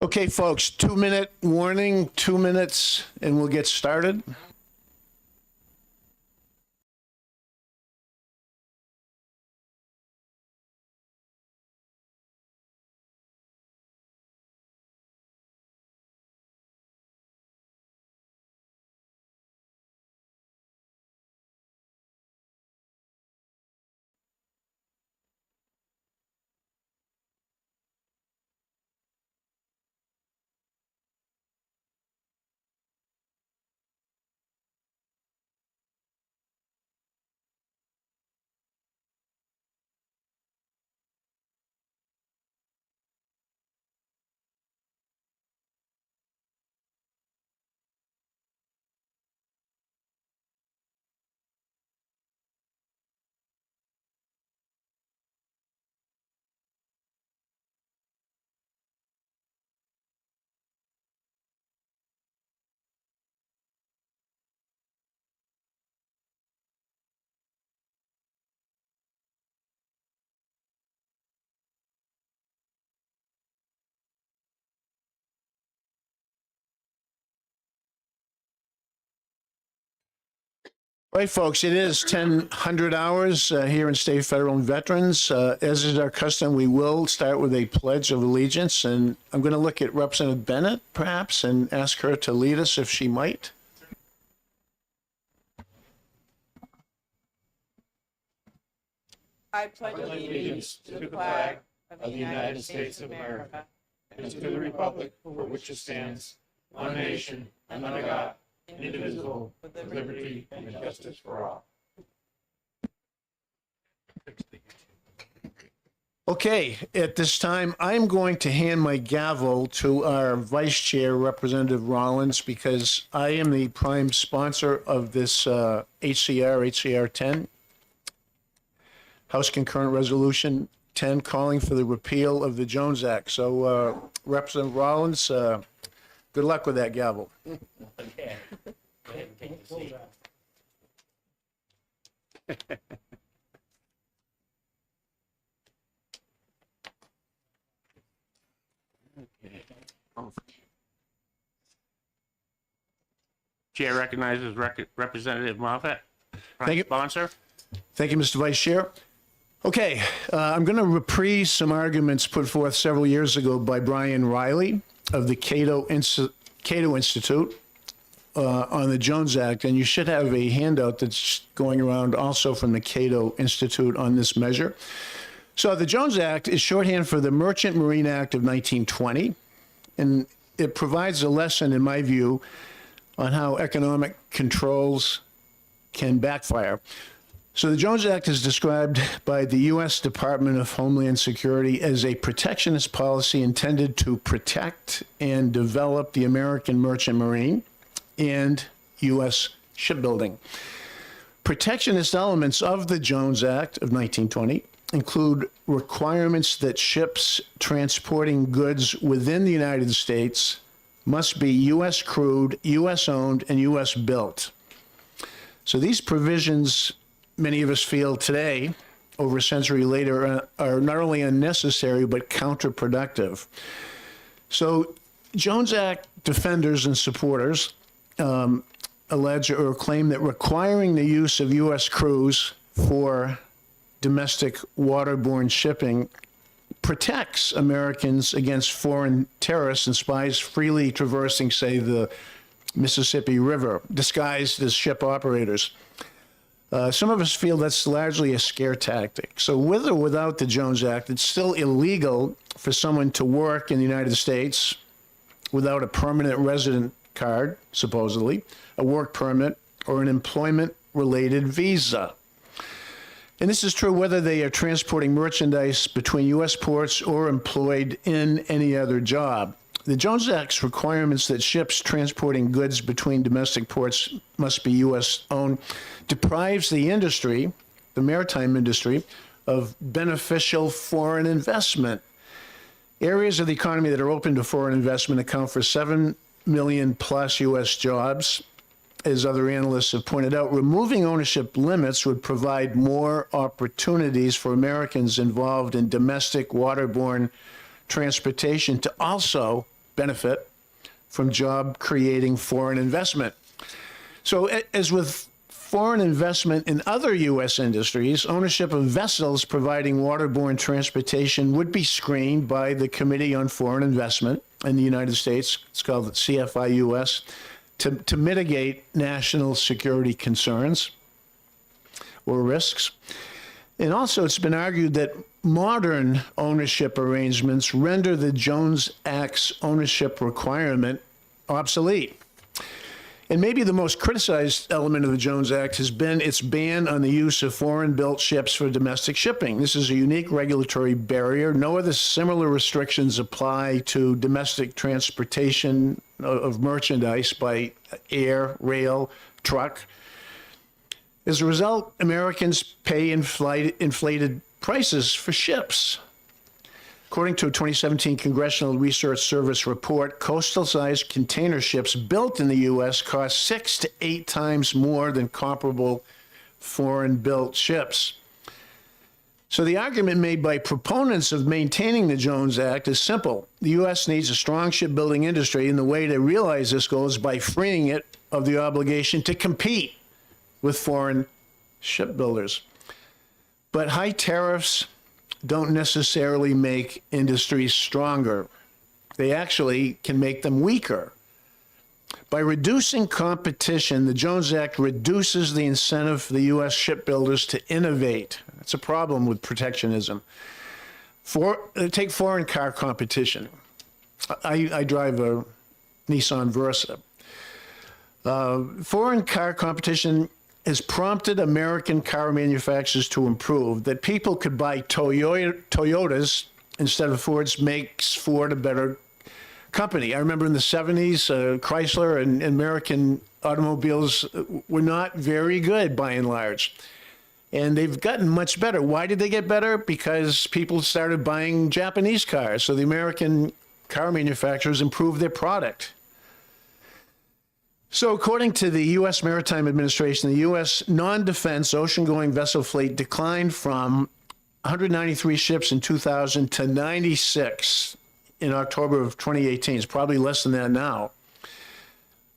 Okay, folks, 2-minute warning, 2 minutes, and we'll get started. Right, folks, it is 10:00 hours here in State, Federal, and Veterans. As is our custom, we will start with a Pledge of Allegiance, and I'm going to look at Representative Bennett, perhaps, and ask her to lead us if she might. I pledge allegiance to the flag of the United States of America and to the republic for which it stands, one nation, under God, indivisible, with liberty and justice for all. Okay, at this time, I'm going to hand my gavel to our Vice Chair, Representative Rollins, because I am the prime sponsor of this HCR 10, House Concurrent Resolution 10, calling for the repeal of the Jones Act. So, Representative Rollins, good luck with that gavel. Okay. Can you see? Chair recognizes Representative Moffett, Thank you. sponsor. Thank you, Mr. Vice Chair. Okay, I'm going to reprise some arguments put forth several years ago by Brian Riley of the Cato Institute on the Jones Act, and you should have a handout that's going around also from the Cato Institute on this measure. So the Jones Act is shorthand for the Merchant Marine Act of 1920, and it provides a lesson, in my view, on how economic controls can backfire. So the Jones Act is described by the U.S. Department of Homeland Security as a protectionist policy intended to protect and develop the American merchant marine and U.S. shipbuilding. Protectionist elements of the Jones Act of 1920 include requirements that ships transporting goods within the United States must be U.S. crewed, U.S. owned, and U.S. built. So these provisions, many of us feel today, over a century later, are not only unnecessary, but counterproductive. So Jones Act defenders and supporters allege or claim that requiring the use of U.S. crews for domestic waterborne shipping protects Americans against foreign terrorists and spies freely traversing, say, the Mississippi River, disguised as ship operators. Some of us feel that's largely a scare tactic. So with or without the Jones Act, it's still illegal for someone to work in the United States without a permanent resident card, supposedly, a work permit, or an employment-related visa. And this is true whether they are transporting merchandise between U.S. ports or employed in any other job. The Jones Act's requirements that ships transporting goods between domestic ports must be U.S. owned deprives the industry, the maritime industry, of beneficial foreign investment. Areas of the economy that are open to foreign investment account for 7 million plus U.S. jobs. As other analysts have pointed out, removing ownership limits would provide more opportunities for Americans involved in domestic waterborne transportation to also benefit from job-creating foreign investment. So as with foreign investment in other U.S. industries, ownership of vessels providing waterborne transportation would be screened by the Committee on Foreign Investment in the United States. It's called the CFIUS, to mitigate national security concerns or risks. And also, it's been argued that modern ownership arrangements render the Jones Act's ownership requirement obsolete. And maybe the most criticized element of the Jones Act has been its ban on the use of foreign-built ships for domestic shipping. This is a unique regulatory barrier. No other similar restrictions apply to domestic transportation of merchandise by air, rail, truck. As a result, Americans pay inflated prices for ships. According to a 2017 Congressional Research Service report, coastal-sized container ships built in the U.S. cost 6 to 8 times more than comparable foreign-built ships. So the argument made by proponents of maintaining the Jones Act is simple. The U.S. needs a strong shipbuilding industry, and the way to realize this goal is by freeing it of the obligation to compete with foreign shipbuilders. But high tariffs don't necessarily make industries stronger. They actually can make them weaker. By reducing competition, the Jones Act reduces the incentive for the U.S. shipbuilders to innovate. That's a problem with protectionism. Take foreign car competition. I drive a Nissan Versa. Foreign car competition has prompted American car manufacturers to improve. That people could buy Toyotas instead of Fords makes Ford a better company. I remember in the 70s, Chrysler and American automobiles were not very good by and large. And they've gotten much better. Why did they get better? Because people started buying Japanese cars. So the American car manufacturers improved their product. So according to the U.S. Maritime Administration, the U.S. non-defense ocean-going vessel fleet declined from 193 ships in 2000 to 96 in October of 2018. It's probably less than that now.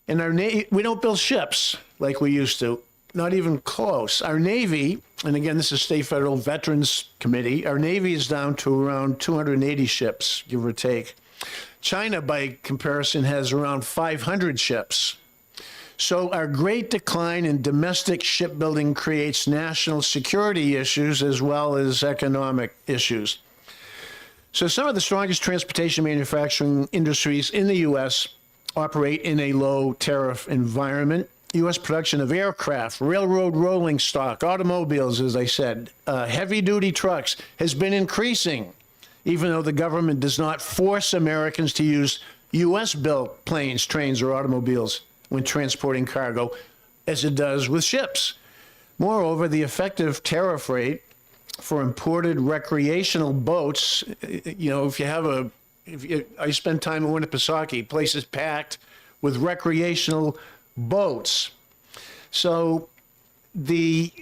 And we don't build ships like we used to, not even close. Our Navy, and again, this is State Federal Veterans Committee, our Navy is down to around 280 ships, give or take. China, by comparison, has around 500 ships. So our great decline in domestic shipbuilding creates national security issues as well as economic issues. So some of the strongest transportation manufacturing industries in the U.S. operate in a low tariff environment. U.S. production of aircraft, railroad rolling stock, automobiles, as I said, heavy-duty trucks has been increasing, even though the government does not force Americans to use U.S.-built planes, trains, or automobiles when transporting cargo, as it does with ships. Moreover, the effective tariff rate for imported recreational boats, I spend time in Winnipesaukee, places packed with recreational boats. So the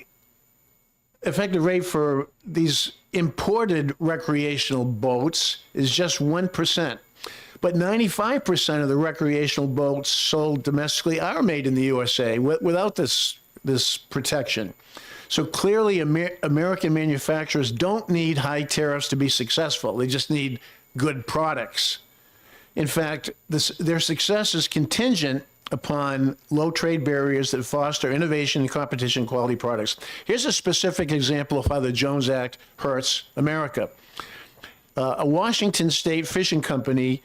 effective rate for these imported recreational boats is just 1%. But 95% of the recreational boats sold domestically are made in the USA without this protection. So clearly, American manufacturers don't need high tariffs to be successful. They just need good products. In fact, their success is contingent upon low trade barriers that foster innovation and competition quality products. Here's a specific example of how the Jones Act hurts America. A Washington State fishing company,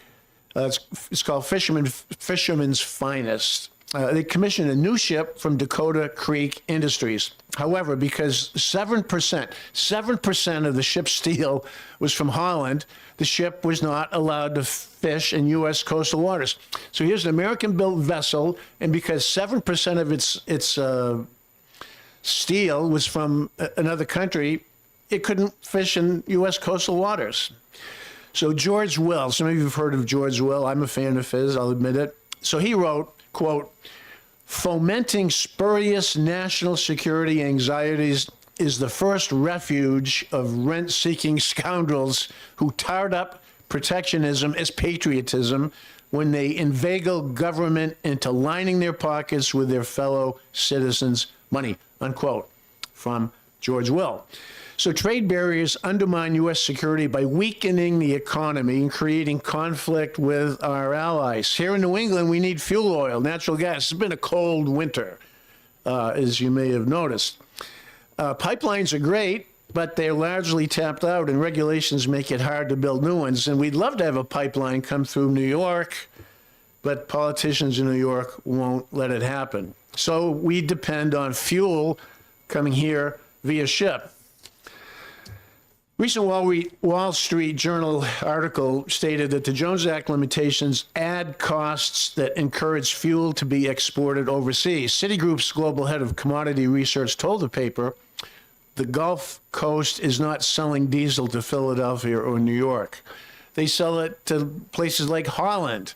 it's called Fisherman's Finest. They commissioned a new ship from Dakota Creek Industries. However, because 7% of the ship's steel was from Holland, the ship was not allowed to fish in U.S. coastal waters. So here's an American-built vessel, and because 7% of its steel was from another country, it couldn't fish in U.S. coastal waters. So George Will, some of you have heard of George Will. I'm a fan of his, I'll admit it. So he wrote, quote, "Fomenting spurious national security anxieties is the first refuge of rent-seeking scoundrels who tarred up protectionism as patriotism when they inveigle government into lining their pockets with their fellow citizens' money, unquote, from George Will. So trade barriers undermine U.S. security by weakening the economy and creating conflict with our allies. Here in New England, we need fuel oil, natural gas. It's been a cold winter, as you may have noticed. Pipelines are great, but they're largely tapped out, and regulations make it hard to build new ones. And we'd love to have a pipeline come through New York, but politicians in New York won't let it happen. So we depend on fuel coming here via ship. Recent Wall Street Journal article stated that the Jones Act limitations add costs that encourage fuel to be exported overseas. Citigroup's global head of commodity research told the paper the Gulf Coast is not selling diesel to Philadelphia or New York. They sell it to places like Holland.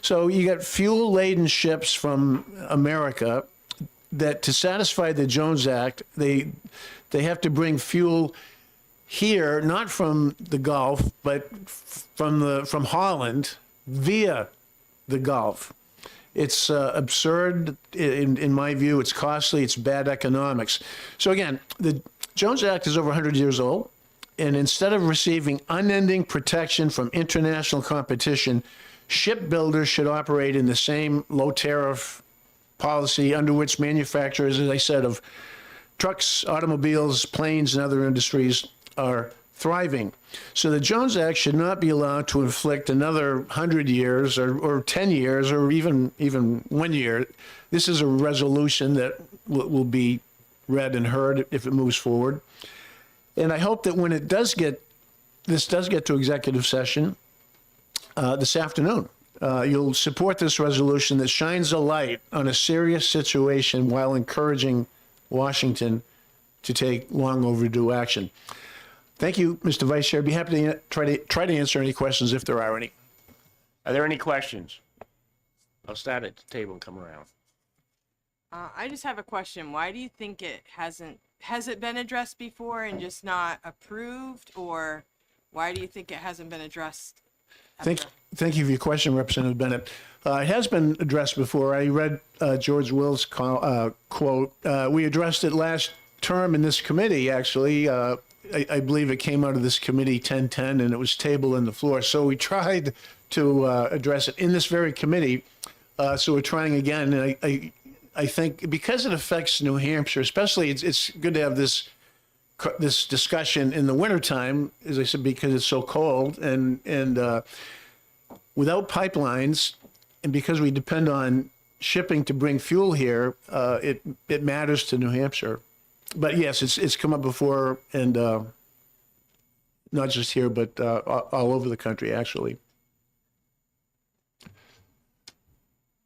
So you got fuel-laden ships from America that, to satisfy the Jones Act, they have to bring fuel here, not from the Gulf, but from Holland via the Gulf. It's absurd in my view. It's costly. It's bad economics. So again, the Jones Act is over 100 years old, and instead of receiving unending protection from international competition, shipbuilders should operate in the same low tariff policy under which manufacturers, as I said, of trucks, automobiles, planes, and other industries are thriving. So the Jones Act should not be allowed to inflict another 100 years or 10 years or even 1 year. This is a resolution that will be read and heard if it moves forward. And I hope that when this does get to executive session this afternoon, you'll support this resolution that shines a light on a serious situation while encouraging Washington to take long overdue action. Thank you, Mr. Vice Chair. I'd be happy to try to answer any questions if there are any. Are there any questions? I'll start at the table and come around. I just have a question. Why do you think has it been addressed before and just not approved, or why do you think it hasn't been addressed? Thank you for your question, Representative Bennett. It has been addressed before. I read George Will's quote. We addressed it last term in this committee, actually. I believe it came out of this committee 1010, and it was tabled on the floor. So we tried to address it in this very committee. So we're trying again. And I think because it affects New Hampshire, especially, it's good to have this discussion in the wintertime, as I said, because it's so cold. And without pipelines, and because we depend on shipping to bring fuel here, it matters to New Hampshire. But yes, it's come up before, and not just here, but all over the country, actually.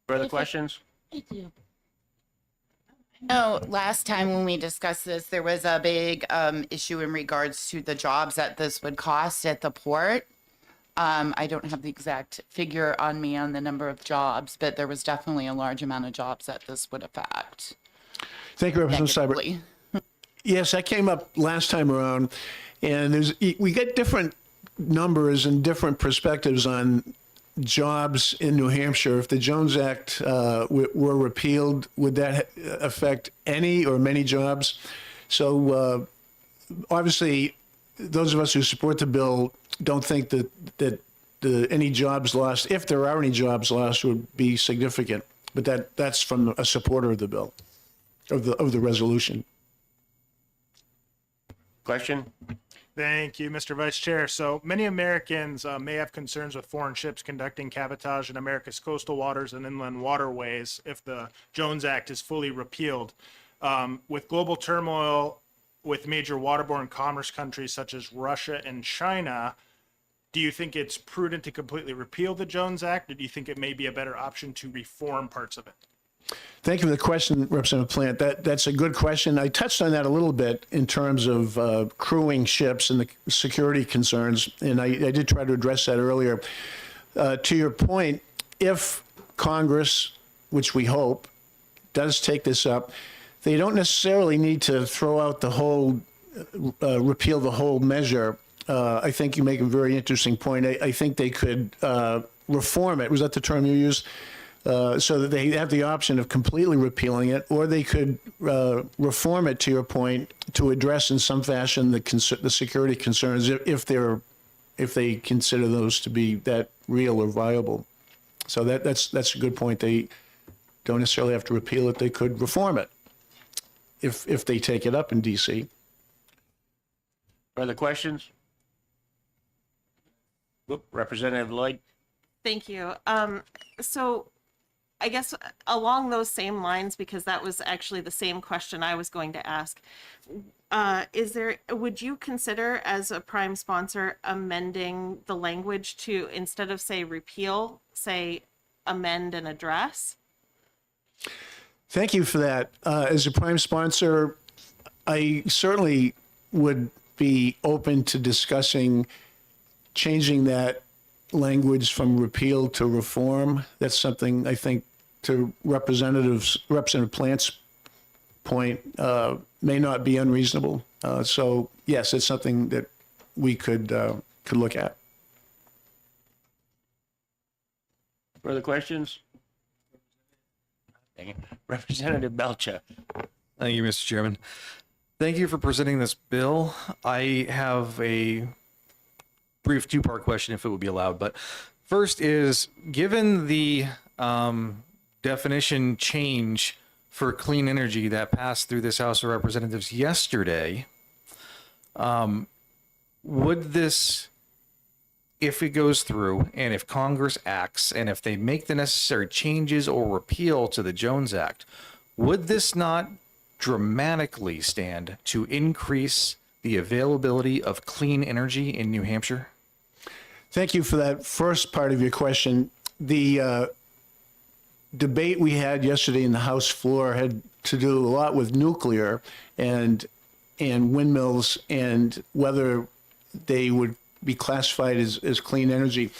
Further questions? I do. No, last time when we discussed this, there was a big issue in regards to the jobs that this would cost at the port. I don't have the exact figure on me on the number of jobs, but there was definitely a large amount of jobs that this would affect. Thank you, Representative Seibert. negatively. Yes, that came up last time around, and we get different numbers and different perspectives on jobs in New Hampshire. If the Jones Act were repealed, would that affect any or many jobs? So obviously, those of us who support the bill don't think that any jobs lost, if there are any jobs lost, would be significant. But that's from a supporter of the bill, of the resolution. Question? Thank you, Mr. Vice Chair. So many Americans may have concerns with foreign ships conducting cabotage in America's coastal waters and inland waterways if the Jones Act is fully repealed. With global turmoil with major waterborne commerce countries such as Russia and China, do you think it's prudent to completely repeal the Jones Act, or do you think it may be a better option to reform parts of it? Thank you for the question, Representative Plant. That's a good question. I touched on that a little bit in terms of crewing ships and the security concerns, and I did try to address that earlier. To your point, if Congress, which we hope, does take this up, they don't necessarily need to throw out the whole, repeal the whole measure. I think you make a very interesting point. I think they could reform it. Was that the term you used? So that they have the option of completely repealing it, or they could reform it, to your point, to address in some fashion the security concerns if they consider those to be that real or viable. So that's a good point. They don't necessarily have to repeal it. They could reform it if they take it up in DC. Further questions? Whoop, Representative Lloyd? Thank you. So I guess along those same lines, because that was actually the same question I was going to ask, would you consider as a prime sponsor amending the language to, instead of say repeal, say amend and address? Thank you for that. As a prime sponsor, I certainly would be open to discussing changing that language from repeal to reform. That's something I think, to Representative Plant's point, may not be unreasonable. So yes, it's something that we could look at. Further questions? Dang it. Representative Belcher? Thank you, Mr. Chairman. Thank you for presenting this bill. I have a brief two-part question, if it would be allowed. But first is, given the definition change for clean energy that passed through this House of Representatives yesterday, would this, if it goes through and if Congress acts and if they make the necessary changes or repeal to the Jones Act, would this not dramatically stand to increase the availability of clean energy in New Hampshire? Thank you for that first part of your question. The debate we had yesterday in the House floor had to do a lot with nuclear and windmills and whether they would be classified as clean energy.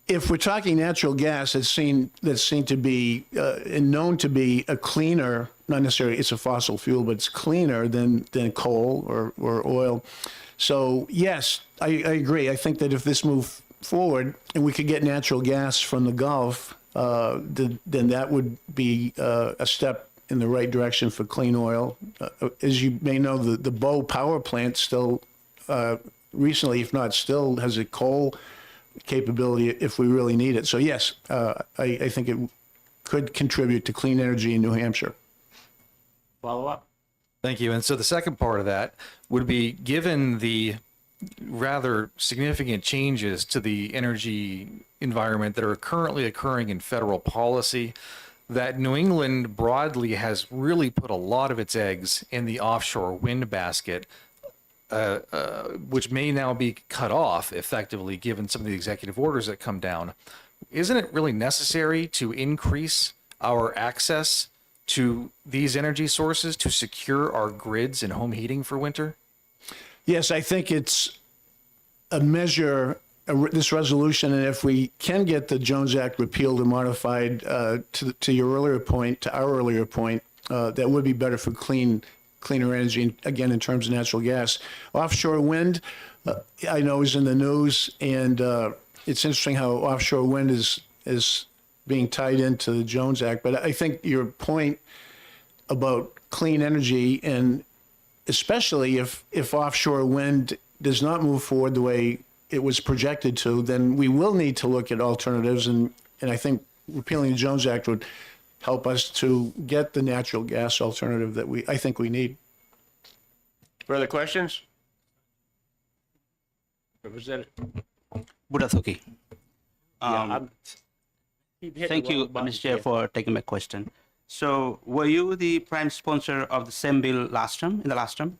If we're talking natural gas, that's seen to be and known to be a cleaner, not necessarily it's a fossil fuel, but it's cleaner than coal or oil. So yes, I agree. I think that if this moved forward and we could get natural gas from the Gulf, then that would be a step in the right direction for clean oil. As you may know, the Bow power plant still recently, if not still, has a coal capability if we really need it. So yes, I think it could contribute to clean energy in New Hampshire. Follow up? Thank you. And so the second part of that would be, given the rather significant changes to the energy environment that are currently occurring in federal policy, that New England broadly has really put a lot of its eggs in the offshore wind basket, which may now be cut off effectively given some of the executive orders that come down. Isn't it really necessary to increase our access to these energy sources to secure our grids and home heating for winter? Yes, I think it's a measure, this resolution, and if we can get the Jones Act repealed or modified, to your earlier point, to our earlier point, that would be better for cleaner energy, again, in terms of natural gas. Offshore wind, I know, is in the news, and it's interesting how offshore wind is being tied into the Jones Act. But I think your point about clean energy, and especially if offshore wind does not move forward the way it was projected to, then we will need to look at alternatives. And I think repealing the Jones Act would help us to get the natural gas alternative that I think we need. Further questions? Representative. Budathuki. Keep hitting Thank the you, wrong button. Mr. Chair, for taking my question. So, were you the prime sponsor of the same bill in the last term?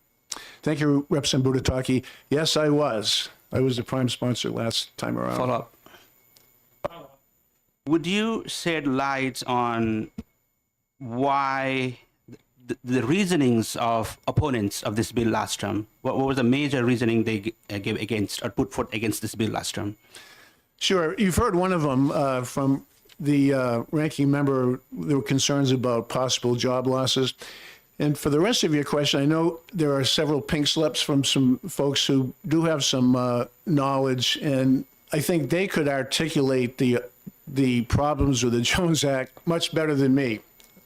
Thank you, Representative Budataki. Yes, I was. I was the prime sponsor last time around. Follow up. Would you shed light on why the reasonings of opponents of this bill last term? What was the major reasoning they gave against or put forth against this bill last term? Sure. You've heard one of them from the ranking member. There were concerns about possible job losses. And for the rest of your question, I know there are several pink slips from some folks who do have some knowledge, and I think they could articulate the problems with the Jones Act much better than me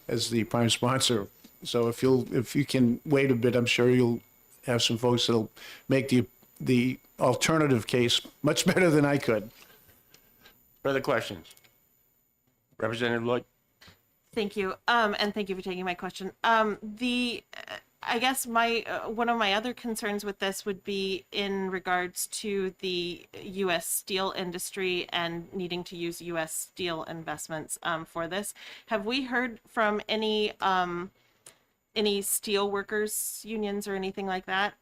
as the prime sponsor. So if you can wait a bit, I'm sure you'll have some folks that'll make the alternative case much better than I could. Further questions? Representative Lloyd? Thank you. And thank you for taking my question. I guess my one of my other concerns with this would be in regards to the U.S. steel industry and needing to use U.S. steel investments for this. Have we heard from any steel workers unions or anything like that?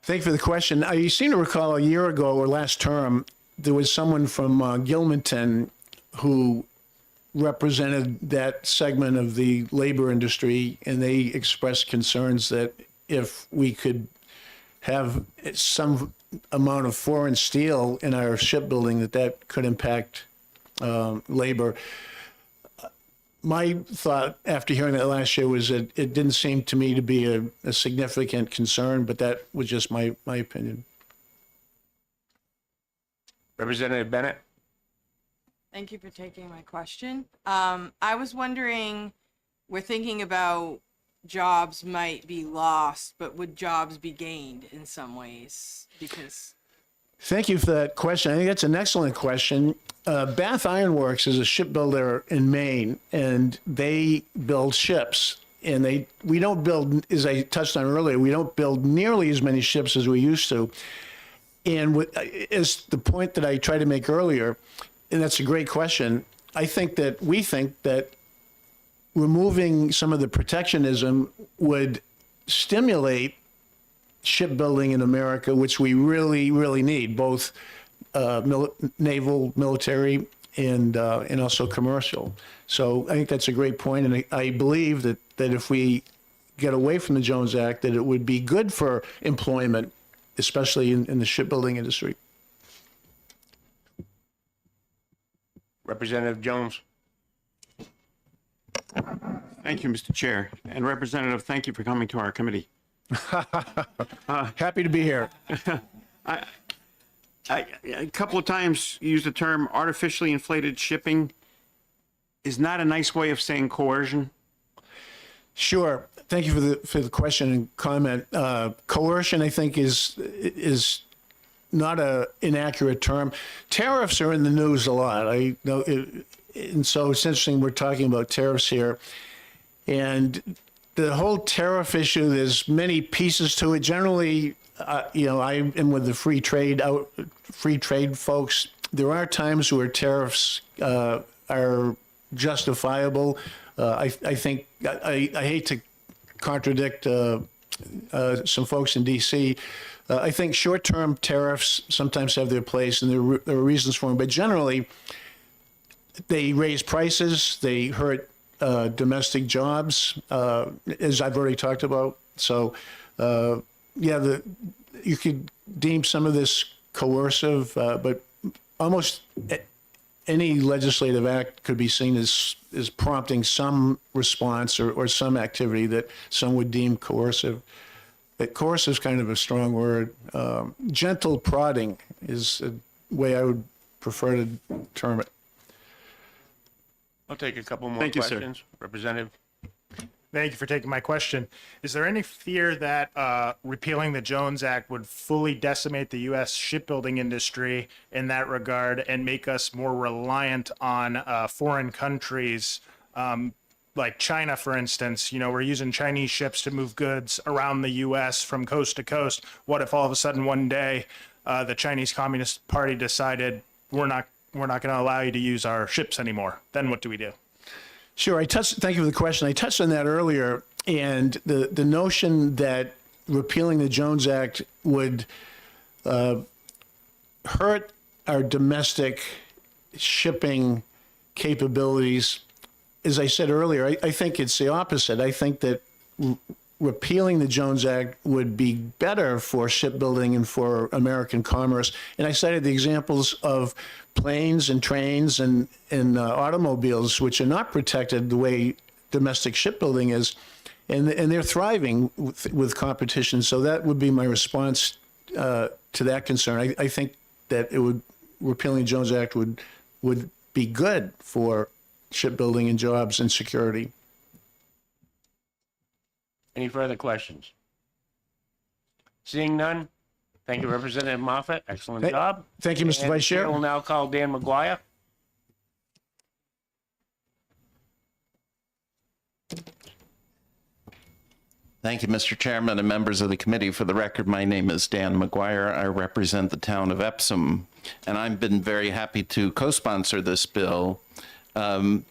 Thank you for the question. I seem to recall a year ago or last term, there was someone from Gilmanton who represented that segment of the labor industry, and they expressed concerns that if we could have some amount of foreign steel in our shipbuilding, that could impact labor. My thought after hearing that last year was that it didn't seem to me to be a significant concern, but that was just my opinion. Representative Bennett? Thank you for taking my question. I was wondering, we're thinking about jobs might be lost, but would jobs be gained in some ways? Because Thank you for that question. I think that's an excellent question. Bath Iron Works is a shipbuilder in Maine, and they build ships. And we don't build, as I touched on earlier, we don't build nearly as many ships as we used to. And is the point that I tried to make earlier, and that's a great question. We think that removing some of the protectionism would stimulate shipbuilding in America, which we really, really need, both naval, military, and also commercial. So I think that's a great point, and I believe that if we get away from the Jones Act, that it would be good for employment, especially in the shipbuilding industry. Representative Jones? Thank you, Mr. Chair. And Representative, thank you for coming to our committee. Happy to be here. I a couple of times used the term artificially inflated shipping. Is not a nice way of saying coercion. Sure. Thank you for the question and comment. Coercion, I think, is not an inaccurate term. Tariffs are in the news a lot. I know, and so it's interesting we're talking about tariffs here. And the whole tariff issue, there's many pieces to it. Generally, I am with the free trade folks. There are times where tariffs are justifiable. I think I hate to contradict some folks in D.C. I think short-term tariffs sometimes have their place, and there are reasons for them. But generally, they raise prices. They hurt domestic jobs, as I've already talked about. So, you could deem some of this coercive, but almost any legislative act could be seen as prompting some response or some activity that some would deem coercive. But coercive is kind of a strong word. Gentle prodding is a way I would prefer to term it. I'll take a couple more Thank you, sir. questions. Representative? Thank you for taking my question. Is there any fear that repealing the Jones Act would fully decimate the U.S. shipbuilding industry in that regard and make us more reliant on foreign countries, like China, for instance? You know, we're using Chinese ships to move goods around the U.S. from coast to coast. What if all of a sudden one day the Chinese Communist Party decided we're not going to allow you to use our ships anymore? Then what do we do? Sure. Thank you for the question. I touched on that earlier, and the notion that repealing the Jones Act would hurt our domestic shipping capabilities, as I said earlier, I think it's the opposite. I think that repealing the Jones Act would be better for shipbuilding and for American commerce. And I cited the examples of planes and trains and automobiles, which are not protected the way domestic shipbuilding is. and they're thriving with competition. So that would be my response to that concern. I think that repealing the Jones Act would be good for shipbuilding and jobs and security. Any further questions? Seeing none, thank you, Representative Moffett. Excellent Thank- job. Thank you, Mr. And Vice Chair. We'll now call Dan McGuire. Thank you, Mr. Chairman and members of the committee. For the record, my name is Dan McGuire. I represent the town of Epsom, and I've been very happy to co-sponsor this bill. The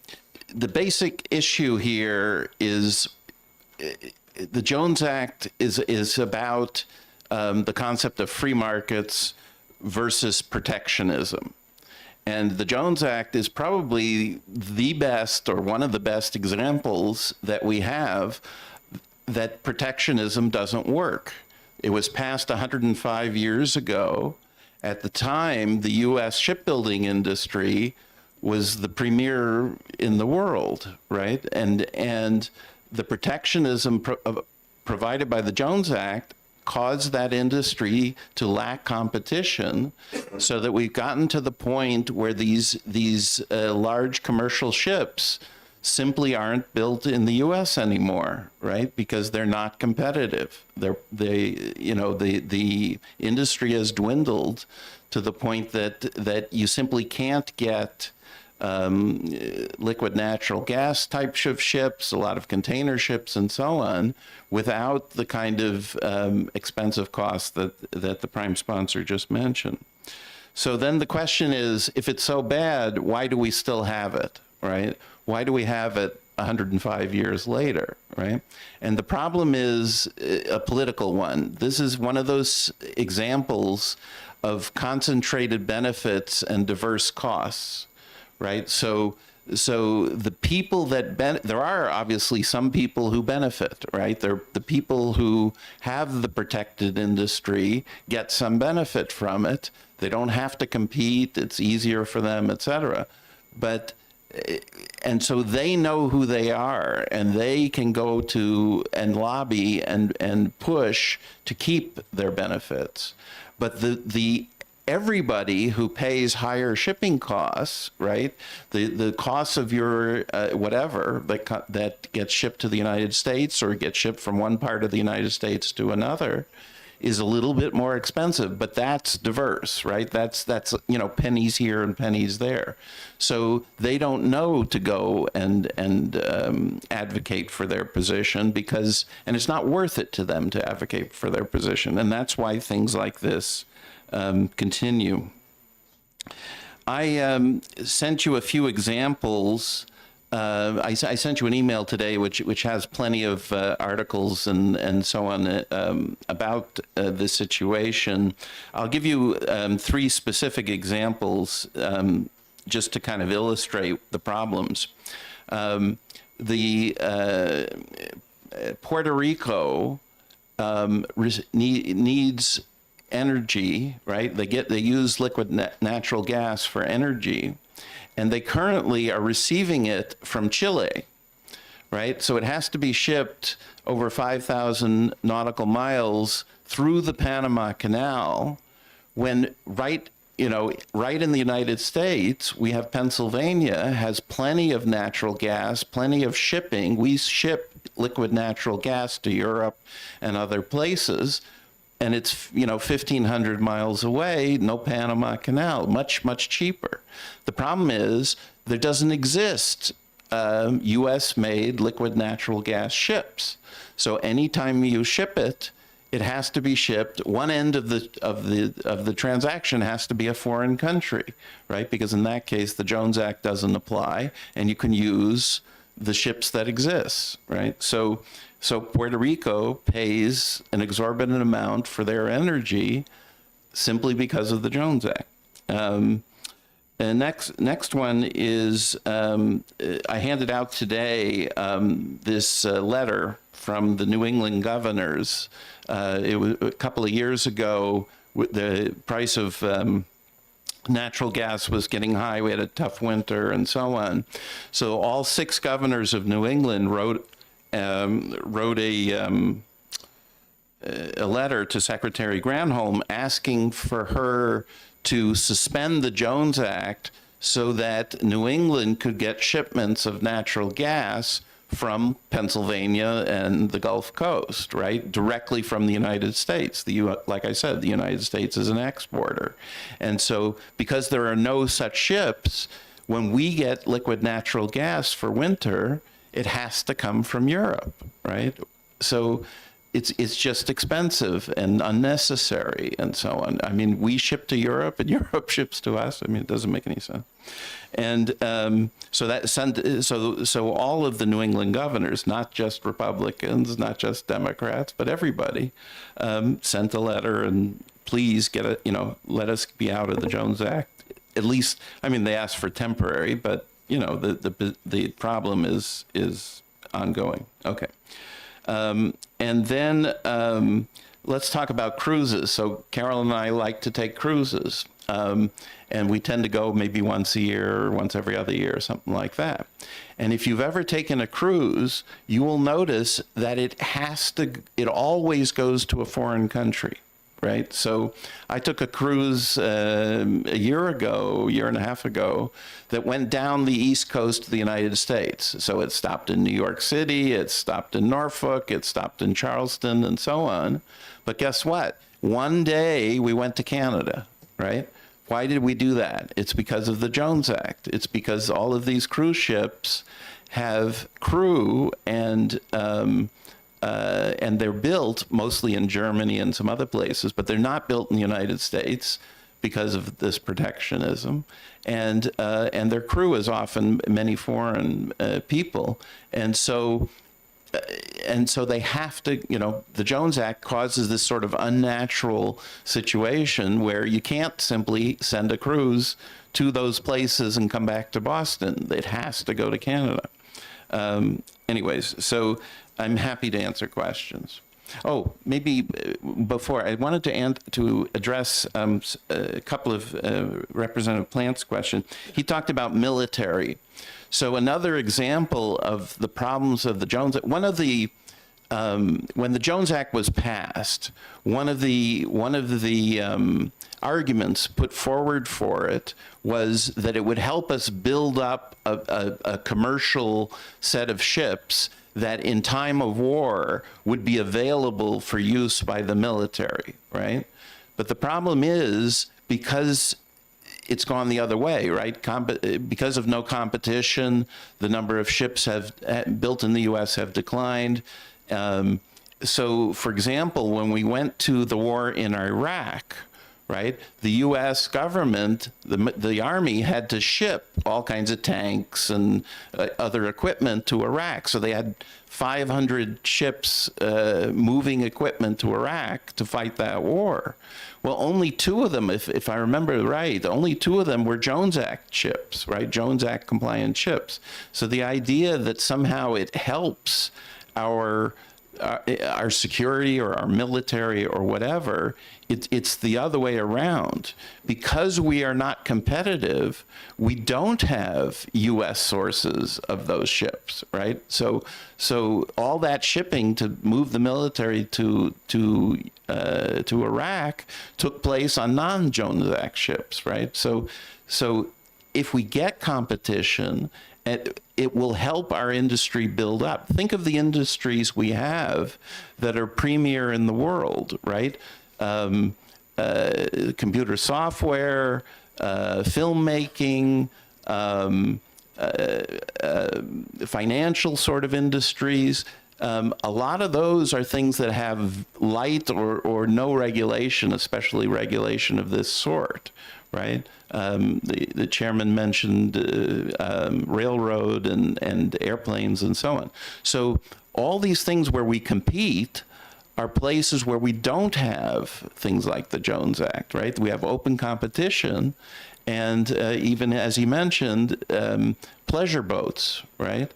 basic issue here is the Jones Act is about the concept of free markets versus protectionism. And the Jones Act is probably the best or one of the best examples that we have that protectionism doesn't work. It was passed 105 years ago. At the time, the U.S. shipbuilding industry was the premier in the world, right? And the protectionism provided by the Jones Act caused that industry to lack competition, so that we've gotten to the point where these large commercial ships simply aren't built in the U.S. anymore, right? Because they're not competitive. The industry has dwindled to the point that you simply can't get liquid natural gas types of ships, a lot of container ships, and so on, without the kind of expensive costs that the prime sponsor just mentioned. So then the question is, if it's so bad, why do we still have it, right? Why do we have it 105 years later, right? And the problem is a political one. This is one of those examples of concentrated benefits and diverse costs, right? So the people that there are obviously some people who benefit, right? The people who have the protected industry get some benefit from it. They don't have to compete. It's easier for them, et cetera. And so they know who they are, and they can go to and lobby and push to keep their benefits. But everybody who pays higher shipping costs, right? The costs of your whatever that gets shipped to the United States or gets shipped from one part of the United States to another is a little bit more expensive, but that's diverse, right? That's pennies here and pennies there. So they don't know to go and advocate for their position and it's not worth it to them to advocate for their position. And that's why things like this continue. I sent you a few examples. I sent you an email today, which has plenty of articles and so on about this situation. I'll give you 3 specific examples just to kind of illustrate the problems. Puerto Rico needs energy, right? They use liquid natural gas for energy, and they currently are receiving it from Chile, right? So it has to be shipped over 5,000 nautical miles through the Panama Canal, when right in the United States, we have Pennsylvania has plenty of natural gas, plenty of shipping. We ship liquid natural gas to Europe and other places, and it's 1,500 miles away, no Panama Canal, much, much cheaper. The problem is there doesn't exist U.S.-made liquid natural gas ships. So anytime you ship it, it has to be shipped. One end of the transaction has to be a foreign country, right? Because in that case, the Jones Act doesn't apply, and you can use the ships that exist, right? So Puerto Rico pays an exorbitant amount for their energy simply because of the Jones Act. And next one is, I handed out today this letter from the New England governors. It was a couple of years ago, the price of natural gas was getting high. We had a tough winter and so on. So all 6 governors of New England wrote wrote a letter to Secretary Granholm asking for her to suspend the Jones Act so that New England could get shipments of natural gas from Pennsylvania and the Gulf Coast, right? Directly from the United States. Like I said, the United States is an exporter. And so because there are no such ships, when we get liquid natural gas for winter, it has to come from Europe, right? So it's just expensive and unnecessary and so on. I mean, we ship to Europe and Europe ships to us. I mean, it doesn't make any sense. And so all of the New England governors, not just Republicans, not just Democrats, but everybody, sent a letter and please let us be out of the Jones Act. At least, I mean, they asked for temporary, but the problem is ongoing. Okay. And then let's talk about cruises. So Carol and I like to take cruises. And we tend to go maybe once a year or once every other year, something like that. And if you've ever taken a cruise, you will notice that it always goes to a foreign country, right? So I took a cruise a year and a half ago, that went down the East Coast of the United States. So it stopped in New York City, it stopped in Norfolk, it stopped in Charleston, and so on. But guess what? One day we went to Canada, right? Why did we do that? It's because of the Jones Act. It's because all of these cruise ships have crew and they're built mostly in Germany and some other places, but they're not built in the United States because of this protectionism. And their crew is often many foreign people. And so they have to, the Jones Act causes this sort of unnatural situation where you can't simply send a cruise to those places and come back to Boston. It has to go to Canada. Anyways, so I'm happy to answer questions. Oh, maybe before, I wanted to address a couple of Representative Plant's questions. He talked about military. So another example of the problems of the Jones Act, when the Jones Act was passed, one of the arguments put forward for it was that it would help us build up a commercial set of ships that in time of war would be available for use by the military, right? But the problem is, because it's gone the other way, right? Because of no competition, the number of ships built in the U.S. have declined. So, for example, when we went to the war in Iraq, right, the U.S. government, the Army had to ship all kinds of tanks and other equipment to Iraq. So they had 500 ships moving equipment to Iraq to fight that war. Well, only 2 of them, if I remember right, only 2 of them were Jones Act ships, right? Jones Act compliant ships. So the idea that somehow it helps our security or our military or whatever, it's the other way around. Because we are not competitive, we don't have U.S. sources of those ships, right? So all that shipping to move the military to Iraq took place on non-Jones Act ships, right? So if we get competition, it will help our industry build up. Think of the industries we have that are premier in the world, right? Computer software, filmmaking, financial sort of industries. A lot of those are things that have light or no regulation, especially regulation of this sort, right? The chairman mentioned railroad and airplanes and so on. So all these things where we compete are places where we don't have things like the Jones Act, right? We have open competition, and even as he mentioned, pleasure boats, right?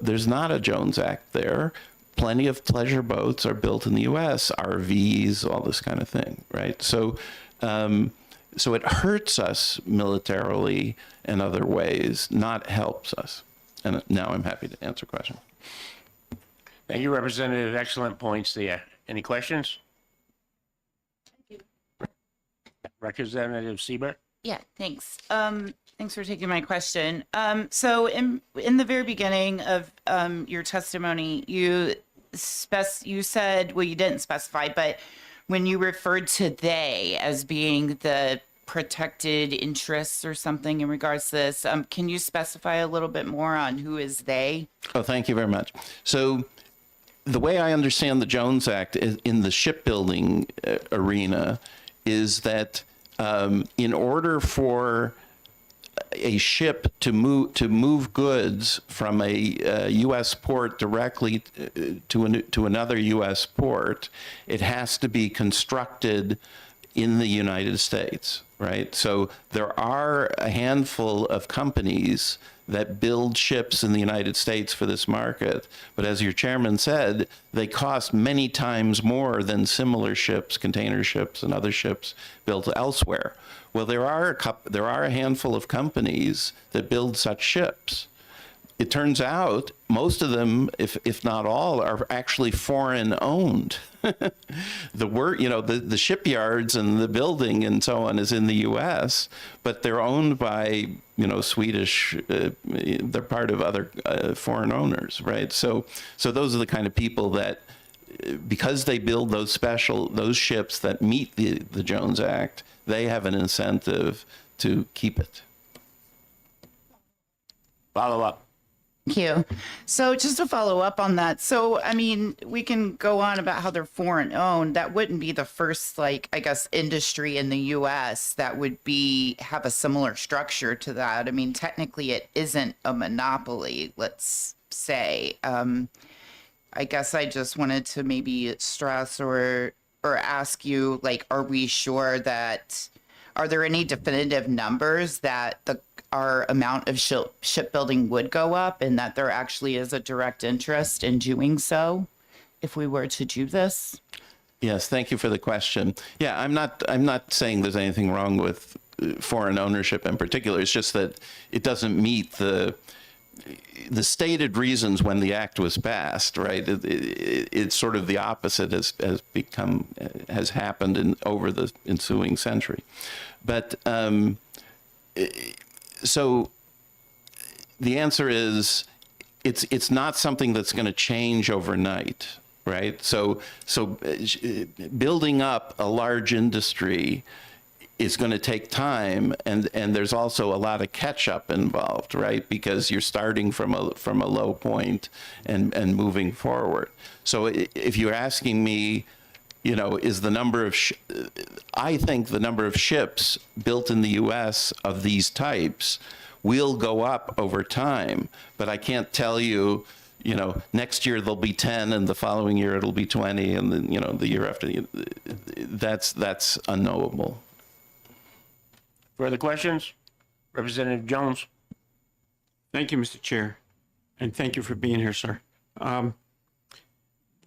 There's not a Jones Act there. Plenty of pleasure boats are built in the U.S., RVs, all this kind of thing, right? So it hurts us militarily in other ways, not helps us. And now I'm happy to answer questions. Thank you, Representative. Excellent points there. Any questions? Representative Siebert? Yeah, thanks. Thanks for taking my question. So in the very beginning of your testimony, you said, well, you didn't specify, but when you referred to they as being the protected interests or something in regards to this, can you specify a little bit more on who is they? Oh, thank you very much. So the way I understand the Jones Act in the shipbuilding arena is that in order for a ship to move goods from a U.S. port directly to another U.S. port, it has to be constructed in the United States, right? So there are a handful of companies that build ships in the United States for this market. But as your chairman said, they cost many times more than similar ships, container ships and other ships built elsewhere. Well, there are a handful of companies that build such ships. It turns out most of them, if not all, are actually foreign owned. The shipyards and the building and so on is in the U.S., but they're owned by, Swedish, they're part of other foreign owners, right? So those are the kind of people that, because they build those ships that meet the Jones Act, they have an incentive to keep it. Follow up. Thank you. So just to follow up on that, so I mean, we can go on about how they're foreign owned. That wouldn't be the first, industry in the U.S. that would have a similar structure to that. I mean, technically, it isn't a monopoly. Let's say. I guess I just wanted to maybe stress or ask you, are we sure that? Are there any definitive numbers that our amount of shipbuilding would go up, and that there actually is a direct interest in doing so if we were to do this? Yes, thank you for the question. Yeah, I'm not saying there's anything wrong with foreign ownership in particular. It's just that it doesn't meet the stated reasons when the act was passed, right? It's sort of the opposite has happened over the ensuing century. But so the answer is it's not something that's going to change overnight, right? So building up a large industry is going to take time, and there's also a lot of catch up involved, right? Because you're starting from a low point and moving forward. So if you're asking me, is the number of I think the number of ships built in the U.S. of these types will go up over time, but I can't tell you. Next year there'll be 10, and the following year it'll be 20, and then the year after. That's unknowable. Further questions? Representative Jones? Thank you, Mr. Chair, and thank you for being here, sir.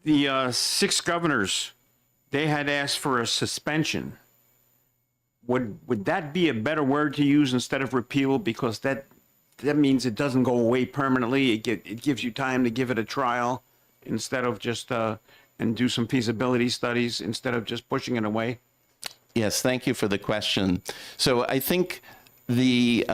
The 6 governors, they had asked for a suspension. Would that be a better word to use instead of repeal? Because that means it doesn't go away permanently. It gives you time to give it a trial instead of just and do some feasibility studies instead of just pushing it away. Yes, thank you for the question. So I think the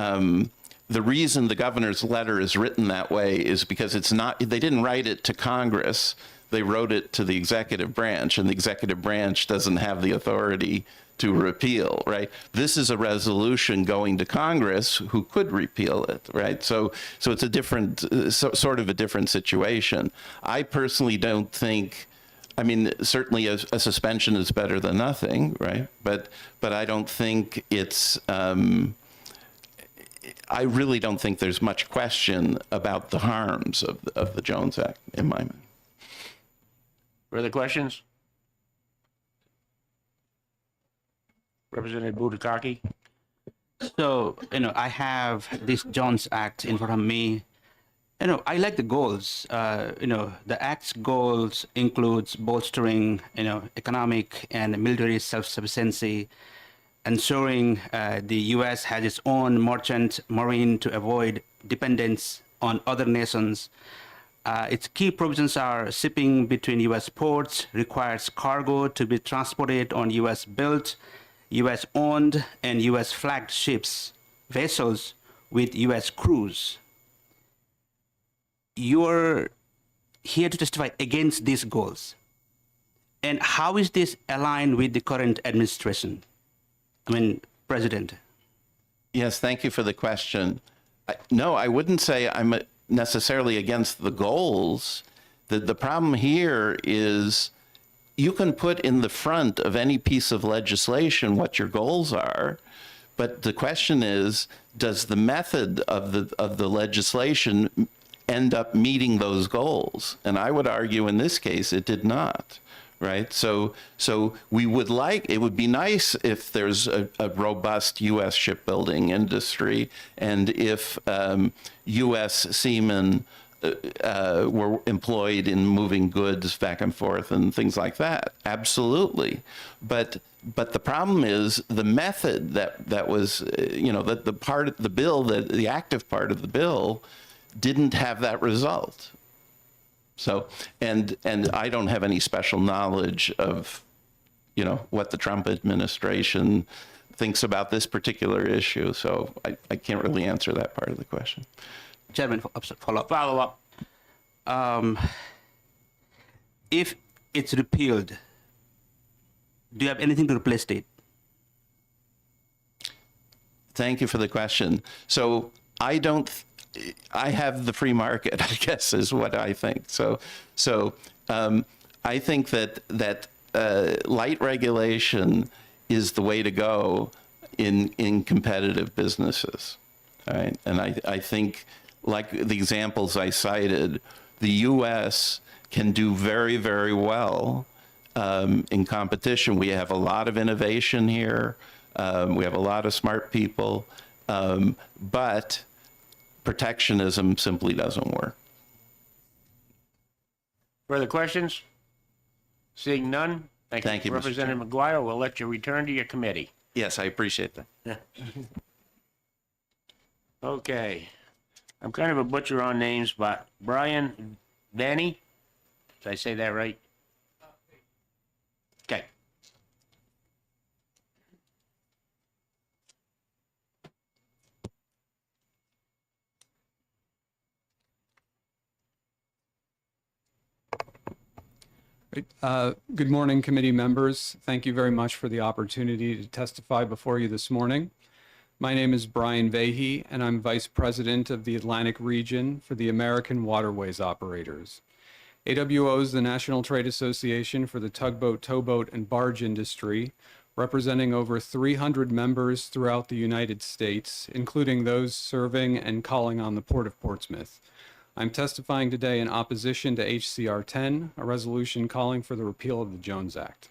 reason the governor's letter is written that way is because they didn't write it to Congress. They wrote it to the executive branch, and the executive branch doesn't have the authority to repeal, right? This is a resolution going to Congress who could repeal it, right? So it's a different, sort of a different situation. I personally don't think, certainly a suspension is better than nothing, right? But I don't think it's, I really don't think there's much question about the harms of the Jones Act, in my mind. Further questions? Representative Budakaki? So, I have this Jones Act in front of me. I like the goals. The Act's goals includes bolstering, economic and military self-sufficiency, ensuring the U.S. has its own merchant marine to avoid dependence on other nations, Its key provisions are shipping between U.S. ports, requires cargo to be transported on U.S.-built, U.S.-owned, and U.S.-flagged ships, vessels with U.S. crews. You're here to testify against these goals. And how is this aligned with the current administration? President. Yes, thank you for the question. No, I wouldn't say I'm necessarily against the goals. The problem here is you can put in the front of any piece of legislation what your goals are, but the question is, does the method of the legislation end up meeting those goals? And I would argue in this case it did not. Right. So we would like, it would be nice if there's a robust U.S. shipbuilding industry, and if U.S. seamen were employed in moving goods back and forth and things like that. Absolutely. But the problem is the method that was, that the part of the bill, the active part of the bill didn't have that result. So, and I don't have any special knowledge of, what the Trump administration thinks about this particular issue. So I can't really answer that part of the question. Chairman, follow-up. Follow up. If it's repealed, do you have anything to replace it? Thank you for the question. So I have the free market, I guess, is what I think. So I think that light regulation is the way to go in competitive businesses. All right, and I think, like the examples I cited, the U.S. can do very, very well in competition. We have a lot of innovation here. We have a lot of smart people, but protectionism simply doesn't work. Further questions? Seeing none? Thank you, Mr. Representative McGuire, we'll let you return to your committee. Yes, I appreciate that. Okay. I'm kind of a butcher on names, but Brian Vanny? Did I say that right? Okay. Good morning, committee members. Thank you very much for the opportunity to testify before you this morning. My name is Brian Vahey, and I'm Vice President of the Atlantic Region for the American Waterways Operators. AWO is the National Trade Association for the tugboat, towboat, and barge industry, representing over 300 members throughout the United States, including those serving and calling on the Port of Portsmouth. I'm testifying today in opposition to HCR 10, a resolution calling for the repeal of the Jones Act.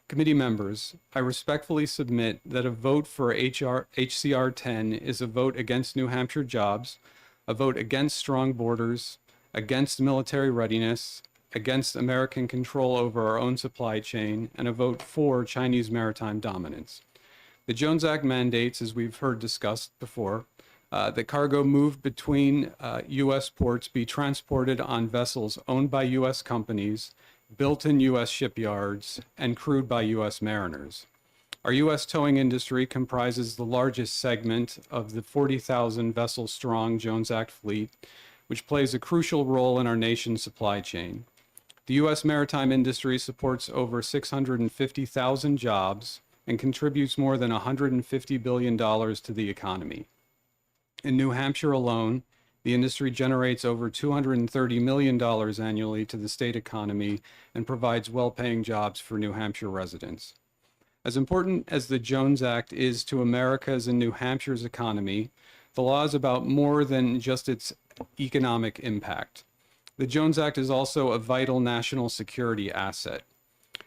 Committee members, I respectfully submit that a vote for HCR 10 is a vote against New Hampshire jobs, a vote against strong borders, against military readiness, against American control over our own supply chain, and a vote for Chinese maritime dominance. The Jones Act mandates, as we've heard discussed before, that cargo moved between U.S. ports be transported on vessels owned by U.S. companies, built in U.S. shipyards, and crewed by U.S. mariners. Our U.S. towing industry comprises the largest segment of the 40,000 vessel strong Jones Act fleet, which plays a crucial role in our nation's supply chain. The U.S. maritime industry supports over 650,000 jobs and contributes more than $150 billion to the economy. In New Hampshire alone, the industry generates over $230 million annually to the state economy and provides well-paying jobs for New Hampshire residents. As important as the Jones Act is to America's and New Hampshire's economy, the law is about more than just its economic impact. The Jones Act is also a vital national security asset,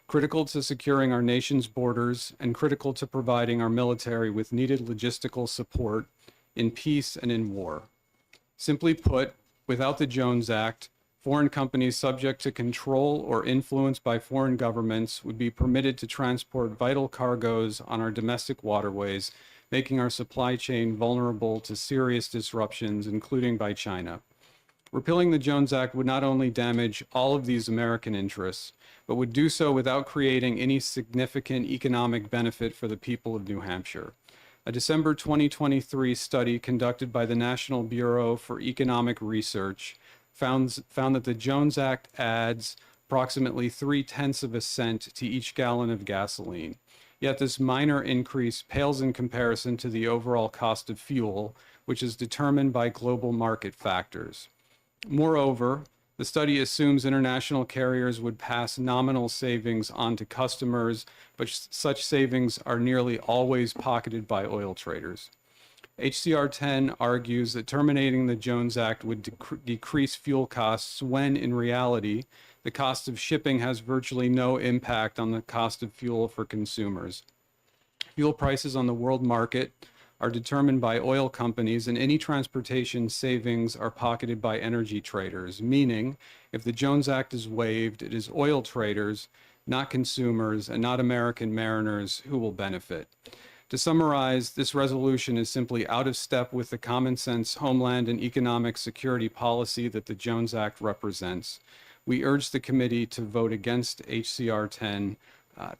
critical to securing our nation's borders and critical to providing our military with needed logistical support in peace and in war. Simply put, without the Jones Act, foreign companies subject to control or influence by foreign governments would be permitted to transport vital cargoes on our domestic waterways, making our supply chain vulnerable to serious disruptions, including by China. Repealing the Jones Act would not only damage all of these American interests, but would do so without creating any significant economic benefit for the people of New Hampshire. A December 2023 study conducted by the National Bureau for Economic Research found that the Jones Act adds approximately 0.3 cents to each gallon of gasoline. Yet this minor increase pales in comparison to the overall cost of fuel, which is determined by global market factors. Moreover, the study assumes international carriers would pass nominal savings on to customers, but such savings are nearly always pocketed by oil traders. HCR 10 argues that terminating the Jones Act would decrease fuel costs when, in reality, the cost of shipping has virtually no impact on the cost of fuel for consumers. Fuel prices on the world market are determined by oil companies, and any transportation savings are pocketed by energy traders, meaning if the Jones Act is waived, it is oil traders, not consumers, and not American mariners who will benefit. To summarize, this resolution is simply out of step with the common sense homeland and economic security policy that the Jones Act represents. We urge the committee to vote against HCR 10.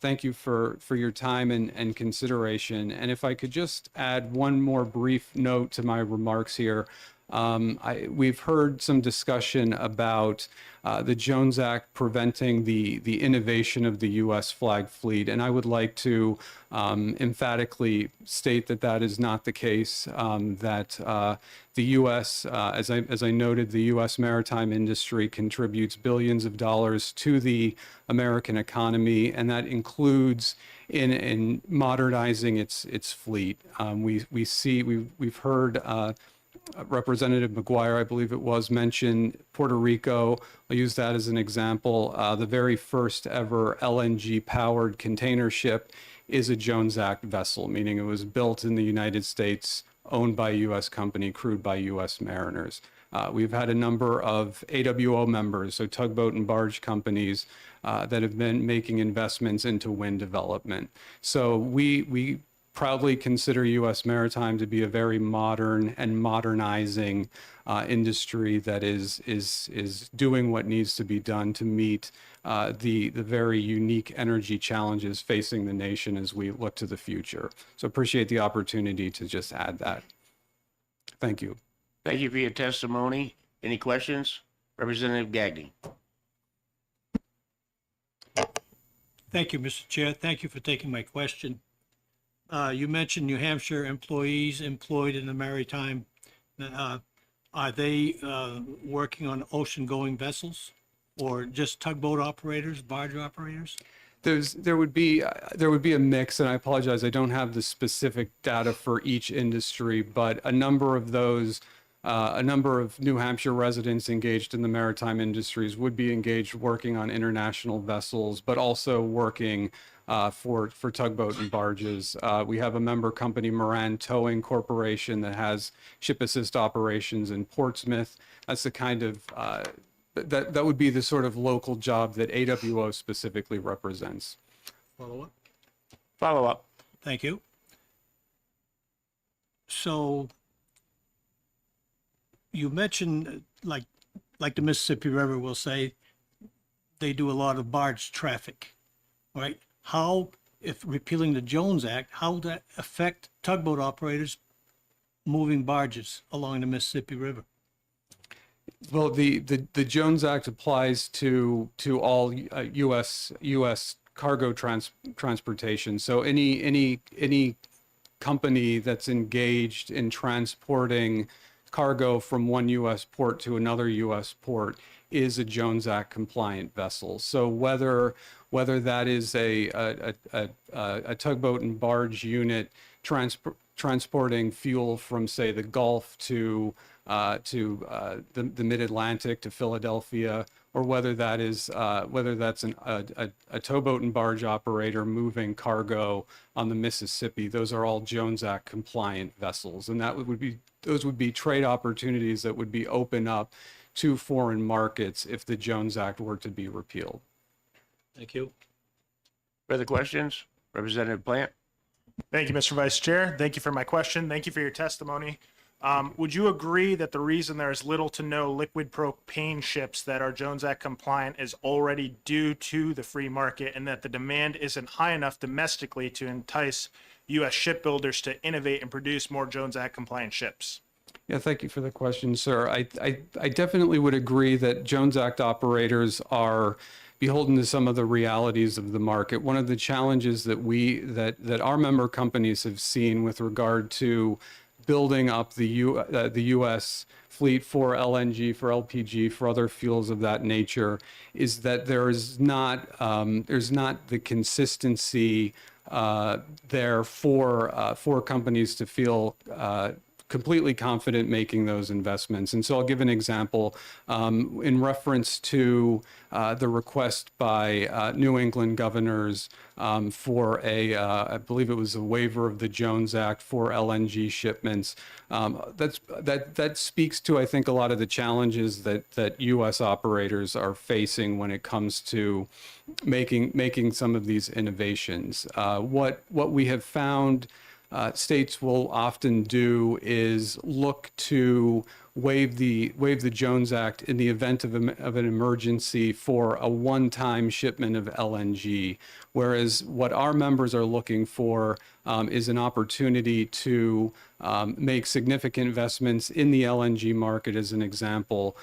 Thank you for your time and consideration. And if I could just add one more brief note to my remarks here. We've heard some discussion about the Jones Act preventing the innovation of the U.S. flag fleet, and I would like to emphatically state that that is not the case. That the U.S., as I noted, the U.S. maritime industry contributes billions of dollars to the American economy, and that includes in modernizing its fleet. We've heard. Representative McGuire, I believe it was, mentioned Puerto Rico. I'll use that as an example. The very first ever LNG powered container ship is a Jones Act vessel, meaning it was built in the United States, owned by a U.S. company, crewed by U.S. mariners. We've had a number of AWO members, so tugboat and barge companies, that have been making investments into wind development. So we proudly consider U.S. maritime to be a very modern and modernizing industry that is doing what needs to be done to meet the very unique energy challenges facing the nation as we look to the future. So appreciate the opportunity to just add that. Thank you. Thank you for your testimony. Any questions? Representative Gagnon. Thank you, Mr. Chair. Thank you for taking my question. You mentioned New Hampshire employees employed in the maritime. Are they working on ocean-going vessels, or just tugboat operators, barge operators? There would be a mix, and I apologize, I don't have the specific data for each industry, but a number of New Hampshire residents engaged in the maritime industries would be engaged working on international vessels, but also working for tugboat and barges. We have a member company, Moran Towing Corporation, that has ship assist operations in Portsmouth. That's the kind of that would be the sort of local job that AWO specifically represents. Follow up? Follow up. Thank you. So you mentioned, like the Mississippi River will say, they do a lot of barge traffic, right? How, if repealing the Jones Act, how would that affect tugboat operators moving barges along the Mississippi River? Well, the Jones Act applies to all U.S. cargo transportation. So any company that's engaged in transporting cargo from one U.S. port to another U.S. port is a Jones Act compliant vessel. So whether that is a tugboat and barge unit transporting fuel from, say, the Gulf to the Mid-Atlantic to Philadelphia, or whether that's a towboat and barge operator moving cargo on the Mississippi, those are all Jones Act compliant vessels, and those would be trade opportunities that would be open up to foreign markets if the Jones Act were to be repealed. Thank you. Further questions? Representative Plant. Thank you, Mr. Vice Chair. Thank you for my question. Thank you for your testimony. Would you agree that the reason there is little to no liquid propane ships that are Jones Act compliant is already due to the free market, and that the demand isn't high enough domestically to entice U.S. shipbuilders to innovate and produce more Jones Act compliant ships? Yeah, thank you for the question, sir. I definitely would agree that Jones Act operators are beholden to some of the realities of the market. One of the challenges that our member companies have seen with regard to building up the U.S. fleet for LNG, for LPG, for other fuels of that nature, is that there's not the consistency there for companies to feel completely confident making those investments. And so I'll give an example in reference to the request by New England governors for I believe it was a waiver of the Jones Act for LNG shipments. That speaks to, I think, a lot of the challenges that U.S. operators are facing when it comes to making some of these innovations. What we have found states will often do is look to waive the Jones Act in the event of an emergency for a one-time shipment of LNG, whereas what our members are looking for is an opportunity to make significant investments in the LNG market, as an example,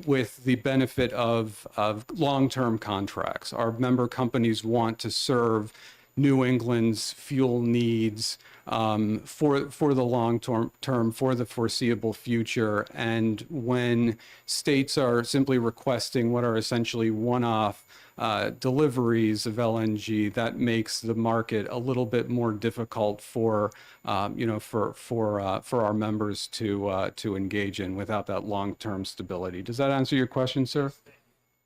with the benefit of long-term contracts. Our member companies want to serve New England's fuel needs for the long term, for the foreseeable future. And when states are simply requesting what are essentially one-off deliveries of LNG, that makes the market a little bit more difficult for our members to engage in without that long-term stability. Does that answer your question, sir?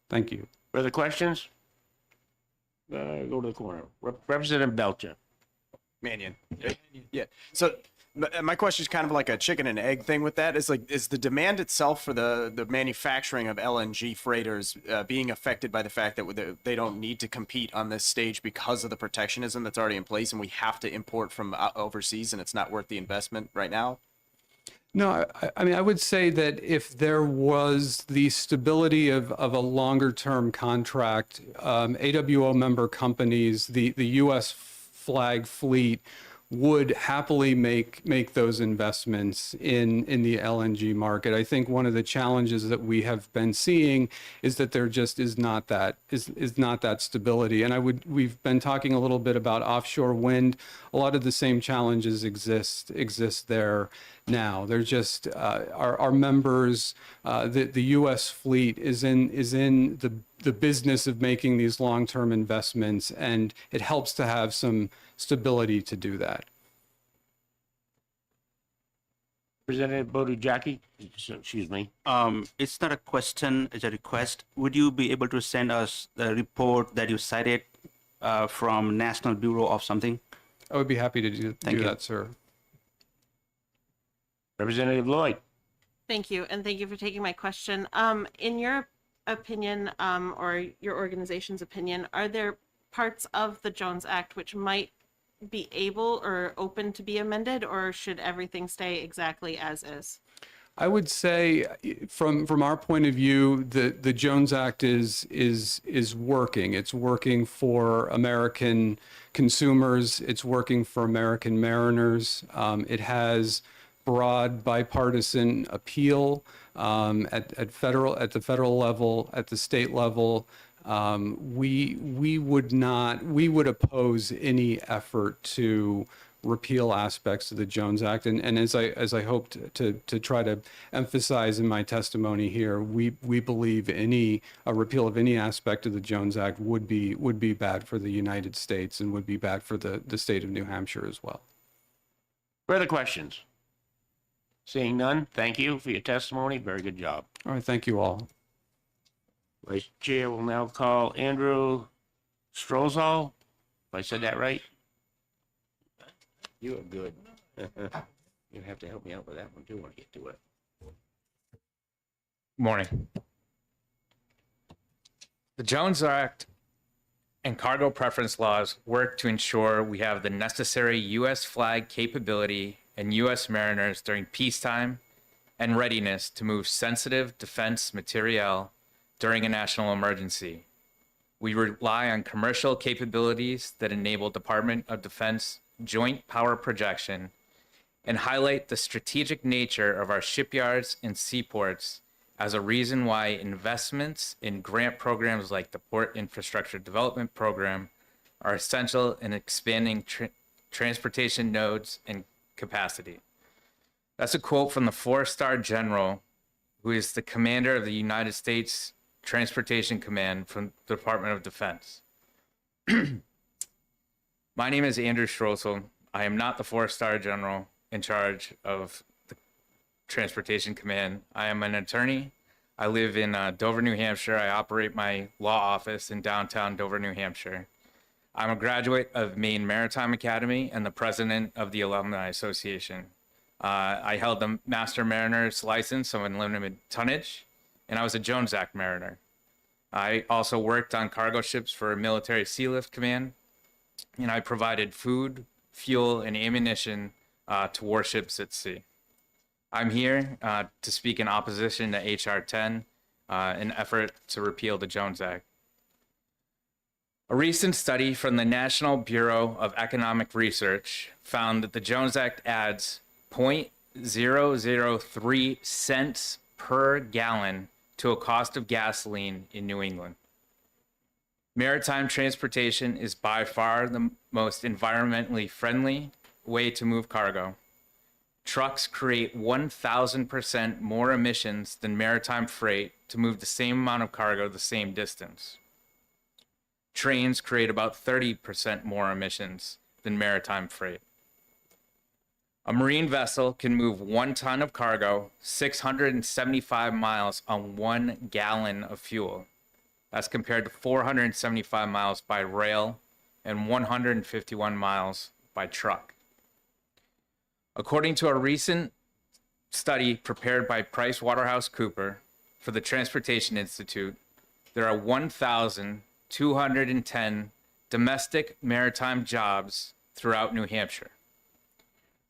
Thank you. Further questions? Go to the corner. Representative Belcher. Mannion. Yeah. So my question is kind of like a chicken and egg thing with that. Is the demand itself for the manufacturing of LNG freighters being affected by the fact that they don't need to compete on this stage because of the protectionism that's already in place, and we have to import from overseas, and it's not worth the investment right now? No, I mean, I would say that if there was the stability of a longer term contract, AWO member companies, the U.S. flag fleet would happily make those investments in the LNG market. I think one of the challenges that we have been seeing is that there just is not that stability. And we've been talking a little bit about offshore wind. A lot of the same challenges exist there now. They're just our members, the U.S. fleet is in the business of making these long-term investments, and it helps to have some stability to do that. Representative Bodujaki, excuse me. It's not a question, it's a request. Would you be able to send us the report that you cited from National Bureau of something? I would be happy to do that, sir. Representative Lloyd. Thank you, and thank you for taking my question. In your opinion, or your organization's opinion, are there parts of the Jones Act which might be able or open to be amended, or should everything stay exactly as is? I would say, from our point of view, the Jones Act is working. It's working for American consumers. It's working for American mariners. It has broad bipartisan appeal at the federal level, at the state level. We would oppose any effort to repeal aspects of the Jones Act, and as I hoped to try to emphasize in my testimony here, we believe a repeal of any aspect of the Jones Act would be bad for the United States and would be bad for the state of New Hampshire as well. Further questions? Seeing none, thank you for your testimony. Very good job. All right, thank you all. Vice Chair will now call Andrew Strozal. If I said that right? You are good. You have to help me out with that one too when I get to it. Morning. The Jones Act and cargo preference laws work to ensure we have the necessary U.S. flag capability and U.S. mariners during peacetime and readiness to move sensitive defense materiel during a national emergency. We rely on commercial capabilities that enable Department of Defense joint power projection and highlight the strategic nature of our shipyards and seaports as a reason why investments in grant programs like the Port Infrastructure Development Program are essential in expanding transportation nodes and capacity. That's a quote from the four-star general who is the commander of the United States Transportation Command from the Department of Defense. My name is Andrew Stroessel. I am not the four-star general in charge of the Transportation Command. I am an attorney. I live in Dover, New Hampshire. I operate my law office in downtown Dover, New Hampshire. I'm a graduate of Maine Maritime Academy and the president of the Alumni Association. I held the Master Mariner's license of unlimited tonnage, and I was a Jones Act mariner. I also worked on cargo ships for a military sea lift command, and I provided food, fuel, and ammunition to warships at sea. I'm here to speak in opposition to H.R. 10, an effort to repeal the Jones Act. A recent study from the National Bureau of Economic Research found that the Jones Act adds 0.003 cents per gallon to a cost of gasoline in New England. Maritime transportation is by far the most environmentally friendly way to move cargo. Trucks create 1,000% more emissions than maritime freight to move the same amount of cargo the same distance. Trains create about 30% more emissions than maritime freight. A marine vessel can move 1 ton of cargo 675 miles on 1 gallon of fuel. That's compared to 475 miles by rail and 151 miles by truck. According to a recent study prepared by PricewaterhouseCoopers for the Transportation Institute, there are 1,210 domestic maritime jobs throughout New Hampshire.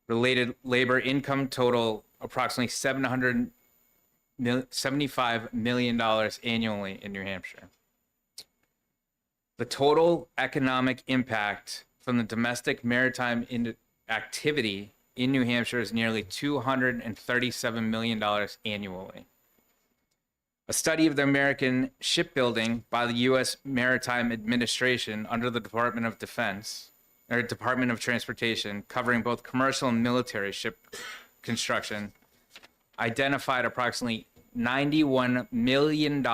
Related labor income total approximately $75 million annually in New Hampshire. The total economic impact from the domestic maritime activity in New Hampshire is nearly $237 million annually. A study of the American shipbuilding by the U.S. Maritime Administration under the Department of Defense, or Department of Transportation, covering both commercial and military ship construction, identified approximately $91 million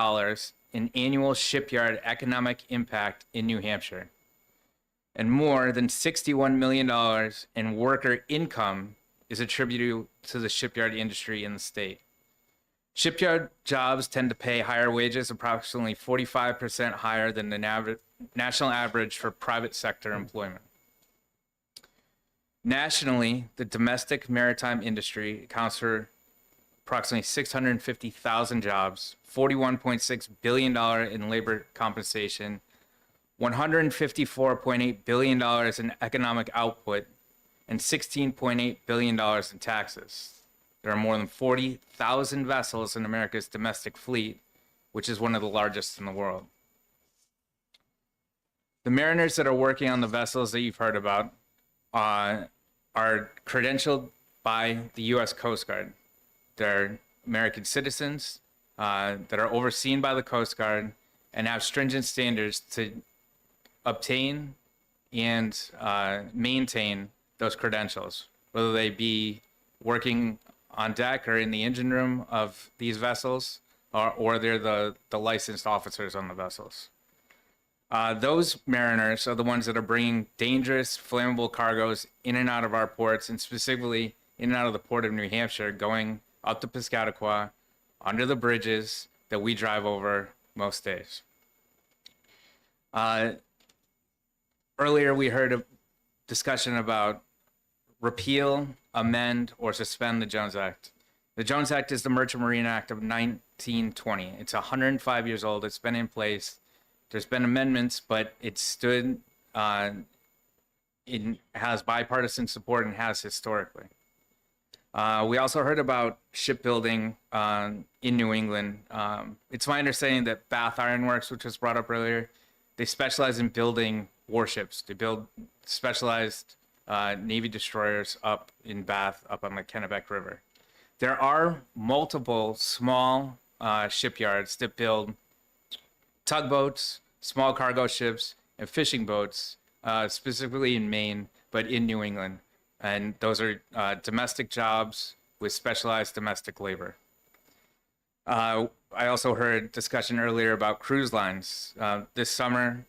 in annual shipyard economic impact in New Hampshire, and more than $61 million in worker income is attributed to the shipyard industry in the state. Shipyard jobs tend to pay higher wages, approximately 45% higher than the national average for private sector employment. Nationally, the domestic maritime industry accounts for approximately 650,000 jobs, $41.6 billion in labor compensation, $154.8 billion in economic output, and $16.8 billion in taxes. There are more than 40,000 vessels in America's domestic fleet, which is one of the largest in the world. The mariners that are working on the vessels that you've heard about are credentialed by the U.S. Coast Guard. They're American citizens that are overseen by the Coast Guard and have stringent standards to obtain and maintain those credentials, whether they be working on deck or in the engine room of these vessels, or they're the licensed officers on the vessels. Those mariners are the ones that are bringing dangerous, flammable cargoes in and out of our ports, and specifically in and out of the port of New Hampshire, going up to Piscataqua, under the bridges that we drive over most days. Earlier, we heard a discussion about repeal, amend, or suspend the Jones Act. The Jones Act is the Merchant Marine Act of 1920. It's 105 years old. It's been in place. There's been amendments, but it stood, it has bipartisan support and has historically. We also heard about shipbuilding in New England. It's my understanding that Bath Iron Works, which was brought up earlier, they specialize in building warships. They build specialized Navy destroyers up in Bath, up on the Kennebec River. There are multiple small shipyards that build tugboats, small cargo ships, and fishing boats, specifically in Maine, but in New England. And those are domestic jobs with specialized domestic labor. I also heard discussion earlier about cruise lines. This summer,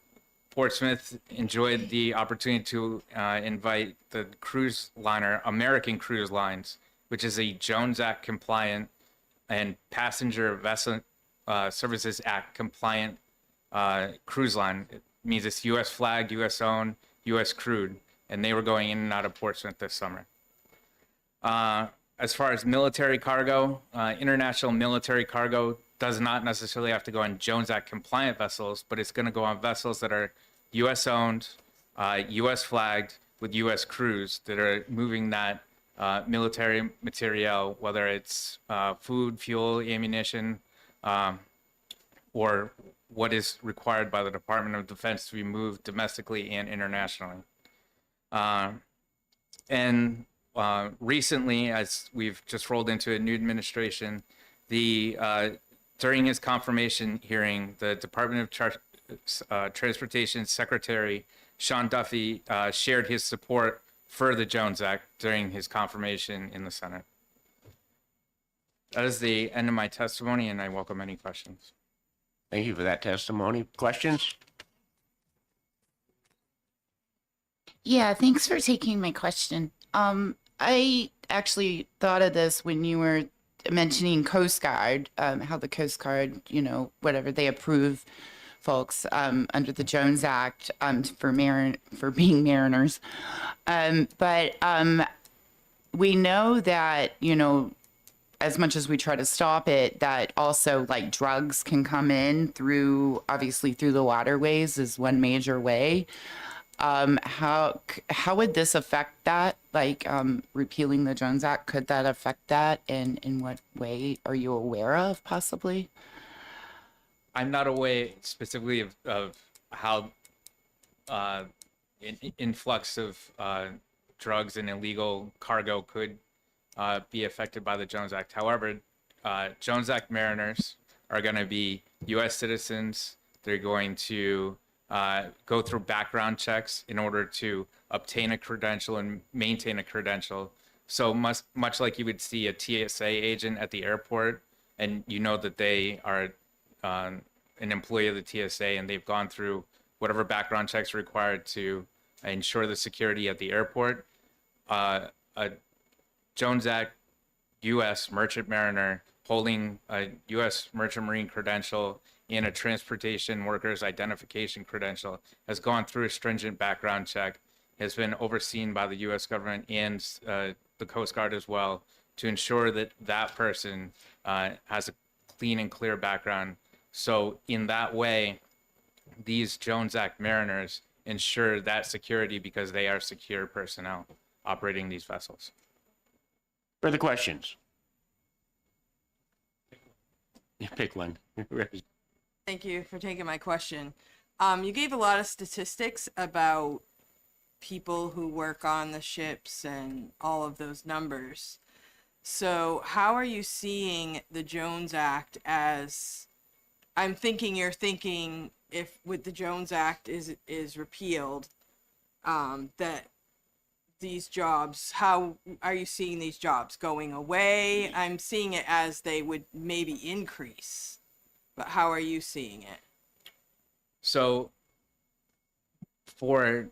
Portsmouth enjoyed the opportunity to invite the cruise liner, American Cruise Lines, which is a Jones Act compliant and Passenger Vessel Services Act compliant cruise line. It means it's U.S. flagged, U.S. owned, U.S. crewed, and they were going in and out of Portsmouth this summer. As far as military cargo, international military cargo does not necessarily have to go on Jones Act compliant vessels, but it's going to go on vessels that are U.S. owned, U.S. flagged with U.S. crews that are moving that military materiel, whether it's food, fuel, ammunition, or what is required by the Department of Defense to be moved domestically and internationally. Recently, as we've just rolled into a new administration, during his confirmation hearing, the Department of Transportation Secretary Sean Duffy shared his support for the Jones Act during his confirmation in the Senate. That is the end of my testimony, and I welcome any questions. Thank you for that testimony. Questions? Yeah, thanks for taking my question. I actually thought of this when you were mentioning Coast Guard, how the Coast Guard, whatever they approve folks under the Jones Act for being mariners. But we know that, as much as we try to stop it, that also like drugs can come in obviously through the waterways is one major way. How would this affect that? Like repealing the Jones Act, could that affect that? And in what way are you aware of possibly? I'm not aware specifically of how influx of drugs and illegal cargo could be affected by the Jones Act. However, Jones Act mariners are going to be U.S. citizens. They're going to go through background checks in order to obtain a credential and maintain a credential. So much like you would see a TSA agent at the airport, and that they are an employee of the TSA and they've gone through whatever background checks required to ensure the security at the airport. A Jones Act U.S. merchant mariner holding a U.S. merchant marine credential and a transportation workers identification credential has gone through a stringent background check, has been overseen by the U.S. government and the Coast Guard as well to ensure that that person has a clean and clear background. So in that way, these Jones Act mariners ensure that security because they are secure personnel operating these vessels. Further questions? Yeah, pick one. Thank you for taking my question. You gave a lot of statistics about people who work on the ships and all of those numbers. So how are you seeing the Jones Act as, I'm thinking you're thinking if with the Jones Act is repealed, that these jobs, how are you seeing these jobs going away? I'm seeing it as they would maybe increase, but how are you seeing it? So for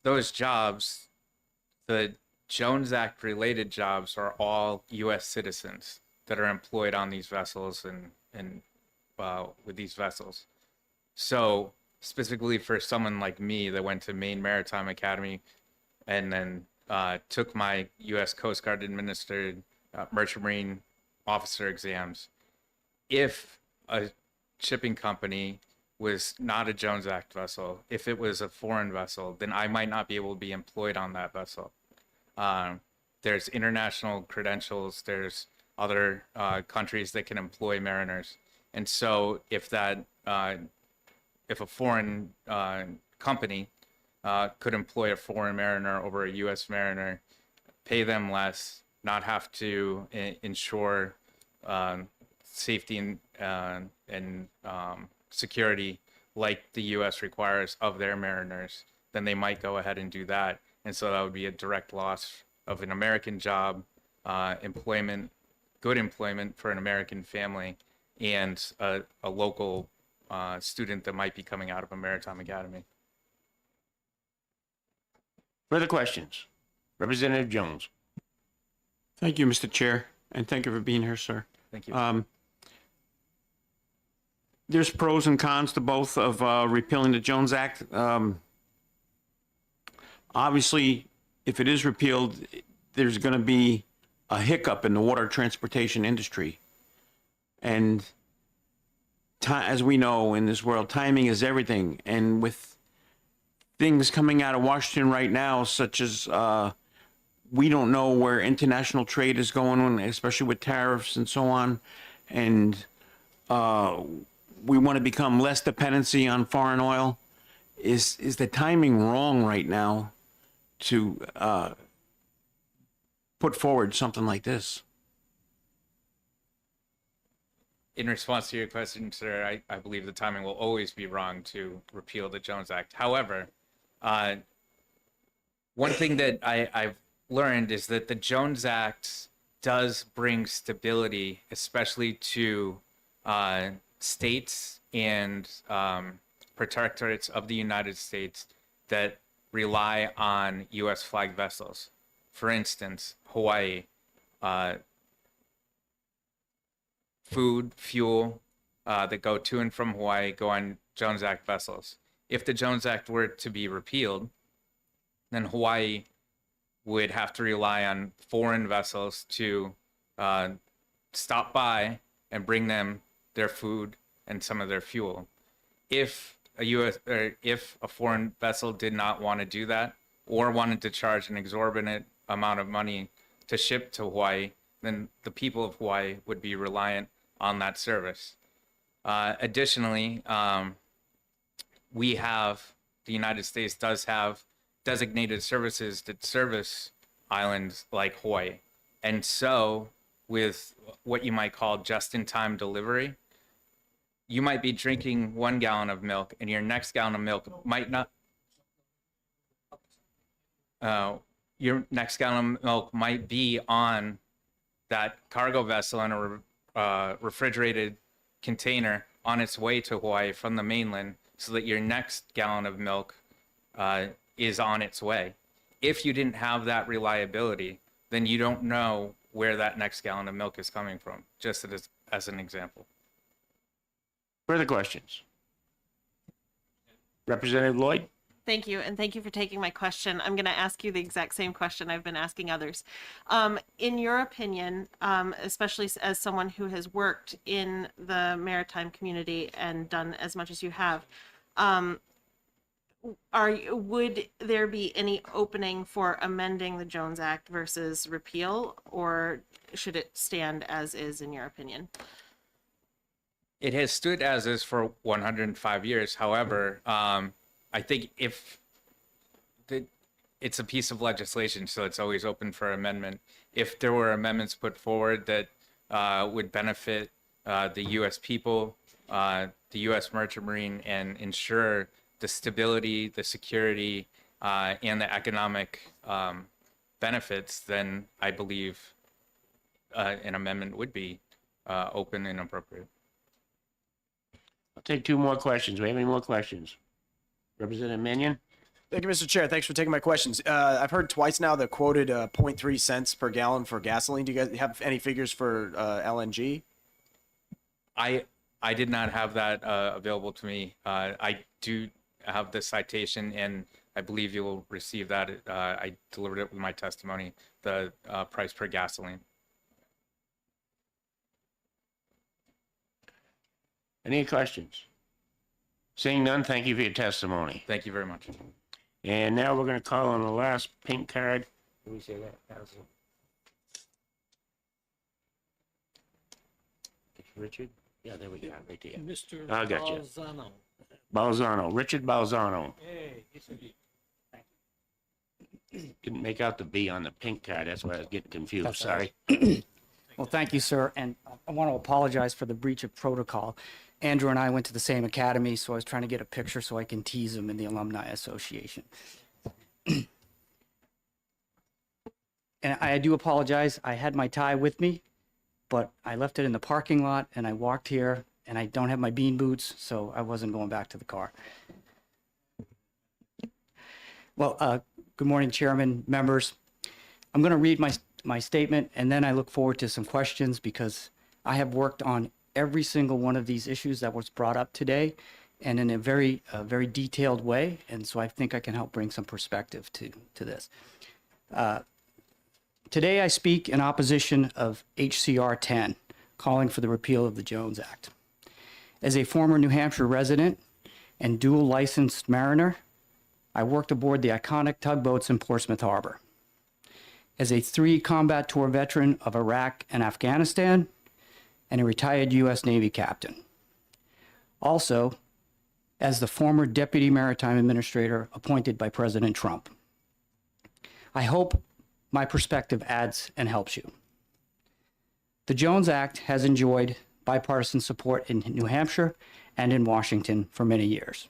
those jobs, the Jones Act related jobs are all U.S. citizens that are employed on these vessels and with these vessels. So specifically for someone like me that went to Maine Maritime Academy and then took my U.S. Coast Guard administered merchant marine officer exams, if a shipping company was not a Jones Act vessel, if it was a foreign vessel, then I might not be able to be employed on that vessel. there's international credentials, there's other countries that can employ mariners. And so if that if a foreign company could employ a foreign mariner over a U.S. mariner, pay them less, not have to ensure safety and security like the U.S. requires of their mariners, then they might go ahead and do that. And so that would be a direct loss of an American job, employment, good employment for an American family, and a local student that might be coming out of a maritime academy. Further questions? Representative Jones. Thank you, Mr. Chair, and thank you for being here, sir. Thank you. There's pros and cons to both of repealing the Jones Act. Obviously, if it is repealed, there's going to be a hiccup in the water transportation industry. And as we know in this world, timing is everything. And with things coming out of Washington right now, such as we don't know where international trade is going, especially with tariffs and so on. And we want to become less dependency on foreign oil. Is the timing wrong right now to put forward something like this? In response to your question, sir, I believe the timing will always be wrong to repeal the Jones Act. However, one thing that I've learned is that the Jones Act does bring stability, especially to states and protectorates of the United States that rely on U.S. flag vessels. For instance, Hawaii, food, fuel that go to and from Hawaii go on Jones Act vessels. If the Jones Act were to be repealed, then Hawaii would have to rely on foreign vessels to stop by and bring them their food and some of their fuel. If a foreign vessel did not want to do that, or wanted to charge an exorbitant amount of money to ship to Hawaii, then the people of Hawaii would be reliant on that service. Additionally, the United States does have designated services that service islands like Hawaii. And so with what you might call just-in-time delivery, you might be drinking 1 gallon of milk and your next gallon of milk might not, your next gallon of milk might be on that cargo vessel in a refrigerated container on its way to Hawaii from the mainland, so that your next gallon of milk is on its way. If you didn't have that reliability, then you don't know where that next gallon of milk is coming from, just as an example. Further questions? Representative Lloyd? Thank you, and thank you for taking my question. I'm going to ask you the exact same question I've been asking others. In your opinion, especially as someone who has worked in the maritime community and done as much as you have, would there be any opening for amending the Jones Act versus repeal, or should it stand as is, in your opinion? It has stood as is for 105 years. However, I think it's a piece of legislation, so it's always open for amendment. If there were amendments put forward that would benefit the U.S. people, the U.S. Merchant Marine, and ensure the stability, the security, and the economic benefits, then I believe an amendment would be open and appropriate. I'll take 2 more questions. Do we have any more questions? Representative Mannion? Thank you, Mr. Chair. Thanks for taking my questions. I've heard twice now the quoted 0.3 cents per gallon for gasoline. Do you guys have any figures for LNG? I did not have that available to me. I do have the citation, and I believe you will receive that. I delivered it with my testimony, the price per gasoline. Any questions? Seeing none, thank you for your testimony. Thank you very much. And now we're going to call on the last pink card. Can we say that? Richard? Yeah, there we go, right there. Mr. I got you. Balzano. Balzano, Richard Balzano. Hey, yes, indeed. Didn't make out the B on the pink card, that's why I was getting confused, sorry. Well, thank you, sir. And I want to apologize for the breach of protocol. Andrew and I went to the same academy, so I was trying to get a picture so I can tease him in the Alumni Association. And I do apologize. I had my tie with me, but I left it in the parking lot and I walked here and I don't have my bean boots, so I wasn't going back to the car. Well, good morning, Chairman, members. I'm going to read my statement, and then I look forward to some questions because I have worked on every single one of these issues that was brought up today, and in a very detailed way. And so I think I can help bring some perspective to this. Today I speak in opposition of HCR 10, calling for the repeal of the Jones Act. As a former New Hampshire resident and dual licensed mariner, I worked aboard the iconic tugboats in Portsmouth Harbor. As a 3 combat tour veteran of Iraq and Afghanistan, and a retired U.S. Navy captain. Also, as the former Deputy Maritime Administrator appointed by President Trump. I hope my perspective adds and helps you. The Jones Act has enjoyed bipartisan support in New Hampshire and in Washington for many years.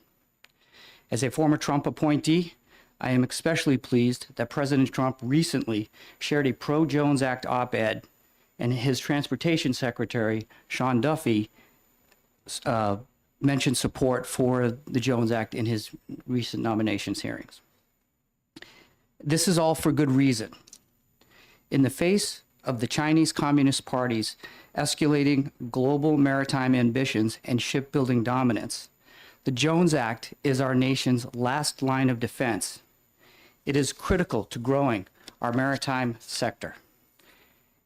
As a former Trump appointee, I am especially pleased that President Trump recently shared a pro-Jones Act op-ed, and his Transportation Secretary, Sean Duffy, mentioned support for the Jones Act in his recent nominations hearings. This is all for good reason. In the face of the Chinese Communist Party's escalating global maritime ambitions and shipbuilding dominance, the Jones Act is our nation's last line of defense. It is critical to growing our maritime sector.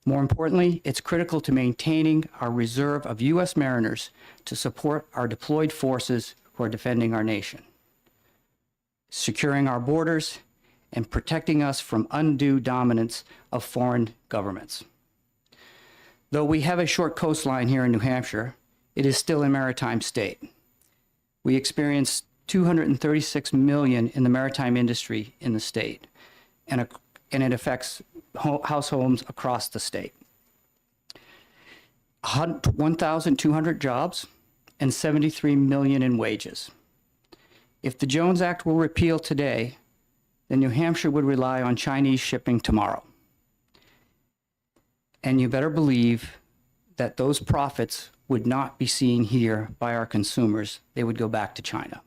More importantly, it's critical to maintaining our reserve of U.S. mariners to support our deployed forces who are defending our nation, securing our borders, and protecting us from undue dominance of foreign governments. Though we have a short coastline here in New Hampshire, it is still a maritime state. We experience $236 million in the maritime industry in the state, and it affects households across the state. 1,200 jobs and $73 million in wages. If the Jones Act were repealed today, then New Hampshire would rely on Chinese shipping tomorrow. And you better believe that those profits would not be seen here by our consumers. They would go back to China.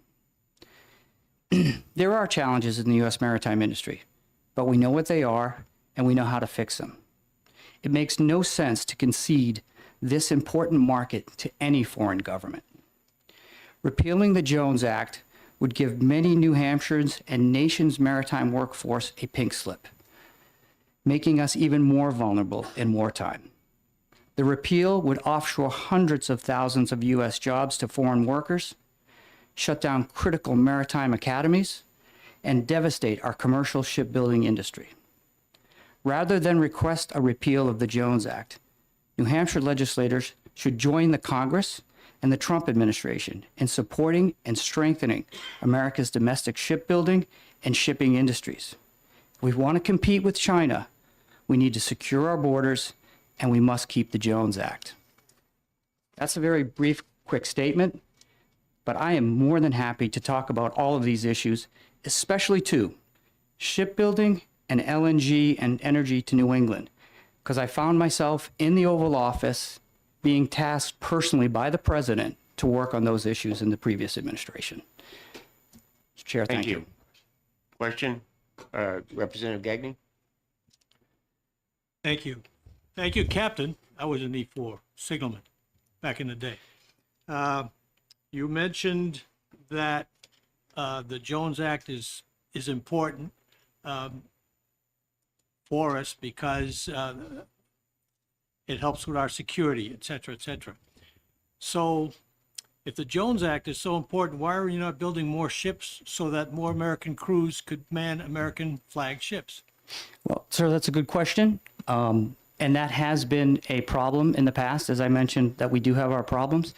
There are challenges in the U.S. maritime industry, but we know what they are and we know how to fix them. It makes no sense to concede this important market to any foreign government. Repealing the Jones Act would give many New Hampshireans and nation's maritime workforce a pink slip, making us even more vulnerable in wartime. The repeal would offshore hundreds of thousands of U.S. jobs to foreign workers, shut down critical maritime academies, and devastate our commercial shipbuilding industry. Rather than request a repeal of the Jones Act, New Hampshire legislators should join the Congress and the Trump administration in supporting and strengthening America's domestic shipbuilding and shipping industries. If we want to compete with China, we need to secure our borders, and we must keep the Jones Act. That's a very brief, quick statement, but I am more than happy to talk about all of these issues, especially two, shipbuilding and LNG and energy to New England, because I found myself in the Oval Office being tasked personally by the president to work on those issues in the previous administration. Mr. Chair, thank you. Question, Representative Gagnon? Thank you. Thank you, Captain. I was an E4 signalman back in the day. You mentioned that the Jones Act is important for us because it helps with our security, et cetera, et cetera. So if the Jones Act is so important, why are you not building more ships so that more American crews could man American flag ships? Well, sir, that's a good question. And that has been a problem in the past, as I mentioned, that we do have our problems.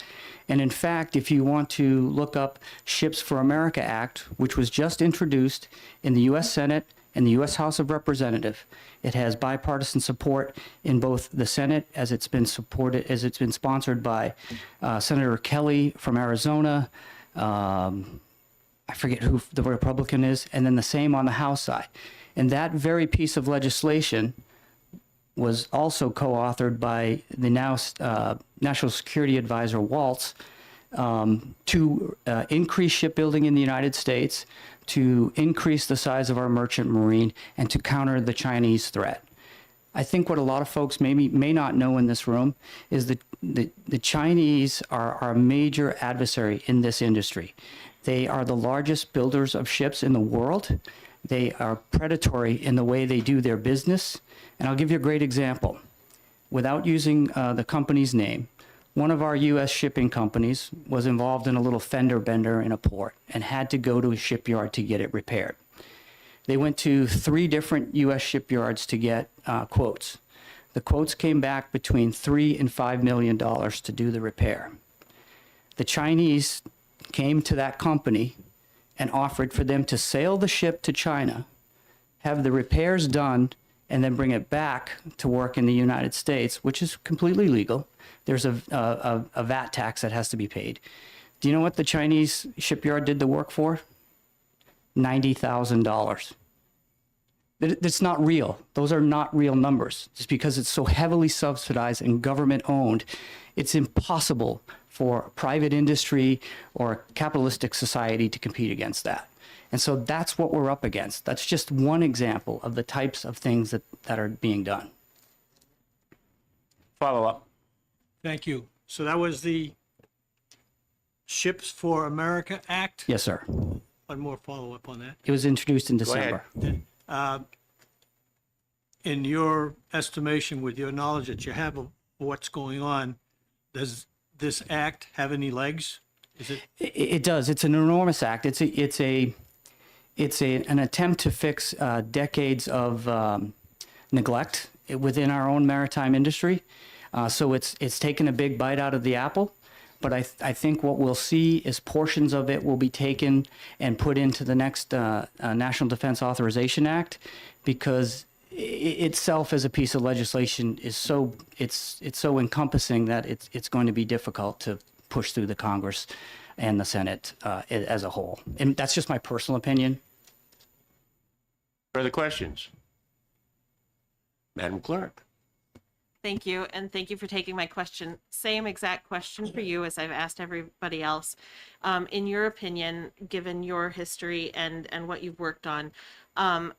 And in fact, if you want to look up Ships for America Act, which was just introduced in the U.S. Senate and the U.S. House of Representatives, it has bipartisan support in both the Senate, as it's been sponsored by Senator Kelly from Arizona. I forget who the Republican is, and then the same on the House side. And that very piece of legislation was also co-authored by the now National Security Advisor Waltz to increase shipbuilding in the United States, to increase the size of our merchant marine, and to counter the Chinese threat. I think what a lot of folks may not know in this room is that the Chinese are our major adversary in this industry. They are the largest builders of ships in the world. They are predatory in the way they do their business. And I'll give you a great example. Without using the company's name, one of our U.S. shipping companies was involved in a little fender bender in a port and had to go to a shipyard to get it repaired. They went to 3 different U.S. shipyards to get quotes. The quotes came back between $3 and $5 million to do the repair. The Chinese came to that company and offered for them to sail the ship to China, have the repairs done, and then bring it back to work in the United States, which is completely legal. There's a VAT tax that has to be paid. Do you know what the Chinese shipyard did the work for? $90,000. That's not real. Those are not real numbers. Just because it's so heavily subsidized and government owned, it's impossible for private industry or a capitalistic society to compete against that. And so that's what we're up against. That's just one example of the types of things that are being done. Follow up. Thank you. So that was the Ships for America Act? Yes, sir. One more follow-up on that. It was introduced in Go ahead. December. In your estimation, with your knowledge that you have of what's going on, does this act have any legs? Is it? It does. It's an enormous act. It's an attempt to fix decades of neglect within our own maritime industry. So it's taken a big bite out of the apple. But I think what we'll see is portions of it will be taken and put into the next National Defense Authorization Act, because itself as a piece of legislation is so encompassing that it's going to be difficult to push through the Congress and the Senate as a whole. And that's just my personal opinion. Further questions? Madam Clerk. Thank you, and thank you for taking my question. Same exact question for you as I've asked everybody else. In your opinion, given your history and what you've worked on,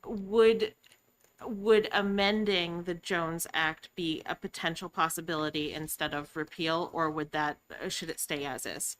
would amending the Jones Act be a potential possibility instead of repeal, or should it stay as is?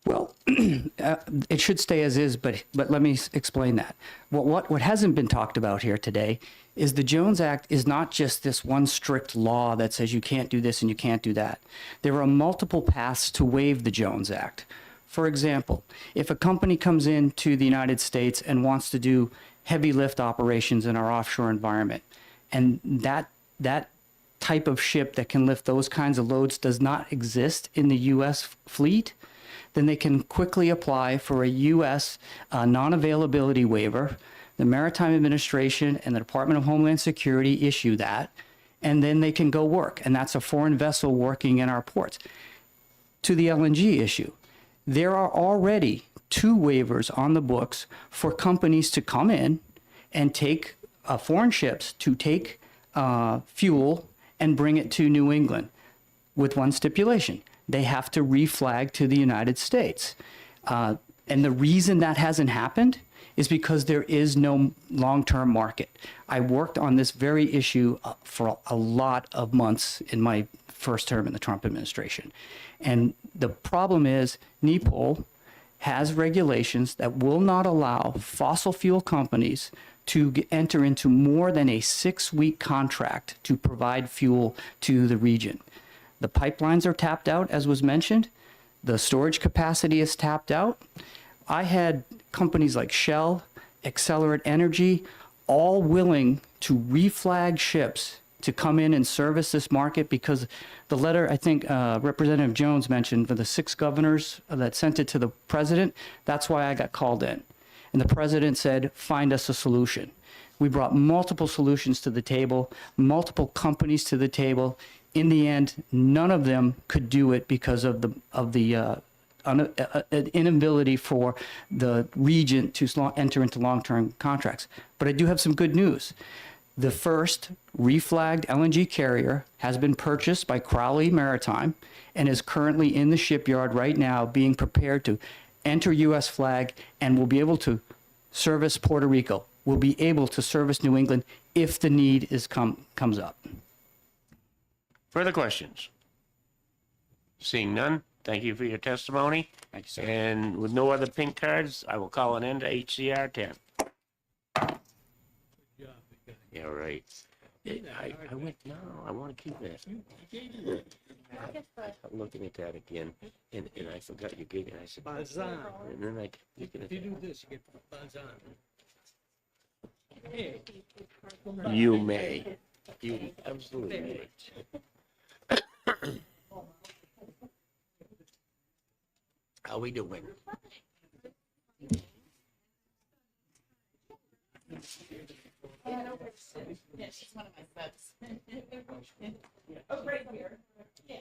Well, it should stay as is, but let me explain that. What hasn't been talked about here today is the Jones Act is not just this one strict law that says you can't do this and you can't do that. There are multiple paths to waive the Jones Act. For example, if a company comes into the United States and wants to do heavy lift operations in our offshore environment, and that type of ship that can lift those kinds of loads does not exist in the U.S. fleet, then they can quickly apply for a U.S. non-availability waiver. The Maritime Administration and the Department of Homeland Security issue that, and then they can go work. And that's a foreign vessel working in our ports. To the LNG issue, there are already 2 waivers on the books for companies to come in and take foreign ships to take fuel and bring it to New England, with one stipulation. They have to reflag to the United States. And the reason that hasn't happened is because there is no long-term market. I worked on this very issue for a lot of months in my first term in the Trump administration. And the problem is NEPOL has regulations that will not allow fossil fuel companies to enter into more than a 6-week contract to provide fuel to the region. The pipelines are tapped out, as was mentioned. The storage capacity is tapped out. I had companies like Shell, Accelerate Energy, all willing to reflag ships to come in and service this market, because the letter, I think Representative Jones mentioned, for the 6 governors that sent it to the president, that's why I got called in. And the president said, find us a solution. We brought multiple solutions to the table, multiple companies to the table. In the end, none of them could do it because of the inability for the region to enter into long-term contracts. But I do have some good news. The first reflagged LNG carrier has been purchased by Crowley Maritime and is currently in the shipyard right now being prepared to enter U.S. flag, and will be able to service Puerto Rico, will be able to service New England if the need comes up. Further questions? Seeing none, thank you for your testimony. Thank you, sir. And with no other pink cards, I will call an end to HCR 10. Yeah, right. I went, no, I want to keep that. I'm looking at that again, and I forgot your gig, and I said, Bazan. and then I kept looking If at you that. do this, you get Bazan. Hey, You may. You absolutely may. How we doing? Yeah, she's one of my subs. Oh, right here. Yeah.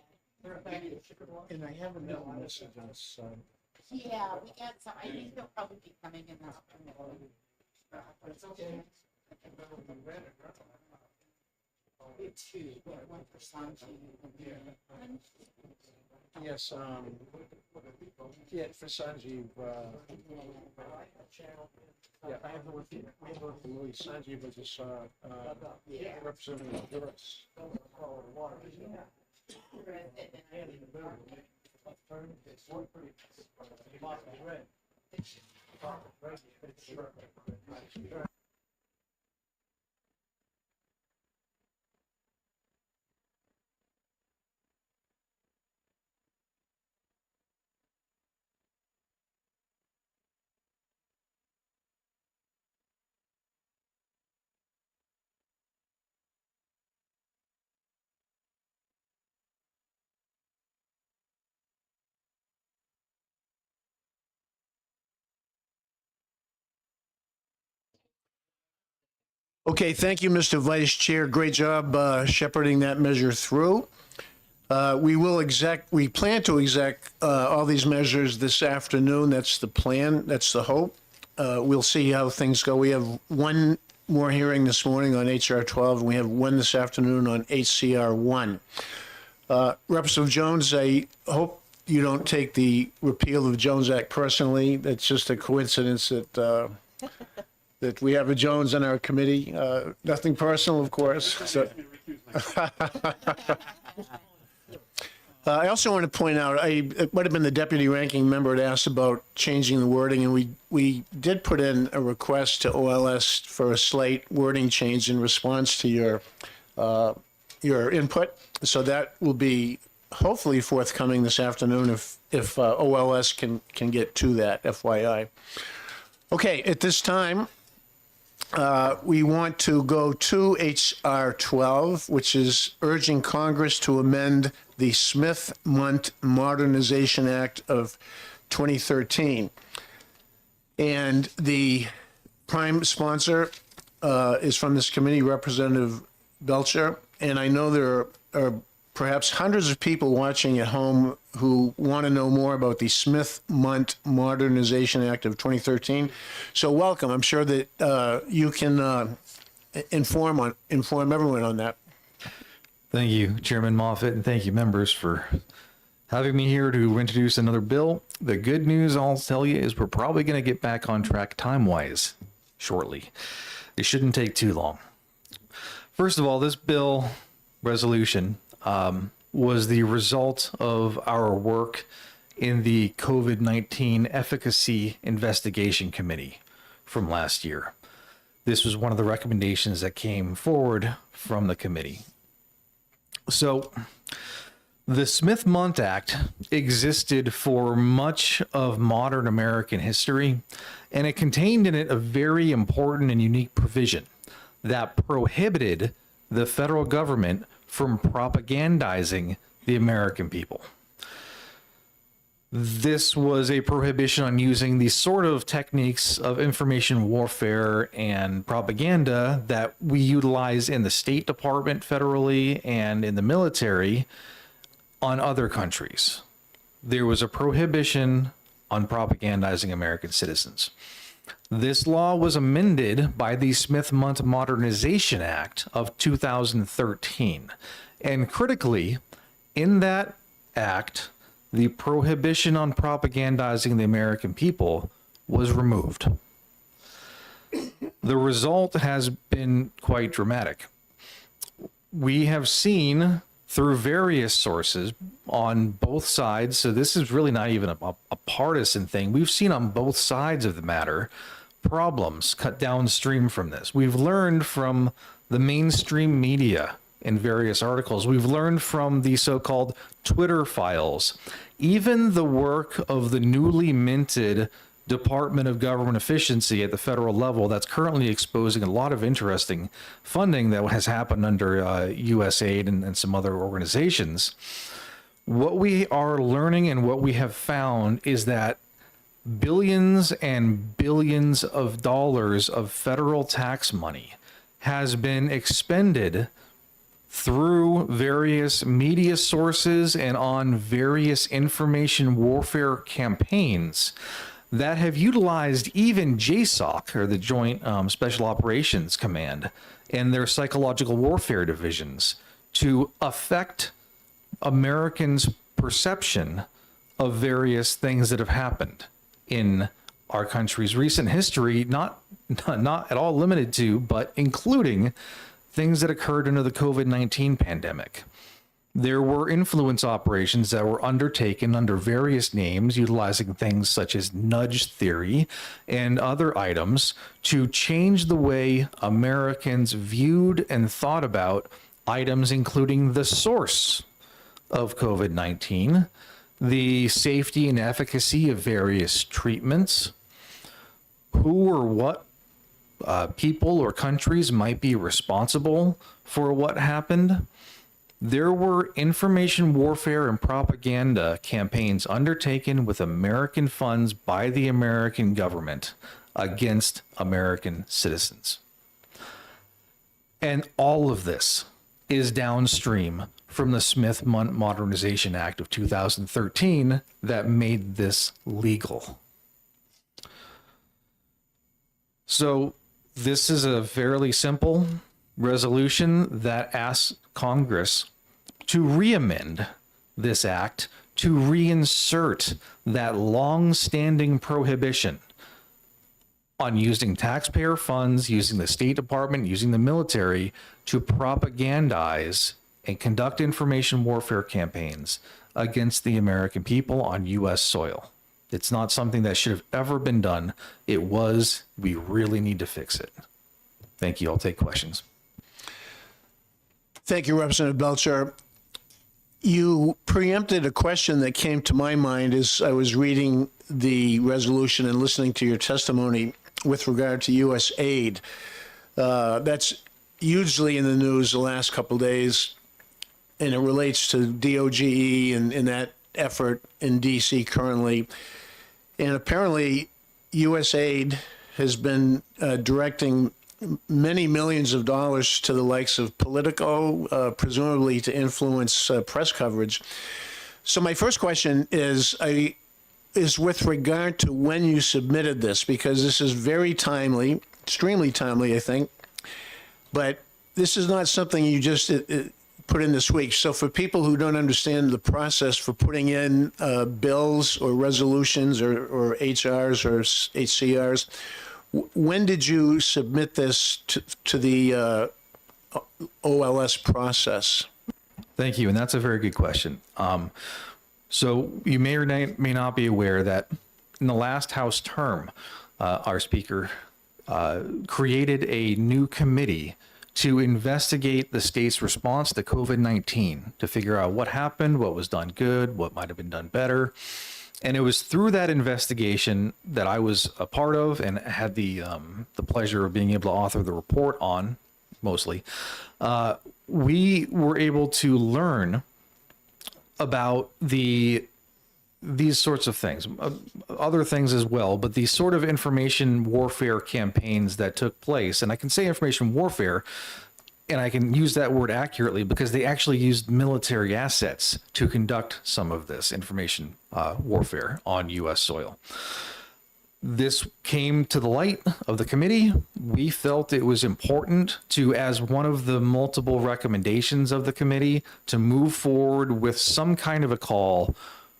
And I haven't met Mrs. Yeah, we got some, I think they'll probably be coming in the afternoon. We have 2, one for Sanji. Yes, yeah, for Sanjeev, yeah, I have with Louis Sanjeev, I just saw, Representative Durris. Okay, thank you, Mr. Vice Chair. Great job shepherding that measure through. We plan to exec all these measures this afternoon. That's the plan. That's the hope. We'll see how things go. We have one more hearing this morning on HR 12, and we have one this afternoon on HCR 1. Representative Jones, I hope you don't take the repeal of the Jones Act personally. It's just a coincidence that that we have a Jones on our committee. Nothing personal, of course. So. I also want to point out, it might have been the deputy ranking member that asked about changing the wording, and we did put in a request to OLS for a slight wording change in response to your input. So that will be hopefully forthcoming this afternoon if OLS can get to that, FYI. Okay, at this time, we want to go to HR 12, which is urging Congress to amend the Smith-Mundt Modernization Act of 2013. And the prime sponsor is from this committee, Representative Belcher. And I know there are perhaps hundreds of people watching at home who want to know more about the Smith-Mundt Modernization Act of 2013. So welcome. I'm sure that you can inform everyone on that. Thank you, Chairman Moffett, and thank you, members, for having me here to introduce another bill. The good news I'll tell you is we're probably going to get back on track time-wise shortly. It shouldn't take too long. First of all, this bill resolution was the result of our work in the COVID-19 Efficacy Investigation Committee from last year. This was one of the recommendations that came forward from the committee. So the Smith-Mundt Act existed for much of modern American history, and it contained in it a very important and unique provision that prohibited the federal government from propagandizing the American people. This was a prohibition on using the sort of techniques of information warfare and propaganda that we utilize in the State Department federally and in the military on other countries. There was a prohibition on propagandizing American citizens. This law was amended by the Smith-Mundt Modernization Act of 2013. And critically, in that act, the prohibition on propagandizing the American people was removed. The result has been quite dramatic. We have seen through various sources on both sides, so this is really not even a partisan thing. We've seen on both sides of the matter problems cut downstream from this. We've learned from the mainstream media in various articles. We've learned from the so-called Twitter files. Even the work of the newly minted Department of Government Efficiency at the federal level that's currently exposing a lot of interesting funding that has happened under USAID and some other organizations. What we are learning and what we have found is that billions and billions of dollars of federal tax money has been expended through various media sources and on various information warfare campaigns that have utilized even JSOC, or the Joint Special Operations Command, and their psychological warfare divisions to affect Americans' perception of various things that have happened in our country's recent history, not at all limited to, but including things that occurred under the COVID-19 pandemic. There were influence operations that were undertaken under various names, utilizing things such as nudge theory and other items to change the way Americans viewed and thought about items, including the source of COVID-19, the safety and efficacy of various treatments, who or what people or countries might be responsible for what happened. There were information warfare and propaganda campaigns undertaken with American funds by the American government against American citizens. And all of this is downstream from the Smith-Mundt Modernization Act of 2013 that made this legal. So this is a fairly simple resolution that asks Congress to re-amend this act to reinsert that long-standing prohibition on using taxpayer funds, using the State Department, using the military to propagandize and conduct information warfare campaigns against the American people on U.S. soil. It's not something that should have ever been done. It was. We really need to fix it. Thank you. I'll take questions. Thank you, Representative Belcher. You preempted a question that came to my mind as I was reading the resolution and listening to your testimony with regard to U.S. aid. That's hugely in the news the last couple of days, and it relates to DOGE and that effort in D.C. currently. And apparently, USAID has been directing many millions of dollars to the likes of Politico, presumably to influence press coverage. So my first question is with regard to when you submitted this, because this is very timely, extremely timely, I think. But this is not something you just put in this week. So for people who don't understand the process for putting in bills or resolutions or HRs or HCRs, when did you submit this to the OLS process? Thank you, and that's a very good question. So you may or may not be aware that in the last House term, our Speaker created a new committee to investigate the state's response to COVID-19, to figure out what happened, what was done good, what might have been done better. And it was through that investigation that I was a part of and had the pleasure of being able to author the report on mostly, we were able to learn about these sorts of things, other things as well, but these sort of information warfare campaigns that took place. And I can say information warfare, and I can use that word accurately because they actually used military assets to conduct some of this information warfare on U.S. soil. This came to the light of the committee. We felt it was important to, as one of the multiple recommendations of the committee, to move forward with some kind of a call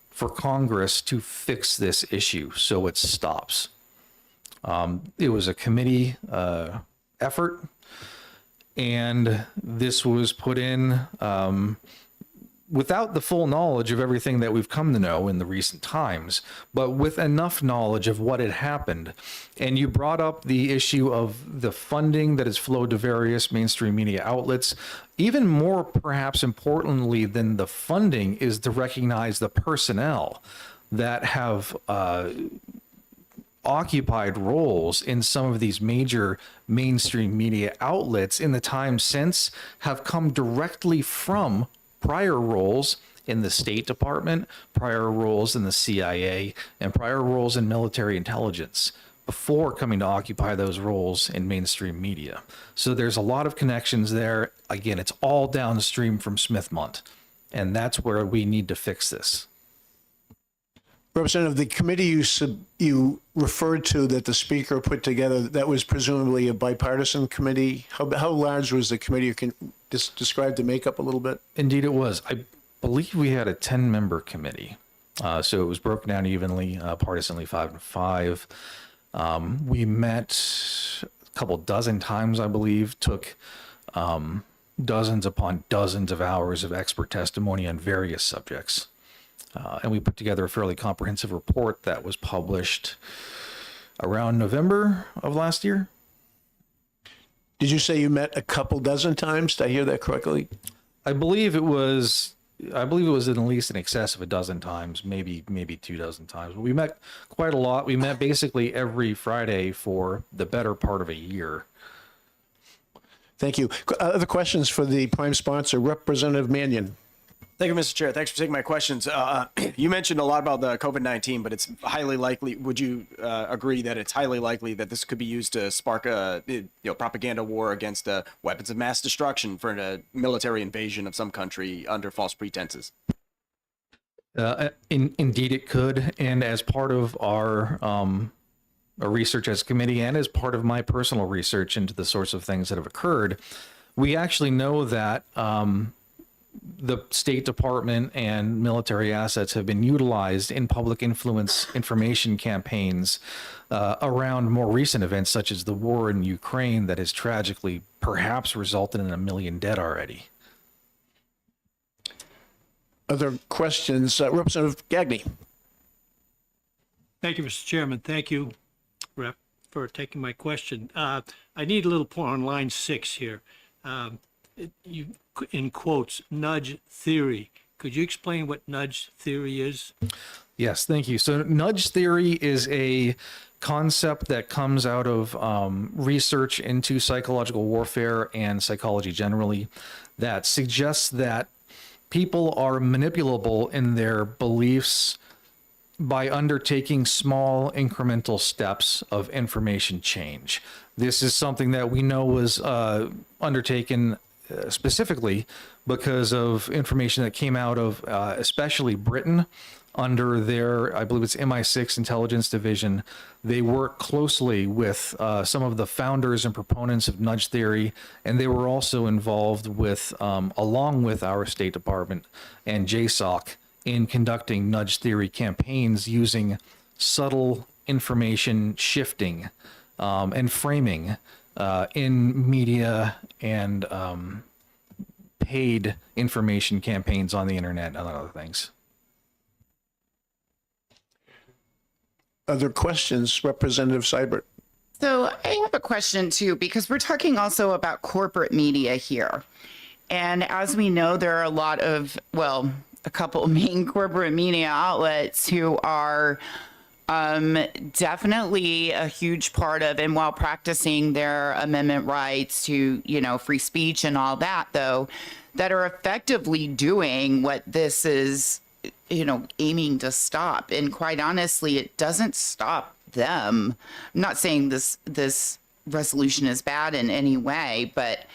for Congress to fix this issue so it stops. It was a committee effort, and this was put in without the full knowledge of everything that we've come to know in the recent times, but with enough knowledge of what had happened. And you brought up the issue of the funding that has flowed to various mainstream media outlets. Even more, perhaps importantly than the funding, is to recognize the personnel that have occupied roles in some of these major mainstream media outlets in the time since, have come directly from prior roles in the State Department, prior roles in the CIA, and prior roles in military intelligence before coming to occupy those roles in mainstream media. So there's a lot of connections there. Again, it's all downstream from Smithmont, and that's where we need to fix this. Representative, the committee you referred to that the speaker put together, that was presumably a bipartisan committee. How large was the committee? You can describe the makeup a little bit? Indeed it was. I believe we had a 10-member committee. So it was broken down evenly, partisanly 5 and 5. We met a couple dozen times, I believe, took dozens upon dozens of hours of expert testimony on various subjects. And we put together a fairly comprehensive report that was published around November of last year. Did you say you met a couple dozen times? Did I hear that correctly? I believe it was at least in excess of a dozen times, maybe 2 dozen times. But we met quite a lot. We met basically every Friday for the better part of a year. Thank you. Other questions for the prime sponsor, Representative Mannion? Thank you, Mr. Chair. Thanks for taking my questions. You mentioned a lot about the COVID-19, but it's highly likely. Would you agree that it's highly likely that this could be used to spark a propaganda war against weapons of mass destruction for a military invasion of some country under false pretenses? Indeed, it could. And as part of our research as a committee, and as part of my personal research into the sorts of things that have occurred, we actually know that the State Department and military assets have been utilized in public influence information campaigns around more recent events, such as the war in Ukraine that has tragically perhaps resulted in 1 million dead already. Other questions? Representative Gagne. Thank you, Mr. Chairman. Thank you, Rep, for taking my question. I need a little point on line 6 here. You, in quotes, nudge theory. Could you explain what nudge theory is? Yes, thank you. So nudge theory is a concept that comes out of research into psychological warfare and psychology generally that suggests that people are manipulable in their beliefs by undertaking small incremental steps of information change. This is something that we know was undertaken specifically because of information that came out of especially Britain under their, I believe it's MI6 intelligence division. They work closely with some of the founders and proponents of nudge theory, and they were also involved with, along with our State Department and JSOC, in conducting nudge theory campaigns using subtle information shifting and framing in media and paid information campaigns on the internet and other things. Other questions? Representative Seibert. So I have a question too, because we're talking also about corporate media here. And as we know, there are a lot of, well, a couple of main corporate media outlets who are Definitely a huge part of, and while practicing their amendment rights to, free speech and all that, though, that are effectively doing what this is, aiming to stop. And quite honestly, it doesn't stop them. I'm not saying this resolution is bad in any way, but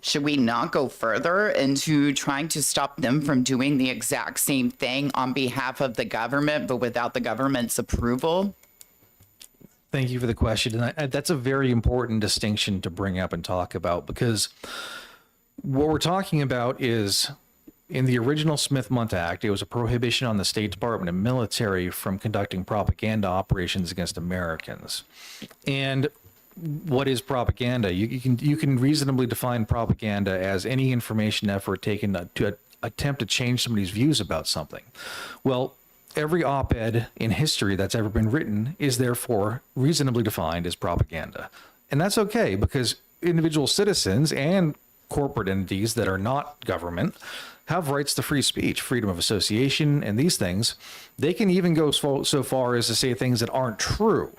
should we not go further into trying to stop them from doing the exact same thing on behalf of the government, but without the government's approval? Thank you for the question. And that's a very important distinction to bring up and talk about, because what we're talking about is, in the original Smith-Mundt Act, it was a prohibition on the State Department and military from conducting propaganda operations against Americans. And what is propaganda? You can reasonably define propaganda as any information effort taken to attempt to change somebody's views about something. Well, every op-ed in history that's ever been written is therefore reasonably defined as propaganda. And that's okay, because individual citizens and corporate entities that are not government have rights to free speech, freedom of association, and these things. They can even go so far as to say things that aren't true.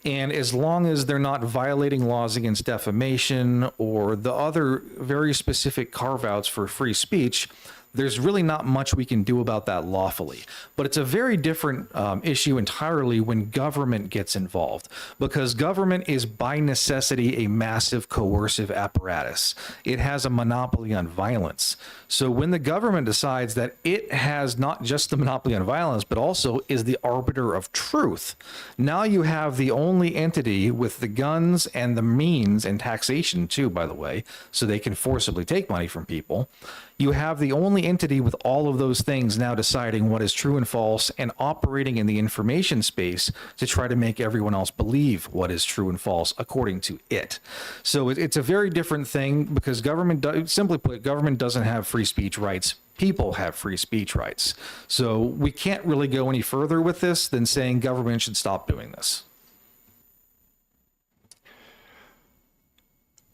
And as long as they're not violating laws against defamation or the other very specific carve-outs for free speech, there's really not much we can do about that lawfully. But it's a very different issue entirely when government gets involved, because government is by necessity a massive coercive apparatus. It has a monopoly on violence. So when the government decides that it has not just the monopoly on violence, but also is the arbiter of truth, now you have the only entity with the guns and the means, and taxation too, by the way, so they can forcibly take money from people. You have the only entity with all of those things now deciding what is true and false and operating in the information space to try to make everyone else believe what is true and false according to it. So it's a very different thing, because government, simply put, government doesn't have free speech rights. People have free speech rights. So we can't really go any further with this than saying government should stop doing this.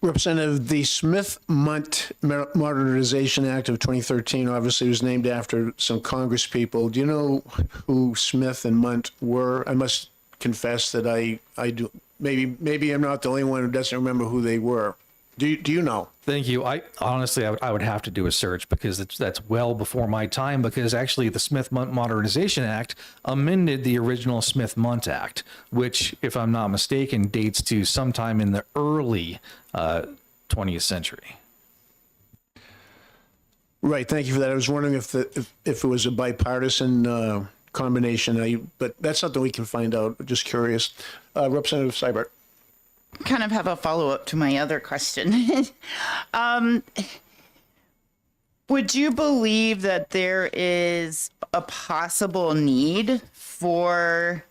Representative, the Smith-Mundt Modernization Act of 2013 obviously was named after some Congress people. Do you know who Smith and Mundt were? I must confess that I do. Maybe I'm not the only one who doesn't remember who they were. Do you know? Thank you. I honestly would have to do a search, because that's well before my time, because actually the Smith-Mundt Modernization Act amended the original Smith-Mundt Act, which, if I'm not mistaken, dates to sometime in the early 20th century. Right. Thank you for that. I was wondering if it was a bipartisan combination, but that's something we can find out. Just curious. Representative Seibert. Kind of have a follow-up to my other question. Would you believe that there is a possible need for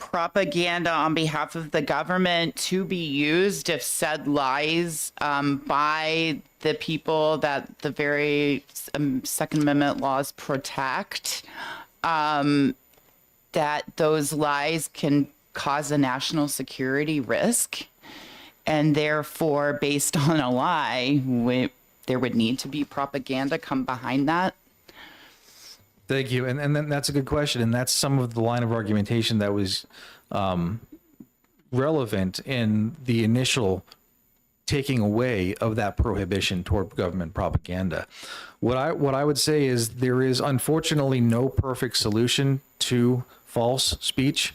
propaganda on behalf of the government to be used if said lies by the people that the very Second Amendment laws protect, that those lies can cause a national security risk? And therefore, based on a lie, there would need to be propaganda come behind that? Thank you. And then that's a good question. And that's some of the line of argumentation that was relevant in the initial taking away of that prohibition toward government propaganda. What I would say is there is unfortunately no perfect solution to false speech.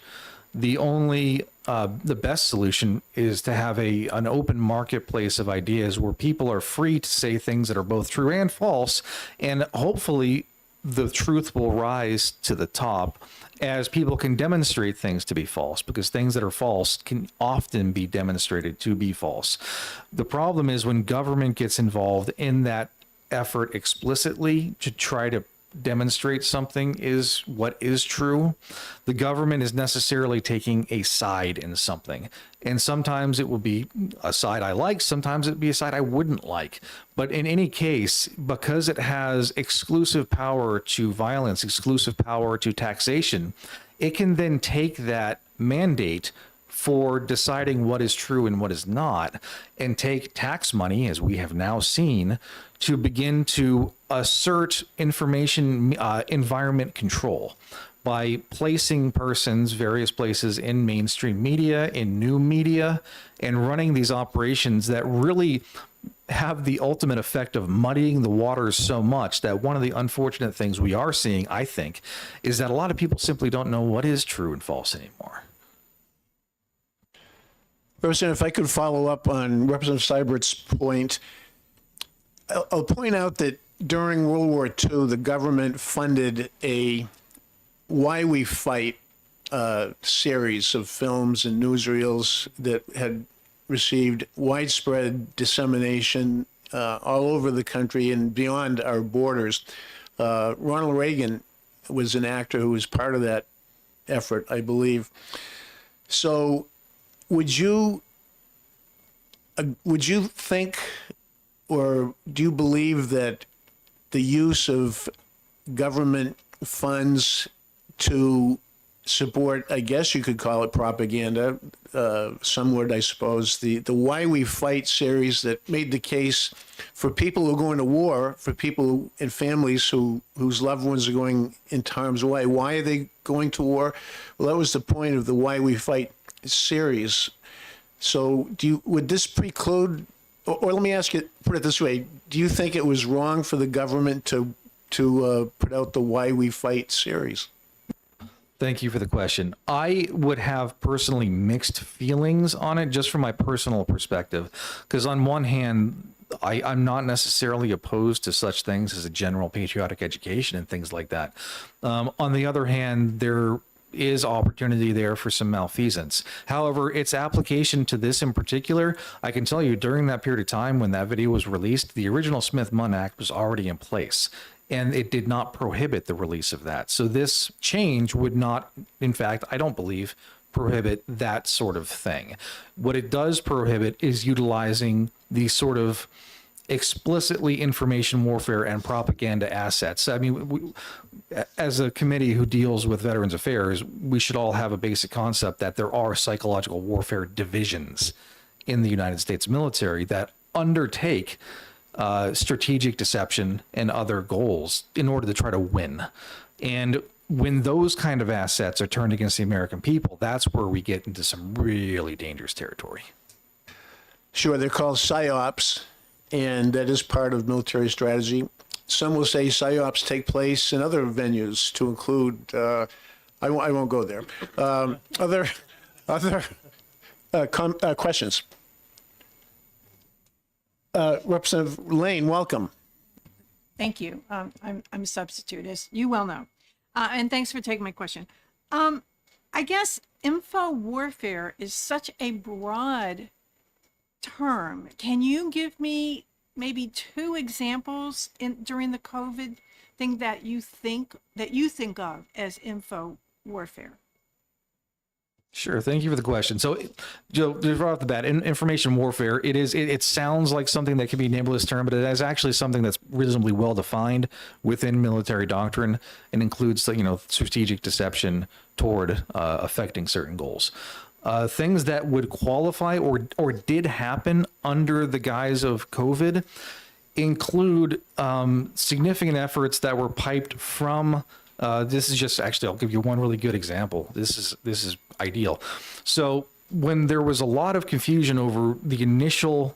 The best solution is to have an open marketplace of ideas where people are free to say things that are both true and false, and hopefully the truth will rise to the top as people can demonstrate things to be false, because things that are false can often be demonstrated to be false. The problem is when government gets involved in that effort explicitly to try to demonstrate something is what is true, the government is necessarily taking a side in something. And sometimes it will be a side I like, sometimes it would be a side I wouldn't like. But in any case, because it has exclusive power to violence, exclusive power to taxation, it can then take that mandate for deciding what is true and what is not, and take tax money, as we have now seen, to begin to assert information environment control by placing persons various places in mainstream media, in new media, and running these operations that really have the ultimate effect of muddying the waters so much that one of the unfortunate things we are seeing, I think, is that a lot of people simply don't know what is true and false anymore. Representative, if I could follow up on Representative Seibert's point, I'll point out that during World War II, the government funded a Why We Fight series of films and newsreels that had received widespread dissemination all over the country and beyond our borders. Ronald Reagan was an actor who was part of that effort, I believe. So would you think, or do you believe that the use of government funds to support, I guess you could call it propaganda, some would, I suppose, the Why We Fight series that made the case for people who are going to war, for people and families whose loved ones are going into harm's way. Why are they going to war? Well, that was the point of the Why We Fight series. So would this preclude, or let me ask you, put it this way, do you think it was wrong for the government to put out the Why We Fight series? Thank you for the question. I would have personally mixed feelings on it, just from my personal perspective, because on one hand, I'm not necessarily opposed to such things as a general patriotic education and things like that. On the other hand, there is opportunity there for some malfeasance. However, its application to this in particular, I can tell you during that period of time when that video was released, the original Smith-Munn Act was already in place, and it did not prohibit the release of that. So this change would not, in fact, I don't believe, prohibit that sort of thing. What it does prohibit is utilizing these sort of explicitly information warfare and propaganda assets. I mean, as a committee who deals with Veterans Affairs, we should all have a basic concept that there are psychological warfare divisions in the United States military that undertake strategic deception and other goals in order to try to win. And when those kind of assets are turned against the American people, that's where we get into some really dangerous territory. Sure, they're called PSYOPs, and that is part of military strategy. Some will say PSYOPs take place in other venues, to include, I won't go there. Other questions? Representative Lane, welcome. Thank you. I'm a substitute, as you well know. And thanks for taking my question. I guess info warfare is such a broad term. Can you give me maybe 2 examples during the COVID thing that you think of as info warfare? Sure. Thank you for the question. So, Joe, right off the bat, information warfare, it sounds like something that can be a nebulous term, but it is actually something that's reasonably well defined within military doctrine and includes, strategic deception toward affecting certain goals. Things that would qualify or did happen under the guise of COVID include significant efforts that were piped from. This is just actually, I'll give you one really good example. This is ideal. So when there was a lot of confusion over the initial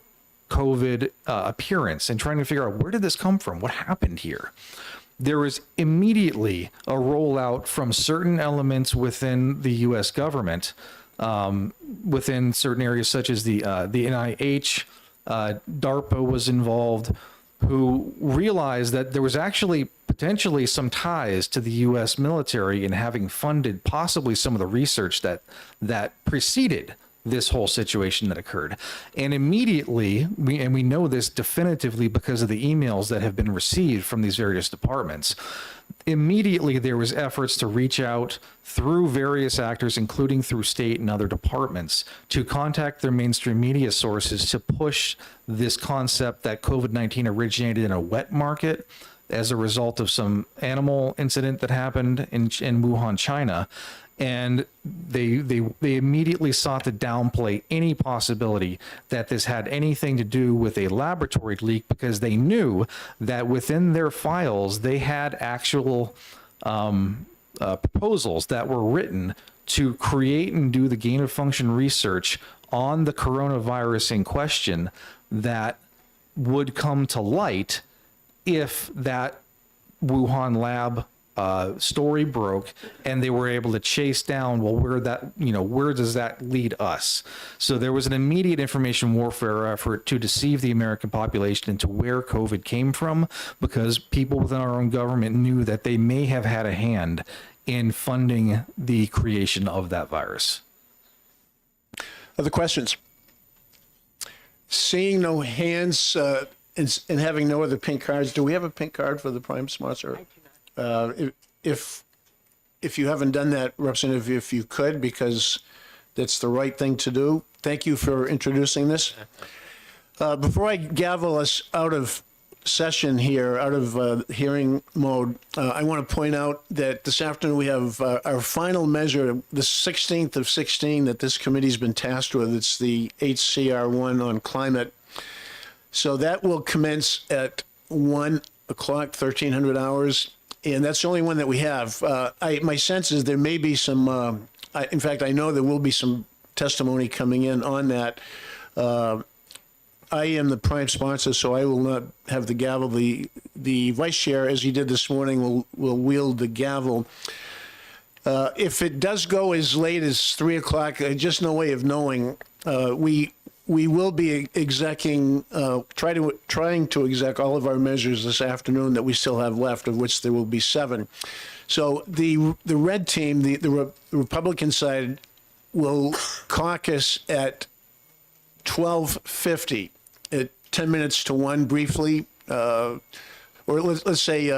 COVID appearance and trying to figure out where did this come from, what happened here, there was immediately a rollout from certain elements within the U.S. government, within certain areas such as the NIH, DARPA was involved, who realized that there was actually potentially some ties to the U.S. military in having funded possibly some of the research that preceded this whole situation that occurred. And immediately, we know this definitively because of the emails that have been received from these various departments, immediately there was efforts to reach out through various actors, including through state and other departments, to contact their mainstream media sources to push this concept that COVID-19 originated in a wet market as a result of some animal incident that happened in Wuhan, China. And they immediately sought to downplay any possibility that this had anything to do with a laboratory leak, because they knew that within their files they had actual proposals that were written to create and do the gain of function research on the coronavirus in question that would come to light if that Wuhan lab story broke and they were able to chase down, well, where does that lead us? So there was an immediate information warfare effort to deceive the American population into where COVID came from, because people within our own government knew that they may have had a hand in funding the creation of that virus. Other questions? Seeing no hands and having no other pink cards, do we have a pink card for the prime sponsor? If you haven't done that, Representative, if you could, because that's the right thing to do. Thank you for introducing this. Before I gavel us out of session here, out of hearing mode, I want to point out that this afternoon we have our final measure, the 16th of 16 that this committee's been tasked with. It's the HCR1 on climate. So that will commence at 1 o'clock, 1300 hours. And that's the only one that we have. My sense is there may be some, in fact, I know there will be some testimony coming in on that. I am the prime sponsor, so I will not have the gavel. The vice chair, as he did this morning, will wield the gavel. If it does go as late as 3 o'clock, just no way of knowing. We will be execing, trying to exec all of our measures this afternoon that we still have left, of which there will be 7. So the red team, the Republican side, will caucus at 12:50, at 10 minutes to 1, briefly, or let's say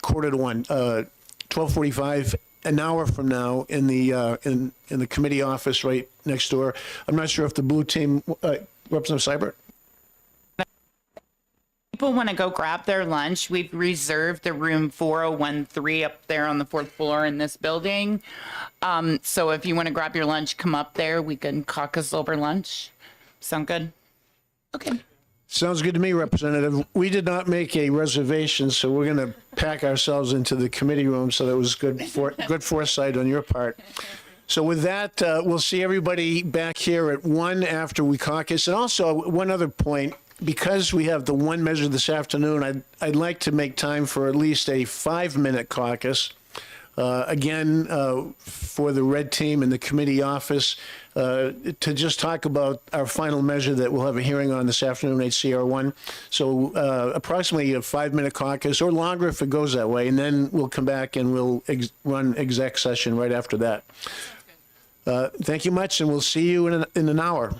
quarter to 1, 12:45. An hour from now in the committee office right next door. I'm not sure if the blue team, Representative Seibert? People want to go grab their lunch. We've reserved the room 4013 up there on the 4th floor in this building. So if you want to grab your lunch, come up there. We can caucus over lunch. Sound good? Okay. Sounds good to me, Representative. We did not make a reservation, so we're going to pack ourselves into the committee room, so that was good foresight on your part. So with that, we'll see everybody back here at 1 after we caucus. And also, one other point, because we have the one measure this afternoon, I'd like to make time for at least a 5-minute caucus. Again, for the red team in the committee office, to just talk about our final measure that we'll have a hearing on this afternoon, HCR1. So approximately a 5-minute caucus, or longer if it goes that way, and then we'll come back and we'll run exec session right after that. Thank you much, and we'll see you in an hour.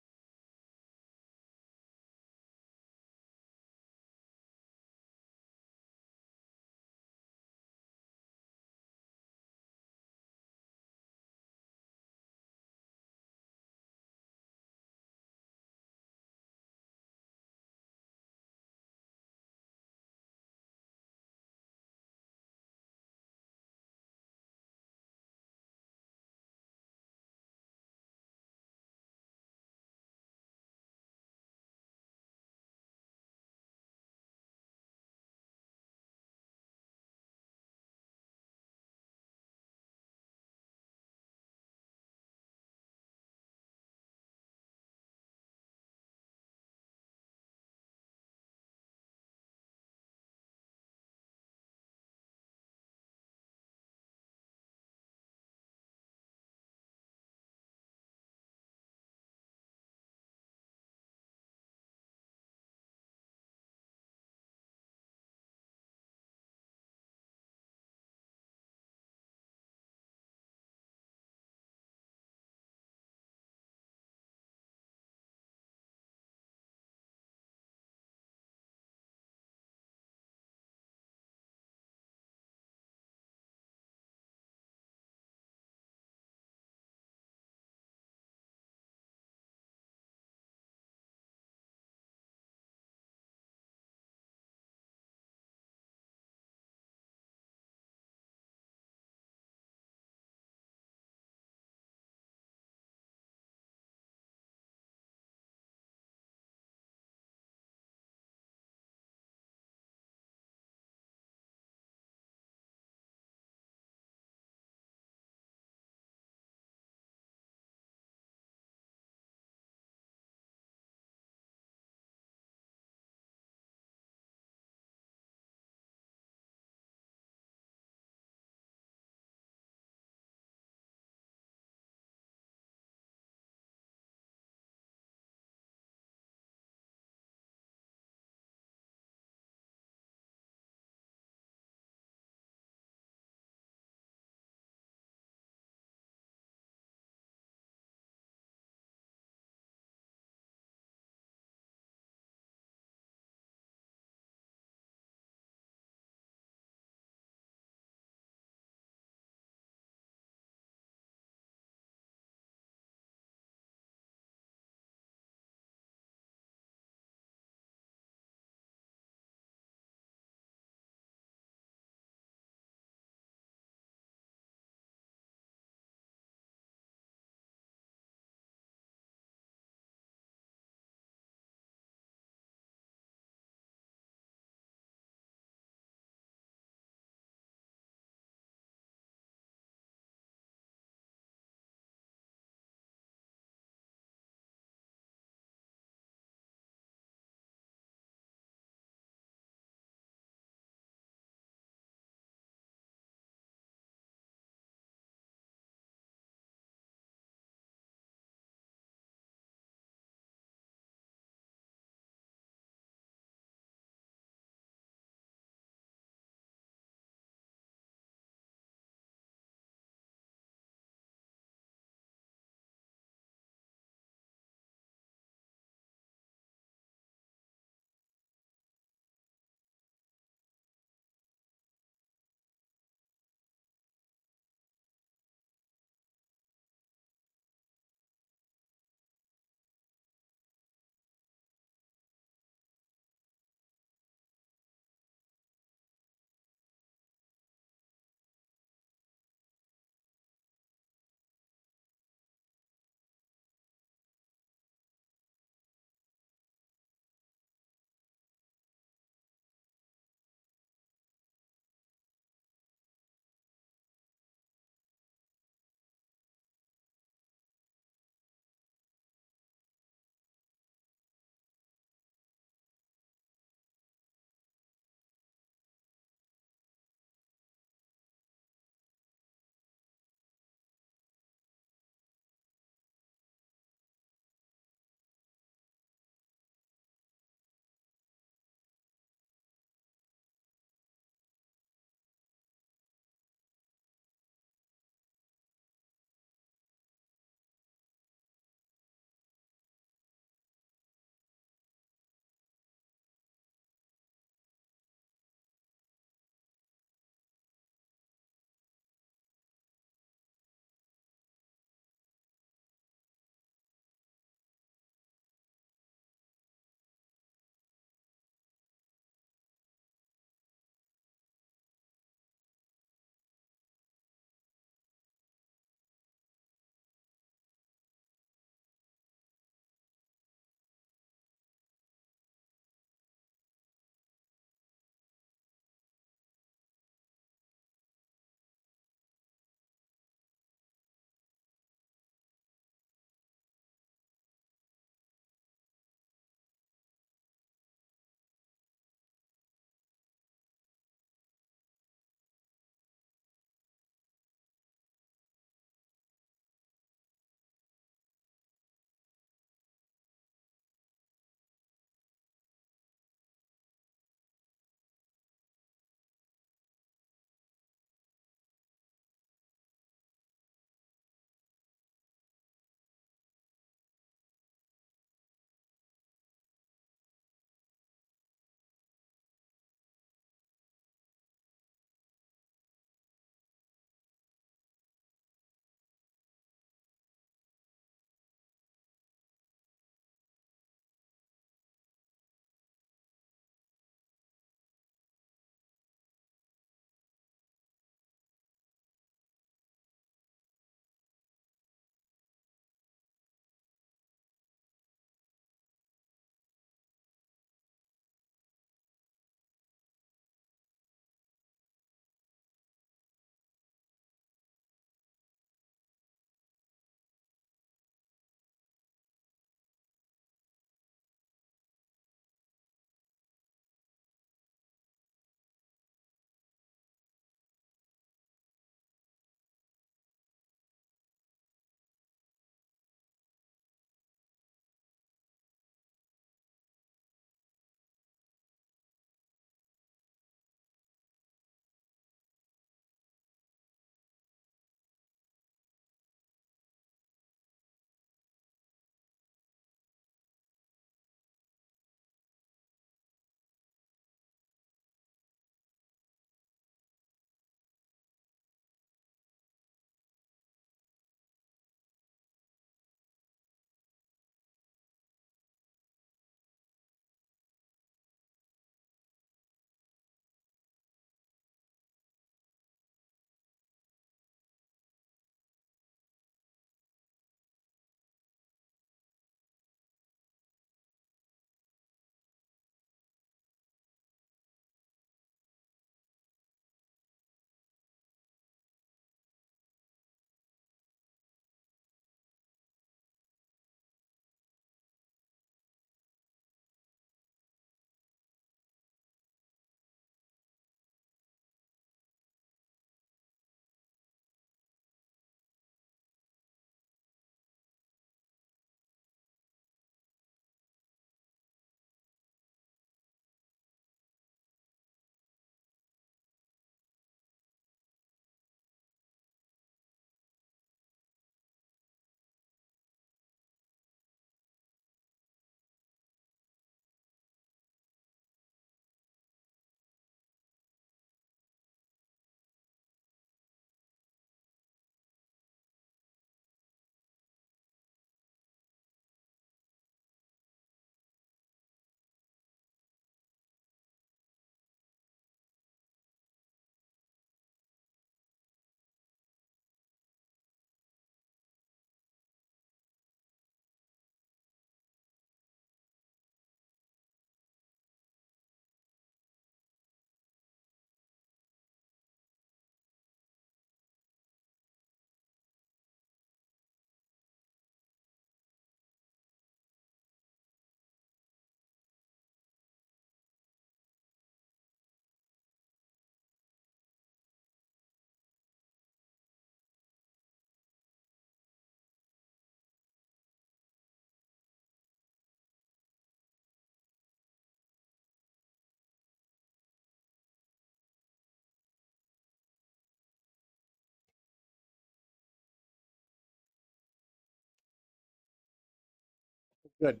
Good.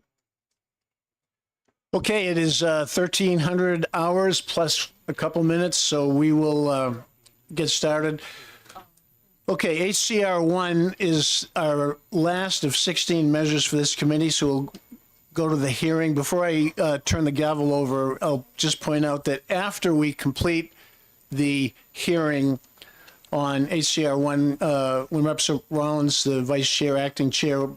Okay, it is 1,300 hours plus a couple minutes, so we will get started. Okay, HCR 1 is our last of 16 measures for this committee, so we'll go to the hearing. Before I turn the gavel over, I'll just point out that after we complete the hearing on HCR 1, when Representative Rollins, the Vice Chair, Acting Chair,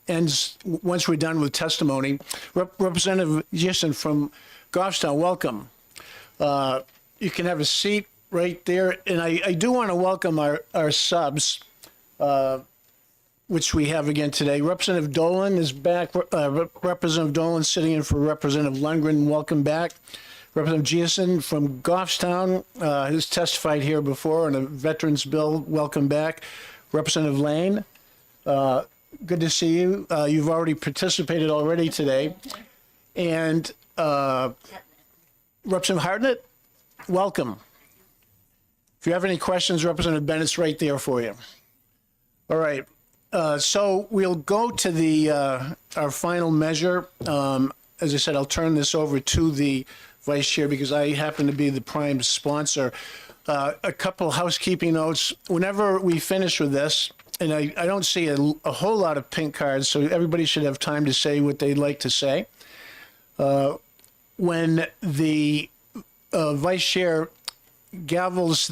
ends, once we're done with testimony, Representative Gisson from Goffstown, welcome. You can have a seat right there. And I do want to welcome our subs, which we have again today. Representative Dolan is back. Representative Dolan sitting in for Representative Lundgren. Welcome back. Representative Gisson from Goffstown has testified here before on a veterans bill. Welcome back. Representative Lane, good to see you. You've already participated already today. And Representative Hartnett, welcome. If you have any questions, Representative Bennett's right there for you. All right. So we'll go to the our final measure. As I said, I'll turn this over to the Vice Chair because I happen to be the prime sponsor. A couple housekeeping notes. Whenever we finish with this, and I don't see a whole lot of pink cards, so everybody should have time to say what they'd like to say. When the Vice Chair gavels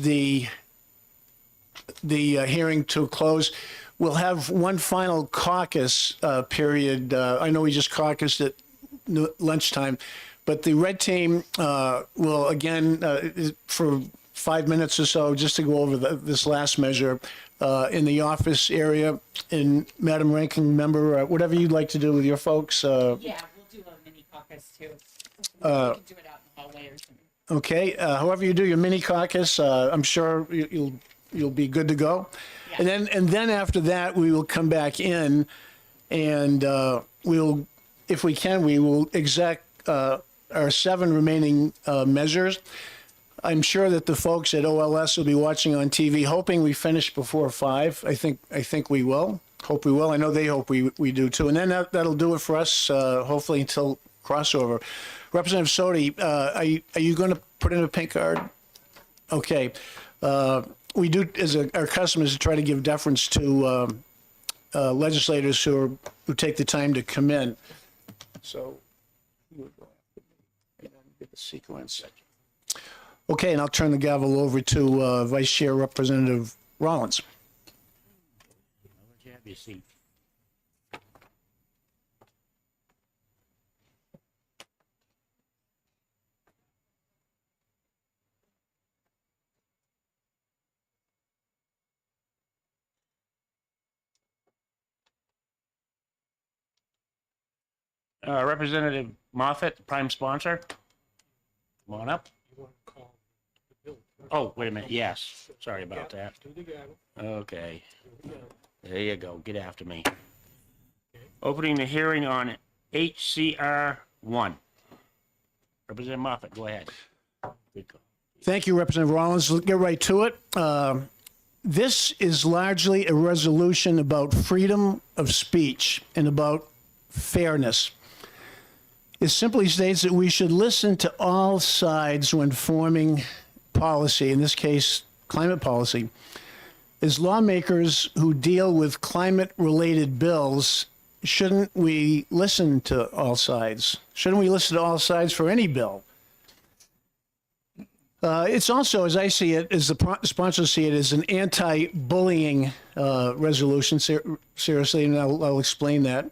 the hearing to a close, we'll have one final caucus period. I know we just caucused at lunchtime, but the red team will again, for 5 minutes or so, just to go over this last measure in the office area. And Madam Ranking Member, whatever you'd like to do with your folks. Yeah, we'll do a mini caucus too. We can do it out in the hallway or something. Okay, however you do your mini caucus, I'm sure you'll be good to go. Yeah. And then after that, we will come back in, and we'll, if we can, we will exec our 7 remaining measures. I'm sure that the folks at OLS will be watching on TV, hoping we finish before 5. I think we will. Hope we will. I know they hope we do too. And then that'll do it for us, hopefully until crossover. Representative Sodi, are you going to put in a pink card? Okay. We do, as our custom is to try to give deference to legislators who take the time to come in. So, get the sequence. Okay, and I'll turn the gavel over to Vice Chair Representative Rollins. Have your seat. Representative Moffett, prime sponsor. Come on up. Oh, wait a minute. Yes. Sorry about that. Okay. There you go. Get after me. Opening the hearing on HCR 1. Representative Moffett, go ahead. Thank you, Representative Rollins. Let's get right to it. This is largely a resolution about freedom of speech and about fairness. It simply states that we should listen to all sides when forming policy, in this case, climate policy. As lawmakers who deal with climate-related bills, shouldn't we listen to all sides? Shouldn't we listen to all sides for any bill? It's also, as I see it, as the sponsors see it, as an anti-bullying resolution, seriously, and I'll explain that.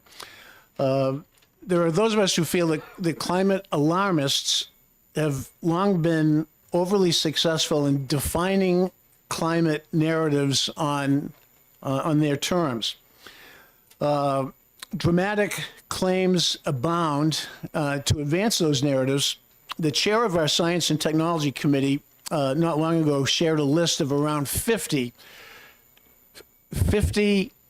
There are those of us who feel that the climate alarmists have long been overly successful in defining climate narratives on their terms. Dramatic claims abound to advance those narratives. The chair of our Science and Technology Committee not long ago shared a list of around 50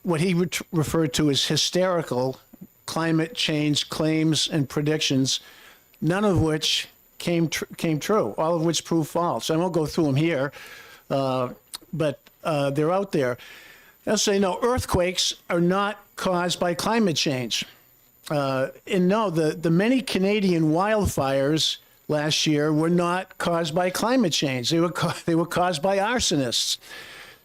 what he referred to as hysterical climate change claims and predictions, none of which came true, all of which proved false. I won't go through them here, but they're out there. I'll say, no, earthquakes are not caused by climate change. And no, the many Canadian wildfires last year were not caused by climate change. They were caused by arsonists.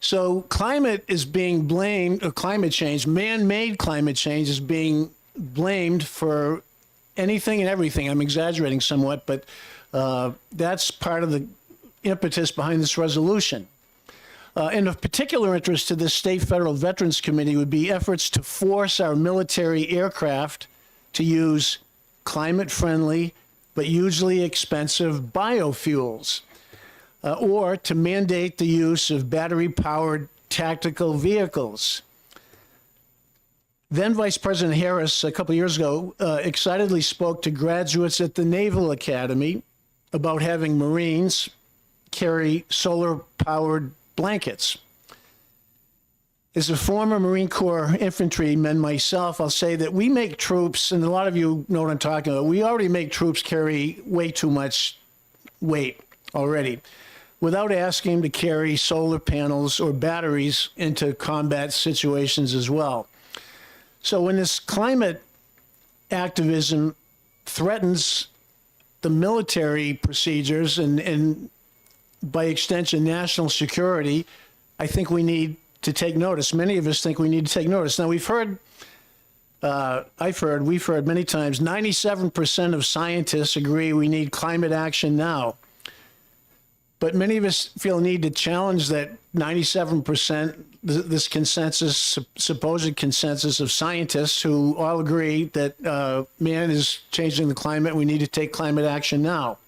So climate is being blamed, or climate change, man-made climate change is being blamed for anything and everything. I'm exaggerating somewhat, but that's part of the impetus behind this resolution. And of particular interest to the State Federal Veterans Committee would be efforts to force our military aircraft to use climate-friendly but hugely expensive biofuels, or to mandate the use of battery-powered tactical vehicles. Then Vice President Harris, a couple of years ago, excitedly spoke to graduates at the Naval Academy about having Marines carry solar-powered blankets. As a former Marine Corps infantryman myself, I'll say that we make troops, and a lot of you know what I'm talking about, we already make troops carry way too much weight already, without asking them to carry solar panels or batteries into combat situations as well. So when this climate activism threatens the military procedures and by extension national security, I think we need to take notice. Many of us think we need to take notice. Now we've heard many times, 97% of scientists agree we need climate action now. But many of us feel a need to challenge that 97%, this consensus, supposed consensus of scientists who all agree that man is changing the climate. We need to take climate action now.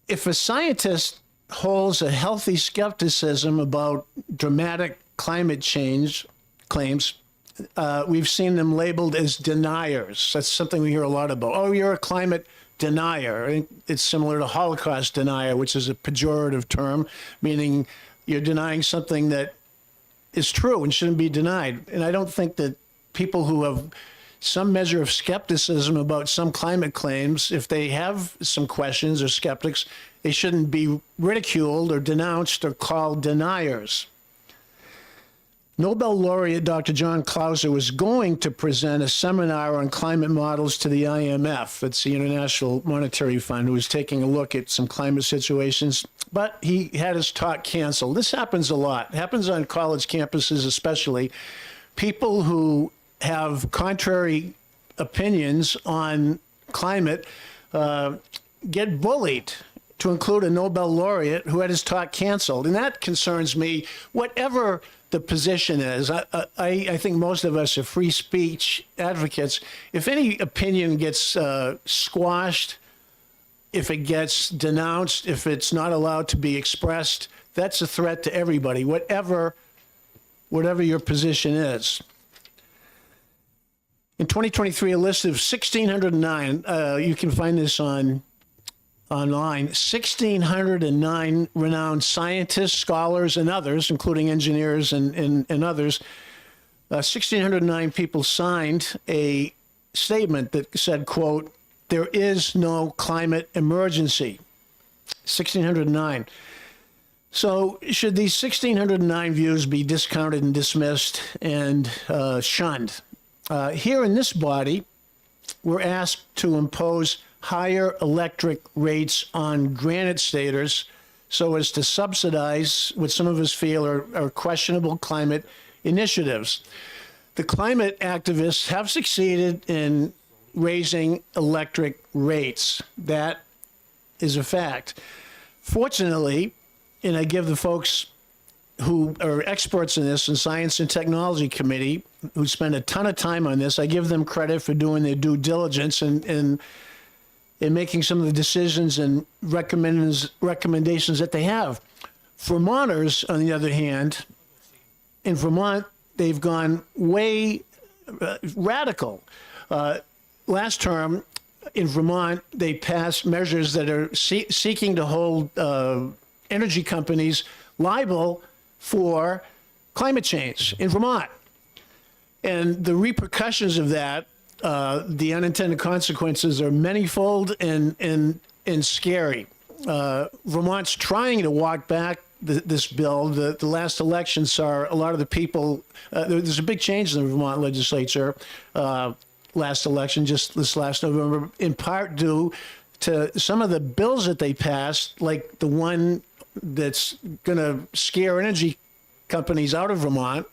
If a scientist holds a healthy skepticism about dramatic climate change claims, we've seen them labeled as deniers. That's something we hear a lot about. Oh, you're a climate denier. It's similar to Holocaust denier, which is a pejorative term, meaning you're denying something that is true and shouldn't be denied. And I don't think that people who have some measure of skepticism about some climate claims, if they have some questions or skeptics, they shouldn't be ridiculed or denounced or called deniers. Nobel laureate Dr. John Clauser was going to present a seminar on climate models to the IMF. It's the International Monetary Fund, who was taking a look at some climate situations, but he had his talk canceled. This happens a lot. It happens on college campuses especially. People who have contrary opinions on climate get bullied, to include a Nobel laureate who had his talk canceled. And that concerns me. Whatever the position is, I think most of us are free speech advocates. If any opinion gets squashed, if it gets denounced, if it's not allowed to be expressed, that's a threat to everybody, whatever your position is. In 2023, a list of 1,609, you can find this online, 1,609 renowned scientists, scholars, and others, including engineers and others, 1,609 people signed a statement that said, quote, "There is no climate emergency." 1,609. So should these 1,609 views be discounted and dismissed and shunned? Here in this body, we're asked to impose higher electric rates on granite staters so as to subsidize what some of us feel are questionable climate initiatives. The climate activists have succeeded in raising electric rates. That is a fact. Fortunately, and I give the folks who are experts in this in Science and Technology Committee, who spend a ton of time on this, I give them credit for doing their due diligence and in making some of the decisions and recommendations that they have. Vermonters, on the other hand, in Vermont, they've gone way radical. Last term, in Vermont, they passed measures that are seeking to hold energy companies liable for climate change in Vermont. And the repercussions of that, the unintended consequences, are manyfold and scary. Vermont's trying to walk back this bill. The last election saw a lot of the people. There's a big change in the Vermont legislature last election, just this last November, in part due to some of the bills that they passed, like the one that's going to scare energy companies out of Vermont,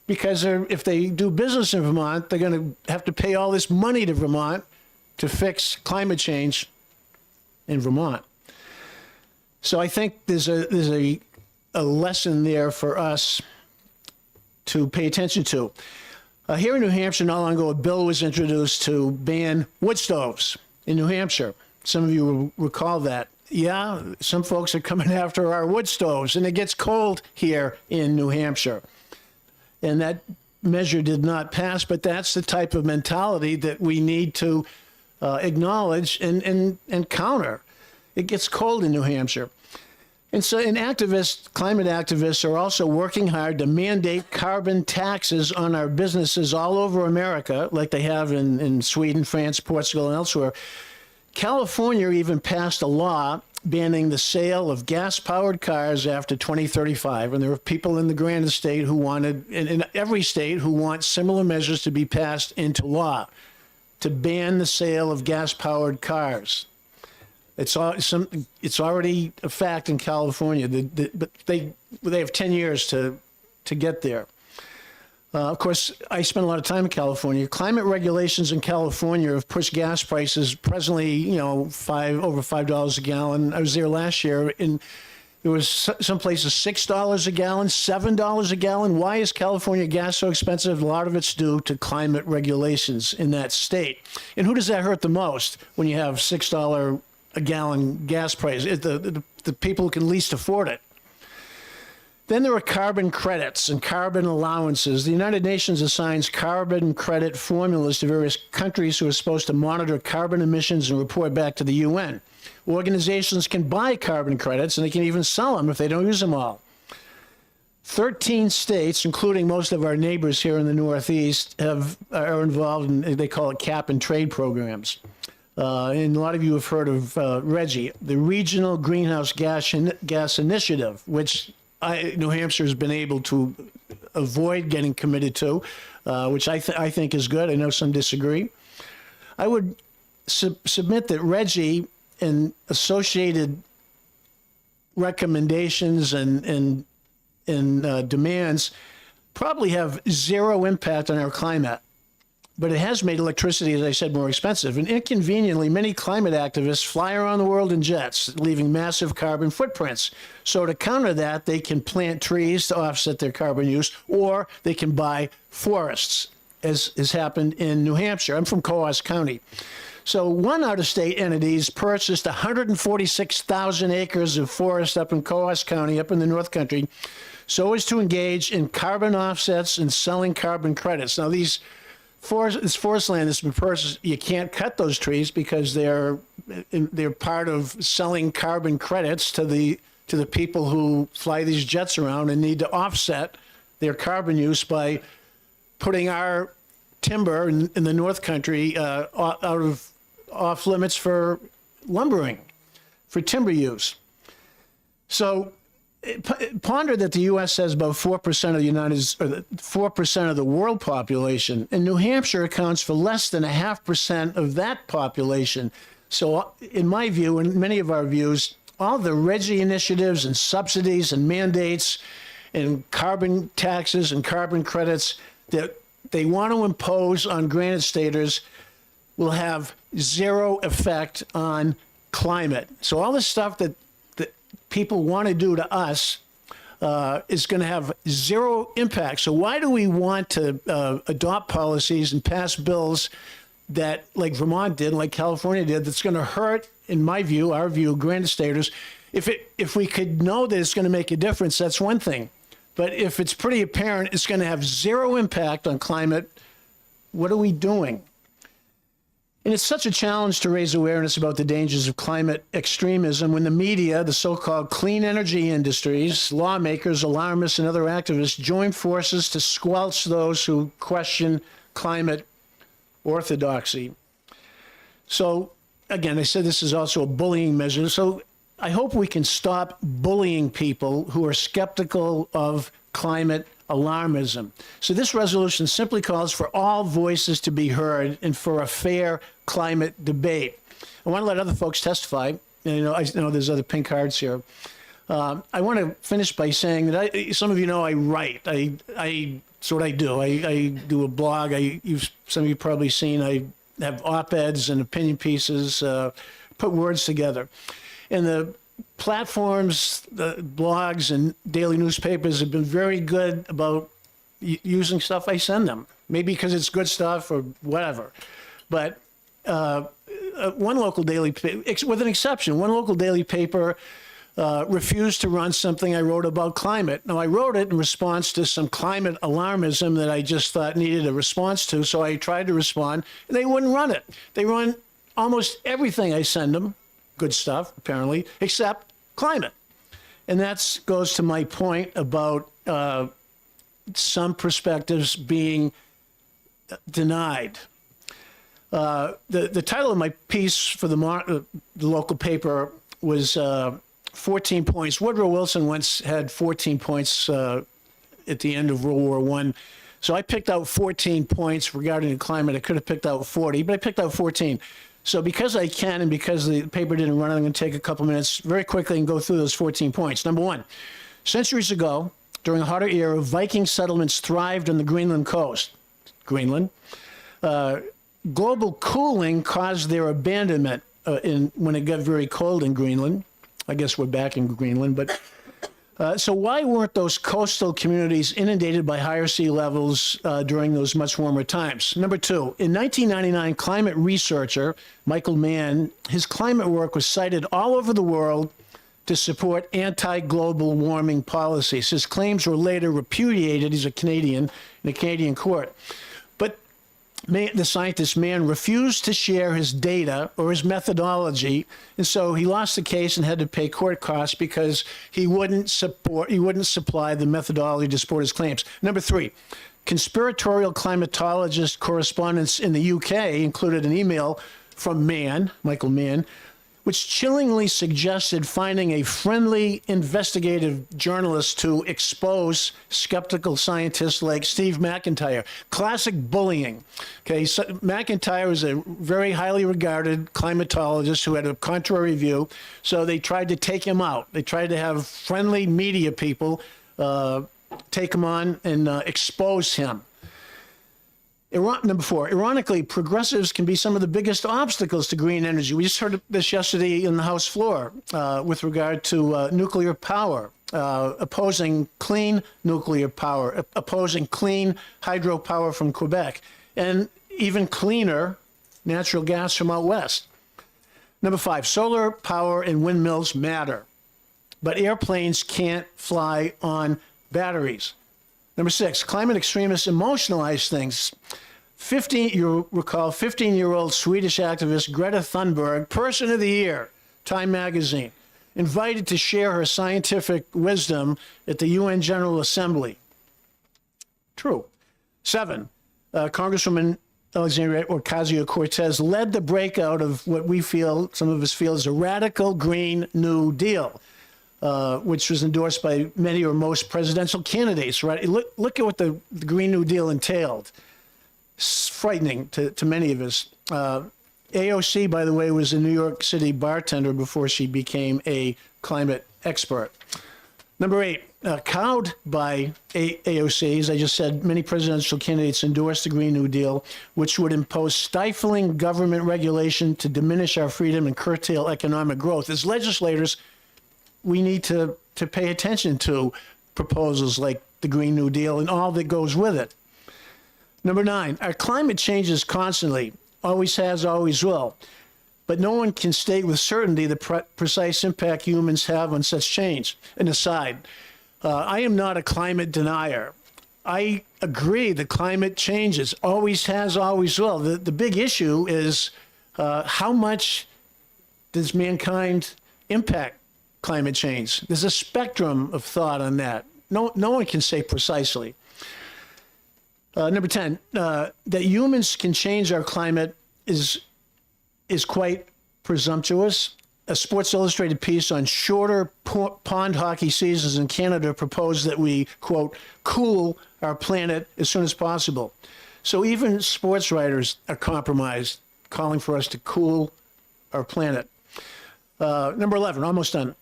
because if they do business in Vermont, they're going to have to pay all this money to Vermont to fix climate change in Vermont. So I think there's a lesson there for us to pay attention to. Here in New Hampshire, not long ago, a bill was introduced to ban wood stoves in New Hampshire. Some of you will recall that. Yeah, some folks are coming after our wood stoves, and it gets cold here in New Hampshire. And that measure did not pass, but that's the type of mentality that we need to acknowledge and counter. It gets cold in New Hampshire. And so climate activists are also working hard to mandate carbon taxes on our businesses all over America, like they have in Sweden, France, Portugal, and elsewhere. California even passed a law banning the sale of gas-powered cars after 2035. And there are people in the Granite State who wanted, in every state, who want similar measures to be passed into law to ban the sale of gas-powered cars. It's already a fact in California, but they have 10 years to get there. Of course, I spent a lot of time in California. Climate regulations in California have pushed gas prices presently, over $5 a gallon. I was there last year, and there was some places $6 a gallon, $7 a gallon. Why is California gas so expensive? A lot of it's due to climate regulations in that state. And who does that hurt the most when you have $6 a gallon gas price? The people who can least afford it. Then there are carbon credits and carbon allowances. The United Nations assigns carbon credit formulas to various countries who are supposed to monitor carbon emissions and report back to the UN. Organizations can buy carbon credits, and they can even sell them if they don't use them all. 13 states, including most of our neighbors here in the Northeast, are involved in, they call it cap and trade programs. And a lot of you have heard of RGGI, the Regional Greenhouse Gas Initiative, which New Hampshire has been able to avoid getting committed to, which I think is good. I know some disagree. I would submit that RGGI and associated recommendations and demands probably have zero impact on our climate. But it has made electricity, as I said, more expensive. And inconveniently, many climate activists fly around the world in jets, leaving massive carbon footprints. So to counter that, they can plant trees to offset their carbon use, or they can buy forests, as has happened in New Hampshire. I'm from Coos County. So one out-of-state entity's purchased 146,000 acres of forest up in Coos County, up in the North Country, so as to engage in carbon offsets and selling carbon credits. Now, this forest land that's been purchased, you can't cut those trees because they're part of selling carbon credits to the people who fly these jets around and need to offset their carbon use by putting our timber in the North Country off limits for lumbering, for timber use. So ponder that the U.S. has about 4% of the 4% of the world population, and New Hampshire accounts for less than 0.5% of that population. So, in my view, and many of our views, all the RGGI initiatives and subsidies and mandates and carbon taxes and carbon credits that they want to impose on Granite Staters will have zero effect on climate. So all the stuff that people want to do to us is going to have zero impact. So why do we want to adopt policies and pass bills that, like Vermont did, like California did, that's going to hurt, in my view, our view, Granite Staters? If we could know that it's going to make a difference, that's one thing. But if it's pretty apparent it's going to have zero impact on climate, what are we doing? And it's such a challenge to raise awareness about the dangers of climate extremism when the media, the so-called clean energy industries, lawmakers, alarmists, and other activists join forces to squelch those who question climate orthodoxy. So, again, I said this is also a bullying measure. So I hope we can stop bullying people who are skeptical of climate alarmism. So this resolution simply calls for all voices to be heard and for a fair climate debate. I want to let other folks testify. And, I know there's other pink cards here. I want to finish by saying that some of you know I write. That's what I do. I do a blog. Some of you probably seen. I have op-eds and opinion pieces, put words together. And the platforms, the blogs and daily newspapers have been very good about using stuff I send them. Maybe because it's good stuff or whatever. But one local daily paper, with an exception, one local daily paper refused to run something I wrote about climate. Now, I wrote it in response to some climate alarmism that I just thought needed a response to, so I tried to respond, and they wouldn't run it. They run almost everything I send them, good stuff, apparently, except climate. And that goes to my point about some perspectives being denied. The title of my piece for the local paper was 14 points. Woodrow Wilson once had 14 points at the end of World War I. So I picked out 14 points regarding the climate. I could have picked out 40, but I picked out 14. So because I can and because the paper didn't run, I'm going to take a couple minutes very quickly and go through those 14 points. Number one, centuries ago, during a hotter era, Viking settlements thrived on the Greenland coast. Greenland. Global cooling caused their abandonment when it got very cold in Greenland. I guess we're back in Greenland, but so why weren't those coastal communities inundated by higher sea levels during those much warmer times? Number two, in 1999, climate researcher Michael Mann, his climate work was cited all over the world to support anti-global warming policies. His claims were later repudiated. He's a Canadian in a Canadian court. But the scientist Mann refused to share his data or his methodology, and so he lost the case and had to pay court costs because he wouldn't supply the methodology to support his claims. Number three, conspiratorial climatologist correspondence in the UK included an email from Mann, Michael Mann, which chillingly suggested finding a friendly investigative journalist to expose skeptical scientists like Steve McIntyre. Classic bullying. Okay, so McIntyre was a very highly regarded climatologist who had a contrary view, so they tried to take him out. They tried to have friendly media people take him on and expose him. Number four, ironically, progressives can be some of the biggest obstacles to green energy. We just heard this yesterday in the House floor with regard to nuclear power, opposing clean nuclear power, opposing clean hydropower from Quebec, and even cleaner natural gas from out west. Number five, solar power and windmills matter, but airplanes can't fly on batteries. Number six, climate extremists emotionalize things. 15-year-old Swedish activist Greta Thunberg, Person of the Year, Time Magazine, invited to share her scientific wisdom at the UN General Assembly. True. Seven, Congresswoman Alexandria Ocasio-Cortez led the breakout of what some of us feel is a radical Green New Deal. Which was endorsed by many or most presidential candidates, right? Look at what the Green New Deal entailed. It's frightening to many of us. AOC, by the way, was a New York City bartender before she became a climate expert. Number eight, cowed by AOC, as I just said, many presidential candidates endorsed the Green New Deal, which would impose stifling government regulation to diminish our freedom and curtail economic growth. As legislators, we need to pay attention to proposals like the Green New Deal and all that goes with it. Number nine, our climate changes constantly, always has, always will. But no one can state with certainty the precise impact humans have on such change. And aside, I am not a climate denier. I agree that climate changes, always has, always will. The big issue is how much does mankind impact climate change? There's a spectrum of thought on that. No one can say precisely. Number 10, that humans can change our climate is quite presumptuous. a Sports Illustrated piece on shorter pond hockey seasons in Canada proposed that we, quote, cool our planet as soon as possible. So even sports writers are compromised, calling for us to cool our planet. Number 11, almost done.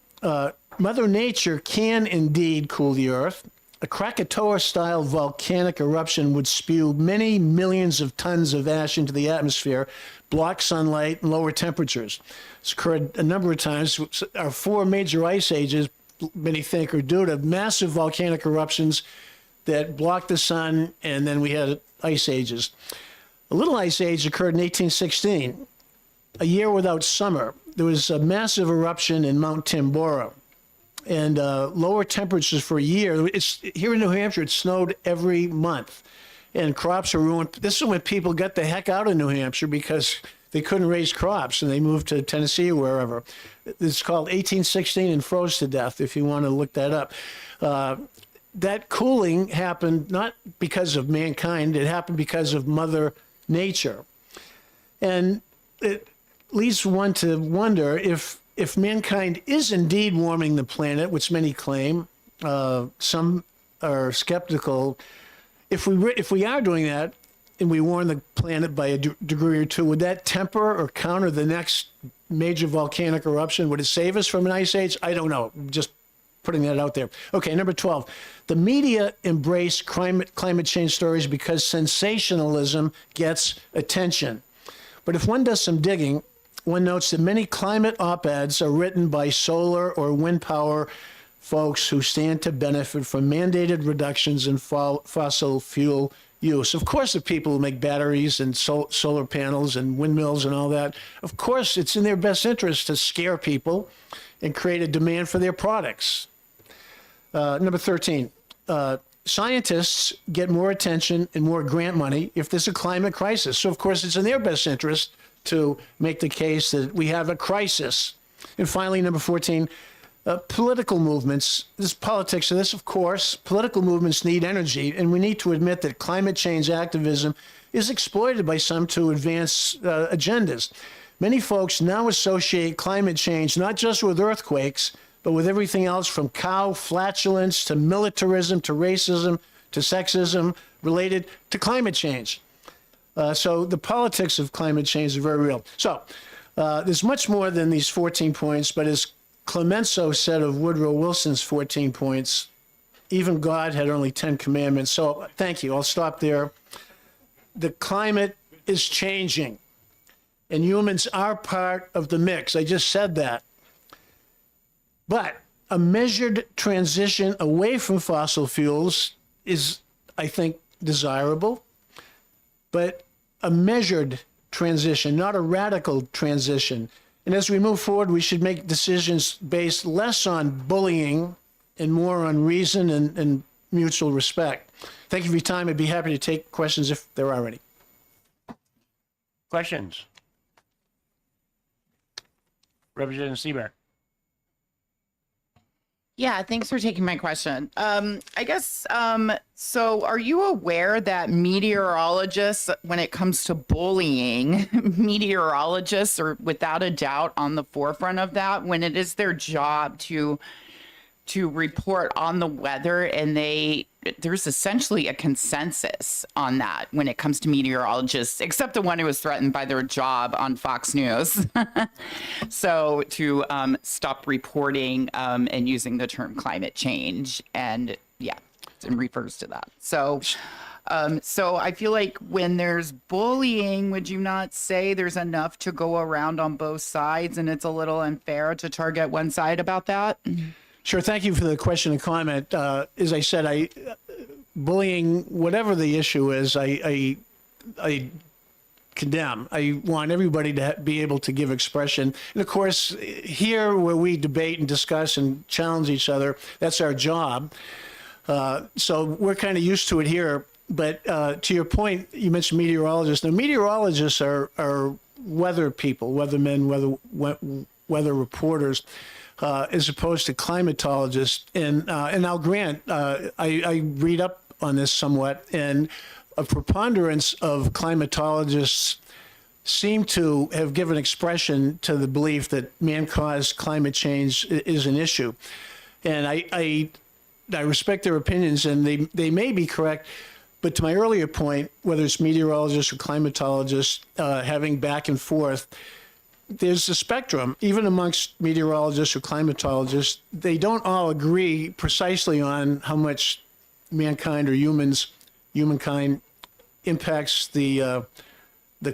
Mother Nature can indeed cool the Earth. A Krakatoa-style volcanic eruption would spew many millions of tons of ash into the atmosphere, block sunlight, and lower temperatures. It's occurred a number of times. Our 4 major ice ages, many think, are due to massive volcanic eruptions that blocked the sun, and then we had ice ages. A little ice age occurred in 1816, a year without summer. There was a massive eruption in Mount Tambora, and lower temperatures for a year. Here in New Hampshire, it snowed every month, and crops are ruined. This is when people got the heck out of New Hampshire because they couldn't raise crops, and they moved to Tennessee or wherever. It's called 1816 and froze to death, if you want to look that up. That cooling happened not because of mankind, it happened because of Mother Nature. And it leads one to wonder if mankind is indeed warming the planet, which many claim, some are skeptical. If we are doing that, and we warm the planet by a degree or two, would that temper or counter the next major volcanic eruption? Would it save us from an ice age? I don't know. Just putting that out there. Okay, number 12. The media embrace climate change stories because sensationalism gets attention. But if one does some digging, one notes that many climate op-eds are written by solar or wind power folks who stand to benefit from mandated reductions in fossil fuel use. Of course, the people who make batteries and solar panels and windmills and all that, of course, it's in their best interest to scare people and create a demand for their products. Number 13, scientists get more attention and more grant money if there's a climate crisis. So, of course, it's in their best interest to make the case that we have a crisis. And finally, number 14, political movements, there's politics of this, of course. Political movements need energy, and we need to admit that climate change activism is exploited by some to advance agendas. Many folks now associate climate change not just with earthquakes, but with everything else from cow flatulence to militarism to racism to sexism related to climate change. So the politics of climate change are very real. So there's much more than these 14 points, but as Clemenceau said of Woodrow Wilson's 14 points, even God had only 10 commandments. So thank you. I'll stop there. The climate is changing, and humans are part of the mix. I just said that. But a measured transition away from fossil fuels is, I think, desirable. But a measured transition, not a radical transition. And as we move forward, we should make decisions based less on bullying and more on reason and mutual respect. Thank you for your time. I'd be happy to take questions if there are any. Questions? Representative Seabair. Yeah, thanks for taking my question. I guess, so are you aware that meteorologists, when it comes to bullying, meteorologists are without a doubt on the forefront of that when it is their job to report on the weather, and there's essentially a consensus on that when it comes to meteorologists, except the one who was threatened by their job on Fox News. So to stop reporting and using the term climate change, and yeah, it refers to that. So I feel like when there's bullying, would you not say there's enough to go around on both sides, and it's a little unfair to target one side about that? Sure. Thank you for the question and comment. As I said, bullying, whatever the issue is, I condemn. I want everybody to be able to give expression. And of course, here where we debate and discuss and challenge each other, that's our job. So we're kind of used to it here. But to your point, you mentioned meteorologists. Now, meteorologists are weather people, weathermen, weather reporters. As opposed to climatologists. And I'll grant, I read up on this somewhat, and a preponderance of climatologists seem to have given expression to the belief that man-caused climate change is an issue. And I respect their opinions, and they may be correct. But to my earlier point, whether it's meteorologists or climatologists having back and forth, there's a spectrum. Even amongst meteorologists or climatologists, they don't all agree precisely on how much mankind or humankind impacts the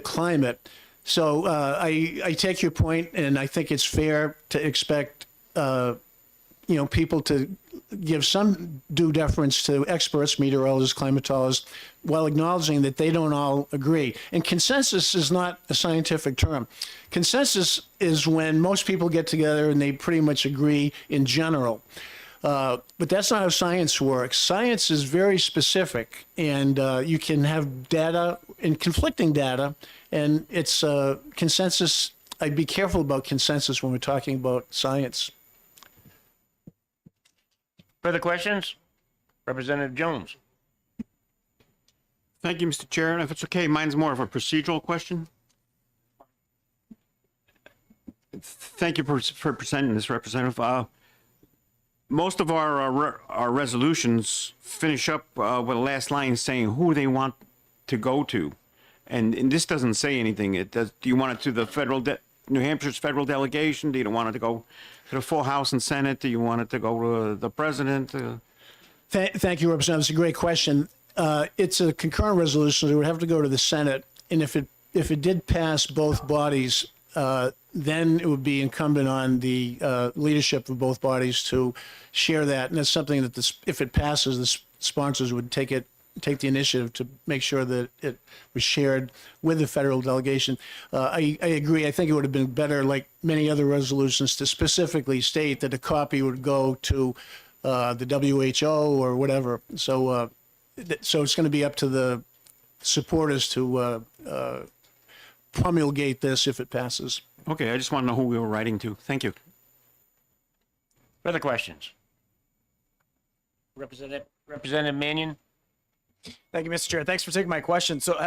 climate. So I take your point, and I think it's fair to expect people to give some due deference to experts, meteorologists, climatologists, while acknowledging that they don't all agree. And consensus is not a scientific term. Consensus is when most people get together and they pretty much agree in general. But that's not how science works. Science is very specific, and you can have data and conflicting data, and it's consensus. I'd be careful about consensus when we're talking about science. Further questions? Representative Jones. Thank you, Mr. Chair. And if it's okay, mine's more of a procedural question. Thank you for presenting this, Representative. Most of our resolutions finish up with a last line saying who they want to go to, and this doesn't say anything. It does. Do you want it to the New Hampshire's federal delegation? Do you want it to go to the full House and Senate? Do you want it to go to the president? Thank you, Representative. It's a great question. It's a concurrent resolution. So it would have to go to the Senate, and if it did pass both bodies, then it would be incumbent on the leadership of both bodies to share that. And that's something that if it passes, the sponsors would take the initiative to make sure that it was shared with the federal delegation. I agree. I think it would have been better, like many other resolutions, to specifically state that a copy would go to the WHO or whatever. So it's going to be up to the supporters to promulgate this if it passes. Okay, I just want to know who we were writing to. Thank you. Further questions? Representative Mannion. Thank you, Mr. Chair. Thanks for taking my question. So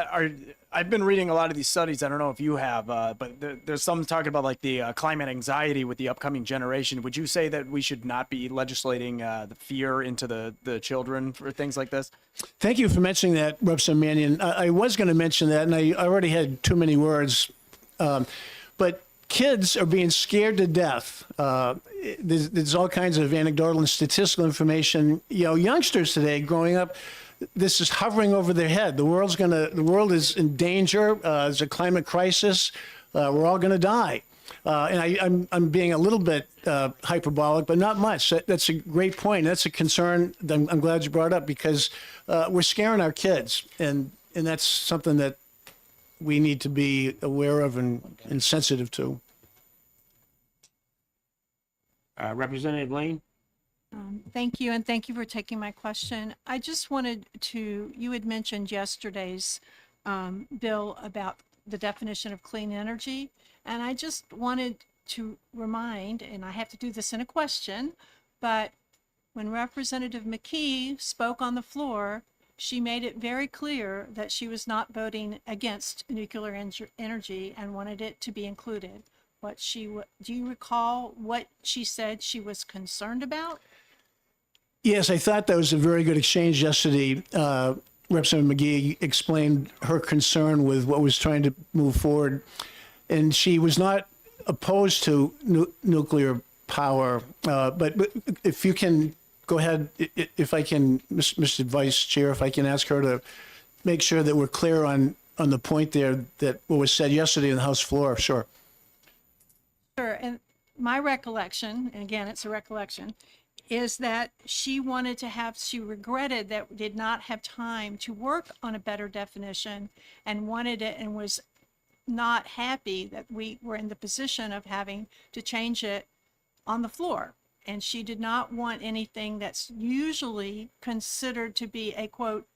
I've been reading a lot of these studies. I don't know if you have, but there's some talking about like the climate anxiety with the upcoming generation. Would you say that we should not be legislating the fear into the children for things like this? Thank you for mentioning that, Representative Mannion. I was going to mention that, and I already had too many words. But kids are being scared to death. There's all kinds of anecdotal and statistical information. Youngsters today growing up, this is hovering over their head. The world is in danger. There's a climate crisis. We're all going to die. And I'm being a little bit hyperbolic, but not much. That's a great point. That's a concern that I'm glad you brought up, because we're scaring our kids, and that's something that we need to be aware of and sensitive to. Representative Lane. Thank you, and thank you for taking my question. I just wanted to, you had mentioned yesterday's bill about the definition of clean energy, and I just wanted to remind, and I have to do this in a question, but when Representative McKee spoke on the floor, she made it very clear that she was not voting against nuclear energy and wanted it to be included. Do you recall what she said she was concerned about? Yes, I thought that was a very good exchange yesterday. Representative McGee explained her concern with what was trying to move forward, and she was not opposed to nuclear power. But if you can go ahead, if I can, Mr. Vice Chair, if I can ask her to make sure that we're clear on the point there that what was said yesterday in the House floor. Sure. Sure, and my recollection, and again, it's a recollection, is that she regretted that we did not have time to work on a better definition and wanted it, and was not happy that we were in the position of having to change it on the floor. And she did not want anything that's usually considered to be a quote,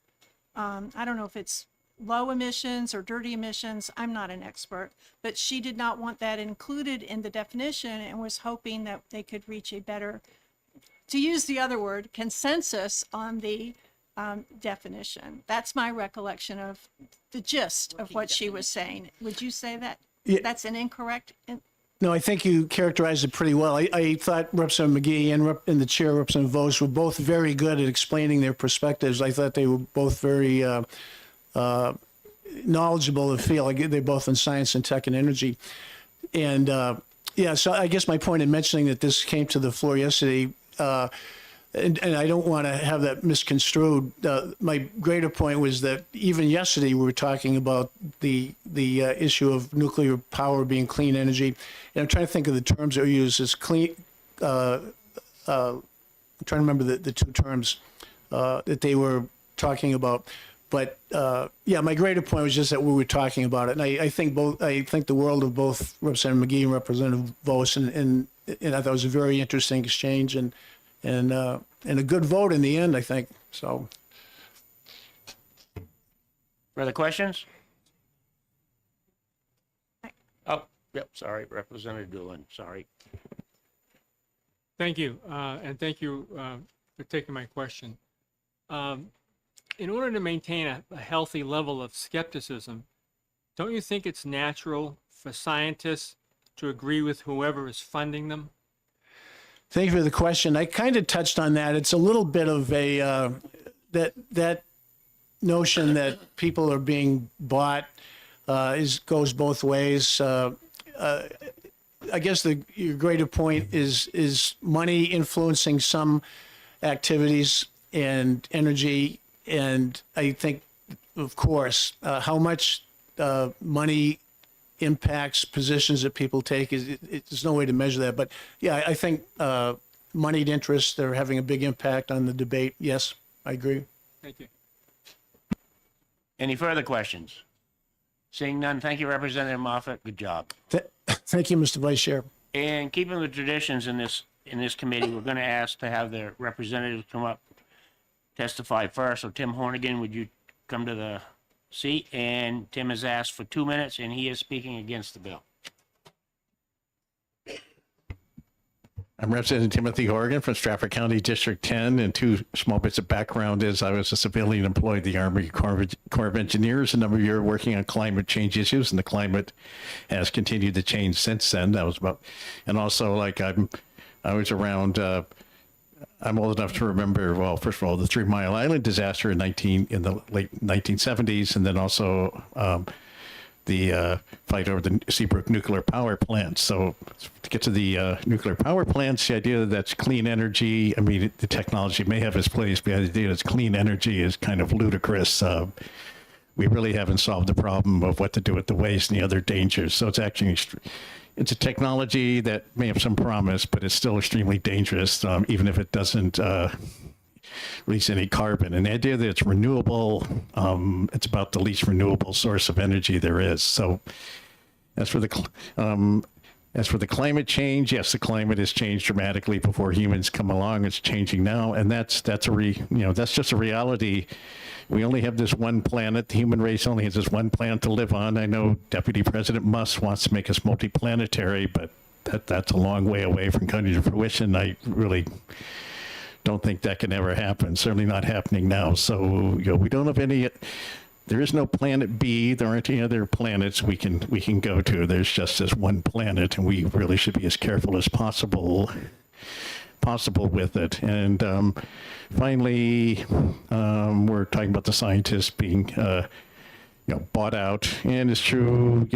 I don't know if it's low emissions or dirty emissions, I'm not an expert, but she did not want that included in the definition and was hoping that they could reach a better, to use the other word, consensus on the definition. That's my recollection of the gist of what she was saying. Would you say that that's an incorrect? No, I think you characterized it pretty well. I thought Representative McGee and the chair, Representative Vos, were both very good at explaining their perspectives. I thought they were both very knowledgeable of the field. They're both in science and tech and energy. And so I guess my point in mentioning that this came to the floor yesterday, and I don't want to have that misconstrued. My greater point was that even yesterday we were talking about the issue of nuclear power being clean energy, and I'm trying to think of the terms that were used as clean. I'm trying to remember the two terms that they were talking about. But my greater point was just that we were talking about it, and I think the world of both Representative McGee and Representative Vos, and I thought it was a very interesting exchange and a good vote in the end, I think. So. Further questions? Oh, yep, sorry, Representative Doolin, sorry. Thank you, and thank you for taking my question. In order to maintain a healthy level of skepticism, don't you think it's natural for scientists to agree with whoever is funding them? Thank you for the question. I kind of touched on that. It's a little bit of a that notion that people are being bought goes both ways. I guess your greater point is money influencing some activities and energy, and I think, of course, how much money impacts positions that people take there's no way to measure that. But yeah, I think moneyed interests are having a big impact on the debate. Yes, I agree. Thank you. Any further questions? Seeing none, thank you, Representative Moffett. Good job. Thank you, Mr. Vice Chair. And keeping the traditions in this committee, we're going to ask to have the representatives come up, testify first. So Tim Hornigan, would you come to the seat? And Tim has asked for 2 minutes, and he is speaking against the bill. I'm Representative Timothy Horgan from Stratford County District 10, and two small bits of background is I was a civilian employed at the Army Corps of Engineers a number of years working on climate change issues, and the climate has continued to change since then. That was about, and also like I was around, I'm old enough to remember, well, first of all, the 3 Mile Island disaster in the late 1970s, and then also the fight over the Seabrook nuclear power plant. So to get to the nuclear power plants, the idea that that's clean energy, I mean, the technology may have its place, but the idea that it's clean energy is kind of ludicrous. We really haven't solved the problem of what to do with the waste and the other dangers. So it's actually, it's a technology that may have some promise, but it's still extremely dangerous, even if it doesn't release any carbon. And the idea that it's renewable, it's about the least renewable source of energy there is. So as for the climate change, yes, the climate has changed dramatically before humans come along. It's changing now, and that's just a reality. We only have this one planet. The human race only has this one planet to live on. I know Deputy President Musk wants to make us multiplanetary, but that's a long way away from coming to fruition. I really don't think that can ever happen. Certainly not happening now. So, we don't have any. There is no planet B. There aren't any other planets we can go to. There's just this one planet, and we really should be as careful as possible with it. And finally, we're talking about the scientists being bought out, and it's true.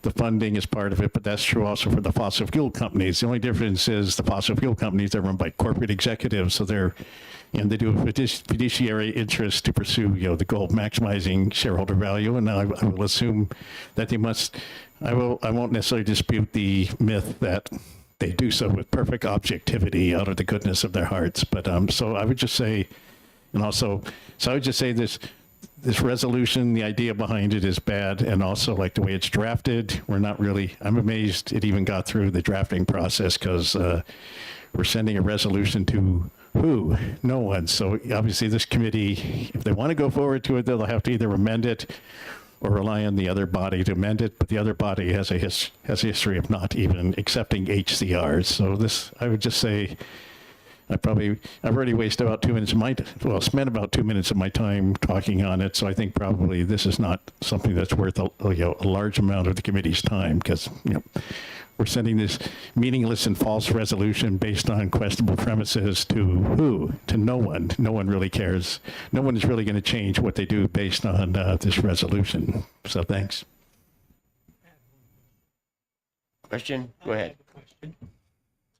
The funding is part of it, but that's true also for the fossil fuel companies. The only difference is the fossil fuel companies are run by corporate executives, so they do a fiduciary interest to pursue, the goal of maximizing shareholder value. And I will assume that they must. I won't necessarily dispute the myth that they do so with perfect objectivity out of the goodness of their hearts. But so I would just say, this resolution, the idea behind it is bad, and also like the way it's drafted, I'm amazed it even got through the drafting process, because we're sending a resolution to who? No one. So obviously this committee, if they want to go forward to it, they'll have to either amend it or rely on the other body to amend it, but the other body has a history of not even accepting HCRs. So I would just say, I've already wasted about 2 minutes of spent about 2 minutes of my time talking on it. So I think probably this is not something that's worth a large amount of the committee's time, because, we're sending this meaningless and false resolution based on questionable premises to who? To no one. No one really cares. No one is really going to change what they do based on this resolution. So thanks. Question? Go ahead.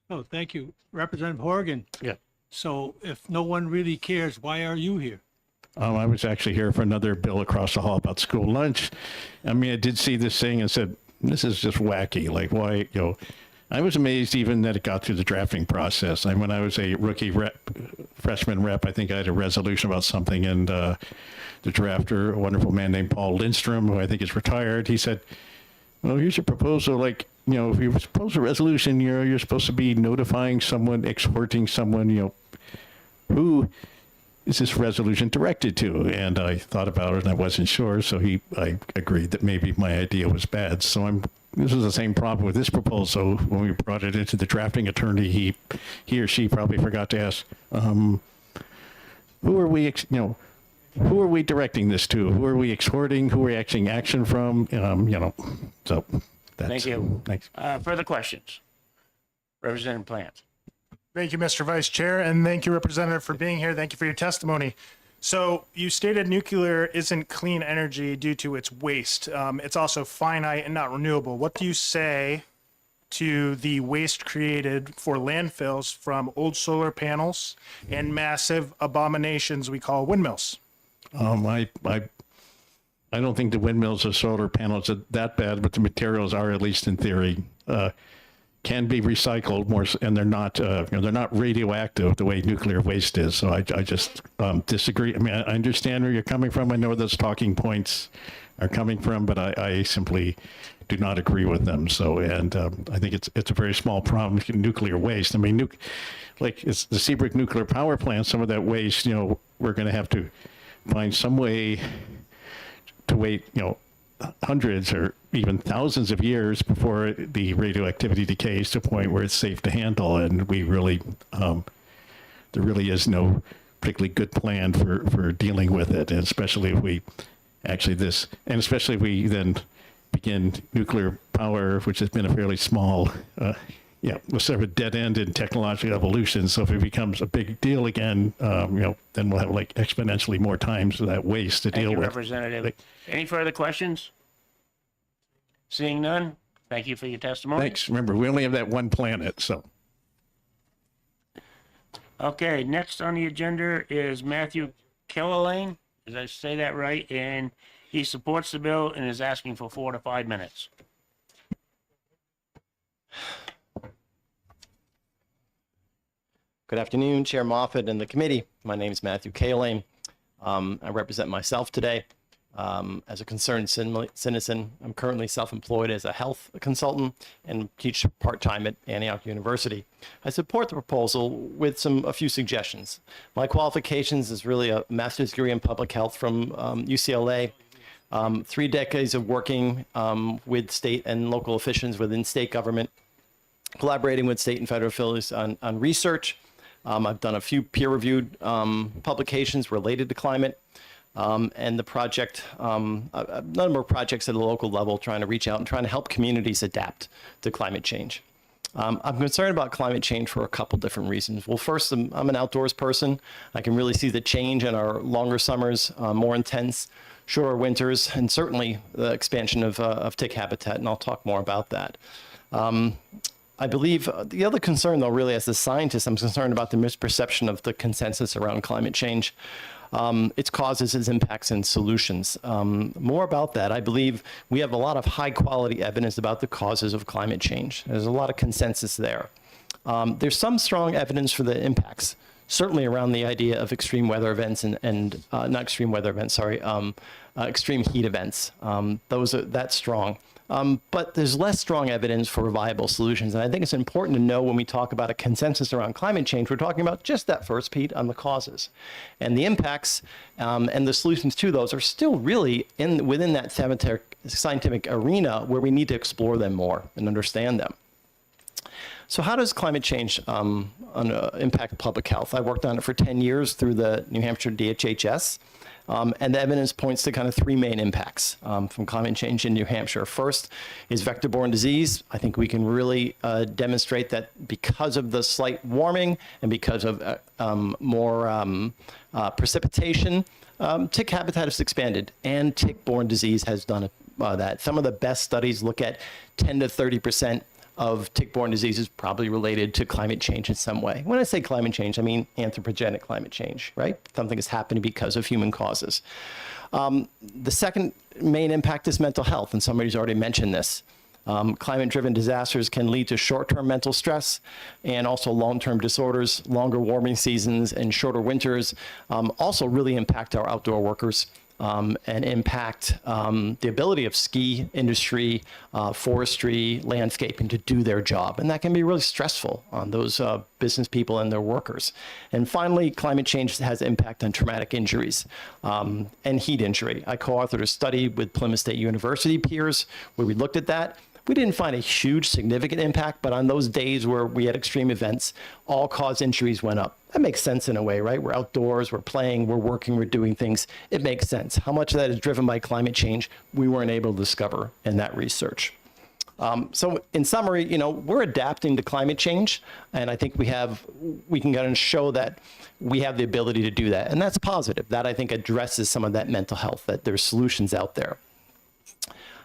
Oh, thank you. Representative Horgan. Yeah. So if no one really cares, why are you here? I was actually here for another bill across the hall about school lunch. I mean, I did see this thing and said, this is just wacky. Like, why, I was amazed even that it got through the drafting process. When I was a rookie freshman rep, I think I had a resolution about something, and the drafter, a wonderful man named Paul Lindstrom, who I think is retired, he said, well, here's your proposal. If you propose a resolution, you're supposed to be notifying someone, exhorting someone, who is this resolution directed to? And I thought about it and I wasn't sure. So I agreed that maybe my idea was bad. So this was the same problem with this proposal. When we brought it into the drafting attorney, he or she probably forgot to ask, who are we, who are we directing this to? Who are we exhorting? Who are we acting action from? So that's, Thank you. Thanks. Further questions? Representative Plant. Thank you, Mr. Vice Chair, and thank you, Representative, for being here. Thank you for your testimony. So you stated nuclear isn't clean energy due to its waste. It's also finite and not renewable. What do you say to the waste created for landfills from old solar panels and massive abominations we call windmills? I don't think the windmills or solar panels are that bad, but the materials are, at least in theory, can be recycled more, and they're not radioactive the way nuclear waste is. So I just disagree. I mean, I understand where you're coming from. I know where those talking points are coming from, but I simply do not agree with them. So, and I think it's a very small problem, nuclear waste. I mean, it's the Seabrook nuclear power plant. Some of that waste, we're going to have to find some way to wait, hundreds or even thousands of years before the radioactivity decays to a point where it's safe to handle. And we really, there really is no particularly good plan for dealing with it. And especially if we especially if we then begin nuclear power, which has been a fairly small, sort of a dead end in technological evolution. So if it becomes a big deal again, then we'll have like exponentially more times that waste to deal with. Representative. Any further questions? Seeing none, thank you for your testimony. Thanks. Remember, we only have that one planet, so. Okay, next on the agenda is Matthew Killalane. Did I say that right? And he supports the bill and is asking for 4 to 5 minutes. Good afternoon, Chair Moffat and the committee. My name is Matthew Killalane. I represent myself today as a concerned citizen. I'm currently self-employed as a health consultant and teach part-time at Antioch University. I support the proposal with a few suggestions. My qualifications is really a master's degree in public health from UCLA, 3 decades of working with state and local officials within state government, collaborating with state and federal affiliates on research. I've done a few peer-reviewed publications related to climate, and the project, a number of projects at a local level trying to reach out and trying to help communities adapt to climate change. I'm concerned about climate change for a couple different reasons. Well, first, I'm an outdoors person. I can really see the change in our longer summers, more intense, shorter winters, and certainly the expansion of tick habitat, and I'll talk more about that. I believe the other concern, though, really as a scientist, I'm concerned about the misperception of the consensus around climate change, its causes, its impacts, and solutions. More about that, I believe we have a lot of high-quality evidence about the causes of climate change. There's a lot of consensus there. There's some strong evidence for the impacts, certainly around the idea of extreme weather events and not extreme weather events, sorry, extreme heat events. That's strong. But there's less strong evidence for viable solutions. And I think it's important to know when we talk about a consensus around climate change, we're talking about just that first, Pete, on the causes. And the impacts and the solutions to those are still really within that scientific arena where we need to explore them more and understand them. So how does climate change impact public health? I worked on it for 10 years through the New Hampshire DHHS. And the evidence points to kind of three main impacts from climate change in New Hampshire. First is vector-borne disease. I think we can really demonstrate that because of the slight warming and because of more precipitation, tick habitat has expanded, and tick-borne disease has done that. Some of the best studies look at 10 to 30% of tick-borne diseases probably related to climate change in some way. When I say climate change, I mean anthropogenic climate change, right? Something is happening because of human causes. The second main impact is mental health, and somebody's already mentioned this. Climate-driven disasters can lead to short-term mental stress and also long-term disorders. Longer warming seasons and shorter winters also really impact our outdoor workers and impact the ability of ski industry, forestry, landscaping to do their job. And that can be really stressful on those business people and their workers. And finally, climate change has impact on traumatic injuries and heat injury. I co-authored a study with Plymouth State University peers where we looked at that. We didn't find a huge significant impact, but on those days where we had extreme events, all-cause injuries went up. That makes sense in a way, right? We're outdoors, we're playing, we're working, we're doing things. It makes sense. How much of that is driven by climate change, we weren't able to discover in that research. So in summary, you know, we're adapting to climate change, and I think we can kind of show that we have the ability to do that, and that's positive. That, I think, addresses some of that mental health, that there's solutions out there.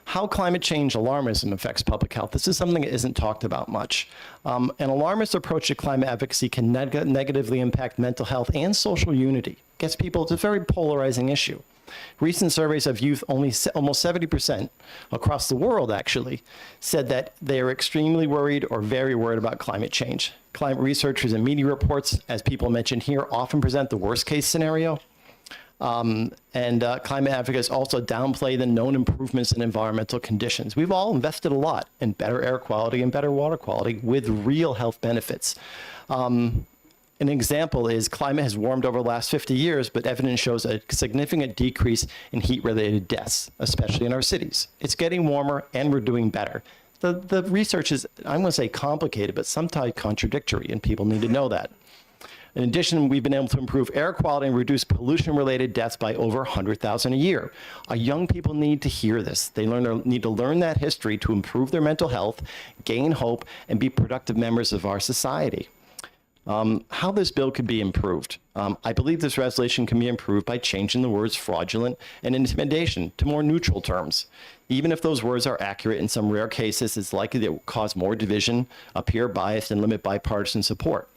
How climate change alarmism affects public health. This is something that isn't talked about much. An alarmist approach to climate advocacy can negatively impact mental health and social unity. Gets people, it's a very polarizing issue. Recent surveys of youth, almost 70% across the world actually, said that they are extremely worried or very worried about climate change. Climate researchers and media reports, as people mentioned here, often present the worst case scenario. Climate advocates also downplay the known improvements in environmental conditions. We've all invested a lot in better air quality and better water quality with real health benefits. An example is climate has warmed over the last 50 years, but evidence shows a significant decrease in heat-related deaths, especially in our cities. It's getting warmer and we're doing better. The research is, I'm going to say complicated, but sometimes contradictory, and people need to know that. In addition, we've been able to improve air quality and reduce pollution-related deaths by over 100,000 a year. Our young people need to hear this. They need to learn that history to improve their mental health, gain hope, and be productive members of our society. How this bill could be improved. I believe this resolution can be improved by changing the words fraudulent and intimidation to more neutral terms. Even if those words are accurate in some rare cases, it's likely to cause more division, appear biased, and limit bipartisan support.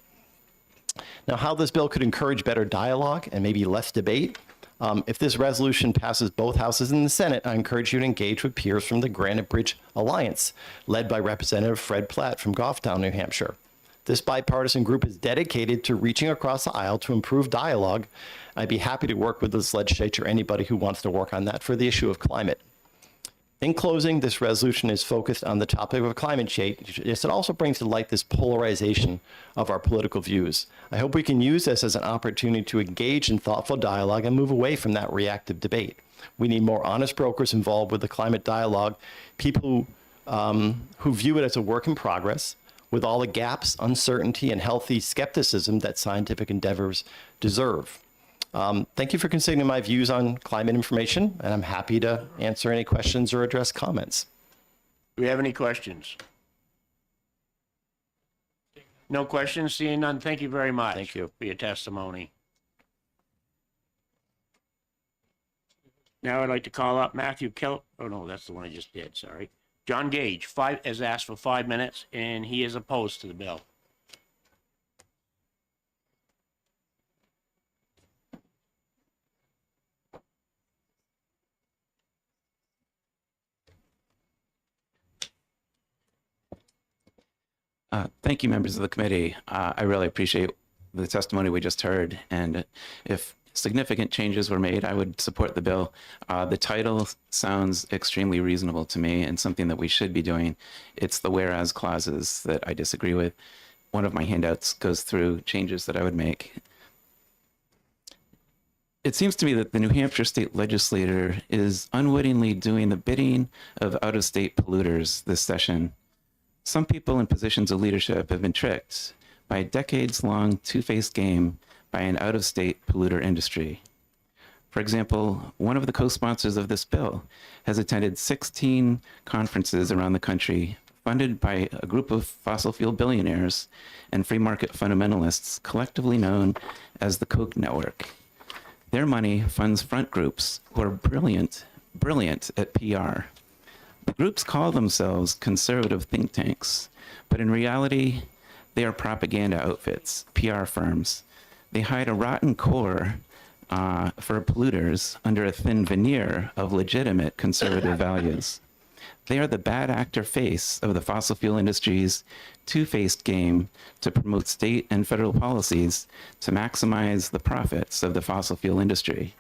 Now, how this bill could encourage better dialogue and maybe less debate. If this resolution passes both houses in the Senate, I encourage you to engage with peers from the Granite Bridge Alliance, led by Representative Fred Platt from Goffstown, New Hampshire. This bipartisan group is dedicated to reaching across the aisle to improve dialogue. I'd be happy to work with this legislature, anybody who wants to work on that for the issue of climate. In closing, this resolution is focused on the topic of climate change. It also brings to light this polarization of our political views. I hope we can use this as an opportunity to engage in thoughtful dialogue and move away from that reactive debate. We need more honest brokers involved with the climate dialogue, people who view it as a work in progress, with all the gaps, uncertainty, and healthy skepticism that scientific endeavors deserve. Thank you for considering my views on climate information, and I'm happy to answer any questions or address comments. Do we have any questions? No questions? Seeing none, thank you very much. Thank you for your testimony. Now I'd like to call up Matthew oh no, that's the one I just did, sorry. John Gage has asked for 5 minutes, and he is opposed to the bill. Thank you, members of the committee. I really appreciate the testimony we just heard. And if significant changes were made, I would support the bill. The title sounds extremely reasonable to me and something that we should be doing. It's the whereas clauses that I disagree with. One of my handouts goes through changes that I would make. It seems to me that the New Hampshire state legislature is unwittingly doing the bidding of out-of-state polluters this session. Some people in positions of leadership have been tricked by a decades-long two-faced game by an out-of-state polluter industry. For example, one of the co-sponsors of this bill has attended 16 conferences around the country funded by a group of fossil fuel billionaires and free market fundamentalists collectively known as the Koch network. Their money funds front groups who are brilliant at PR. The groups call themselves conservative think tanks, but in reality, they are propaganda outfits, PR firms. They hide a rotten core for polluters under a thin veneer of legitimate conservative values. They are the bad actor face of the fossil fuel industry's two-faced game to promote state and federal policies to maximize the profits of the fossil fuel industry.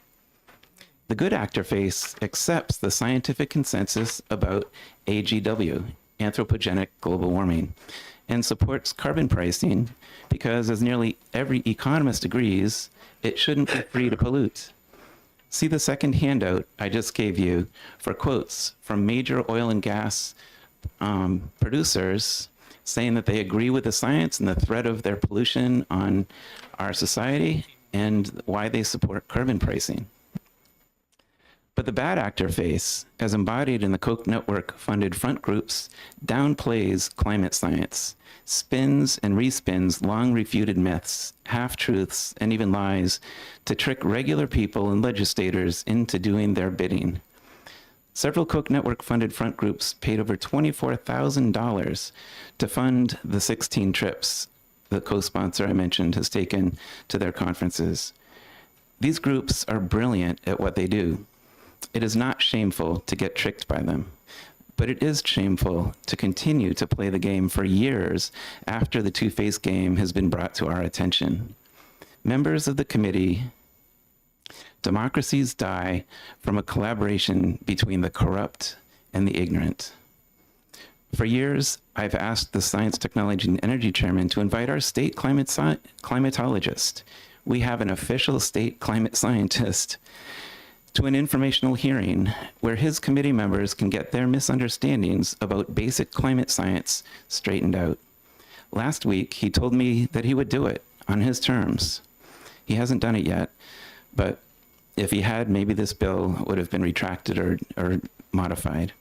The good actor face accepts the scientific consensus about AGW, anthropogenic global warming, and supports carbon pricing because, as nearly every economist agrees, it shouldn't be free to pollute. See the second handout I just gave you for quotes from major oil and gas producers saying that they agree with the science and the threat of their pollution on our society and why they support carbon pricing. But the bad actor face, as embodied in the Koch network-funded front groups, downplays climate science, spins and respins long-refuted myths, half-truths, and even lies to trick regular people and legislators into doing their bidding. Several Koch network-funded front groups paid over $24,000 to fund the 16 trips the co-sponsor I mentioned has taken to their conferences. These groups are brilliant at what they do. It is not shameful to get tricked by them, but it is shameful to continue to play the game for years after the two-faced game has been brought to our attention. Members of the committee, democracies die from a collaboration between the corrupt and the ignorant. For years, I've asked the Science, Technology, and Energy Chairman to invite our state climatologist. We have an official state climate scientist to an informational hearing where his committee members can get their misunderstandings about basic climate science straightened out. Last week, he told me that he would do it on his terms. He hasn't done it yet, but if he had, maybe this bill would have been retracted or modified.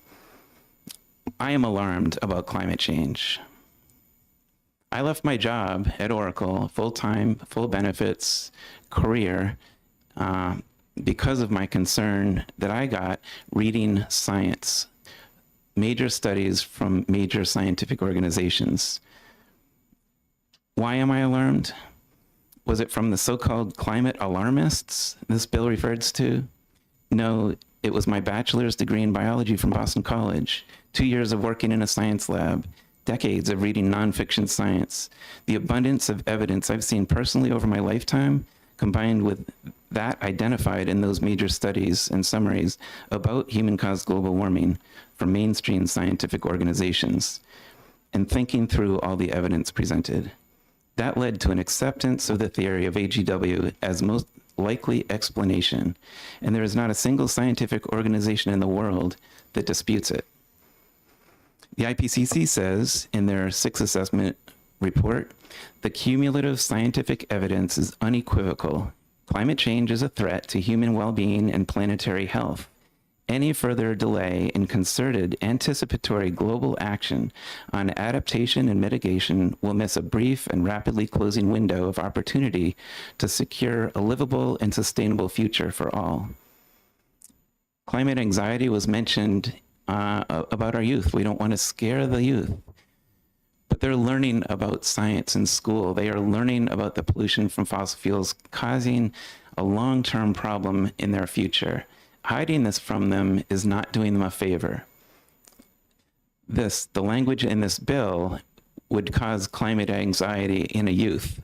I am alarmed about climate change. I left my job at Oracle, full-time, full benefits, career, because of my concern that I got reading science, major studies from major scientific organizations. Why am I alarmed? Was it from the so-called climate alarmists this bill refers to? No, it was my bachelor's degree in biology from Boston College, 2 years of working in a science lab, decades of reading nonfiction science, the abundance of evidence I've seen personally over my lifetime, combined with that identified in those major studies and summaries about human-caused global warming from mainstream scientific organizations, and thinking through all the evidence presented. That led to an acceptance of the theory of AGW as most likely explanation, and there is not a single scientific organization in the world that disputes it. The IPCC says in their 6th assessment report, the cumulative scientific evidence is unequivocal. Climate change is a threat to human well-being and planetary health. Any further delay in concerted anticipatory global action on adaptation and mitigation will miss a brief and rapidly closing window of opportunity to secure a livable and sustainable future for all. Climate anxiety was mentioned about our youth. We don't want to scare the youth. But they're learning about science in school. They are learning about the pollution from fossil fuels causing a long-term problem in their future. Hiding this from them is not doing them a favor. The language in this bill would cause climate anxiety in a youth,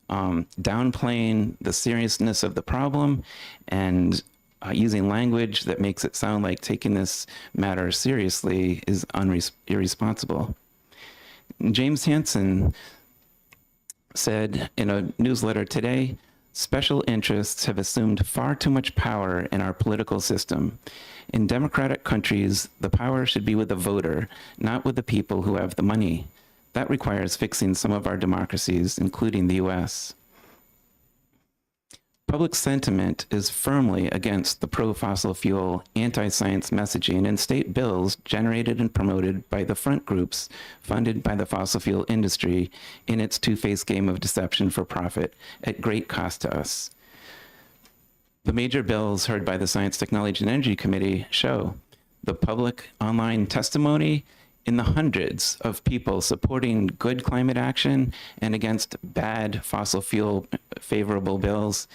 downplaying the seriousness of the problem and using language that makes it sound like taking this matter seriously is irresponsible. James Hansen said in a newsletter today, Special interests have assumed far too much power in our political system. In democratic countries, the power should be with the voter, not with the people who have the money. That requires fixing some of our democracies, including the US. Public sentiment is firmly against the pro-fossil fuel, anti-science messaging in state bills generated and promoted by the front groups funded by the fossil fuel industry in its two-faced game of deception for profit at great cost to us. The major bills heard by the Science, Technology, and Energy Committee show the public online testimony in the hundreds of people supporting good climate action and against bad fossil fuel favorable bills.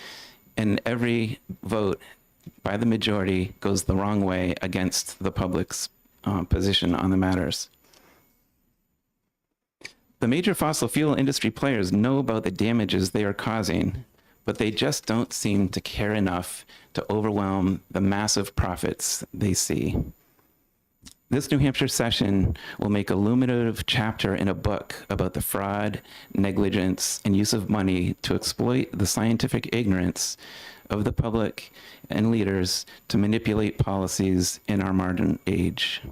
And every vote by the majority goes the wrong way against the public's position on the matters. The major fossil fuel industry players know about the damages they are causing, but they just don't seem to care enough to overwhelm the massive profits they see. This New Hampshire session will make a illuminative chapter in a book about the fraud, negligence, and use of money to exploit the scientific ignorance of the public and leaders to manipulate policies in our modern age.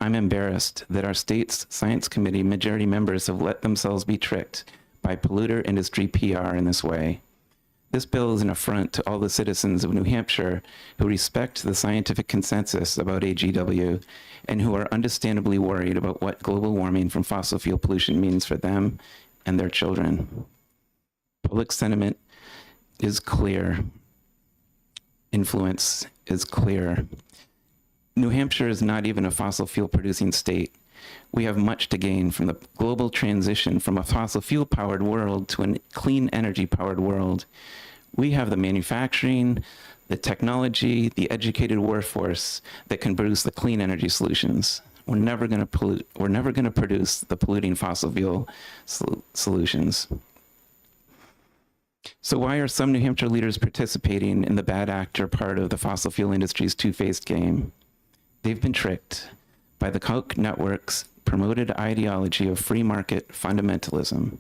I'm embarrassed that our state's science committee majority members have let themselves be tricked by polluter industry PR in this way. This bill is an affront to all the citizens of New Hampshire who respect the scientific consensus about AGW and who are understandably worried about what global warming from fossil fuel pollution means for them and their children. Public sentiment is clear. Influence is clear. New Hampshire is not even a fossil fuel producing state. We have much to gain from the global transition from a fossil fuel powered world to a clean energy powered world. We have the manufacturing, the technology, the educated workforce that can produce the clean energy solutions. We're never going to pollute. We're never going to produce the polluting fossil fuel solutions. So why are some New Hampshire leaders participating in the bad actor part of the fossil fuel industry's two-faced game? They've been tricked by the Koch network's promoted ideology of free market fundamentalism,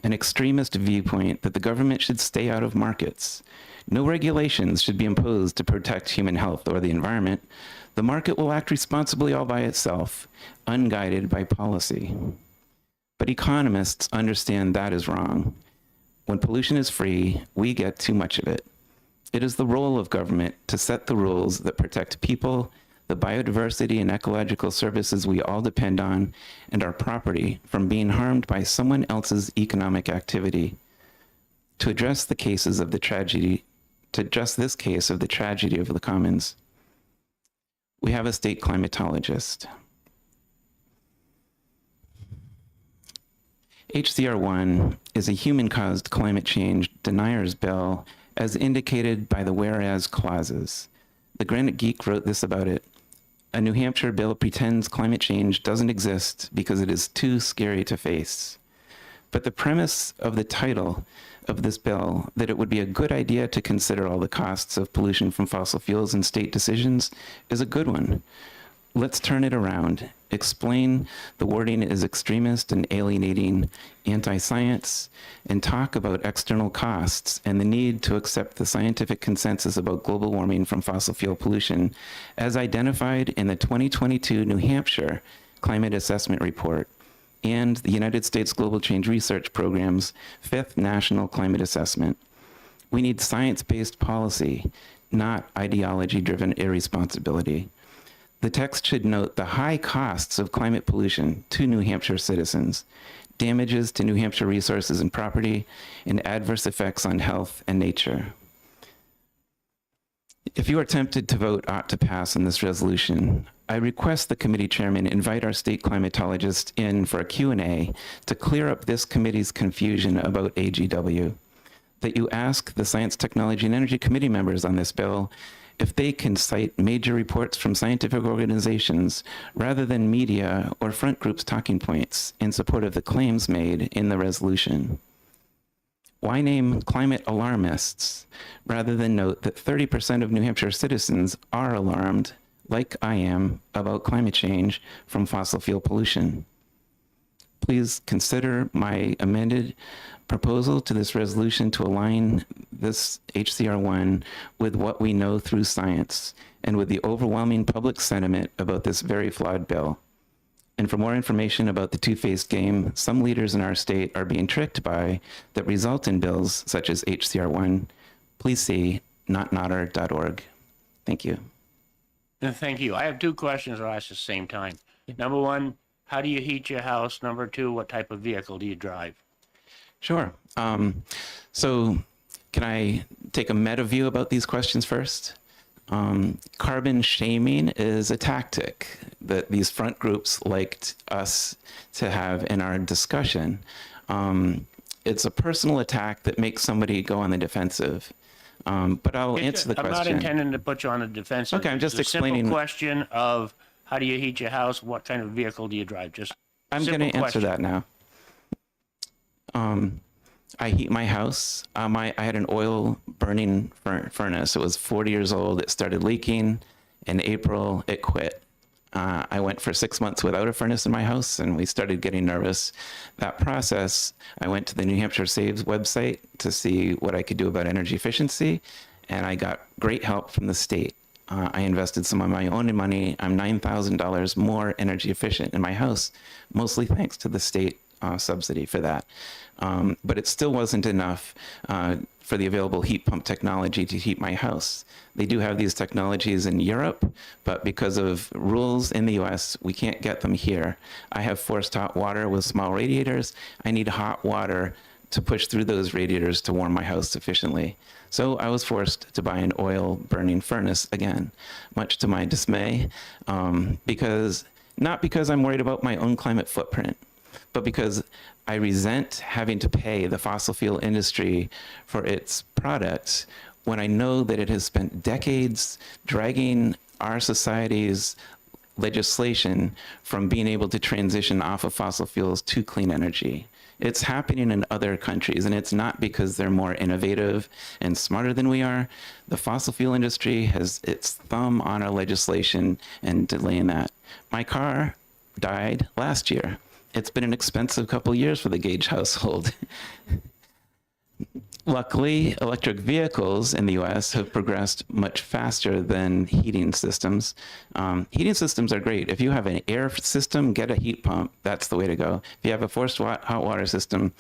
an extremist viewpoint that the government should stay out of markets. No regulations should be imposed to protect human health or the environment. The market will act responsibly all by itself, unguided by policy. But economists understand that is wrong. When pollution is free, we get too much of it. It is the role of government to set the rules that protect people, the biodiversity and ecological services we all depend on, and our property from being harmed by someone else's economic activity. To address the cases of the tragedy, to address this case of the tragedy of the commons, we have a state climatologist. HCR1 is a human-caused climate change deniers bill as indicated by the whereas clauses. The Granite Geek wrote this about it. A New Hampshire bill pretends climate change doesn't exist because it is too scary to face. But the premise of the title of this bill, that it would be a good idea to consider all the costs of pollution from fossil fuels in state decisions, is a good one. Let's turn it around. Explain the wording is extremist and alienating, anti-science, and talk about external costs and the need to accept the scientific consensus about global warming from fossil fuel pollution as identified in the 2022 New Hampshire Climate Assessment Report and the United States Global Change Research Program's 5th National Climate Assessment. We need science-based policy, not ideology-driven irresponsibility. The text should note the high costs of climate pollution to New Hampshire citizens, damages to New Hampshire resources and property, and adverse effects on health and nature. If you are tempted to vote ought to pass on this resolution, I request the committee chairman invite our state climatologist in for a Q&A to clear up this committee's confusion about AGW, that you ask the Science, Technology, and Energy Committee members on this bill if they can cite major reports from scientific organizations rather than media or front groups' talking points in support of the claims made in the resolution. Why name climate alarmists rather than note that 30% of New Hampshire citizens are alarmed, like I am, about climate change from fossil fuel pollution? please consider my amended proposal to this resolution to align this HCR1 with what we know through science and with the overwhelming public sentiment about this very flawed bill. And for more information about the two-faced game some leaders in our state are being tricked by that result in bills such as HCR1, please see notnotter.org. Thank you. Thank you. I have two questions I'll ask at the same time. Number one, how do you heat your house? Number two, what type of vehicle do you drive? Sure. So can I take a meta view about these questions first? Carbon shaming is a tactic that these front groups liked us to have in our discussion. It's a personal attack that makes somebody go on the defensive. But I'll answer the question. I'm not intending to put you on the defensive. Okay, I'm just It's a explaining. simple question of how do you heat your house? What kind of vehicle do you drive? Just I'm going to answer that now. I heat my house. I had an oil burning furnace. It was 40 years old. It started leaking. In April, it quit. I went for 6 months without a furnace in my house, and we started getting nervous. That process, I went to the New Hampshire Saves website to see what I could do about energy efficiency, and I got great help from the state. I invested some of my own money. I'm $9,000 more energy efficient in my house, mostly thanks to the state subsidy for that. But it still wasn't enough for the available heat pump technology to heat my house. They do have these technologies in Europe, but because of rules in the US, we can't get them here. I have forced hot water with small radiators. I need hot water to push through those radiators to warm my house sufficiently. So I was forced to buy an oil burning furnace again, much to my dismay, not because I'm worried about my own climate footprint, but because I resent having to pay the fossil fuel industry for its products when I know that it has spent decades dragging our society's legislation from being able to transition off of fossil fuels to clean energy. It's happening in other countries, and it's not because they're more innovative and smarter than we are. The fossil fuel industry has its thumb on our legislation and delaying that. My car died last year. It's been an expensive couple years for the Gage household. Luckily, electric vehicles in the US have progressed much faster than heating systems. Heating systems are great. If you have an air system, get a heat pump. That's the way to go. If you have a forced hot water system,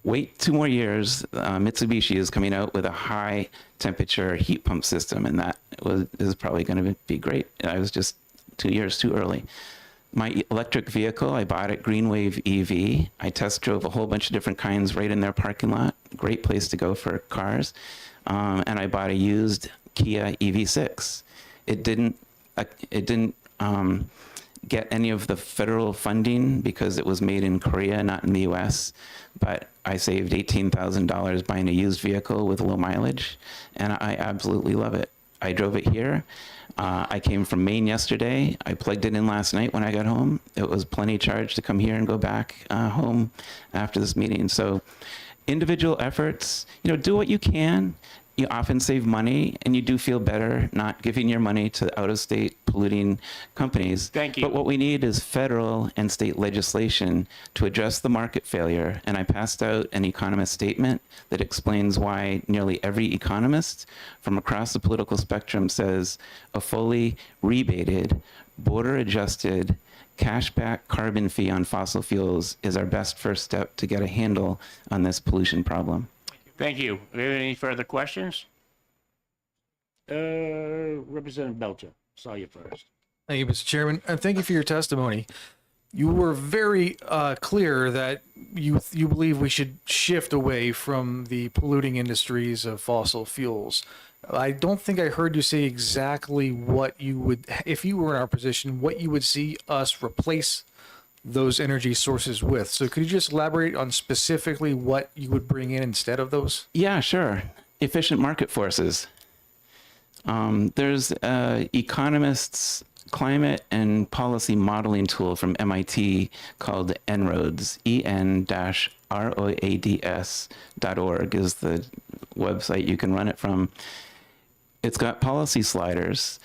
wait 2 more years. Mitsubishi is coming out with a high temperature heat pump system, and that is probably going to be great. I was just 2 years too early. My electric vehicle, I bought at Greenwave EV. I test drove a whole bunch of different kinds right in their parking lot. Great place to go for cars. And I bought a used Kia EV6. It didn't get any of the federal funding because it was made in Korea, not in the US. But I saved $18,000 buying a used vehicle with low mileage, and I absolutely love it. I drove it here. I came from Maine yesterday. I plugged it in last night when I got home. It was plenty charged to come here and go back home after this meeting. So individual efforts, do what you can. You often save money, and you do feel better not giving your money to out-of-state polluting companies. Thank you. But what we need is federal and state legislation to address the market failure. And I passed out an economist statement that explains why nearly every economist from across the political spectrum says a fully rebated, border-adjusted, cashback carbon fee on fossil fuels is our best first step to get a handle on this pollution problem. Thank you. Do we have any further questions? Representative Belcher, saw you first. Thank you, Mr. Chairman, and thank you for your testimony. You were very clear that you believe we should shift away from the polluting industries of fossil fuels. I don't think I heard you say exactly what you would, if you were in our position, what you would see us replace those energy sources with. So could you just elaborate on specifically what you would bring in instead of those? Yeah, sure. Efficient market forces. There's economists' climate and policy modeling tool from MIT called En-ROADS, en-roads.org is the website you can run it from. It's got policy sliders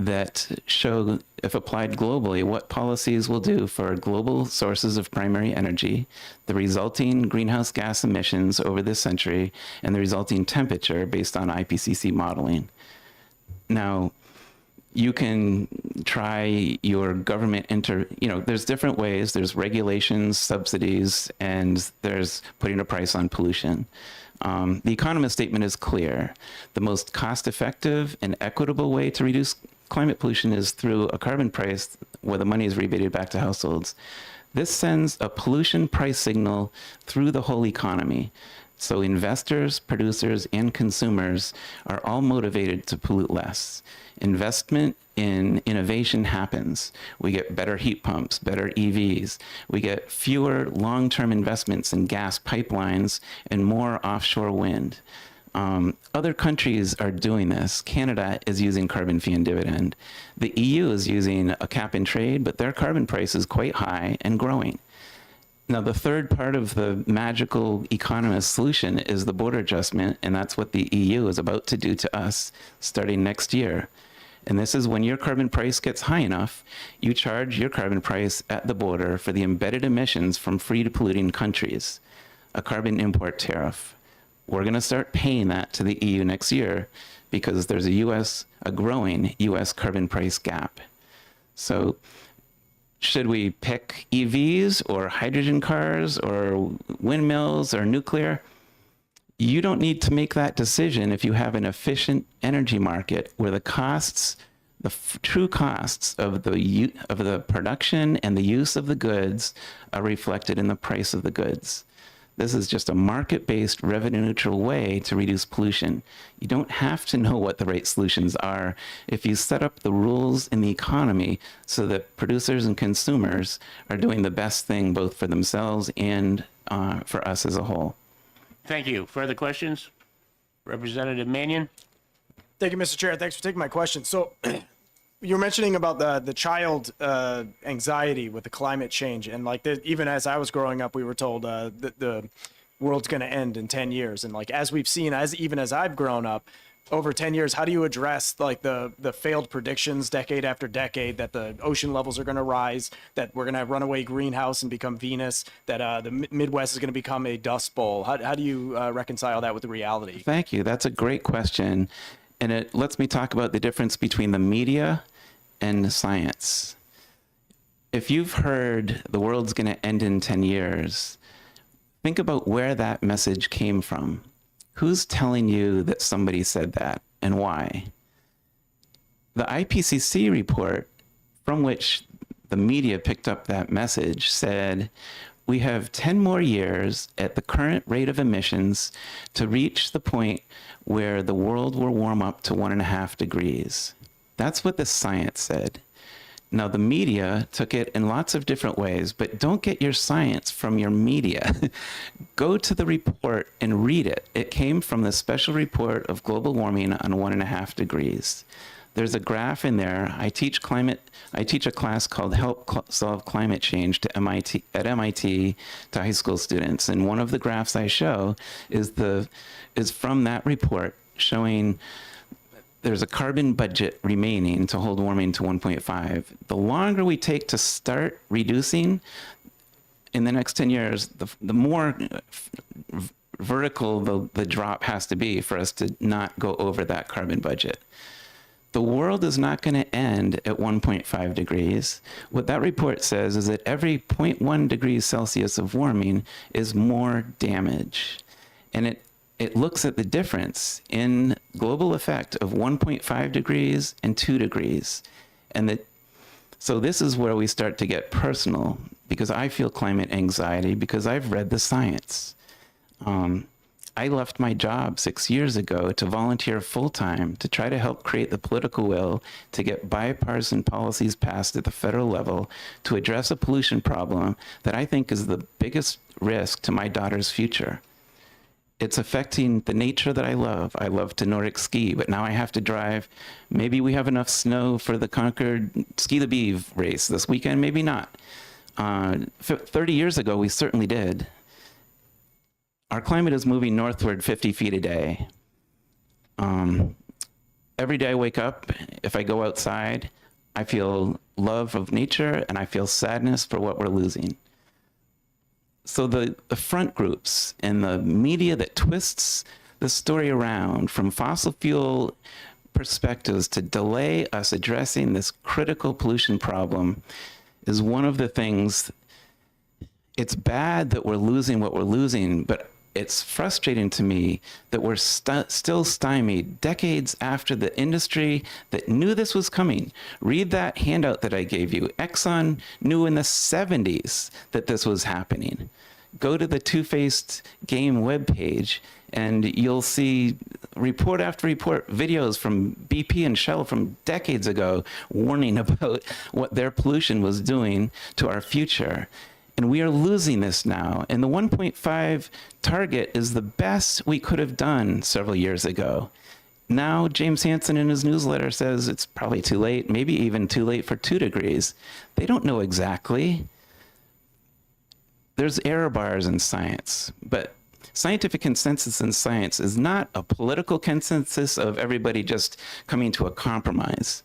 that show, if applied globally, what policies will do for global sources of primary energy, the resulting greenhouse gas emissions over this century, and the resulting temperature based on IPCC modeling. Now, you can try your government there's different ways. There's regulations, subsidies, and there's putting a price on pollution. The Economist statement is clear. The most cost-effective and equitable way to reduce climate pollution is through a carbon price where the money is rebated back to households. This sends a pollution price signal through the whole economy. So investors, producers, and consumers are all motivated to pollute less. Investment in innovation happens. We get better heat pumps, better EVs. We get fewer long-term investments in gas pipelines and more offshore wind. Other countries are doing this. Canada is using carbon fee and dividend. The EU is using a cap and trade, but their carbon price is quite high and growing. Now, the third part of the magical economist solution is the border adjustment, and that's what the EU is about to do to us starting next year. And this is when your carbon price gets high enough, you charge your carbon price at the border for the embedded emissions from free to polluting countries, a carbon import tariff. We're going to start paying that to the EU next year because there's a growing US carbon price gap. So should we pick EVs or hydrogen cars or windmills or nuclear? You don't need to make that decision if you have an efficient energy market where the costs, true costs of the production and the use of the goods are reflected in the price of the goods. This is just a market-based, revenue-neutral way to reduce pollution. You don't have to know what the right solutions are if you set up the rules in the economy so that producers and consumers are doing the best thing both for themselves and for us as a whole. Thank you. Further questions? Representative Mannion? Thank you, Mr. Chair. Thanks for taking my question. So you were mentioning about the child anxiety with the climate change. And like even as I was growing up, we were told that the world's going to end in 10 years. And like as we've seen, even as I've grown up, over 10 years, how do you address like the failed predictions decade after decade that the ocean levels are going to rise, that we're going to have runaway greenhouse and become Venus, that the Midwest is going to become a dust bowl? How do you reconcile that with the reality? Thank you. That's a great question. And it lets me talk about the difference between the media and science. If you've heard the world's going to end in 10 years, think about where that message came from. Who's telling you that somebody said that and why? The IPCC report from which the media picked up that message said, we have 10 more years at the current rate of emissions to reach the point where the world will warm up to 1.5 degrees. That's what the science said. Now, the media took it in lots of different ways, but don't get your science from your media. Go to the report and read it. It came from the special report of global warming on 1.5 degrees. There's a graph in there. I teach a class called Help Solve Climate Change at MIT to high school students. And one of the graphs I show is from that report showing there's a carbon budget remaining to hold warming to 1.5. The longer we take to start reducing in the next 10 years, the more vertical the drop has to be for us to not go over that carbon budget. The world is not going to end at 1.5 degrees. What that report says is that every 0.1 degrees Celsius of warming is more damage. And it looks at the difference in global effect of 1.5 degrees and 2 degrees. So this is where we start to get personal, because I feel climate anxiety because I've read the science. I left my job 6 years ago to volunteer full-time to try to help create the political will to get bipartisan policies passed at the federal level to address a pollution problem that I think is the biggest risk to my daughter's future. It's affecting the nature that I love. I love to Nordic ski, but now I have to drive. Maybe we have enough snow for the Concord Ski the Beeve race this weekend, maybe not. 30 years ago, we certainly did. Our climate is moving northward 50 feet a day. every day I wake up, if I go outside, I feel love of nature and I feel sadness for what we're losing. So the front groups and the media that twists the story around from fossil fuel perspectives to delay us addressing this critical pollution problem is one of the things. It's bad that we're losing what we're losing, but it's frustrating to me that we're still stymied decades after the industry that knew this was coming. Read that handout that I gave you. Exxon knew in the 70s that this was happening. Go to the Two-Faced Game webpage and you'll see report after report, videos from BP and Shell from decades ago warning about what their pollution was doing to our future. And we are losing this now. And the 1.5 target is the best we could have done several years ago. Now, James Hansen in his newsletter says it's probably too late, maybe even too late for 2 degrees. They don't know exactly. There's error bars in science, but scientific consensus in science is not a political consensus of everybody just coming to a compromise.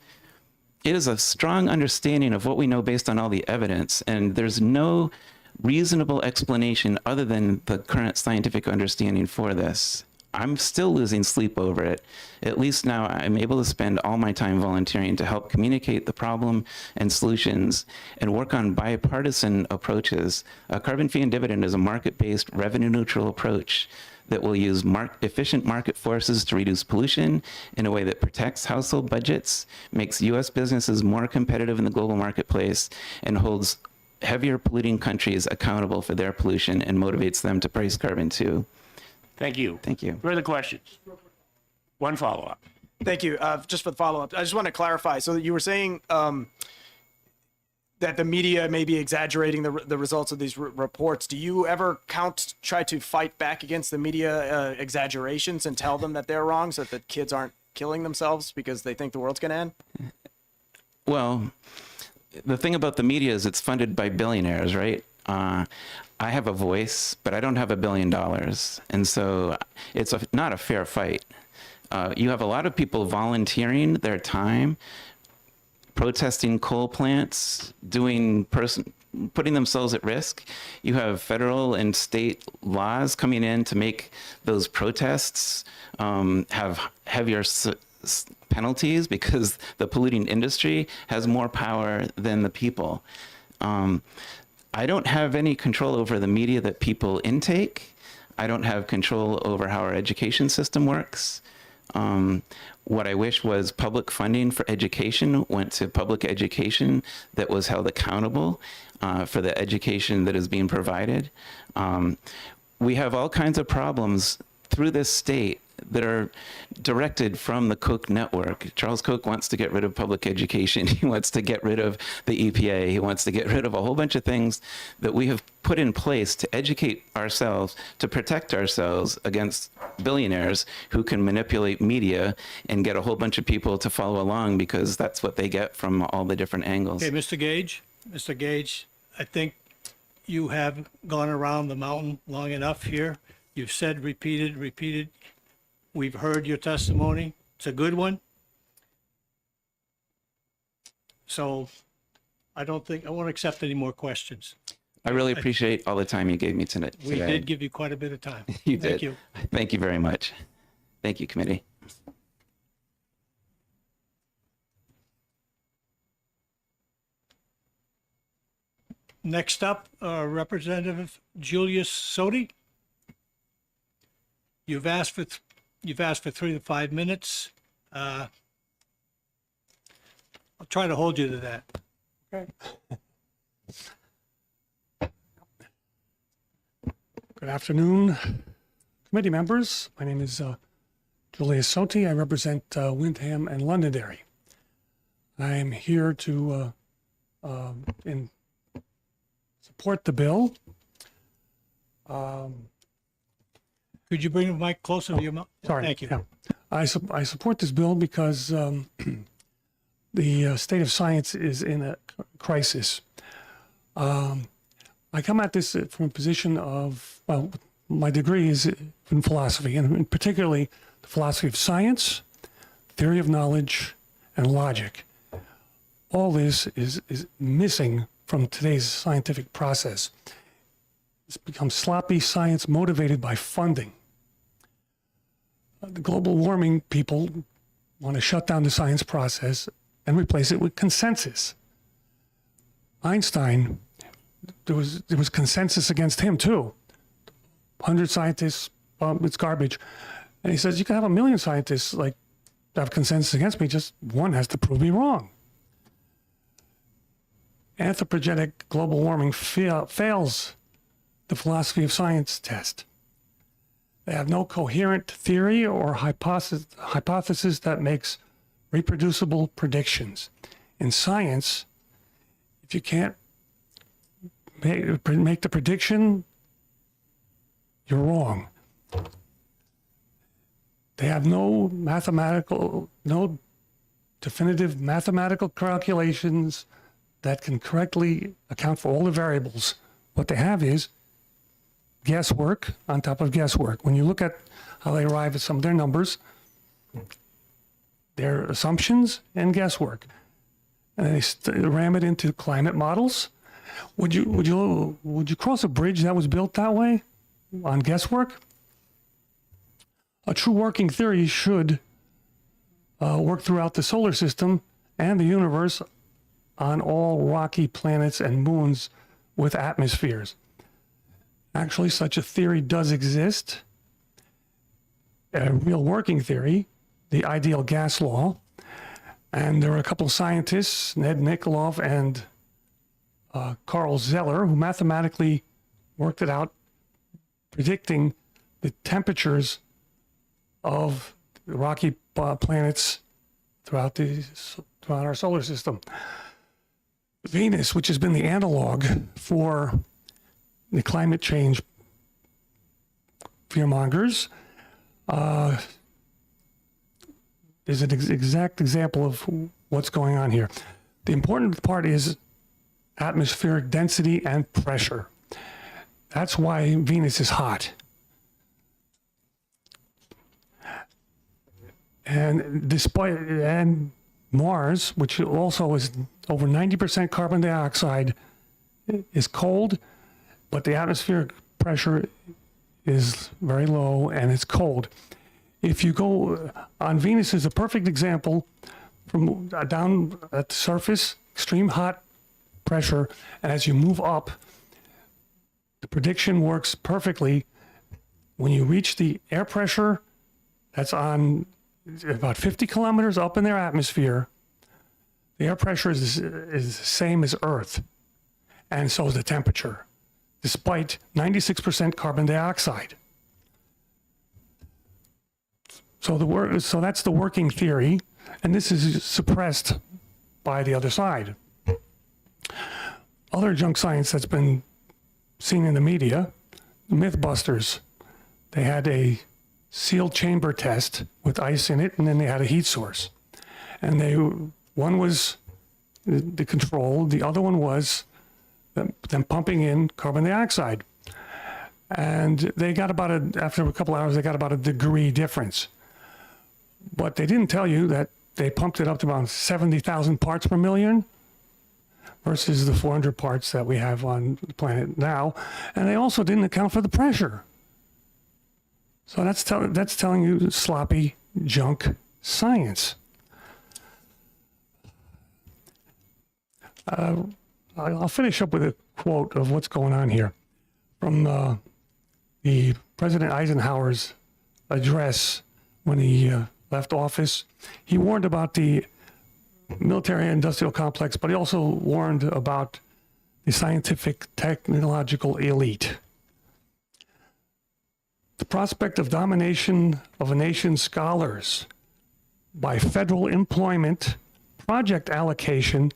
It is a strong understanding of what we know based on all the evidence, and there's no reasonable explanation other than the current scientific understanding for this. I'm still losing sleep over it. At least now I'm able to spend all my time volunteering to help communicate the problem and solutions and work on bipartisan approaches. A carbon fee and dividend is a market-based, revenue-neutral approach that will use efficient market forces to reduce pollution in a way that protects household budgets, makes U.S. businesses more competitive in the global marketplace, and holds heavier polluting countries accountable for their pollution and motivates them to price carbon too. Thank you. Thank you. Further questions? One follow-up. Thank you. Just for the follow-up, I just want to clarify. So you were saying that the media may be exaggerating the results of these reports. Do you ever try to fight back against the media exaggerations and tell them that they're wrong so that the kids aren't killing themselves because they think the world's going to end? Well, the thing about the media is it's funded by billionaires, right? I have a voice, but I don't have $1 billion. And so it's not a fair fight. You have a lot of people volunteering their time, protesting coal plants, putting themselves at risk. You have federal and state laws coming in to make those protests have heavier penalties because the polluting industry has more power than the people. I don't have any control over the media that people intake. I don't have control over how our education system works. What I wish was public funding for education went to public education that was held accountable for the education that is being provided. We have all kinds of problems through this state that are directed from the Koch network. Charles Koch wants to get rid of public education. He wants to get rid of the EPA. He wants to get rid of a whole bunch of things that we have put in place to educate ourselves, to protect ourselves against billionaires who can manipulate media and get a whole bunch of people to follow along because that's what they get from all the different angles. Okay, Mr. Gage, I think you have gone around the mountain long enough here. You've said repeated. We've heard your testimony. It's a good one. So I won't accept any more questions. I really appreciate all the time you gave me tonight. We did give you quite a bit of time. You Thank did. you. Thank you very much. Thank you, committee. Next up, Representative Julius Sodi. You've asked for 3 to 5 minutes. I'll try to hold you to that. Okay. Good afternoon, committee members. My name is Julius Soti. I represent Windham and Londonderry. I am here to support the bill. Could you bring the mic closer to your mouth? Sorry. Thank you. Yeah. I support this bill because the state of science is in a crisis. I come at this from a position of, well, my degree is in philosophy, and particularly the philosophy of science, theory of knowledge, and logic. All this is missing from today's scientific process. It's become sloppy science motivated by funding. The global warming people want to shut down the science process and replace it with consensus. Einstein, there was consensus against him too. 100 scientists, it's garbage. And he says, you can have 1 million scientists like have consensus against me, just one has to prove me wrong. Anthropogenic global warming fails the philosophy of science test. They have no coherent theory or hypothesis that makes reproducible predictions. In science, if you can't make the prediction, you're wrong. They have no definitive mathematical calculations that can correctly account for all the variables. What they have is guesswork on top of guesswork. When you look at how they arrive at some of their numbers, their assumptions and guesswork, and they ram it into climate models. Would you cross a bridge that was built that way on guesswork? A true working theory should work throughout the solar system and the universe on all rocky planets and moons with atmospheres. Actually, such a theory does exist. A real working theory, the ideal gas law. And there are a couple of scientists, Ned Nikolov and Carl Zeller, who mathematically worked it out, predicting the temperatures of the rocky planets throughout our solar system. Venus, which has been the analog for the climate change fearmongers, is an exact example of what's going on here. The important part is atmospheric density and pressure. That's why Venus is hot. And Mars, which also is over 90% carbon dioxide, is cold, but the atmospheric pressure is very low and it's cold. If you go on Venus is a perfect example from down at the surface, extreme hot pressure, and as you move up, the prediction works perfectly. When you reach the air pressure that's on about 50 kilometers up in their atmosphere, the air pressure is the same as Earth, and so is the temperature, despite 96% carbon dioxide. So that's the working theory, and this is suppressed by the other side. Other junk science that's been seen in the media, the Mythbusters, they had a sealed chamber test with ice in it, and then they had a heat source. And one was the control, the other one was them pumping in carbon dioxide. And they got after a couple hours, they got about a degree difference. But they didn't tell you that they pumped it up to about 70,000 parts per million versus the 400 parts that we have on the planet now. And they also didn't account for the pressure. So that's telling you sloppy junk science. I'll finish up with a quote of what's going on here from the President Eisenhower's address when he left office. He warned about the military-industrial complex, but he also warned about the scientific technological elite. The prospect of domination of a nation's scholars by federal employment, project allocation,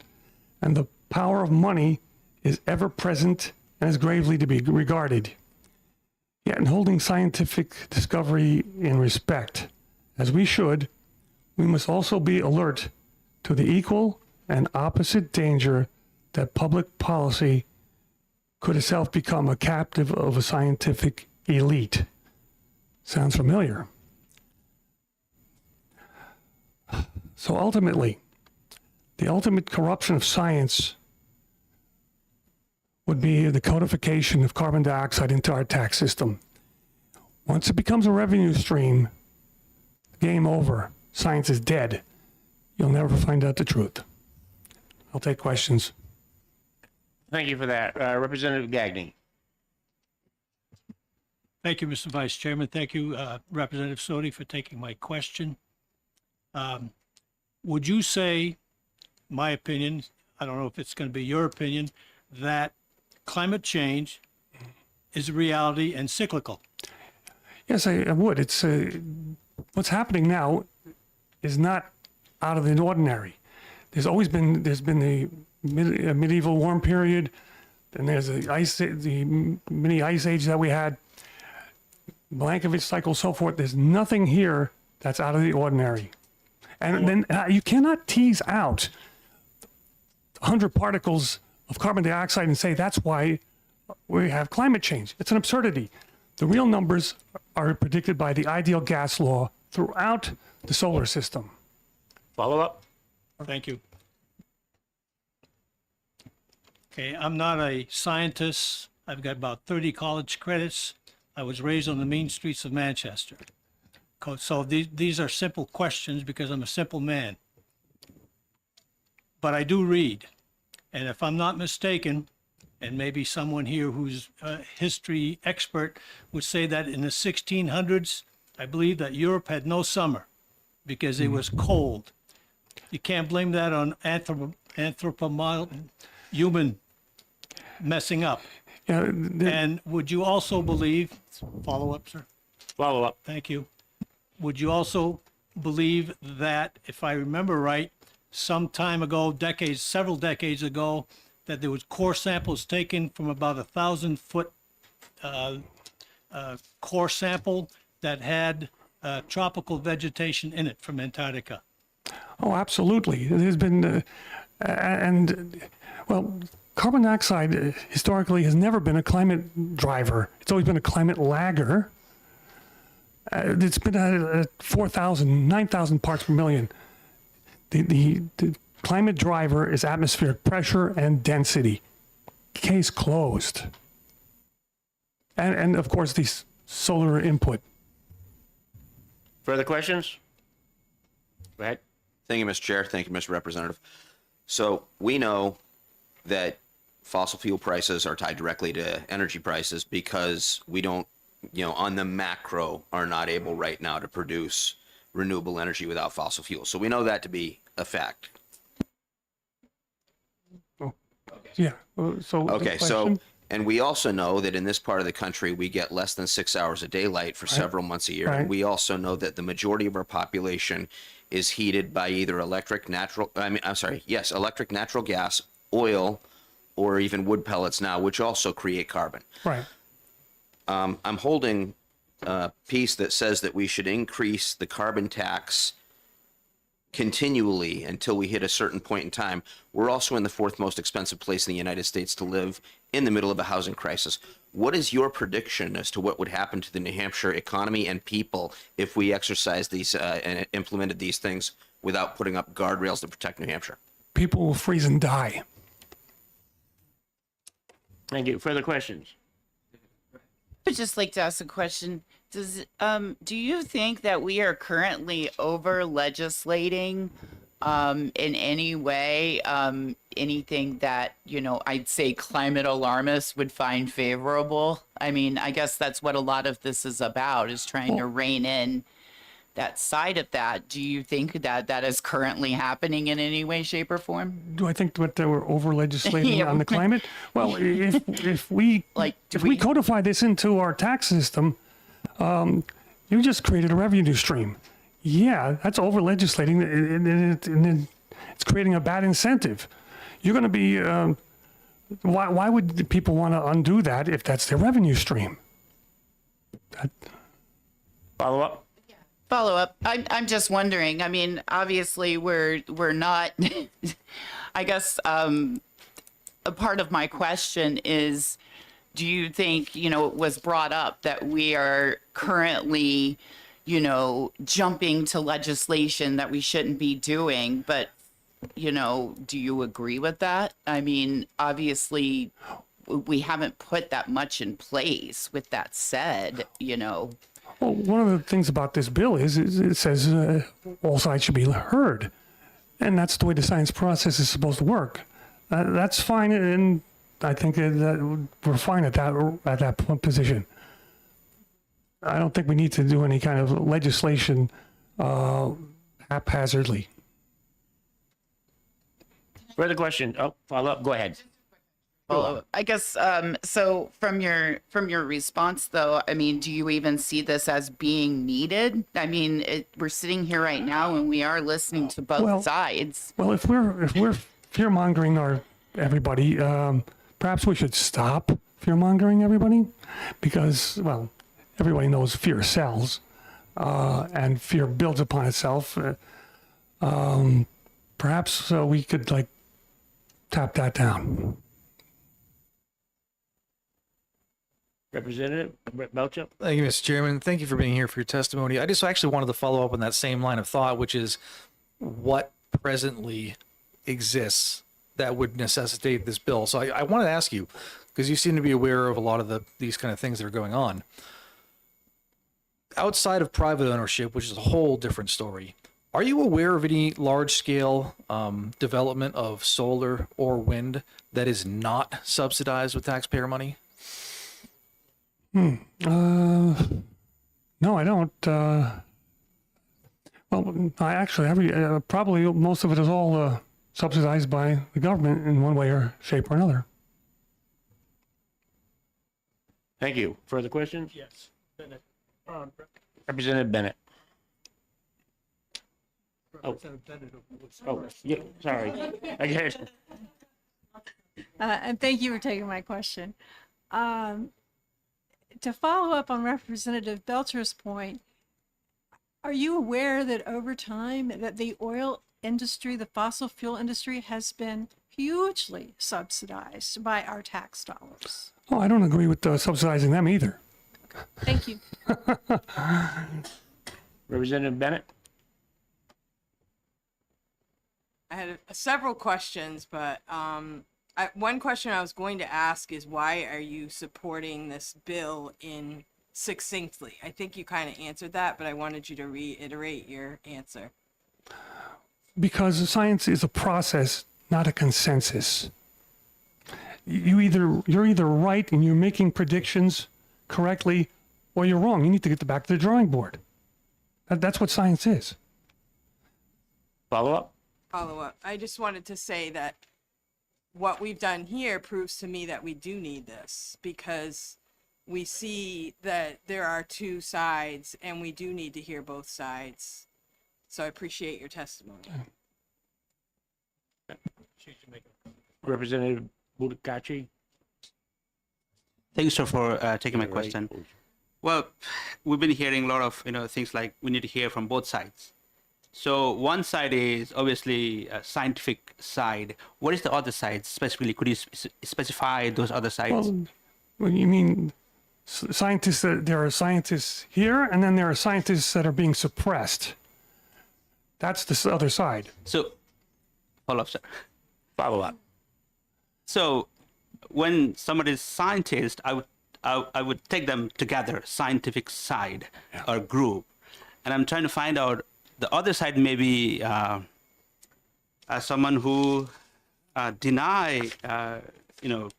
and the power of money is ever present and is gravely to be regarded. Yet in holding scientific discovery in respect, as we should, we must also be alert to the equal and opposite danger that public policy could itself become a captive of a scientific elite. Sounds familiar. So ultimately, the ultimate corruption of science would be the codification of carbon dioxide into our tax system. Once it becomes a revenue stream, game over. Science is dead. You'll never find out the truth. I'll take questions. Thank you for that. Representative Gagné. Thank you, Mr. Vice Chairman. Thank you, Representative Sodi, for taking my question. Would you say, my opinion, I don't know if it's going to be your opinion, that climate change is a reality and cyclical? Yes, I would. It's what's happening now is not out of the ordinary. There's been the medieval warm period, then there's the mini ice age that we had, Milankovitch cycle, so forth. There's nothing here that's out of the ordinary. And then you cannot tease out 100 particles of carbon dioxide and say that's why we have climate change. It's an absurdity. The real numbers are predicted by the ideal gas law throughout the solar system. Follow up? Thank you. Okay, I'm not a scientist. I've got about 30 college credits. I was raised on the mean streets of Manchester. So these are simple questions because I'm a simple man. But I do read. And if I'm not mistaken, and maybe someone here who's a history expert would say that in the 1600s, I believe that Europe had no summer because it was cold. You can't blame that on human messing up. Yeah, and would you also believe, follow up, sir? Follow up. Thank you. Would you also believe that, if I remember right, some time ago, several decades ago, that there was core samples taken from about 1,000-foot core sample that had tropical vegetation in it from Antarctica? Oh, absolutely. There's been, well, carbon dioxide historically has never been a climate driver. It's always been a climate lagger. It's been at 4,000, 9,000 parts per million. The climate driver is atmospheric pressure and density. Case closed. And of course, the solar input. Further questions? Go ahead. Thank you, Mr. Chair. Thank you, Mr. Representative. So we know that fossil fuel prices are tied directly to energy prices because we don't, on the macro, are not able right now to produce renewable energy without fossil fuels. So we know that to be a fact. Yeah. So Okay, so, and we also know that in this part of the country, we get less than 6 hours of daylight for several months a year. Right. And we also know that the majority of our population is heated by either electric, natural gas, oil, or even wood pellets now, which also create carbon. Right. I'm holding a piece that says that we should increase the carbon tax continually until we hit a certain point in time. We're also in the fourth most expensive place in the United States to live in the middle of a housing crisis. What is your prediction as to what would happen to the New Hampshire economy and people if we exercised these and implemented these things without putting up guardrails to protect New Hampshire? People will freeze and die. Thank you. Further questions? I would just like to ask a question. Do you think that we are currently over legislating in any way anything that, I'd say climate alarmists would find favorable? I mean, I guess that's what a lot of this is about, is trying to rein in that side of that. Do you think that that is currently happening in any way, shape, or form? Do I think that we're over legislating Yeah. on the climate? Well, if we codify this into our tax system, you just created a revenue stream. Yeah, that's over legislating, and it's creating a bad incentive. You're going to be. Why would people want to undo that if that's their revenue stream? Follow up. Follow up. I'm just wondering. I mean, obviously, we're not. I guess a part of my question is, do you think, it was brought up that we are currently, jumping to legislation that we shouldn't be doing. But, do you agree with that? I mean, obviously, we haven't put that much in place. With that said, Well, one of the things about this bill is it says all sides should be heard. And that's the way the science process is supposed to work. That's fine, and I think that we're fine at that position. I don't think we need to do any kind of legislation haphazardly. Further question? Oh, follow up. Go ahead. I guess so from your response though, I mean, do you even see this as being needed? I mean, we're sitting here right now and we are listening to both sides. Well, if we're fear-mongering everybody, perhaps we should stop fear-mongering everybody, because, well, everybody knows fear sells, and fear builds upon itself. Perhaps we could tap that down. Representative Belcher. Thank you, Mr. Chairman. Thank you for being here for your testimony. I just actually wanted to follow up on that same line of thought, which is what presently exists that would necessitate this bill. So I wanted to ask you, because you seem to be aware of a lot of these kind of things that are going on. Outside of private ownership, which is a whole different story, are you aware of any large-scale development of solar or wind that is not subsidized with taxpayer money? No, I don't. Well, I actually probably most of it is all subsidized by the government in one way or shape or another. Thank you. Further questions? Yes. Representative Bennett. Oh, yeah, sorry. Again. And thank you for taking my question. To follow up on Representative Belcher's point, are you aware that over time that the oil industry, the fossil fuel industry, has been hugely subsidized by our tax dollars? Oh, I don't agree with subsidizing them either. Thank you. Representative Bennett. I had several questions, but one question I was going to ask is, why are you supporting this bill in succinctly? I think you kind of answered that, but I wanted you to reiterate your answer. Because science is a process, not a consensus. You're either right and you're making predictions correctly, or you're wrong. You need to get back to the drawing board. That's what science is. Follow up. I just wanted to say that what we've done here proves to me that we do need this, because we see that there are two sides and we do need to hear both sides. So I appreciate your testimony. Representative Buttigieg. Thank you, sir, for taking my question. Well, we've been hearing a lot of things like we need to hear from both sides. So one side is obviously a scientific side. What is the other side specifically? Could you specify those other sides? Well, you mean scientists? There are scientists here, and then there are scientists that are being suppressed. That's the other side. So, follow up, sir. Follow up. So, when somebody is scientist, I would take them together, scientific side or group, and I'm trying to find out the other side. Maybe someone who deny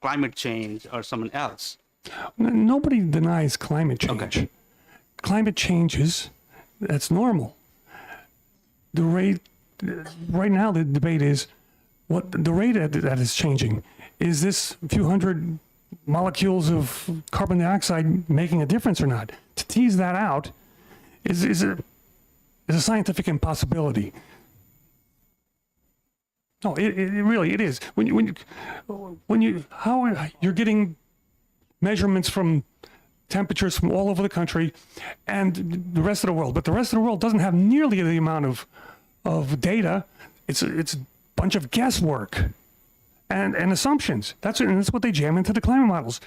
climate change, or someone else. Nobody denies climate change. Okay. Climate changes. That's normal. The rate right now, the debate is what the rate that is changing. Is this few hundred molecules of carbon dioxide making a difference or not? To tease that out is a scientific impossibility. No, it really is. When you're getting measurements from temperatures from all over the country and the rest of the world, but the rest of the world doesn't have nearly the amount of data. It's a bunch of guesswork and assumptions. That's what they jam into the climate models.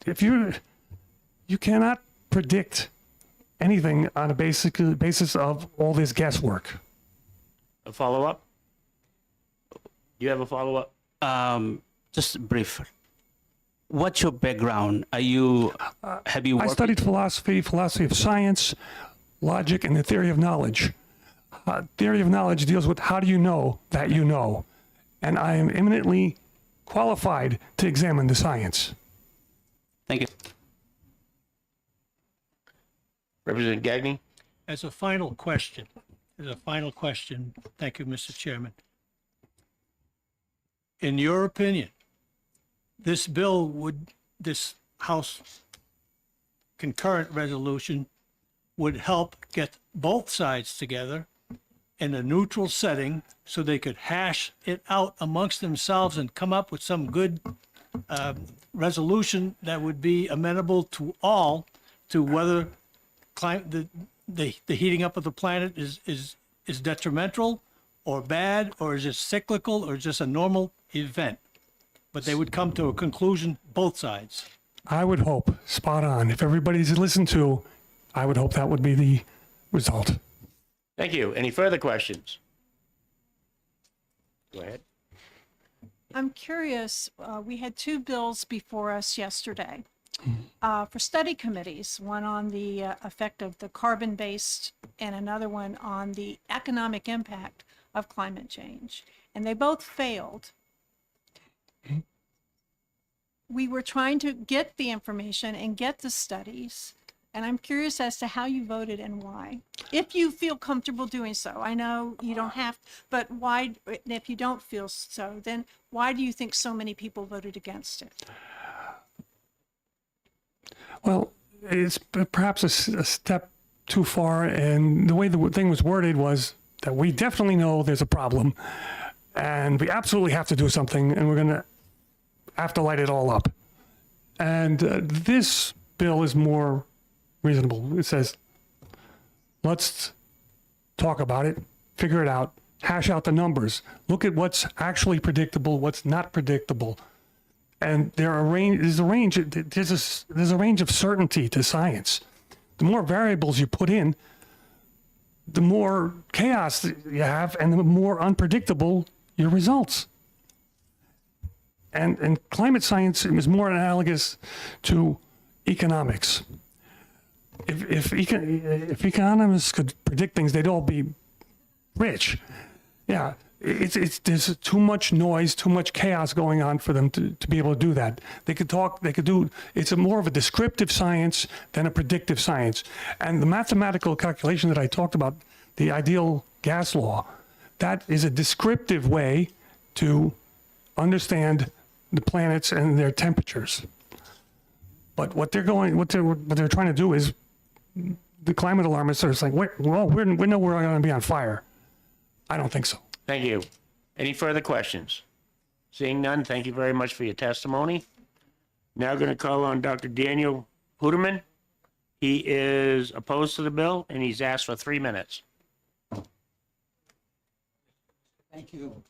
If you cannot predict anything on a basis of all this guesswork. A follow-up? Do you have a follow-up? Just brief. What's your background? Are you have you I worked? studied philosophy of science, logic, and the theory of knowledge. Theory of knowledge deals with how do you know that you know, and I am eminently qualified to examine the science. Thank you. Representative Gagnon? As a final question, thank you, Mr. Chairman. In your opinion, this House concurrent resolution would help get both sides together in a neutral setting so they could hash it out amongst themselves and come up with some good resolution that would be amenable to all, to whether the heating up of the planet is detrimental or bad, or is it cyclical, or just a normal event. But they would come to a conclusion, both sides. I would hope, spot on. If everybody's listened to, I would hope that would be the result. Thank you. Any further questions? Go ahead. I'm curious, we had two bills before us yesterday for study committees, one on the effect of the carbon-based and another one on the economic impact of climate change. And they both failed. We were trying to get the information and get the studies, and I'm curious as to how you voted and why. If you feel comfortable doing so, I know you don't have, but why, if you don't feel so, then why do you think so many people voted against it? Well, it's perhaps a step too far, and the way the thing was worded was that we definitely know there's a problem, and we absolutely have to do something, and we're going to have to light it all up. And this bill is more reasonable. It says, let's talk about it, figure it out, hash out the numbers, look at what's actually predictable, what's not predictable. And there's a range of certainty to science. The more variables you put in, the more chaos you have, and the more unpredictable your results. And climate science is more analogous to economics. If economists could predict things, they'd all be rich. Yeah, there's too much noise, too much chaos going on for them to be able to do that. It's more of a descriptive science than a predictive science. And the mathematical calculation that I talked about, the ideal gas law, that is a descriptive way to understand the planets and their temperatures. But what they're trying to do is, the climate alarmists are saying, we know we're going to be on fire. I don't think so. Thank you. Any further questions? Seeing none, thank you very much for your testimony. Now going to call on Dr. Daniel Puderman. He is opposed to the bill, and he's asked for 3 minutes. Thank you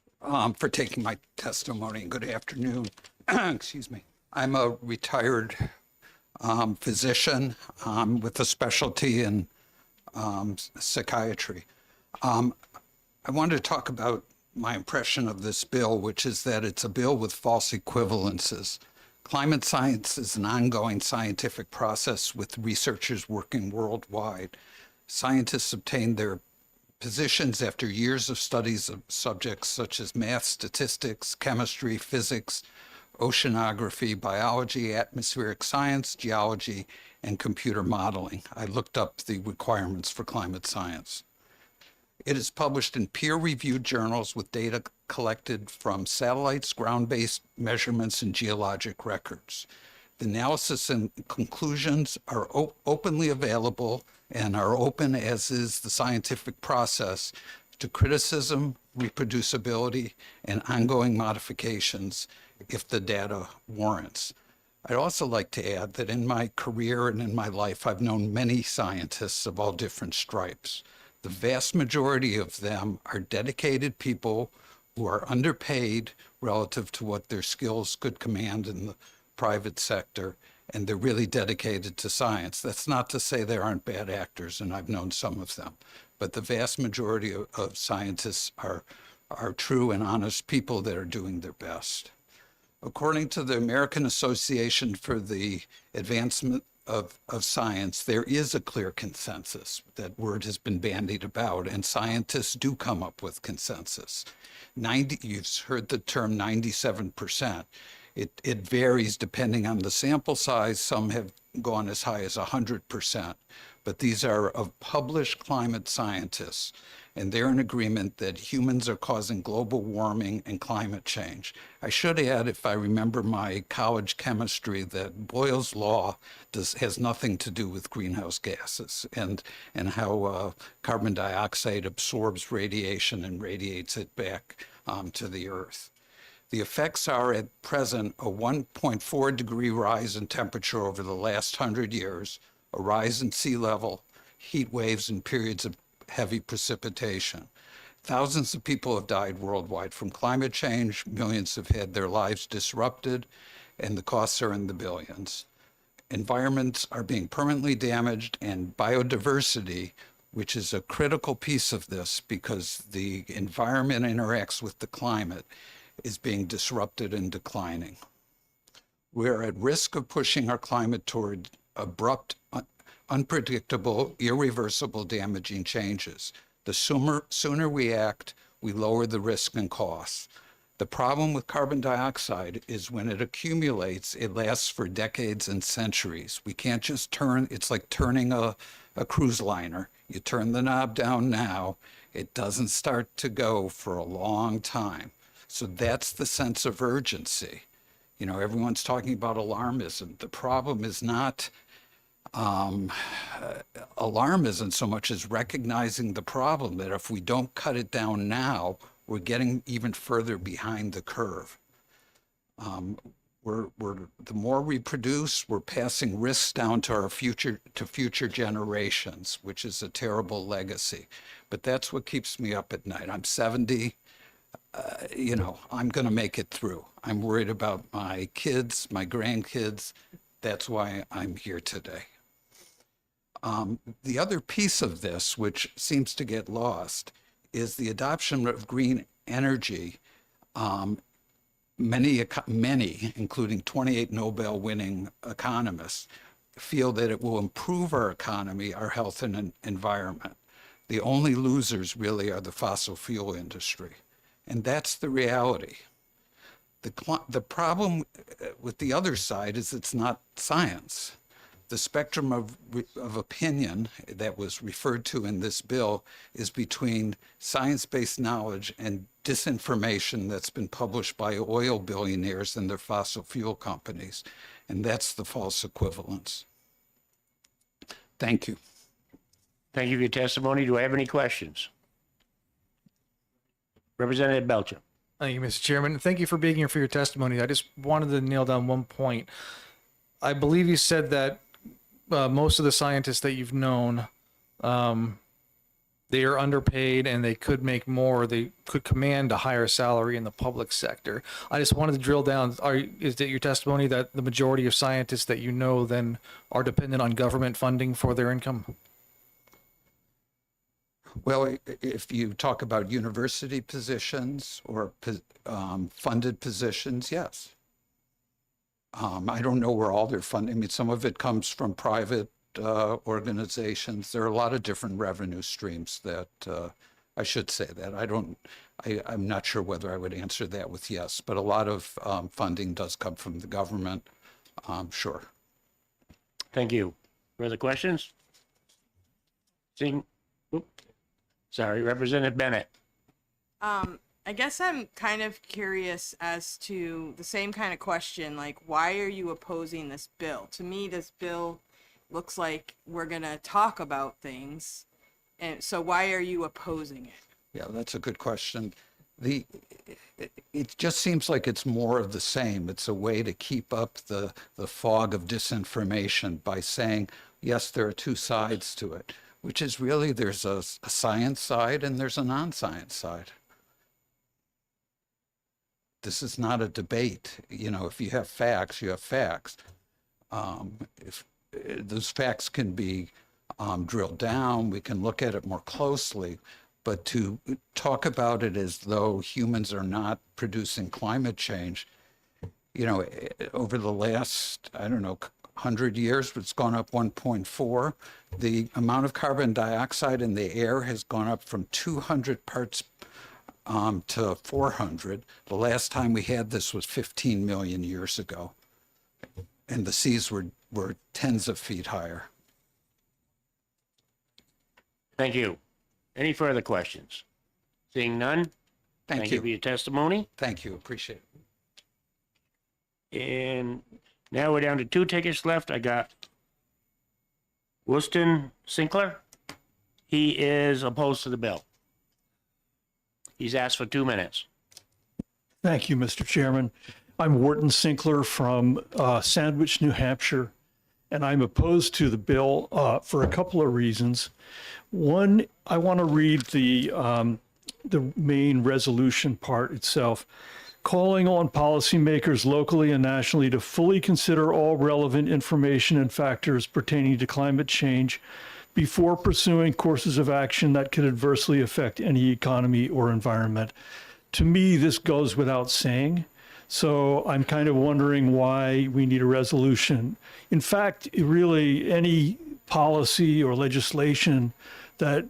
for taking my testimony. Good afternoon. Excuse me. I'm a retired physician with a specialty in psychiatry. I wanted to talk about my impression of this bill, which is that it's a bill with false equivalences. Climate science is an ongoing scientific process with researchers working worldwide. Scientists obtain their positions after years of studies of subjects such as math, statistics, chemistry, physics, oceanography, biology, atmospheric science, geology, and computer modeling. I looked up the requirements for climate science. It is published in peer-reviewed journals with data collected from satellites, ground-based measurements, and geologic records. The analysis and conclusions are openly available and are open, as is the scientific process, to criticism, reproducibility, and ongoing modifications if the data warrants. I'd also like to add that in my career and in my life, I've known many scientists of all different stripes. The vast majority of them are dedicated people who are underpaid relative to what their skills could command in the private sector, and they're really dedicated to science. That's not to say there aren't bad actors, and I've known some of them, but the vast majority of scientists are true and honest people that are doing their best. According to the American Association for the Advancement of Science, there is a clear consensus. That word has been bandied about, and scientists do come up with consensus. You've heard the term 97%. It varies depending on the sample size. Some have gone as high as 100%, but these are of published climate scientists, and they're in agreement that humans are causing global warming and climate change. I should add, if I remember my college chemistry, that Boyle's law has nothing to do with greenhouse gases and how carbon dioxide absorbs radiation and radiates it back to the Earth. The effects are at present a 1.4 degree rise in temperature over the last 100 years, a rise in sea level, heat waves, and periods of heavy precipitation. Thousands of people have died worldwide from climate change. Millions have had their lives disrupted, and the costs are in the billions. Environments are being permanently damaged, and biodiversity, which is a critical piece of this because the environment interacts with the climate, is being disrupted and declining. We're at risk of pushing our climate toward abrupt, unpredictable, irreversible, damaging changes. The sooner we act, we lower the risk and costs. The problem with carbon dioxide is when it accumulates, it lasts for decades and centuries. We can't just it's like turning a cruise liner. You turn the knob down now, it doesn't start to go for a long time. So that's the sense of urgency. You know, everyone's talking about alarmism. The problem is not alarmism so much as recognizing the problem, that if we don't cut it down now, we're getting even further behind the curve. The more we produce, we're passing risks down to our future generations, which is a terrible legacy. But that's what keeps me up at night. I'm 70. You know, I'm going to make it through. I'm worried about my kids, my grandkids. That's why I'm here today. The other piece of this, which seems to get lost, is the adoption of green energy. Many, including 28 Nobel-winning economists, feel that it will improve our economy, our health, and environment. The only losers really are the fossil fuel industry. And that's the reality. The problem with the other side is it's not science. The spectrum of opinion that was referred to in this bill is between science-based knowledge and disinformation that's been published by oil billionaires and their fossil fuel companies. And that's the false equivalence. Thank you. Thank you for your testimony. Do I have any questions? Representative Belcher. Thank you, Mr. Chairman. Thank you for being here for your testimony. I just wanted to nail down one point. I believe you said that most of the scientists that you've known, they are underpaid and they could make more. They could command a higher salary in the public sector. I just wanted to drill down. Is it your testimony that the majority of scientists that you know then are dependent on government funding for their income? Well, if you talk about university positions or funded positions, yes. I don't know where all their funding, I mean, some of it comes from private organizations. There are a lot of different revenue streams that, I should say that. I'm not sure whether I would answer that with yes, but a lot of funding does come from the government, sure. Thank you. Further questions? Sorry, Representative Bennett. I guess I'm kind of curious as to the same kind of question, like, why are you opposing this bill? To me, this bill looks like we're going to talk about things. And so why are you opposing it? Yeah, that's a good question. It just seems like it's more of the same. It's a way to keep up the fog of disinformation by saying, yes, there are two sides to it, which is really there's a science side and there's a non-science side. This is not a debate. You know, if you have facts, you have facts. If those facts can be drilled down, we can look at it more closely. But to talk about it as though humans are not producing climate change, over the last, 100 years, it's gone up 1.4. The amount of carbon dioxide in the air has gone up from 200 parts to 400. The last time we had this was 15 million years ago. And the seas were tens of feet higher. Thank you. Any further questions? Seeing none? Thank you you. for your testimony. Thank you. Appreciate it. And now we're down to 2 tickets left. I got Wuston Sinclair. He is opposed to the bill. He's asked for 2 minutes. Thank you, Mr. Chairman. I'm Wharton Sinclair from Sandwich, New Hampshire, and I'm opposed to the bill for a couple of reasons. One, I want to read the main resolution part itself. Calling on policymakers locally and nationally to fully consider all relevant information and factors pertaining to climate change before pursuing courses of action that could adversely affect any economy or environment. To me, this goes without saying. So I'm kind of wondering why we need a resolution. In fact, really, any policy or legislation that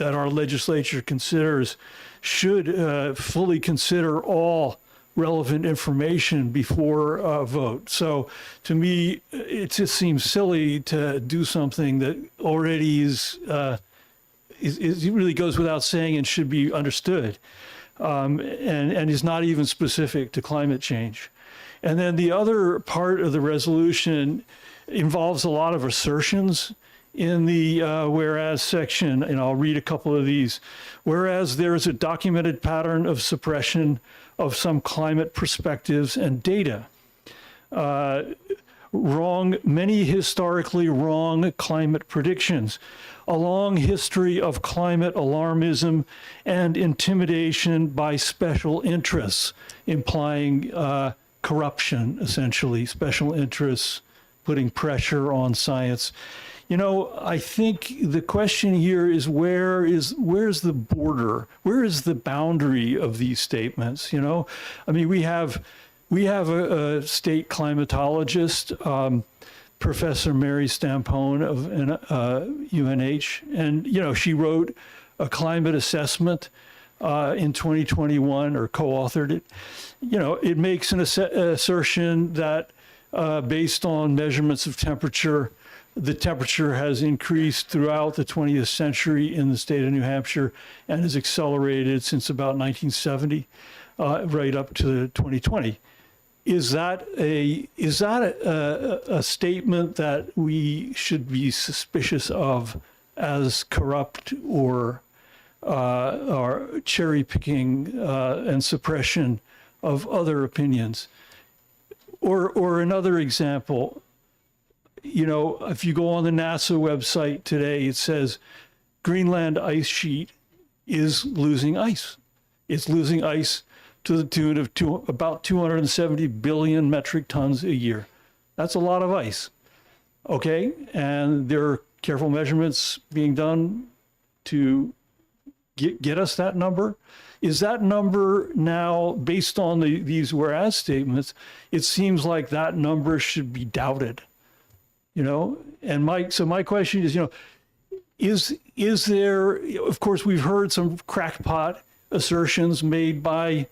our legislature considers should fully consider all relevant information before a vote. So to me, it just seems silly to do something that already is really goes without saying and should be understood. And is not even specific to climate change. And then the other part of the resolution involves a lot of assertions in the whereas section, and I'll read a couple of these. Whereas there is a documented pattern of suppression of some climate perspectives and data. Many historically wrong climate predictions, a long history of climate alarmism and intimidation by special interests, implying corruption, essentially, special interests putting pressure on science. I think the question here is where's the border? Where is the boundary of these statements? We have a state climatologist, Professor Mary Stampone of UNH, and she wrote a climate assessment in 2021, or co-authored it. It makes an assertion that based on measurements of temperature, the temperature has increased throughout the 20th century in the state of New Hampshire and has accelerated since about 1970, right up to 2020. Is that a statement that we should be suspicious of as corrupt or cherry picking and suppression of other opinions? Or another example, if you go on the NASA website today, it says Greenland ice sheet is losing ice. It's losing ice to the tune of about 270 billion metric tons a year. That's a lot of ice. Okay, and there are careful measurements being done to get us that number. Is that number now, based on these whereas statements, it seems like that number should be doubted, And my question is, is there, of course, we've heard some crackpot assertions made by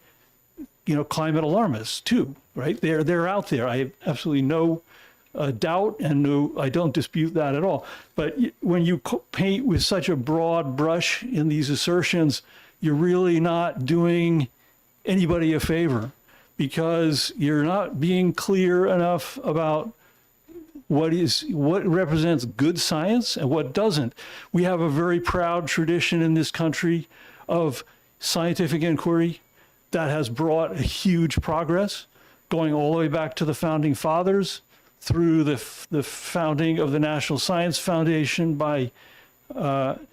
climate alarmists too, right? They're out there. I have absolutely no doubt, and I don't dispute that at all. But when you paint with such a broad brush in these assertions, you're really not doing anybody a favor, because you're not being clear enough about what represents good science and what doesn't. We have a very proud tradition in this country of scientific inquiry that has brought a huge progress, going all the way back to the founding fathers, through the founding of the National Science Foundation by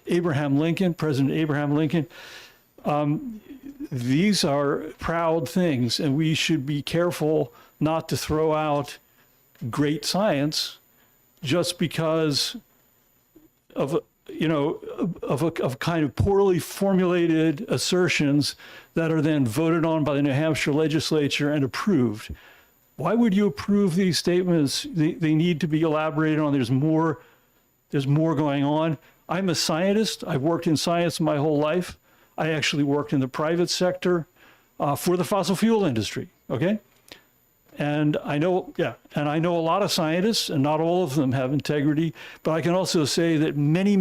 Abraham Lincoln, President Abraham Lincoln. These are proud things, and we should be careful not to throw out great science just because of of kind of poorly formulated assertions that are then voted on by the New Hampshire legislature and approved. Why would you approve these statements? They need to be elaborated on. There's more going on. I'm a scientist. I've worked in science my whole life. I actually worked in the private sector for the fossil fuel industry. Okay. And I know a lot of scientists, and not all of them have integrity, but I can also say that many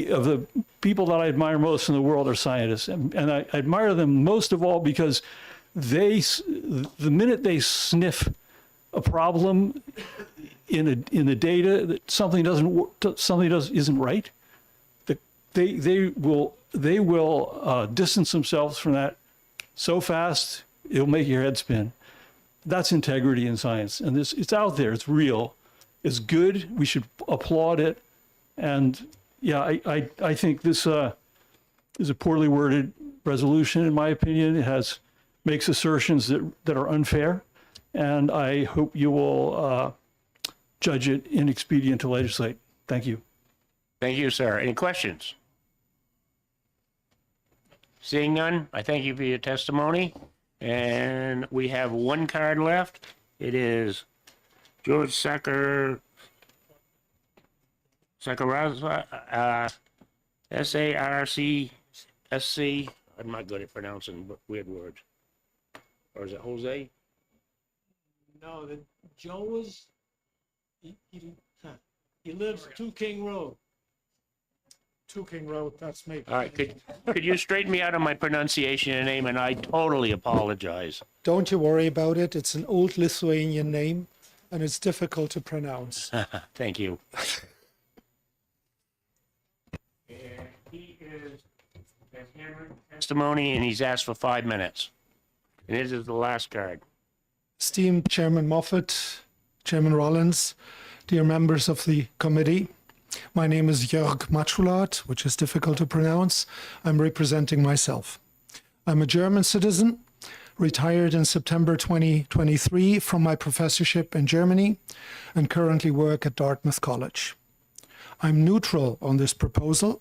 of the people that I admire most in the world are scientists. And I admire them most of all because the minute they sniff a problem in the data that something isn't right, they will distance themselves from that so fast it'll make your head spin. That's integrity in science, and it's out there. It's real. It's good. We should applaud it. And yeah, I think this is a poorly worded resolution, in my opinion. It makes assertions that are unfair, and I hope you will judge it inexpedient to legislate. Thank you. Thank you, sir. Any questions? Seeing none, I thank you for your testimony. And we have one card left. It is George Sakarazza, S-A-R-C-S-C. I'm not good at pronouncing weird words. Or is it Jose? No, Joe was, he lives 2 King Road. 2 King Road, that's me. All right, could you straighten me out on my pronunciation and name, and I totally apologize. Don't you worry about it. It's an old Lithuanian name, and it's difficult to pronounce. Thank you. And he is testimony, and he's asked for 5 minutes. And this is the last card. Esteemed Chairman Moffat, Chairman Rollins, dear members of the committee, my name is Jörg Matschulat, which is difficult to pronounce. I'm representing myself. I'm a German citizen, retired in September 2023 from my professorship in Germany, and currently work at Dartmouth College. I'm neutral on this proposal,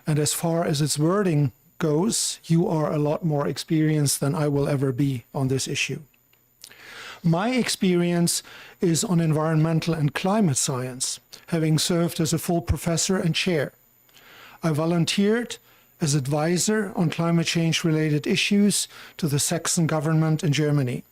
and as far as its wording goes, you are a lot more experienced than I will ever be on this issue. My experience is on environmental and climate science, having served as a full professor and chair. I volunteered as advisor on climate change-related issues to the Saxon government in Germany.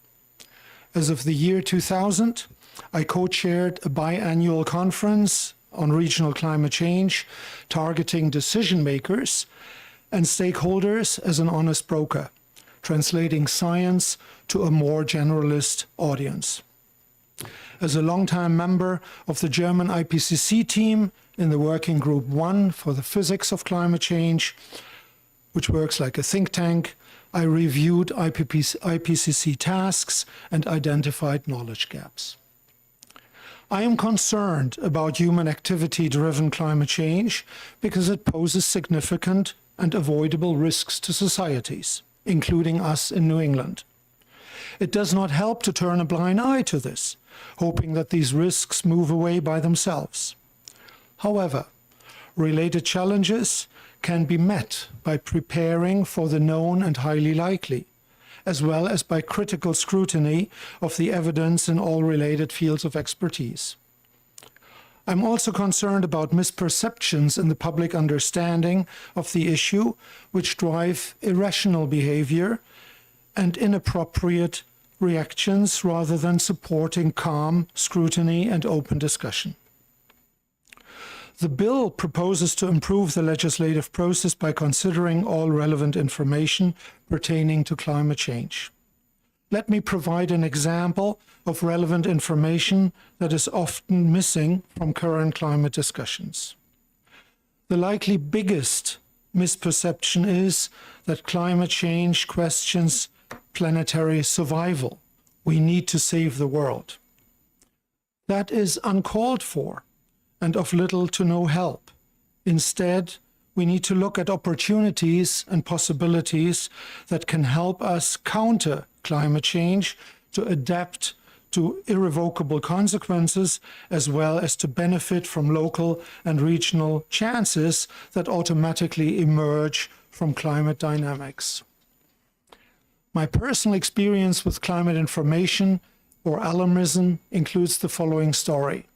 As of the year 2000, I co-chaired a biannual conference on regional climate change, targeting decision makers and stakeholders as an honest broker, translating science to a more generalist audience. As a longtime member of the German IPCC team in the Working Group 1 for the Physics of Climate Change, which works like a think tank, I reviewed IPCC tasks and identified knowledge gaps. I am concerned about human activity-driven climate change because it poses significant and avoidable risks to societies, including us in New England. It does not help to turn a blind eye to this, hoping that these risks move away by themselves. However, related challenges can be met by preparing for the known and highly likely, as well as by critical scrutiny of the evidence in all related fields of expertise. I'm also concerned about misperceptions in the public understanding of the issue, which drive irrational behavior and inappropriate reactions rather than supporting calm scrutiny and open discussion. The bill proposes to improve the legislative process by considering all relevant information pertaining to climate change. Let me provide an example of relevant information that is often missing from current climate discussions. The likely biggest misperception is that climate change questions planetary survival. We need to save the world. That is uncalled for and of little to no help. Instead, we need to look at opportunities and possibilities that can help us counter climate change, to adapt to irrevocable consequences, as well as to benefit from local and regional chances that automatically emerge from climate dynamics. My personal experience with climate information or alarmism includes the following story.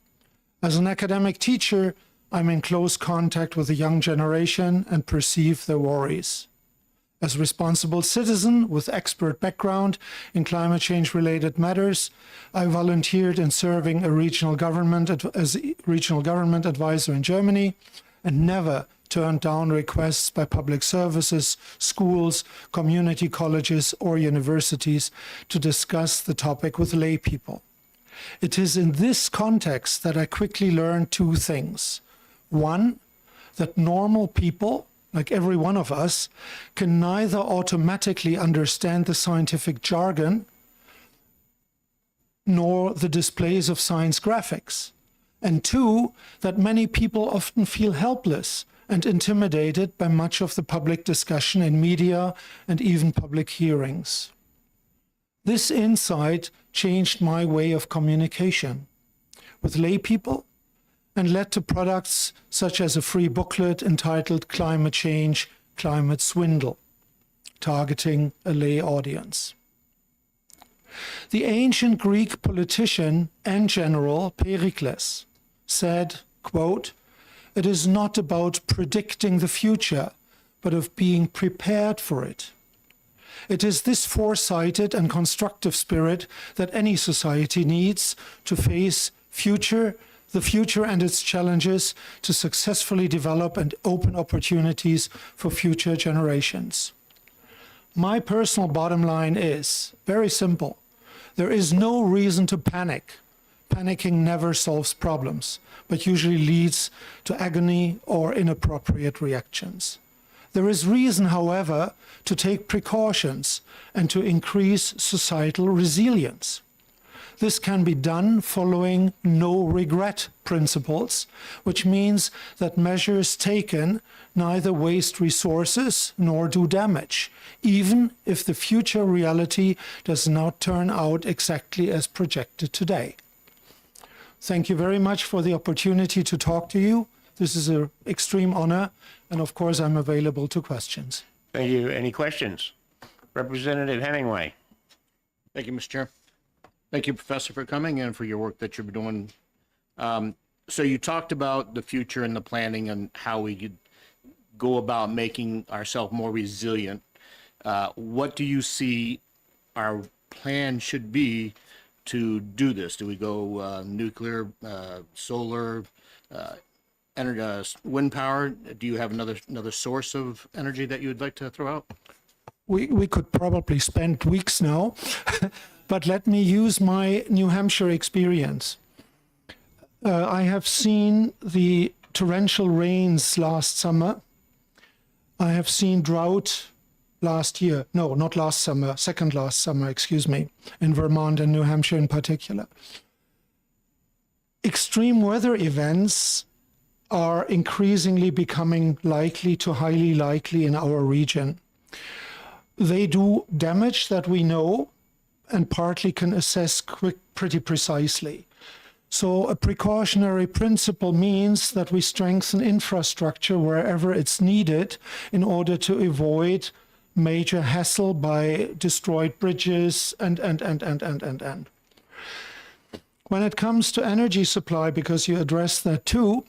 As an academic teacher, I'm in close contact with the young generation and perceive their worries. As a responsible citizen with expert background in climate change-related matters, I volunteered in serving a as a regional government advisor in Germany and never turned down requests by public services, schools, community colleges, or universities to discuss the topic with lay people. It is in this context that I quickly learned two things. One, that normal people, like every one of us, can neither automatically understand the scientific jargon nor the displays of science graphics. And two, that many people often feel helpless and intimidated by much of the public discussion in media and even public hearings. This insight changed my way of communication with lay people and led to products such as a free booklet entitled Climate Change, Climate Swindle, targeting a lay audience. The ancient Greek politician and general Pericles said, quote, "It is not about predicting the future, but of being prepared for it." It is this foresighted and constructive spirit that any society needs to face the future and its challenges, to successfully develop and open opportunities for future generations. My personal bottom line is very simple. There is no reason to panic. Panicking never solves problems, but usually leads to agony or inappropriate reactions. There is reason, however, to take precautions and to increase societal resilience. This can be done following no-regret principles, which means that measures taken neither waste resources nor do damage, even if the future reality does not turn out exactly as projected today. Thank you very much for the opportunity to talk to you. This is an extreme honor, and of course I'm available to questions. Thank you. Any questions? Representative Hemingway. Thank you, Mr. Chair. Thank you, Professor, for coming and for your work that you're doing. So you talked about the future and the planning and how we could go about making ourselves more resilient. What do you see our plan should be to do this? Do we go nuclear, solar, wind power? Do you have another source of energy that you would like to throw out? We could probably spend weeks now, but let me use my New Hampshire experience. I have seen the torrential rains last summer. I have seen drought last year. No, not last summer, second last summer, excuse me, in Vermont and New Hampshire in particular. Extreme weather events are increasingly becoming highly likely in our region. They do damage that we know and partly can assess pretty precisely. So a precautionary principle means that we strengthen infrastructure wherever it's needed in order to avoid major hassle by destroyed bridges and. When it comes to energy supply, because you addressed that too,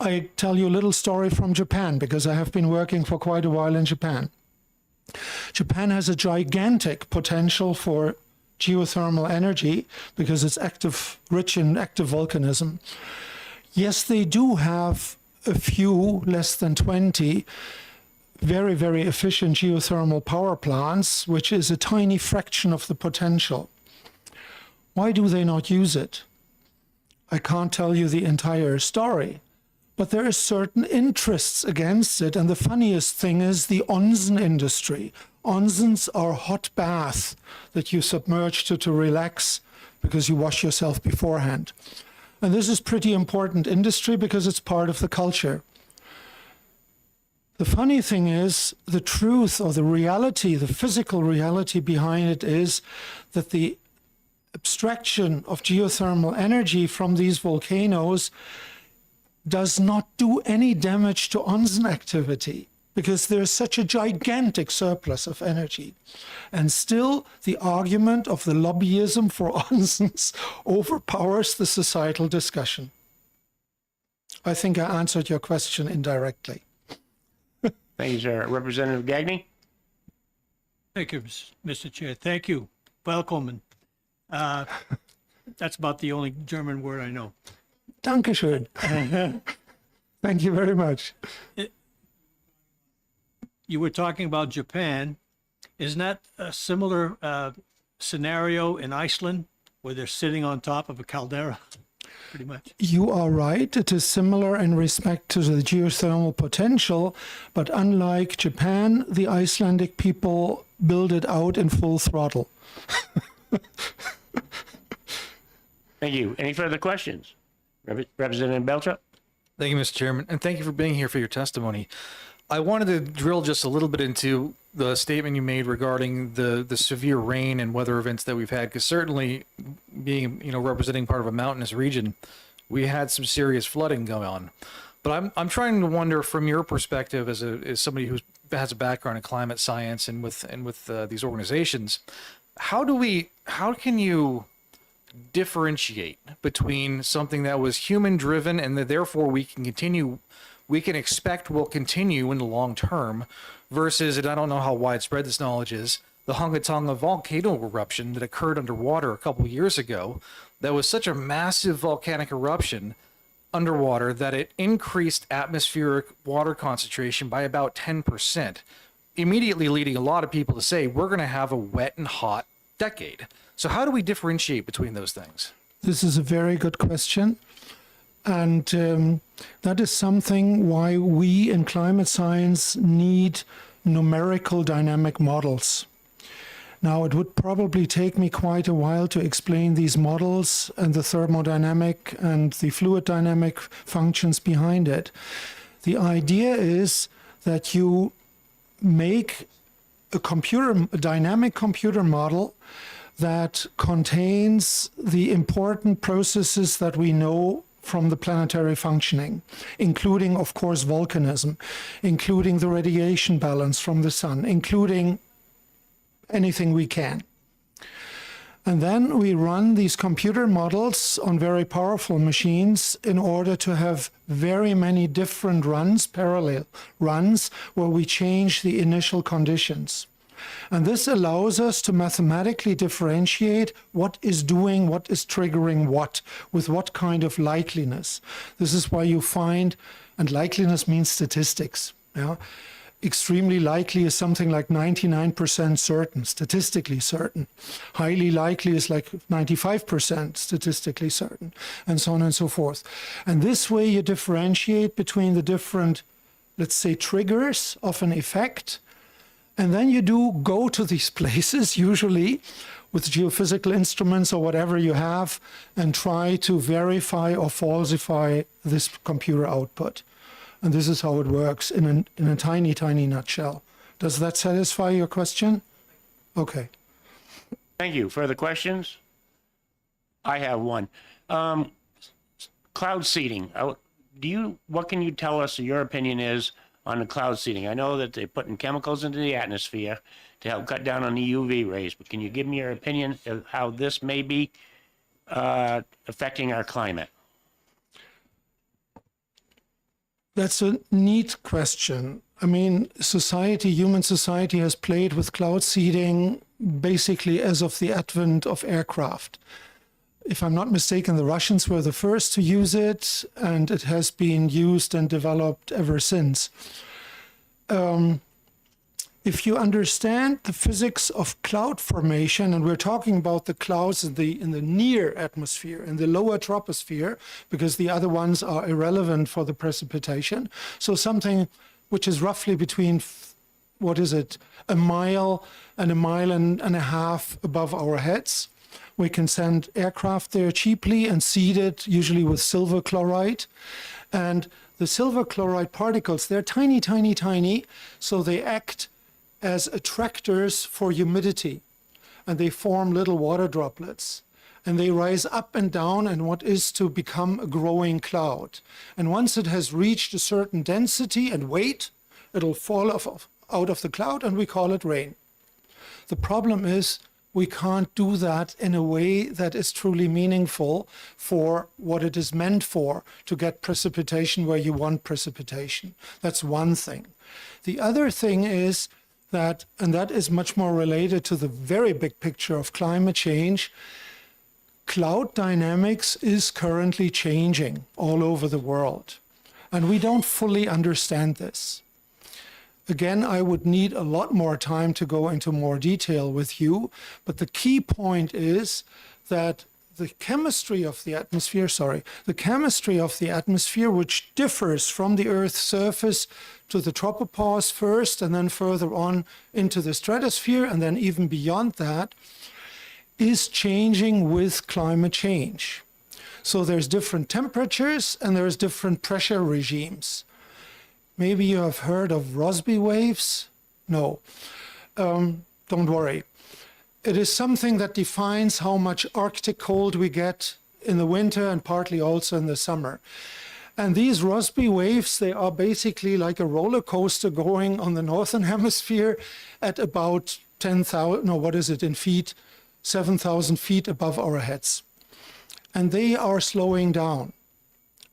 I tell you a little story from Japan, because I have been working for quite a while in Japan. Japan has a gigantic potential for geothermal energy because it's rich in active volcanism. Yes, they do have a few, less than 20, very, very efficient geothermal power plants, which is a tiny fraction of the potential. Why do they not use it? I can't tell you the entire story, but there are certain interests against it. And the funniest thing is the onsen industry. Onsens are hot baths that you submerge to relax because you wash yourself beforehand. And this is pretty important industry because it's part of the culture. The funny thing is, the truth or the reality, the physical reality behind it is that the abstraction of geothermal energy from these volcanoes does not do any damage to onsen activity, because there's such a gigantic surplus of energy. And still, the argument of the lobbyism for onsens overpowers the societal discussion. I think I answered your question indirectly. Thank you, sir. Representative Gagné? Thank you, Mr. Chair. Thank you. Welcome. That's about the only German word I know. Dankeschön. Thank you very much. You were talking about Japan. Isn't that a similar scenario in Iceland, where they're sitting on top of a caldera, pretty much? You are right. It is similar in respect to the geothermal potential, but unlike Japan, the Icelandic people build it out in full throttle. Thank you. Any further questions? Representative Belcher? Thank you, Mr. Chairman, and thank you for being here for your testimony. I wanted to drill just a little bit into the statement you made regarding the severe rain and weather events that we've had, because certainly being, representing part of a mountainous region, we had some serious flooding going on. But I'm trying to wonder, from your perspective as somebody who has a background in climate science and with these organizations, how can you differentiate between something that was human driven and that therefore we can expect will continue in the long term, versus, and I don't know how widespread this knowledge is, the Hunga Tonga volcano eruption that occurred underwater a couple years ago, that was such a massive volcanic eruption underwater that it increased atmospheric water concentration by about 10%, immediately leading a lot of people to say we're going to have a wet and hot decade. So how do we differentiate between those things? This is a very good question. And that is something why we in climate science need numerical dynamic models. Now, it would probably take me quite a while to explain these models and the thermodynamic and the fluid dynamic functions behind it. The idea is that you make a dynamic computer model that contains the important processes that we know from the planetary functioning, including, of course, volcanism, including the radiation balance from the sun, including anything we can. And then we run these computer models on very powerful machines in order to have very many different runs, parallel runs, where we change the initial conditions. And this allows us to mathematically differentiate what is triggering what, with what kind of likeliness. This is why you find, and likeliness means statistics. Yeah? Extremely likely is something like 99% certain, statistically certain. Highly likely is like 95% statistically certain, and so on and so forth. And this way you differentiate between the different, let's say, triggers of an effect. And then you do go to these places, usually with geophysical instruments or whatever you have, and try to verify or falsify this computer output. And this is how it works in a tiny, tiny nutshell. Does that satisfy your question? Okay. Thank you. Further questions? I have one. Cloud seeding. What can you tell us, your opinion is, on the cloud seeding? I know that they're putting chemicals into the atmosphere to help cut down on the UV rays, but can you give me your opinion of how this may be affecting our climate? That's a neat question. I mean, human society has played with cloud seeding basically as of the advent of aircraft. If I'm not mistaken, the Russians were the first to use it, and it has been used and developed ever since. If you understand the physics of cloud formation, and we're talking about the clouds in the near atmosphere, in the lower troposphere, because the other ones are irrelevant for the precipitation. So something which is roughly between, a mile and a half above our heads. We can send aircraft there cheaply and seed it, usually with silver chloride. And the silver chloride particles, they're tiny, tiny, tiny, so they act as attractors for humidity. And they form little water droplets. and they rise up and down in what is to become a growing cloud. And once it has reached a certain density and weight, it'll fall out of the cloud, and we call it rain. The problem is we can't do that in a way that is truly meaningful for what it is meant for, to get precipitation where you want precipitation. That's one thing. The other thing is that, and that is much more related to the very big picture of climate change, cloud dynamics is currently changing all over the world. And we don't fully understand this. Again, I would need a lot more time to go into more detail with you, but the key point is that the chemistry of the atmosphere, which differs from the Earth's surface to the tropopause first, and then further on into the stratosphere, and then even beyond that, is changing with climate change. So there's different temperatures and there's different pressure regimes. Maybe you have heard of Rossby waves? No. Don't worry. It is something that defines how much Arctic cold we get in the winter and partly also in the summer. And these Rossby waves, they are basically like a roller coaster going on the northern hemisphere at about 10,000, no, what is it in feet? 7,000 feet above our heads. And they are slowing down.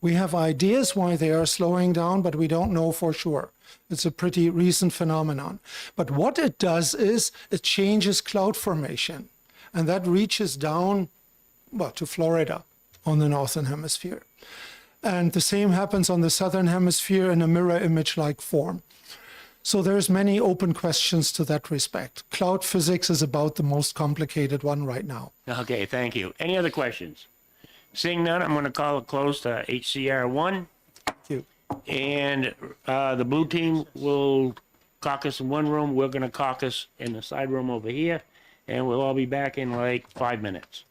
We have ideas why they are slowing down, but we don't know for sure. It's a pretty recent phenomenon. But what it does is it changes cloud formation, and that reaches down, well, to Florida on the northern hemisphere. And the same happens on the southern hemisphere in a mirror image-like form. So there's many open questions to that respect. Cloud physics is about the most complicated one right now. Okay, thank you. Any other questions? Seeing none, I'm going to call it close to HCR 1. Thank you. And the blue team will caucus in one room. We're going to caucus in the side room over here. And we'll all be back in like 5 minutes.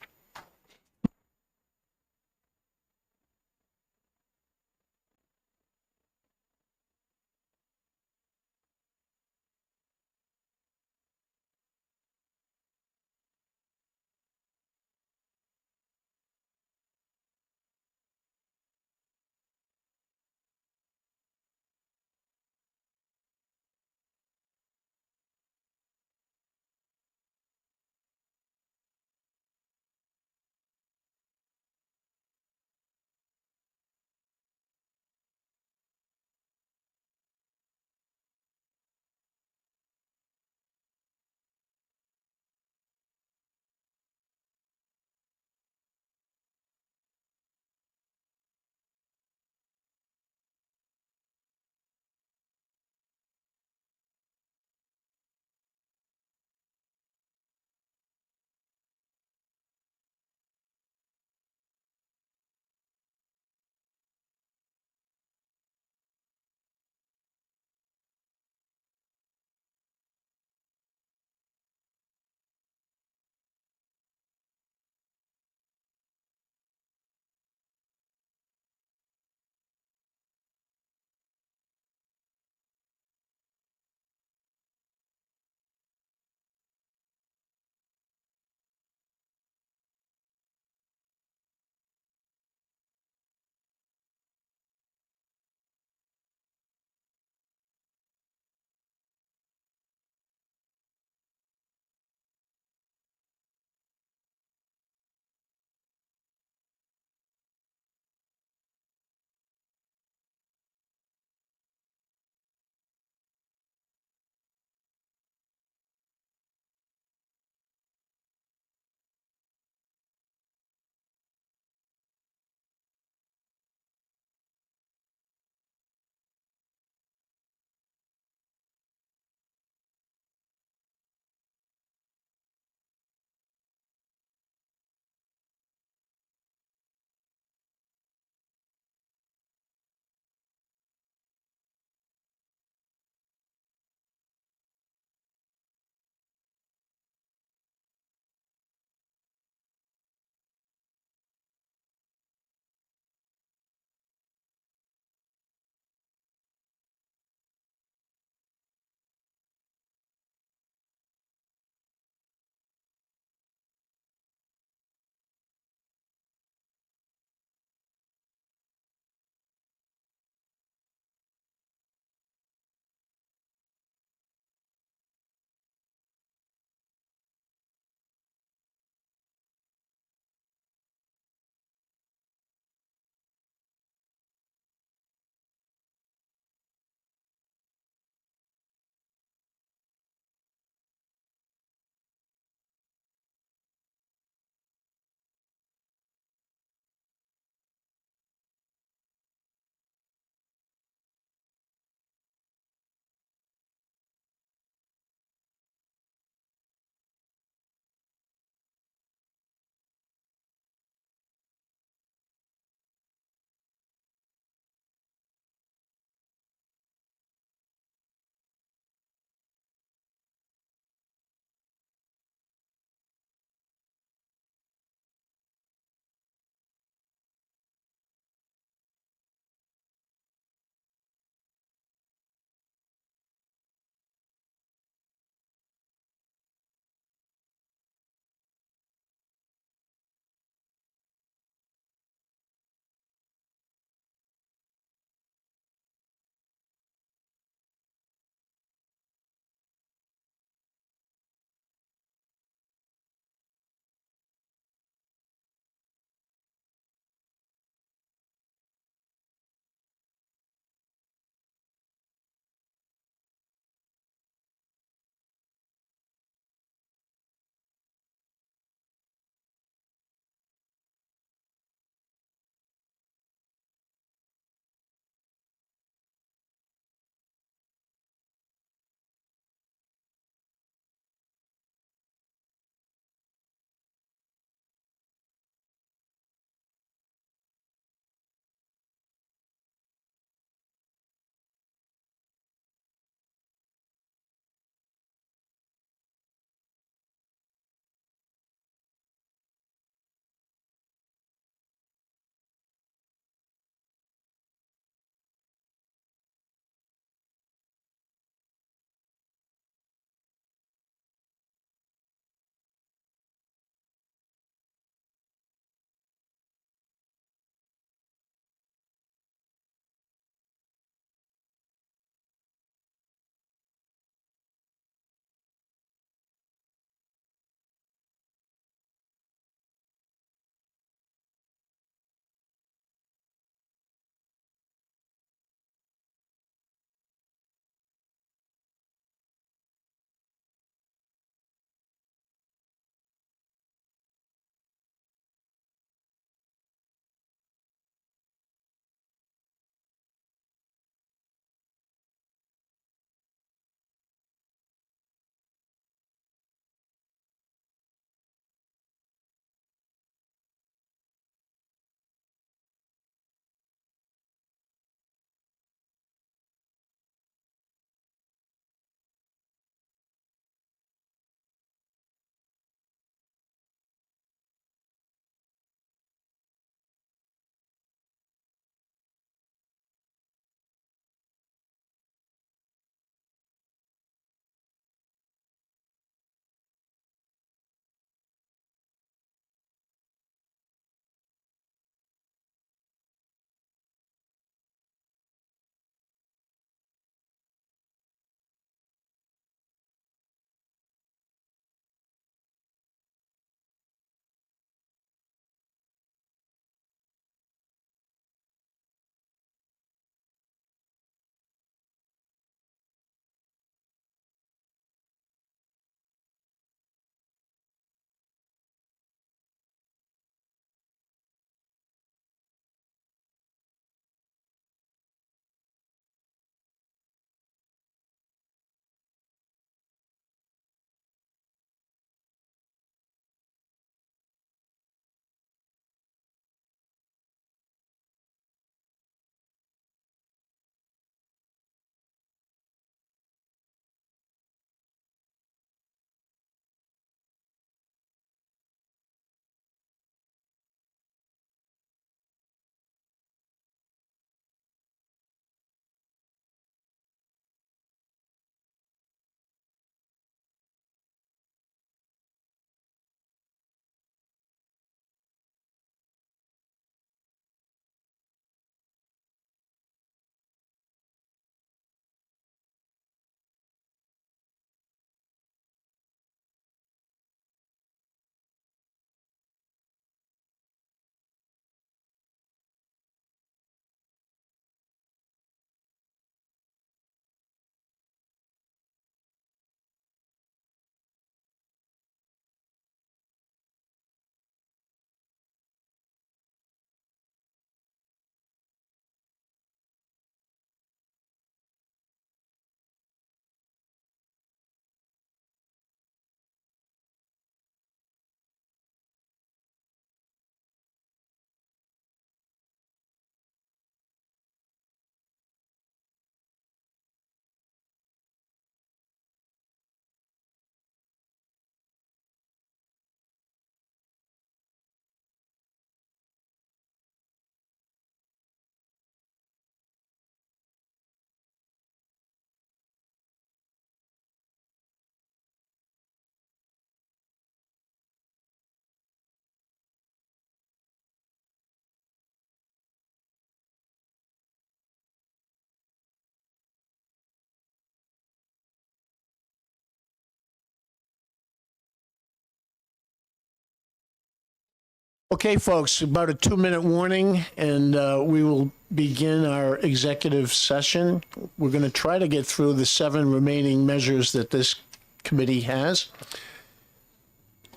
Okay, folks, about a 2-minute warning, and we will begin our executive session. We're going to try to get through the 7 remaining measures that this committee has.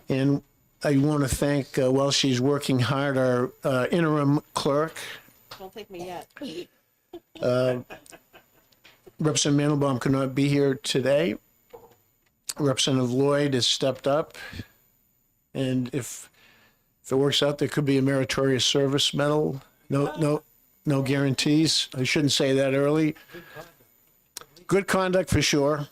And I want to thank, while she's working hard, our interim clerk. Don't thank me yet. Representative Mandelbaum could not be here today. Representative Lloyd has stepped up. And if it works out, there could be a meritorious service medal. No guarantees. I shouldn't say that early. Good conduct for sure.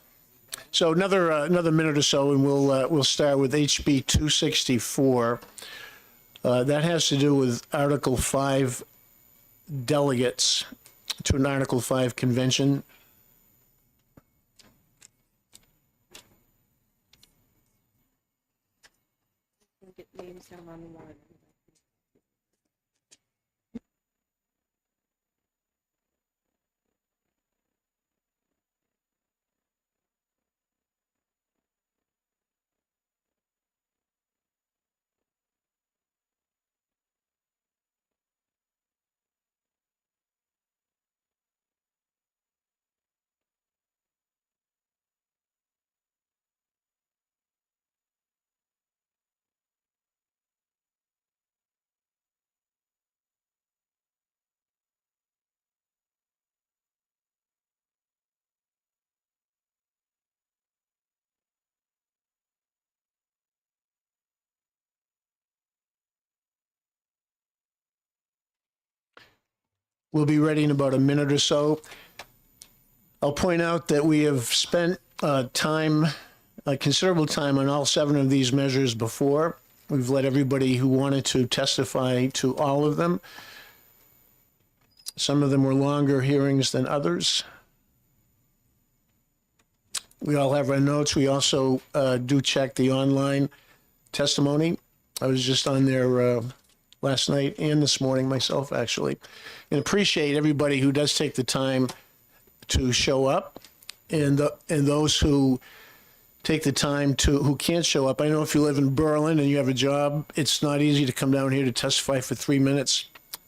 So another minute or so, and we'll start with HB 264. That has to do with Article 5 delegates to an Article 5 convention. We'll be ready in about a minute or so. I'll point out that we have spent considerable time on all 7 of these measures before. We've let everybody who wanted to testify to all of them. Some of them were longer hearings than others. We all have our notes. We also do check the online testimony. I was just on there last night and this morning myself, actually, and appreciate everybody who does take the time to show up, and those who take the time who can't show up. I know if you live in Berlin and you have a job, it's not easy to come down here to testify for 3 minutes.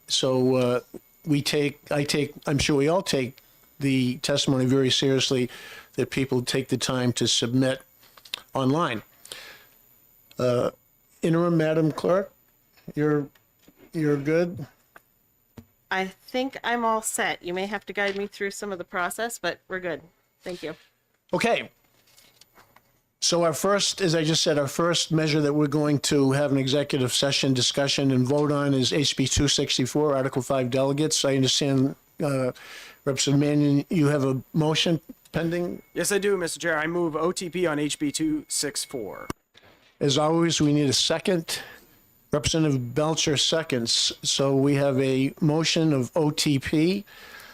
So I'm sure we all take the testimony very seriously that people take the time to submit online. Interim Madam Clerk, you're good? I think I'm all set. You may have to guide me through some of the process, but we're good. Thank you. Okay. So our first, as I just said, our first measure that we're going to have an executive session discussion and vote on is HB 264, Article 5 delegates. I understand, Representative Mannion, you have a motion pending? Yes, I do, Mr. Chair. I move OTP on HB 264. As always, we need a second. Representative Belcher seconds. So we have a motion of OTP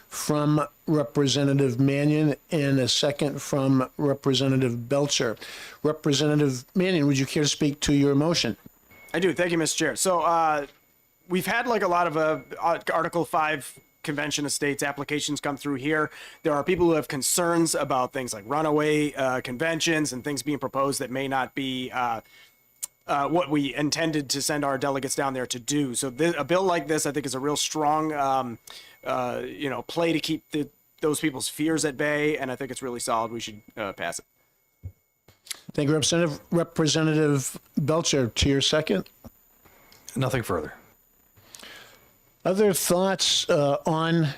from Representative Mannion and a second from Representative Belcher. Representative Mannion, would you care to speak to your motion? I do. Thank you, Mr. Chair. So we've had like a lot of Article 5 convention estates applications come through here. There are people who have concerns about things like runaway conventions and things being proposed that may not be what we intended to send our delegates down there to do. So a bill like this, I think, is a real strong, play to keep those people's fears at bay, and I think it's really solid. We should pass it. Thank you, Representative. Representative Belcher, to your second. Nothing further. Other thoughts on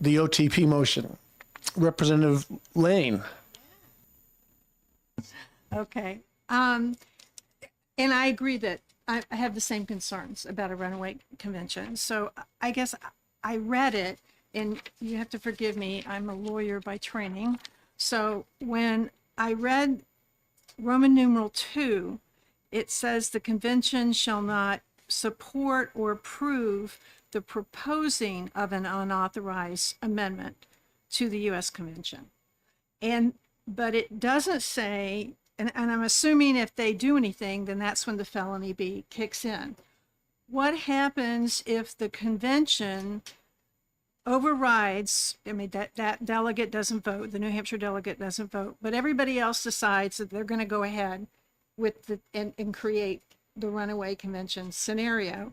the OTP motion? Representative Lane. Okay. And I agree that I have the same concerns about a runaway convention. So I guess I read it, and you have to forgive me, I'm a lawyer by training. So when I read Roman numeral 2, it says the convention shall not support or approve the proposing of an unauthorized amendment to the U.S. Convention. But it doesn't say, and I'm assuming if they do anything, then that's when the felony B kicks in. What happens if the convention overrides, I mean, that delegate doesn't vote, the New Hampshire delegate doesn't vote, but everybody else decides that they're going to go ahead with and create the runaway convention scenario,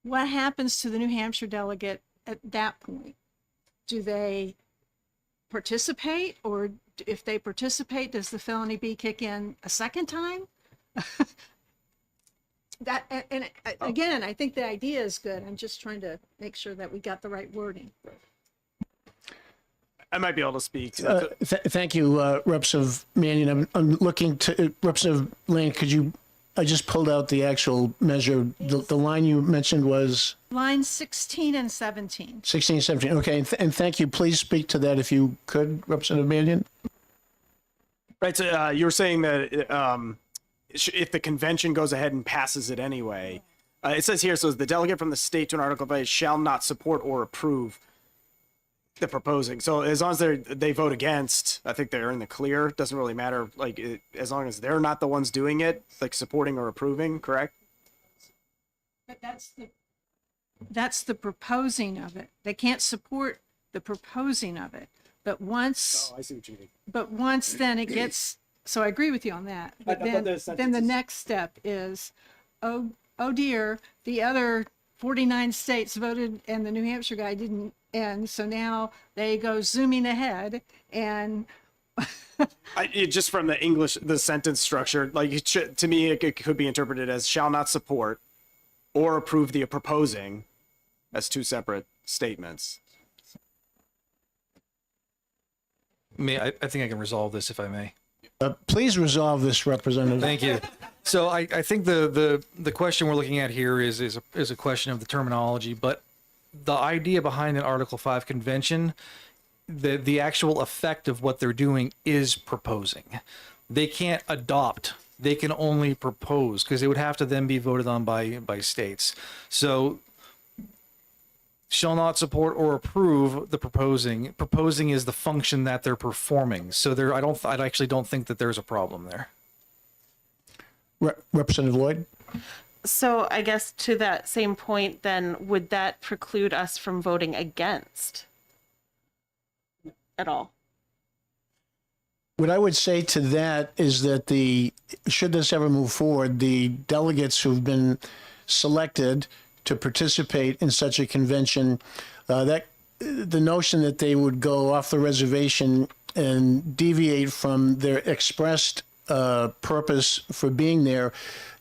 what happens to the New Hampshire delegate at that point? Do they participate, or if they participate, does the felony B kick in a second time? Again, I think the idea is good. I'm just trying to make sure that we got the right wording. I might be able to speak. Thank you, Representative Mannion. I'm looking to Representative Lane. Could you? I just pulled out the actual measure. The line you mentioned was Lines 16 and 17. 16, 17. Okay, and thank you. Please speak to that if you could, Representative Mannion. Right. So you were saying that if the convention goes ahead and passes it anyway, it says here, so the delegate from the state to an article of faith shall not support or approve the proposing. So as long as they vote against, I think they're in the clear. It doesn't really matter. Like as long as they're not the ones doing it, like supporting or approving, correct? But that's the proposing of it. They can't support the proposing of it. But once, I see what you mean. but once then it gets, so I agree with you on that. But then the next step is, oh dear, the other 49 states voted and the New Hampshire guy didn't. And so now they go zooming ahead and just from the English, the sentence structure, like to me, it could be interpreted as shall not support or approve the proposing as two separate statements. I think I can resolve this if I may. Please resolve this, Representative. Thank you. So I think the question we're looking at here is a question of the terminology, but the idea behind an Article 5 convention, the actual effect of what they're doing is proposing. They can't adopt. They can only propose, because it would have to then be voted on by states. So shall not support or approve the proposing. Proposing is the function that they're performing. So I actually don't think that there's a problem there. Representative Lloyd? So I guess to that same point, then, would that preclude us from voting against at all? What I would say to that is that should this ever move forward, the delegates who've been selected to participate in such a convention, that the notion that they would go off the reservation and deviate from their expressed purpose for being there.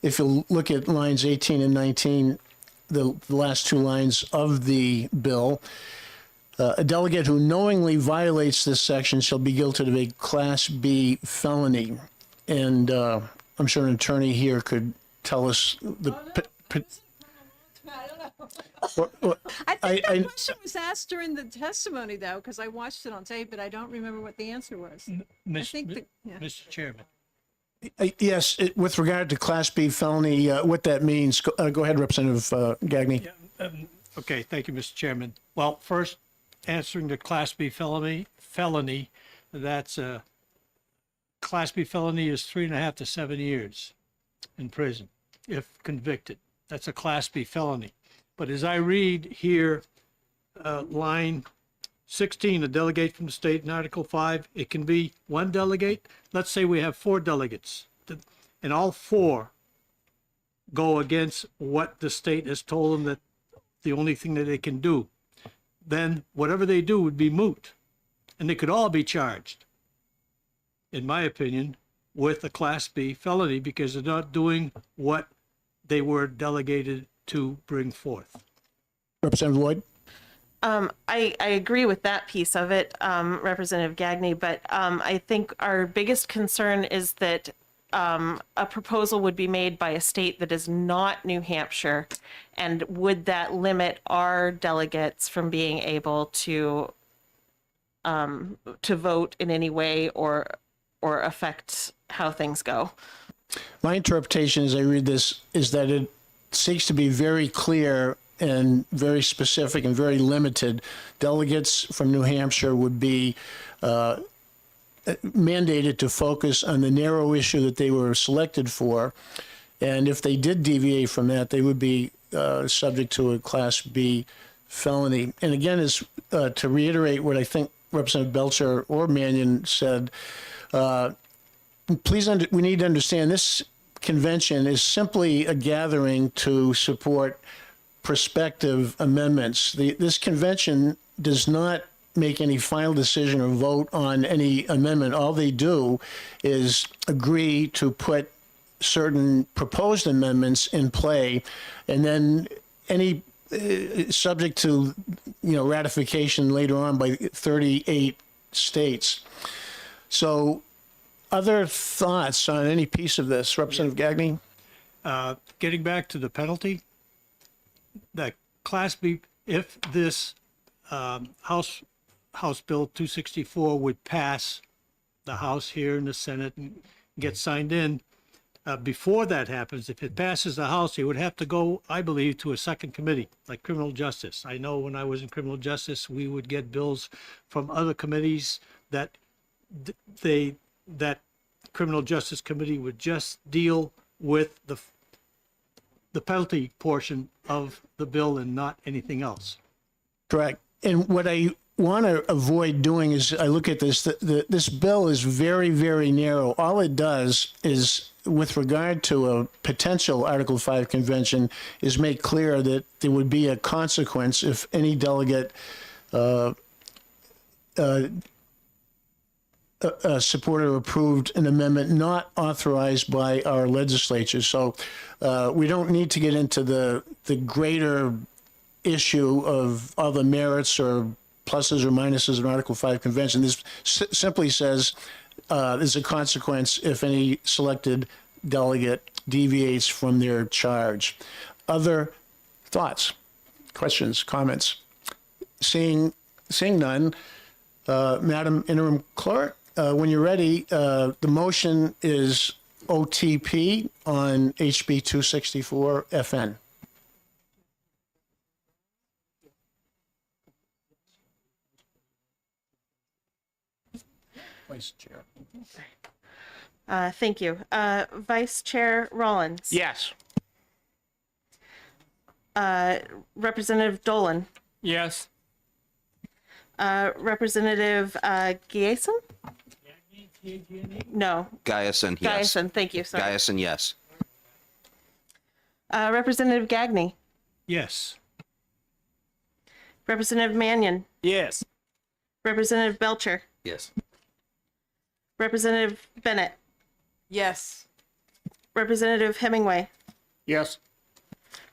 If you look at lines 18 and 19, the last two lines of the bill, a delegate who knowingly violates this section shall be guilty of a Class B felony. And I'm sure an attorney here could tell us the... I think the question was asked during the testimony, though, because I watched it on tape, but I don't remember what the answer was. Mr. Chairman. Yes, with regard to Class B felony, what that means. Go ahead, Representative Gagny. Okay, thank you, Mr. Chairman. Well, first, answering the Class B felony, that's a Class B felony is 3.5 to 7 years in prison if convicted. That's a Class B felony. But as I read here, line 16, a delegate from the state in Article 5, it can be one delegate. Let's say we have 4 delegates, and all 4 go against what the state has told them that the only thing that they can do. Then whatever they do would be moot, and they could all be charged, in my opinion, with a Class B felony because they're not doing what they were delegated to bring forth. Representative Lloyd? I agree with that piece of it, Representative Gagny, but I think our biggest concern is that a proposal would be made by a state that is not New Hampshire, and would that limit our delegates from being able to vote in any way or affect how things go? My interpretation as I read this is that it seeks to be very clear and very specific and very limited. Delegates from New Hampshire would be mandated to focus on the narrow issue that they were selected for. And if they did deviate from that, they would be subject to a Class B felony. And again, is to reiterate what I think Representative Belcher or Mannion said, we need to understand this convention is simply a gathering to support prospective amendments. This convention does not make any final decision or vote on any amendment. All they do is agree to put certain proposed amendments in play, and then any subject to ratification later on by 38 states. So, other thoughts on any piece of this, Representative Gagné? Getting back to the penalty, that Class B, if this House Bill 264 would pass the House here in the Senate and get signed in, before that happens, if it passes the House, it would have to go, I believe, to a second committee, like criminal justice. I know when I was in criminal justice, we would get bills from other committees that that criminal justice committee would just deal with the penalty portion of the bill and not anything else. Correct. And what I want to avoid doing is, I look at this, this bill is very, very narrow. All it does is, with regard to a potential Article 5 convention, is make clear that there would be a consequence if any delegate supported or approved an amendment not authorized by our legislature. So we don't need to get into the greater issue of all the merits or pluses or minuses of an Article 5 convention. This simply says there's a consequence if any selected delegate deviates from their charge. Other thoughts, questions, comments? Seeing none, Madam Interim Clerk, when you're ready, the motion is OTP on HB 264 FN. Vice Chair. Thank you. Vice Chair Rollins. Yes. Representative Dolan. Yes. Representative Giason? No. Guyson, yes. Giason, thank you. Sorry. Guyson, yes. Representative Gagné. Yes. Representative Mannion. Yes. Representative Belcher. Yes. Representative Bennett. Yes. Representative Hemingway. Yes.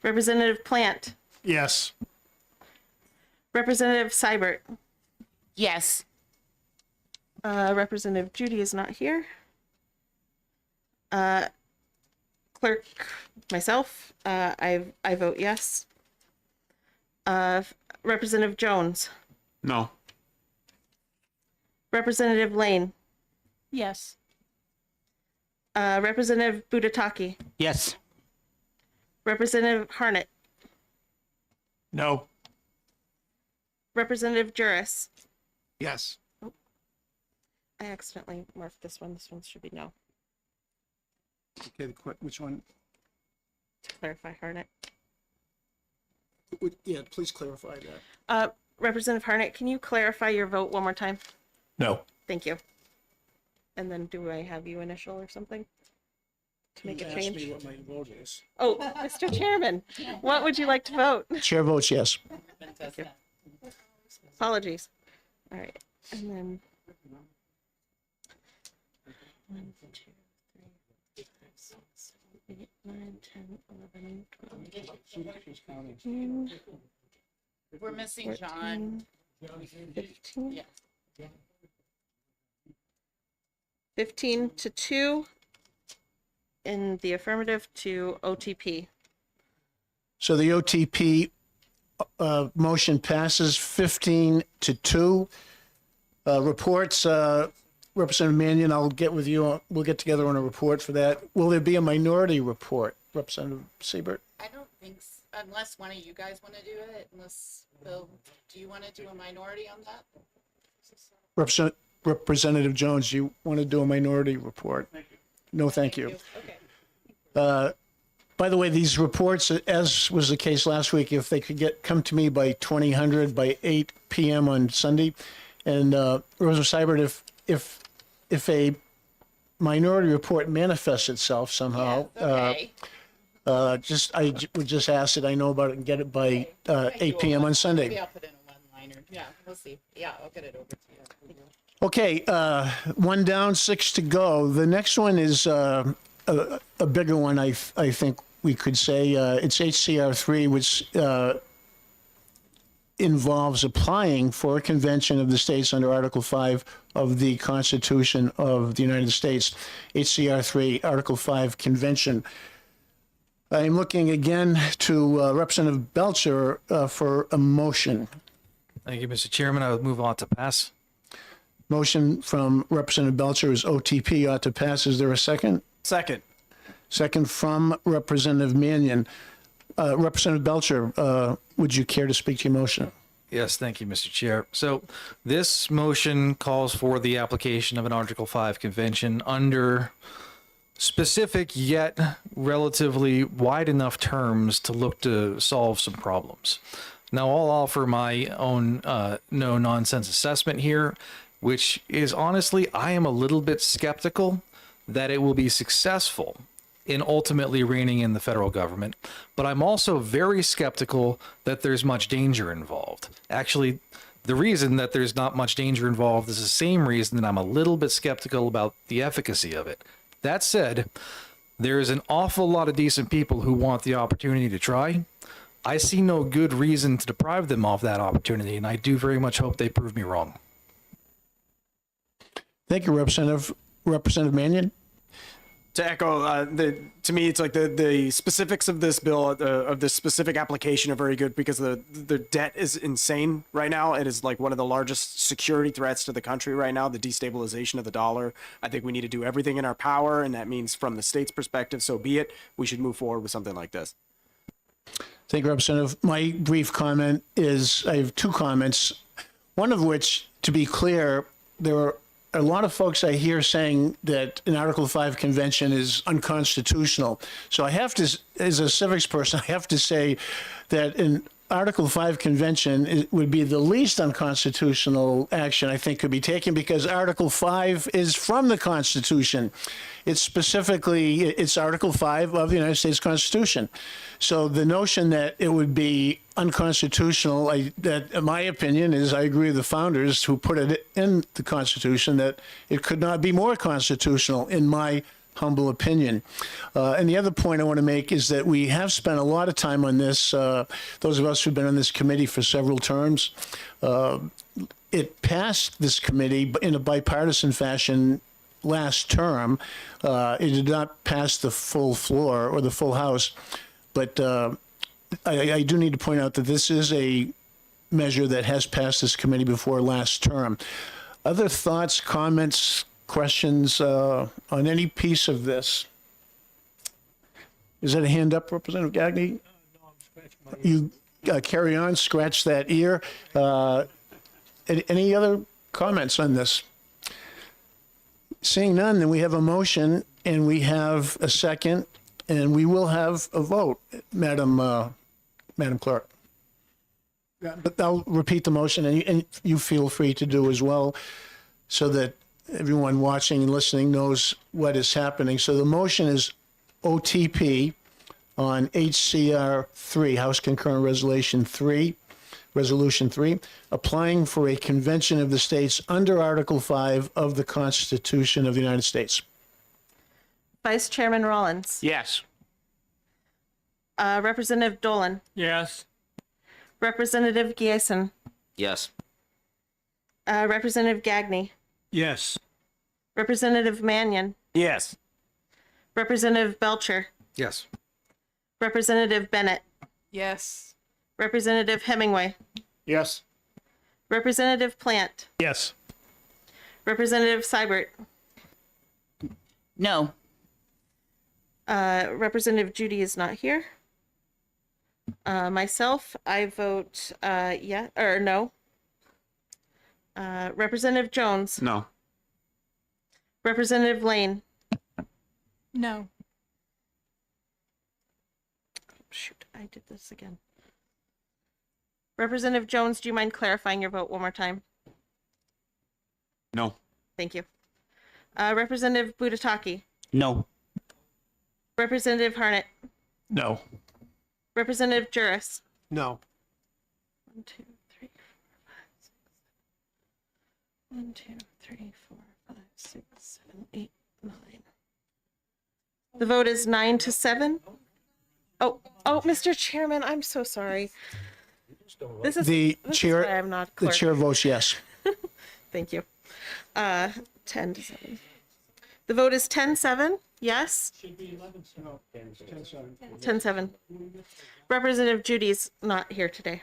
Representative Plant. Yes. Representative Seibert. Yes. Representative Judy is not here. Clerk, myself, I vote yes. Representative Jones. No. Representative Lane. Yes. Representative Budataki. Yes. Representative Harnett. No. Representative Juris. Yes. I accidentally marked this one. This one should be no. Okay, which one? To clarify, Harnett. Yeah, please clarify that. Representative Harnett, can you clarify your vote one more time? No. Thank you. And then do I have you initial or something to make a change? what my vote is. Oh, Mr. Chairman, what would you like to vote? Chair votes yes. Thank you. Apologies. All right, and then 1, 2, 3, 4, 5, 6, 7, 8, 9, 10, 11, 12, 13, We're missing John. 15. Yeah. 15 to 2 in the affirmative to OTP. So the OTP motion passes 15 to 2. Reports, Representative Mannion, I'll get with you. We'll get together on a report for that. Will there be a minority report, Representative Seibert? I don't think, unless one of you guys want to do it, unless Bill, do you want to do a minority on that? Representative Jones, do you want to do a minority report? No, thank you. Okay. By the way, these reports, as was the case last week, if they could come to me by 2000 by 8 p.m. on Sunday, and Rosa Seibert, if a minority report manifests itself somehow. Okay. I would just ask that I know about it and get it by 8 p.m. on Sunday. Maybe I'll put in a one-liner. Yeah, we'll see. Yeah, I'll get it over to you. Okay, one down, 6 to go. The next one is a bigger one, I think we could say. It's HCR 3, which involves applying for a convention of the states under Article 5 of the Constitution of the United States. HCR 3, Article 5 Convention. I'm looking again to Representative Belcher for a motion. Thank you, Mr. Chairman. I would move on to pass. Motion from Representative Belcher is OTP, ought to pass. Is there a second? Second. Second from Representative Mannion. Representative Belcher, would you care to speak to your motion? Yes, thank you, Mr. Chair. So this motion calls for the application of an Article 5 convention under specific yet relatively wide enough terms to look to solve some problems. Now, I'll offer my own no-nonsense assessment here, which is honestly, I am a little bit skeptical that it will be successful in ultimately reining in the federal government, but I'm also very skeptical that there's much danger involved. Actually, the reason that there's not much danger involved is the same reason that I'm a little bit skeptical about the efficacy of it. That said, there's an awful lot of decent people who want the opportunity to try. I see no good reason to deprive them of that opportunity, and I do very much hope they prove me wrong. Thank you, Representative. Representative Mannion? To echo, to me, it's like the specifics of this bill, of this specific application, are very good because the debt is insane right now. It is like one of the largest security threats to the country right now, the destabilization of the dollar. I think we need to do everything in our power, and that means from the state's perspective, so be it. We should move forward with something like this. Thank you, Representative. My brief comment is, I have two comments, one of which, to be clear, there are a lot of folks I hear saying that an Article 5 convention is unconstitutional. So I have to, as a civics person, I have to say that an Article 5 convention would be the least unconstitutional action I think could be taken, because Article 5 is from the Constitution. It's specifically, it's Article 5 of the United States Constitution. So the notion that it would be unconstitutional, that in my opinion is, I agree with the founders who put it in the Constitution, that it could not be more constitutional in my humble opinion. And the other point I want to make is that we have spent a lot of time on this, those of us who've been on this committee for several terms. It passed this committee in a bipartisan fashion last term. It did not pass the full floor or the full House, but I do need to point out that this is a measure that has passed this committee before last term. Other thoughts, comments, questions on any piece of this? Is that a hand up, Representative Gagne? No, I'm scratching my ear. You carry on, scratch that ear. Any other comments on this? Seeing none, then we have a motion and we have a second, and we will have a vote, Madam Clerk. Yeah, but I'll repeat the motion, and you feel free to do as well, so that everyone watching and listening knows what is happening. So the motion is OTP on HCR 3, House Concurrent Resolution 3, applying for a convention of the states under Article 5 of the Constitution of the United States. Vice Chairman Rollins. Yes. Representative Dolan. Yes. Representative Giesen. Yes. Representative Gagne. Yes. Representative Mannion. Yes. Representative Belcher. Yes. Representative Bennett. Yes. Representative Hemingway. Yes. Representative Plant. Yes. Representative Seibert. No. Representative Judy is not here. Myself, I vote yeah or no. Representative Jones. No. Representative Lane. No. Shoot, I did this again. Representative Jones, do you mind clarifying your vote one more time? No. Thank you. Representative Budataki. No. Representative Harnett. No. Representative Juris. No. 1, 2, 3, 4, 5, 6, 7. 1, 2, 3, 4, 5, 6, 7, 8, 9. The vote is 9 to 7. Oh, Mr. Chairman, I'm so sorry. This is The this chair, is why I'm not the clerk. chair votes yes. Thank you. 10 to 7. The vote is 10-7. Yes. 10-7. Representative Judy's not here today.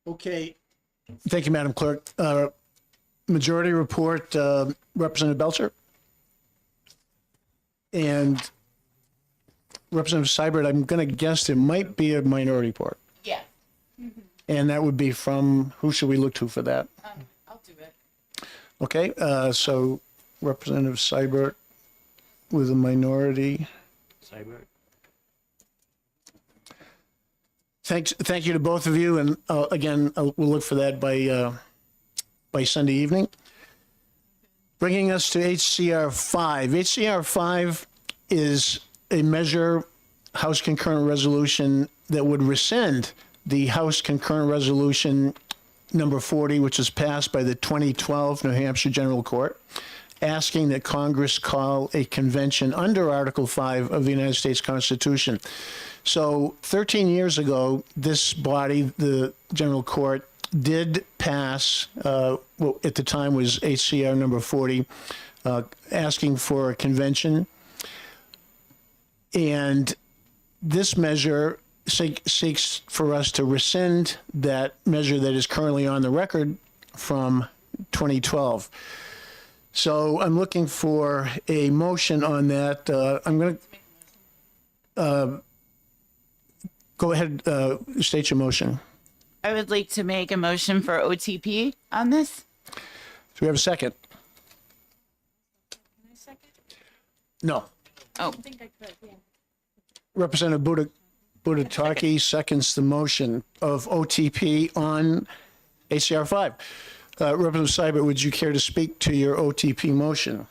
Okay. Thank you, Madam Clerk. Majority report, Representative Belcher. And Representative Seibert, I'm going to guess it might be a minority report. Yeah. And that would be from, who should we look to for that? I'll do it. Okay, so Representative Seibert with a minority. Seibert. Thank you to both of you, and again, we'll look for that by Sunday evening. Bringing us to HCR 5. HCR 5 is a measure, House concurrent resolution, that would rescind the House concurrent resolution number 40, which was passed by the 2012 New Hampshire General Court, asking that Congress call a convention under Article 5 of the United States Constitution. So 13 years ago, this body, the General Court, did pass, what at the time was HCR number 40, asking for a convention. And this measure seeks for us to rescind that measure that is currently on the record from 2012. So I'm looking for a motion on that. I'm going to go ahead, state your motion. I would like to make a motion for OTP on this. Do we have a second? Can I second? No. Oh, I think I could, yeah. Representative Budataki seconds the motion of OTP on HCR 5. Representative Seibert, would you care to speak to your OTP motion?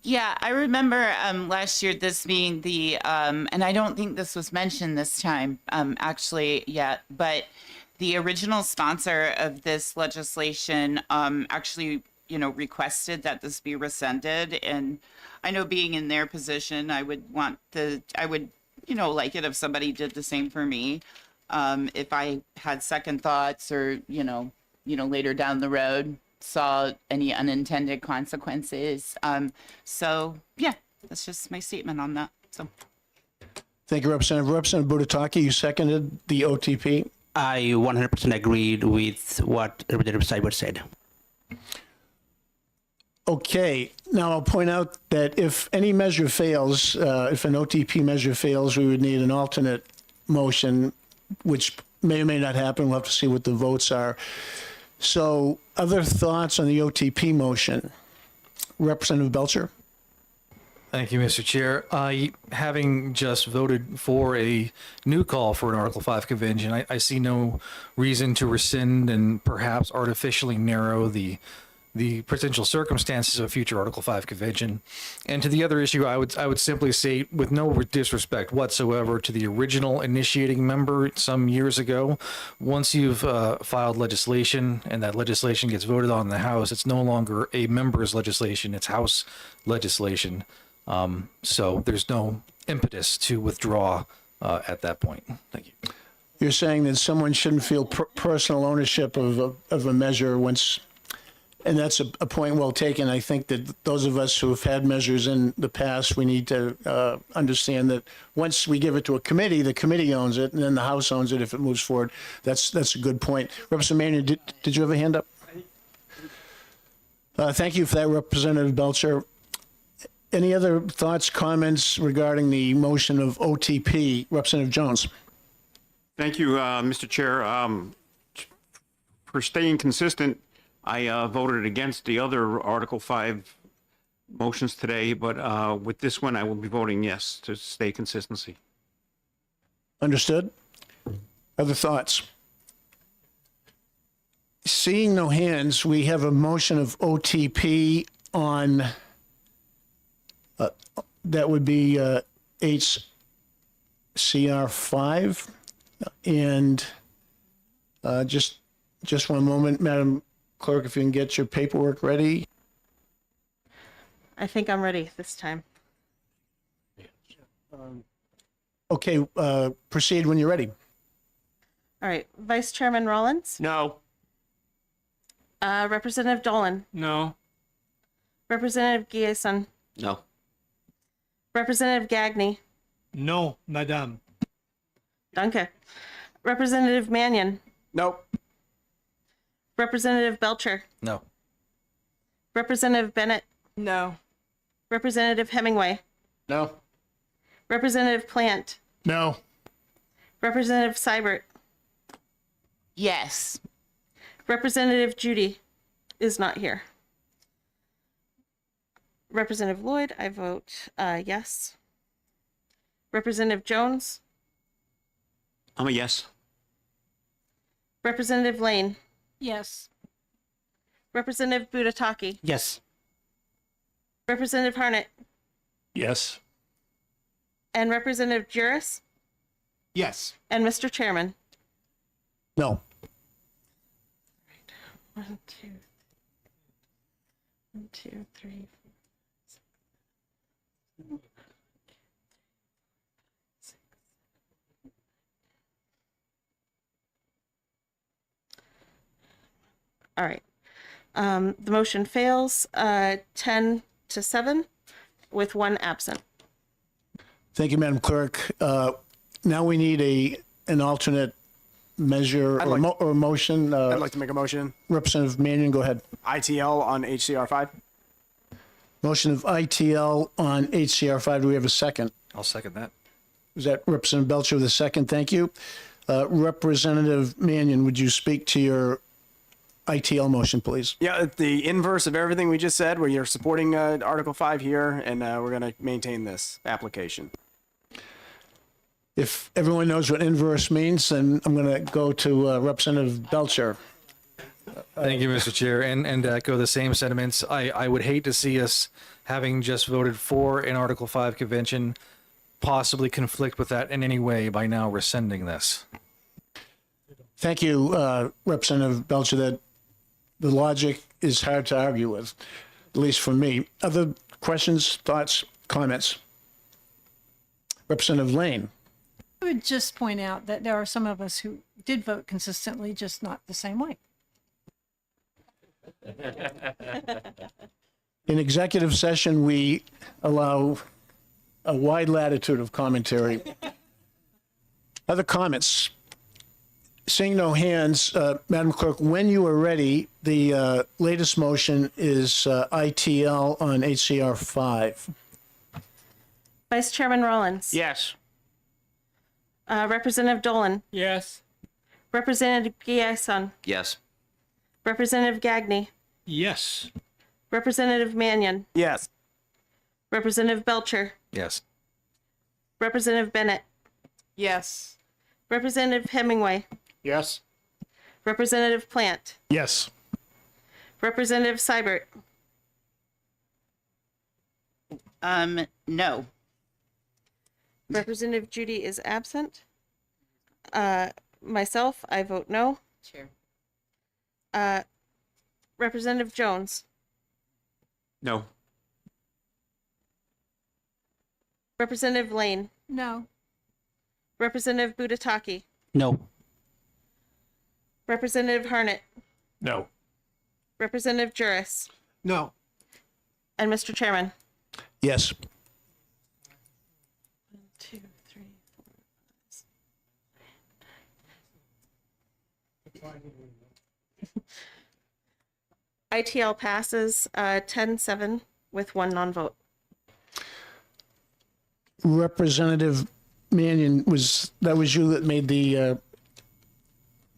yeah. I remember last year this being the, and I don't think this was mentioned this time actually yet, but the original sponsor of this legislation actually, requested that this be rescinded. And I know being in their position, I would, like it if somebody did the same for me. If I had second thoughts or, later down the road saw any unintended consequences. So yeah, that's just my statement on that. So. Thank you, Representative. Representative Budataki, you seconded the OTP. I 100% agreed with what Representative Seibert said. Okay, now I'll point out that if any measure fails, if an OTP measure fails, we would need an alternate motion, which may or may not happen. We'll have to see what the votes are. So other thoughts on the OTP motion? Representative Belcher? Thank you, Mr. Chair. Having just voted for a new call for an Article 5 convention, I see no reason to rescind and perhaps artificially narrow the potential circumstances of a future Article 5 convention. And to the other issue, I would simply say, with no disrespect whatsoever to the original initiating member some years ago, once you've filed legislation and that legislation gets voted on in the House, it's no longer a member's legislation, it's House legislation. So there's no impetus to withdraw at that point. Thank you. You're saying that someone shouldn't feel personal ownership of a measure once, and that's a point well taken. I think that those of us who have had measures in the past, we need to understand that once we give it to a committee, the committee owns it, and then the House owns it if it moves forward. That's a good point. Representative Mannion, did you have a hand up? Thank you for that, Representative Belcher. Any other thoughts, comments regarding the motion of OTP? Representative Jones. Thank you, Mr. Chair. For staying consistent, I voted against the other Article 5 motions today, but with this one, I will be voting yes to stay consistency. Understood. Other thoughts? Seeing no hands, we have a motion of OTP on, that would be HCR 5. And just one moment, Madam Clerk, if you can get your paperwork ready. I think I'm ready this time. Okay, proceed when you're ready. All right, Vice Chairman Rollins, No. Representative Dolan, No. Representative Giason, No. Representative Gagne, No, Madame. Danke, Representative Mannion, Nope. Representative Belcher, No. Representative Bennett, No. Representative Hemingway, No. Representative Plant, No. Representative Seibert, Yes. Representative Judy is not here. Representative Lloyd, I vote yes. Representative Jones, I'm a yes. Representative Lane, Yes. Representative Budataki, Yes. Representative Harnett, Yes. and Representative Juris, Yes. and Mr. Chairman. No. 1, 2, 1, 2, 3, 4, 5, 6. All right. The motion fails 10 to 7 with 1 absent. Thank you, Madam Clerk. Now we need an alternate measure I'd or, like- or motion. I'd like to make a motion. Representative Mannion, go ahead. ITL on HCR 5. Motion of ITL on HCR 5. Do we have a second? I'll second that. Is that Representative Belcher with a second? Thank you. Representative Mannion, would you speak to your ITL motion, please? Yeah, the inverse of everything we just said, where you're supporting Article 5 here, and we're going to maintain this application. If everyone knows what inverse means, then I'm going to go to Representative Belcher. Thank you, Mr. Chair, and echo the same sentiments. I would hate to see us, having just voted for an Article 5 convention, possibly conflict with that in any way by now rescinding this. Thank you, Representative Belcher. That the logic is hard to argue with, at least for me. Other questions, thoughts, comments? Representative Lane. I would just point out that there are some of us who did vote consistently, just not the same way. In executive session, we allow a wide latitude of commentary. Other comments? Seeing no hands, Madam Clerk, when you are ready, the latest motion is ITL on HCR 5. Vice Chairman Rollins. Yes. Representative Dolan. Yes. Representative Giason. Yes. Representative Gagne. Yes. Representative Mannion. Yes. Representative Belcher. Yes. Representative Bennett. Yes. Representative Hemingway. Yes. Representative Plant. Yes. Representative Seibert. No. Representative Judy is absent. Myself, I vote no. Chair. Representative Jones. No. Representative Lane. No. Representative Budataki. No. Representative Harnett. No. Representative Juris. No. And Mr. Chairman. Yes. 1, 2, 3, 4, 5. ITL passes 10-7 with 1 non-vote. Representative Mannion, was you that made the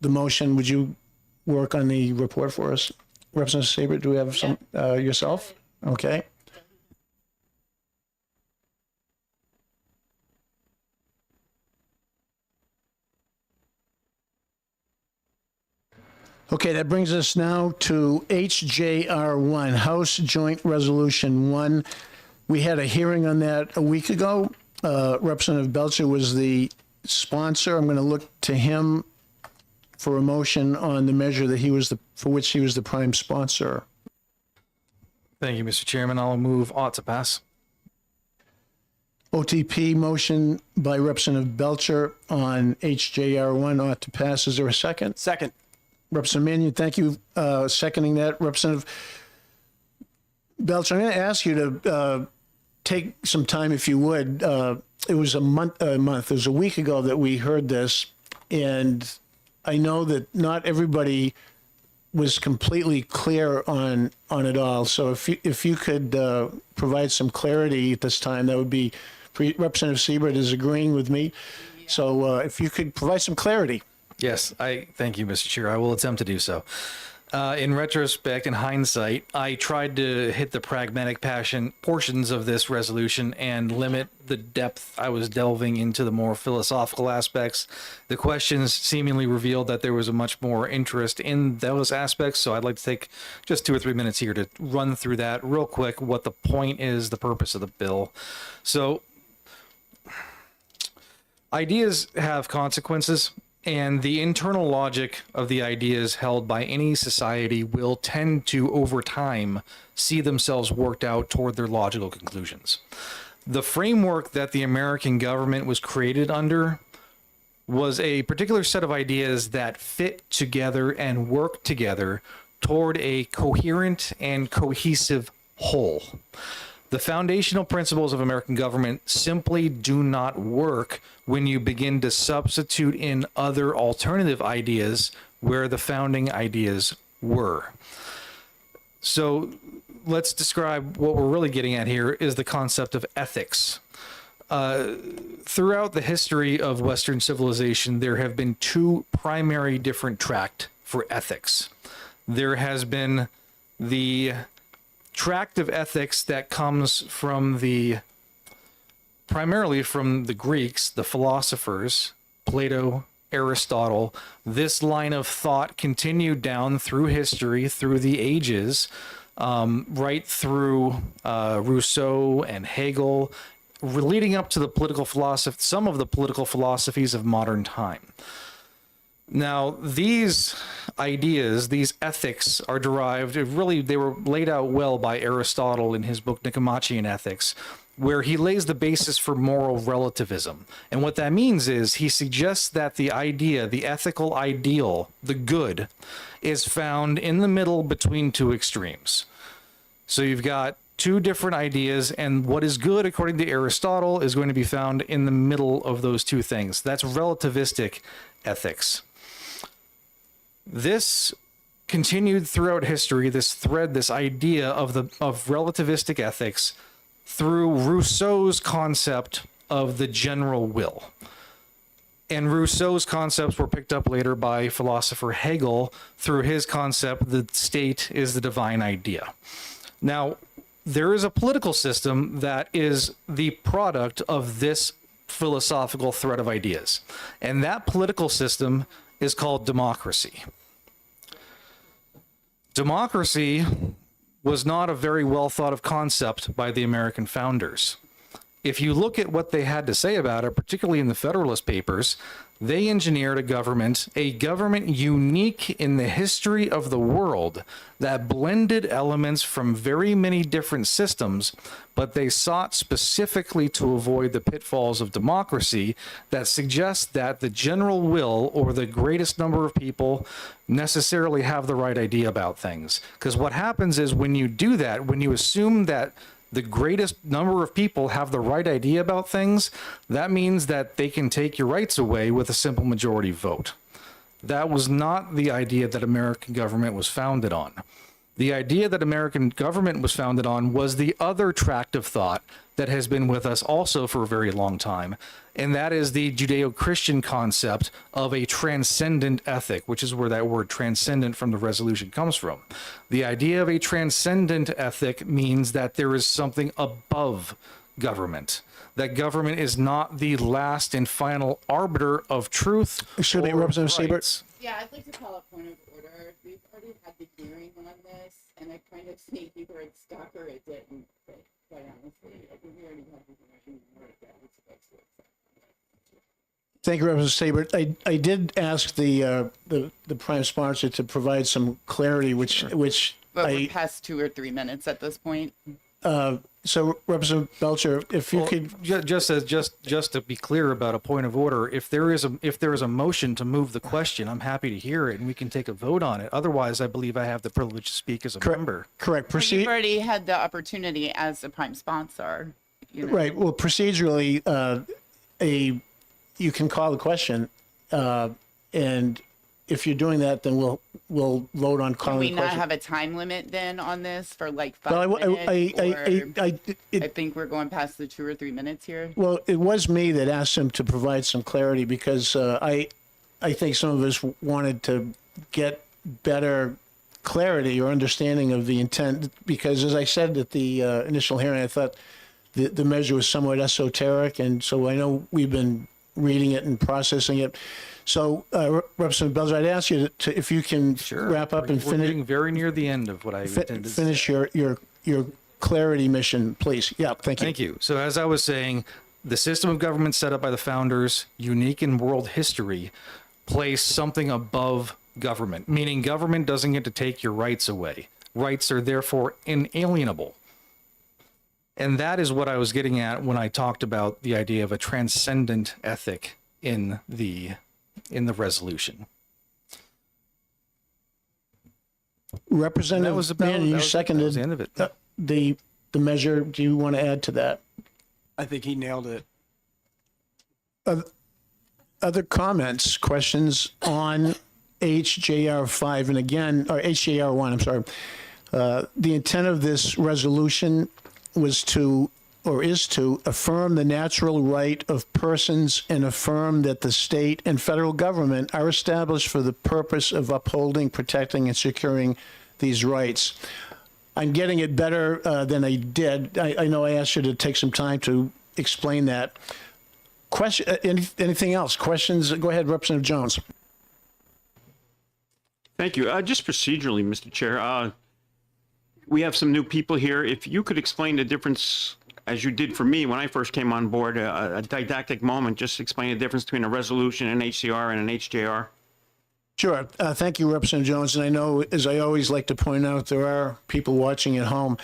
motion? Would you work on the report for us? Representative Seibert, do we have some yourself? Okay. Okay, that brings us now to HJR1, House Joint Resolution 1. We had a hearing on that a week ago. Representative Belcher was the sponsor. I'm going to look to him for a motion on the measure that for which he was the prime sponsor. Thank you, Mr. Chairman. I'll move ought to pass. OTP motion by Representative Belcher on HJR1 ought to pass. Is there a second? Second. Representative Mannion, thank you. Seconding that. Representative Belcher, I'm going to ask you to take some time, if you would. It was it was a week ago that we heard this, and I know that not everybody was completely clear on it all. So if you could provide some clarity at this time, that would be. Representative Siebert is agreeing with me. So if you could provide some clarity. Yes, thank you, Mr. Chair. I will attempt to do so. In retrospect, in hindsight, I tried to hit the pragmatic portions of this resolution and limit the depth I was delving into the more philosophical aspects. The questions seemingly revealed that there was a much more interest in those aspects, so I'd like to take just 2 or 3 minutes here to run through that real quick, what the point is, the purpose of the bill. So, ideas have consequences, and the internal logic of the ideas held by any society will tend to, over time, see themselves worked out toward their logical conclusions. The framework that the American government was created under was a particular set of ideas that fit together and work together toward a coherent and cohesive whole. The foundational principles of American government simply do not work when you begin to substitute in other alternative ideas where the founding ideas were. So let's describe what we're really getting at here is the concept of ethics. Throughout the history of Western civilization, there have been 2 primary different tracts for ethics. There has been the tract of ethics that comes from primarily from the Greeks, the philosophers, Plato, Aristotle. This line of thought continued down through history, through the ages, right through Rousseau and Hegel, leading up to the political philosophy, some of the political philosophies of modern time. Now, these ideas, these ethics are derived, they were laid out well by Aristotle in his book Nicomachean Ethics, where he lays the basis for moral relativism. And what that means is he suggests that the idea, the ethical ideal, the good, is found in the middle between 2 extremes. So you've got 2 different ideas, and what is good, according to Aristotle, is going to be found in the middle of those 2 things. That's relativistic ethics. This continued throughout history, this thread, this idea of relativistic ethics through Rousseau's concept of the general will. And Rousseau's concepts were picked up later by philosopher Hegel through his concept, the state is the divine idea. Now, there is a political system that is the product of this philosophical thread of ideas. And that political system is called democracy. Democracy was not a very well thought of concept by the American founders. If you look at what they had to say about it, particularly in the Federalist Papers, they engineered a government unique in the history of the world that blended elements from very many different systems, but they sought specifically to avoid the pitfalls of democracy that suggest that the general will or the greatest number of people necessarily have the right idea about things. Because what happens is when you do that, when you assume that the greatest number of people have the right idea about things, that means that they can take your rights away with a simple majority vote. That was not the idea that American government was founded on. The idea that American government was founded on was the other tract of thought that has been with us also for a very long time, and that is the Judeo-Christian concept of a transcendent ethic, which is where that word transcendent from the resolution comes from. The idea of a transcendent ethic means that there is something above government. That government is not the last and final arbiter of truth. Excuse me, or Representative Siebert. rights. Yeah, I'd like to call a point of order. We've already had the hearing on this, and I kind of think either it's stuck or it didn't. But quite honestly, I think we already had the hearing. Thank you, Representative Siebert. I did ask the prime sponsor to provide some clarity, which But we're past 2 or 3 minutes at this point. So Representative Belcher, if you could just to be clear about a point of order, if there is a motion to move the question, I'm happy to hear it and we can take a vote on it. Otherwise, I believe I have the privilege to speak as a member. correct Well, proceed. you've already had the opportunity as the prime sponsor. You know. Right. Well, procedurally, you can call the question, and if you're doing that, then we'll vote on Can calling we the not question. have a time limit then on this for like 5 Well, minutes? I I think we're going past the 2 or 3 minutes here. Well, it was me that asked him to provide some clarity because I think some of us wanted to get better clarity or understanding of the intent. Because as I said at the initial hearing, I thought the measure was somewhat esoteric, and so I know we've been reading it and processing it. So, Representative Belcher, I'd ask you to if you can wrap up and We're finish. getting very near the end of what I intended to say. Finish your clarity mission, please. Yeah, thank you. Thank you. So as I was saying, the system of government set up by the founders, unique in world history, placed something above government, meaning government doesn't get to take your rights away. Rights are therefore inalienable. And that is what I was getting at when I talked about the idea of a transcendent ethic in the resolution. Representative That was about- Manning, that you was- that seconded was the end of it. the measure. Do you want to add to that? I think he nailed it. Other comments, questions on HJR 5 and again, or HJR 1, I'm sorry. The intent of this resolution was to, or is to, affirm the natural right of persons and affirm that the state and federal government are established for the purpose of upholding, protecting, and securing these rights. I'm getting it better than I did. I know I asked you to take some time to explain that. Question? Anything else? Questions? Go ahead, Representative Jones. Thank you. Just procedurally, Mr. Chair, we have some new people here. If you could explain the difference, as you did for me when I first came on board, a didactic moment, just explain the difference between a resolution, an HCR, and an HJR. Sure. Thank you, Representative Jones. And I know, as I always like to point out, there are people watching at home.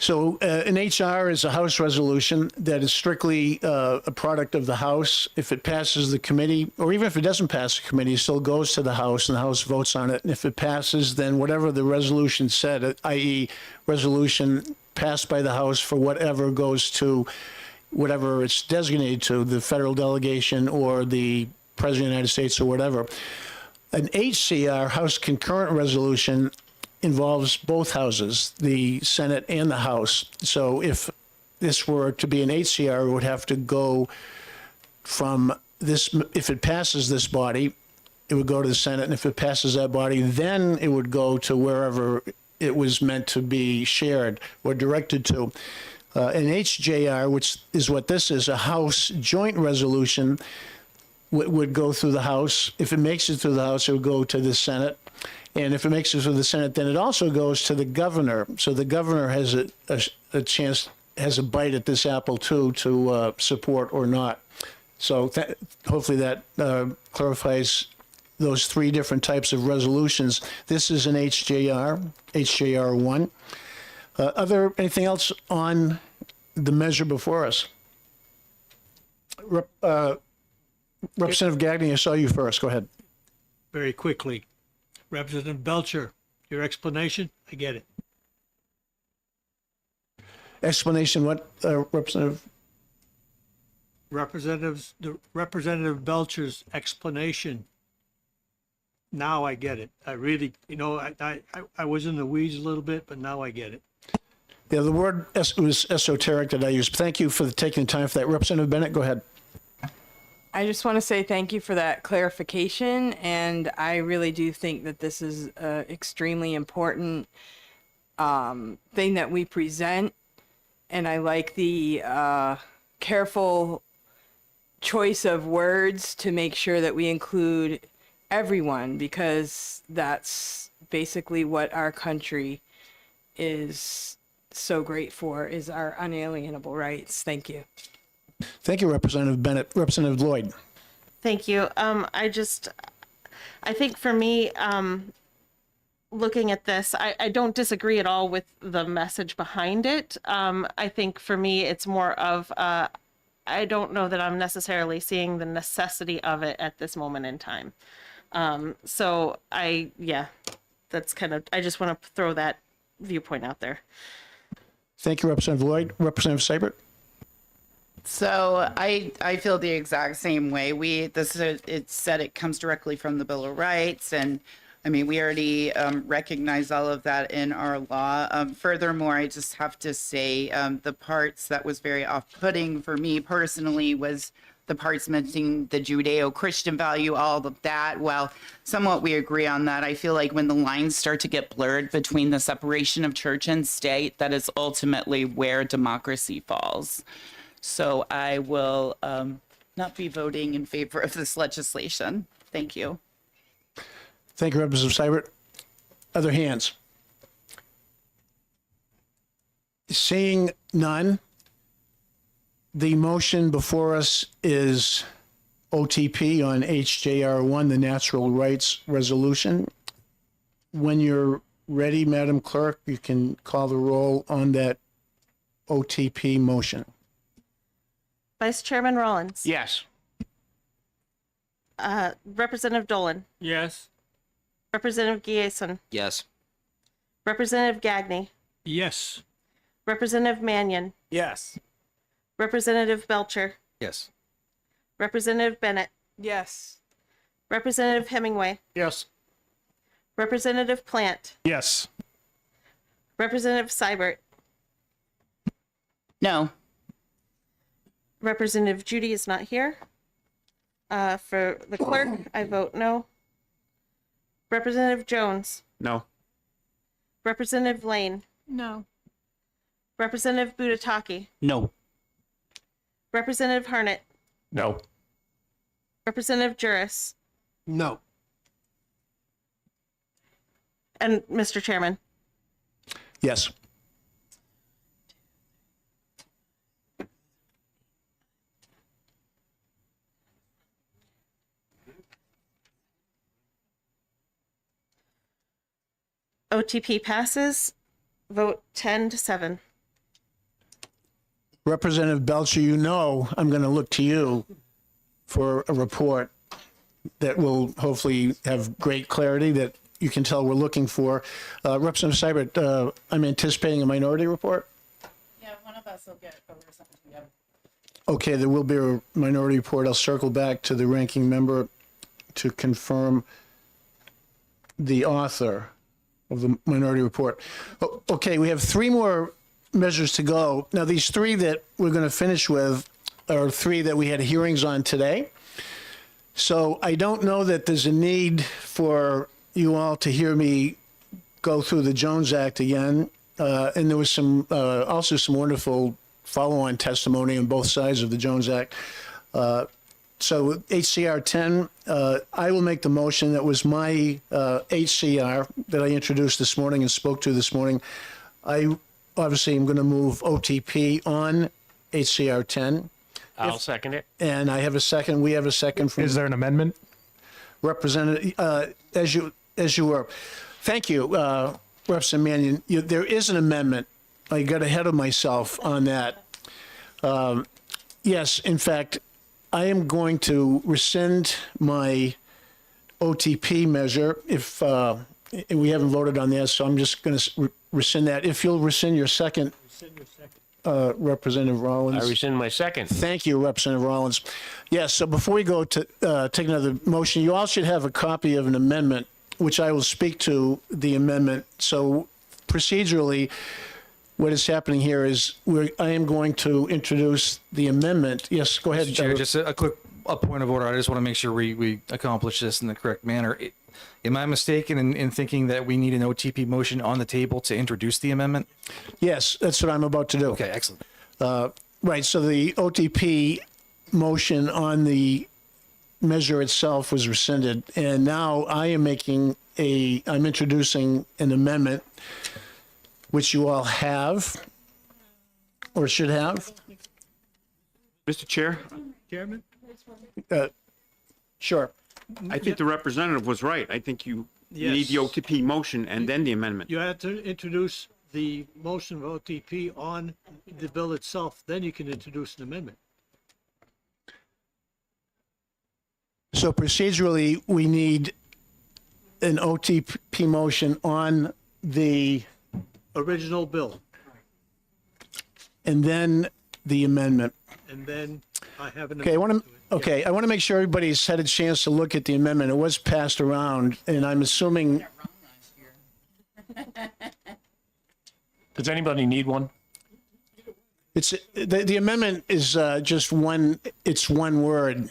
So an HR is a House resolution that is strictly a product of the House. If it passes the committee, or even if it doesn't pass the committee, it still goes to the House and the House votes on it. And if it passes, then whatever the resolution said, i.e. resolution passed by the House for whatever goes to whatever it's designated to, the federal delegation or the President of the United States or whatever. An HCR, House concurrent resolution, involves both houses, the Senate and the House. So if this were to be an HCR, it would have to go from this, if it passes this body, it would go to the Senate, and if it passes that body, then it would go to wherever it was meant to be shared or directed to. An HJR, which is what this is, a House joint resolution, would go through the House. If it makes it through the House, it would go to the Senate. And if it makes it through the Senate, then it also goes to the governor. So the governor has a chance, has a bite at this apple too, to support or not. So hopefully that clarifies those three different types of resolutions. This is an HJR, HJR 1. Anything else on the measure before us? Representative Gagnon, I saw you first. Go ahead. Very quickly. Representative Belcher, your explanation, I get it. Explanation what, Representative? Representative Belcher's explanation. Now I get it. I really, I was in the weeds a little bit, but now I get it. Yeah, the word was esoteric that I used. Thank you for taking the time for that. Representative Bennett, go ahead. I just want to say thank you for that clarification, and I really do think that this is an extremely important thing that we present and I like the careful choice of words to make sure that we include everyone, because that's basically what our country is so great for, is our unalienable rights. Thank you. Thank you, Representative Bennett. Representative Lloyd. Thank you. I think for me, looking at this, I don't disagree at all with the message behind it. I think for me, it's more of, I don't know that I'm necessarily seeing the necessity of it at this moment in time. So that's kind of, I just want to throw that viewpoint out there. Thank you, Representative Lloyd. Representative Seibert. So I feel the exact same way. It said it comes directly from the Bill of Rights, and I mean, we already recognize all of that in our law. Furthermore, I just have to say the parts that was very off-putting for me personally was the parts mentioning the Judeo-Christian value, all of that. Well, somewhat we agree on that. I feel like when the lines start to get blurred between the separation of church and state, that is ultimately where democracy falls. So I will not be voting in favor of this legislation. Thank you. Thank you, Representative Seibert. Other hands? Seeing none, the motion before us is OTP on HJR1, the Natural Rights Resolution. When you're ready, Madam Clerk, you can call the roll on that OTP motion. Vice Chairman Rollins. Yes. Representative Dolan. Yes. Representative Giason. Yes. Representative Gagne. Yes. Representative Mannion. Yes. Representative Belcher. Yes. Representative Bennett. Yes. Representative Hemingway. Yes. Representative Plant. Yes. Representative Seibert. No. Representative Judy is not here. For the clerk, I vote no. Representative Jones. No. Representative Lane. No. Representative Budataki. No. Representative Harnett. No. Representative Juris. No. And Mr. Chairman. Yes. OTP passes. Vote 10-7. Representative Belcher, you know I'm going to look to you for a report that will hopefully have great clarity that you can tell we're looking for. Representative Seibert, I'm anticipating a minority report. Yeah, one of us will get over something together. Okay, there will be a minority report. I'll circle back to the ranking member to confirm the author of the minority report. Okay, we have three more measures to go. Now, these three that we're going to finish with are three that we had hearings on today. So I don't know that there's a need for you all to hear me go through the Jones Act again. And there was some also some wonderful follow-on testimony on both sides of the Jones Act. So HCR 10, I will make the motion. That was my HCR that I introduced this morning and spoke to this morning. I obviously am going to move OTP on HCR 10. I'll second it. And I have a second. We have a second from. Is there an amendment? Representative, as you were. Thank you, Representative Mannion. There is an amendment. I got ahead of myself on that. Yes, in fact, I am going to rescind my OTP measure if we haven't voted on that, so I'm just going to rescind that. If you'll rescind your second, Representative Rollins. I rescind my second. Thank you, Representative Rollins. Yes, so before we go to take another motion, you all should have a copy of an amendment, which I will speak to the amendment. So procedurally, what is happening here is I am going to introduce the amendment. Yes, go ahead. Mr. Chair, just a quick point of order. I just want to make sure we accomplish this in the correct manner. Am I mistaken in thinking that we need an OTP motion on the table to introduce the amendment? Yes, that's what I'm about to do. Okay, excellent. Right, so the OTP motion on the measure itself was rescinded, and now I'm introducing an amendment, which you all have, or should have. Mr. Chair, Chairman? Sure. I think the representative was right. I think you need the Yes. OTP motion and then the amendment. You have to introduce the motion of OTP on the bill itself, then you can introduce an amendment. So procedurally, we need an OTP motion on the, Original bill, and then the amendment. and then I have an. Okay, I want to make sure everybody's had a chance to look at the amendment. It was passed around, and I'm assuming. Does anybody need one? It's the amendment is just one. It's one word.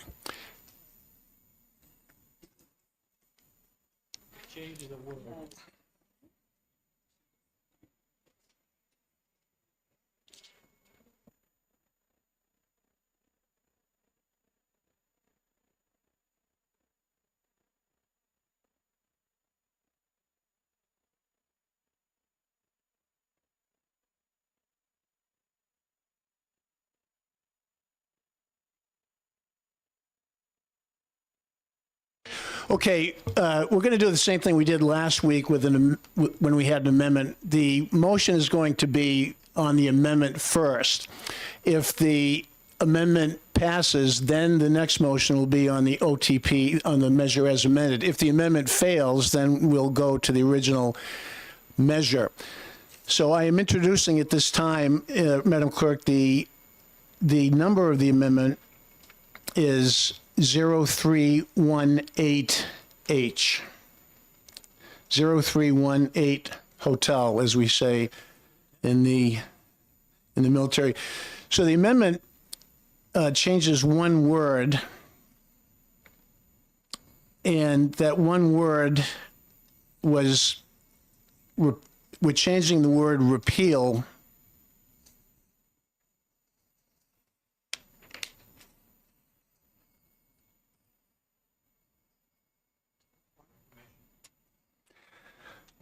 Okay, we're going to do the same thing we did last week with when we had an amendment. The motion is going to be on the amendment first. If the amendment passes, then the next motion will be on the OTP, on the measure as amended. If the amendment fails, then we'll go to the original measure. So I am introducing at this time, Madam Clerk, the number of the amendment is 0318H. 0318 hotel, as we say in the military. So the amendment changes one word, and that one word was we're changing the word repeal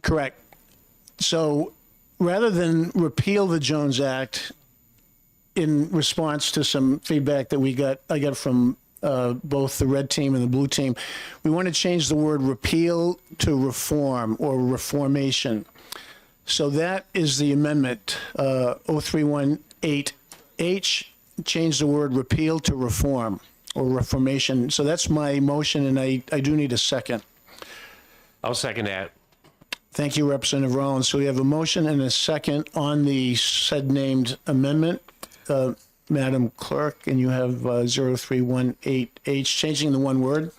correct. So rather than repeal the Jones Act, in response to some feedback that I got from both the red team and the blue team, we want to change the word repeal to reform or reformation. So that is the amendment, 0318H, change the word repeal to reform or reformation. So that's my motion, and I do need a second. I'll second that. Thank you, Representative Rollins. So we have a motion and a second on the said named amendment. Madam Clerk, and you have 0318H, changing the one word.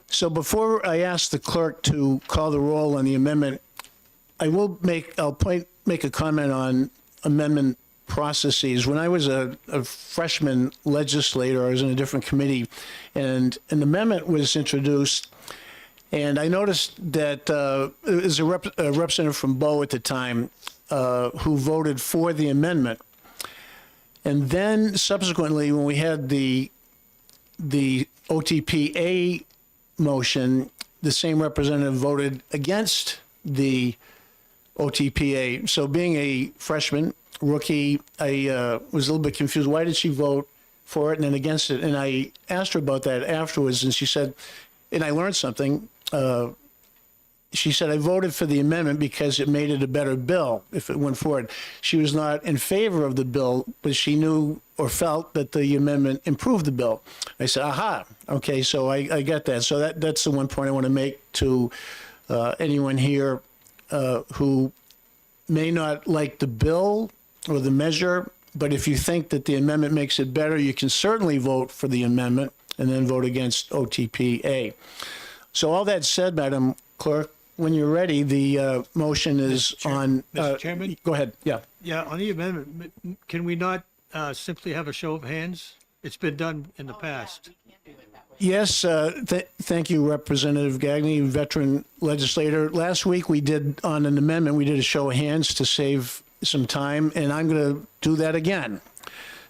So before I ask the clerk to call the roll on the amendment, I'll make a comment on amendment processes. When I was a freshman legislator, I was in a different committee, and an amendment was introduced. And I noticed that there was a representative from Bow at the time who voted for the amendment. And then subsequently, when we had the OTPA motion, the same representative voted against the OTPA. So being a freshman, rookie, I was a little bit confused. Why did she vote for it and then against it? And I asked her about that afterwards, and she said, and I learned something. She said, I voted for the amendment because it made it a better bill if it went forward. She was not in favor of the bill, but she knew or felt that the amendment improved the bill. I said, aha, okay, so I get that. So that's the one point I want to make to anyone here who may not like the bill or the measure, but if you think that the amendment makes it better, you can certainly vote for the amendment and then vote against OTPA. So all that said, Madam Clerk, when you're ready, the motion is on. Mr. Chairman? Go ahead. Yeah. Yeah, on the amendment, can we not simply have a show of hands? It's been done in the past. Yes, thank you, Representative Gagne, veteran legislator. Last week we did, on an amendment, we did a show of hands to save some time, and I'm going to do that again.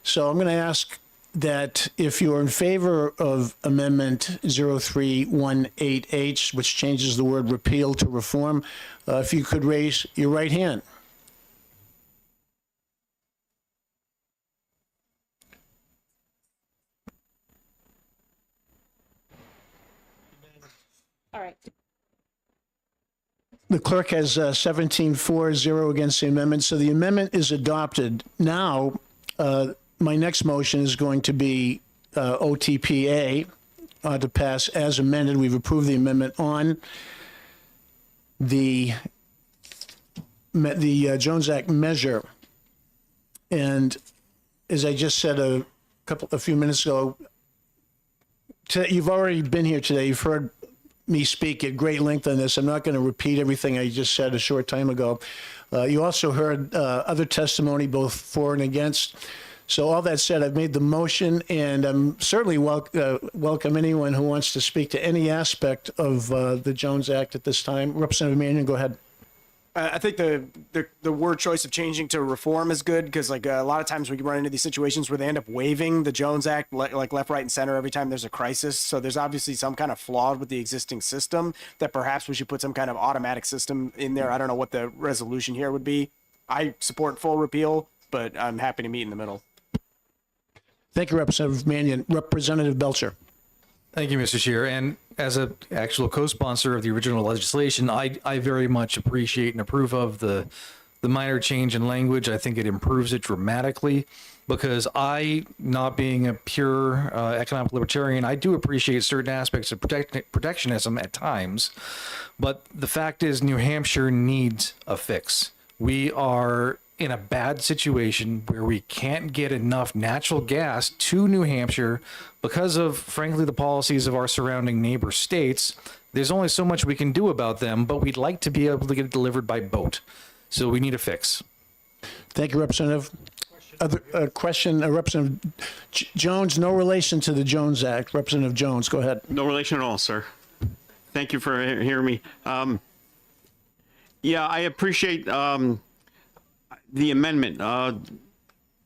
So I'm going to ask that if you're in favor of Amendment 0318H, which changes the word repeal to reform, if you could raise your right hand. All right. The clerk has 17-4-0 against the amendment, so the amendment is adopted. Now, my next motion is going to be OTPA to pass as amended. We've approved the amendment on the Jones Act measure. And as I just said a few minutes ago, you've already been here today. You've heard me speak at great length on this. I'm not going to repeat everything I just said a short time ago. You also heard other testimony, both for and against. So all that said, I've made the motion, and I'm certainly welcome anyone who wants to speak to any aspect of the Jones Act at this time. Representative Mannion, go ahead. I think the word choice of changing to reform is good, because like a lot of times we can run into these situations where they end up waiving the Jones Act like left, right, and center every time there's a crisis. So there's obviously some kind of flaw with the existing system that perhaps we should put some kind of automatic system in there. I don't know what the resolution here would be. I support full repeal, but I'm happy to meet in the middle. Thank you, Representative Mannion. Representative Belcher. Thank you, Mr. Chair. And as an actual co-sponsor of the original legislation, I very much appreciate and approve of the minor change in language. I think it improves it dramatically, because not being a pure economic libertarian, I do appreciate certain aspects of protectionism at times. But the fact is, New Hampshire needs a fix. We are in a bad situation where we can't get enough natural gas to New Hampshire because of, frankly, the policies of our surrounding neighbor states. There's only so much we can do about them, but we'd like to be able to get it delivered by boat. So we need a fix. Thank you, Representative. Other question, Representative Jones, no relation to the Jones Act. Representative Jones, go ahead. No relation at all, sir. Thank you for hearing me. Yeah, I appreciate the amendment.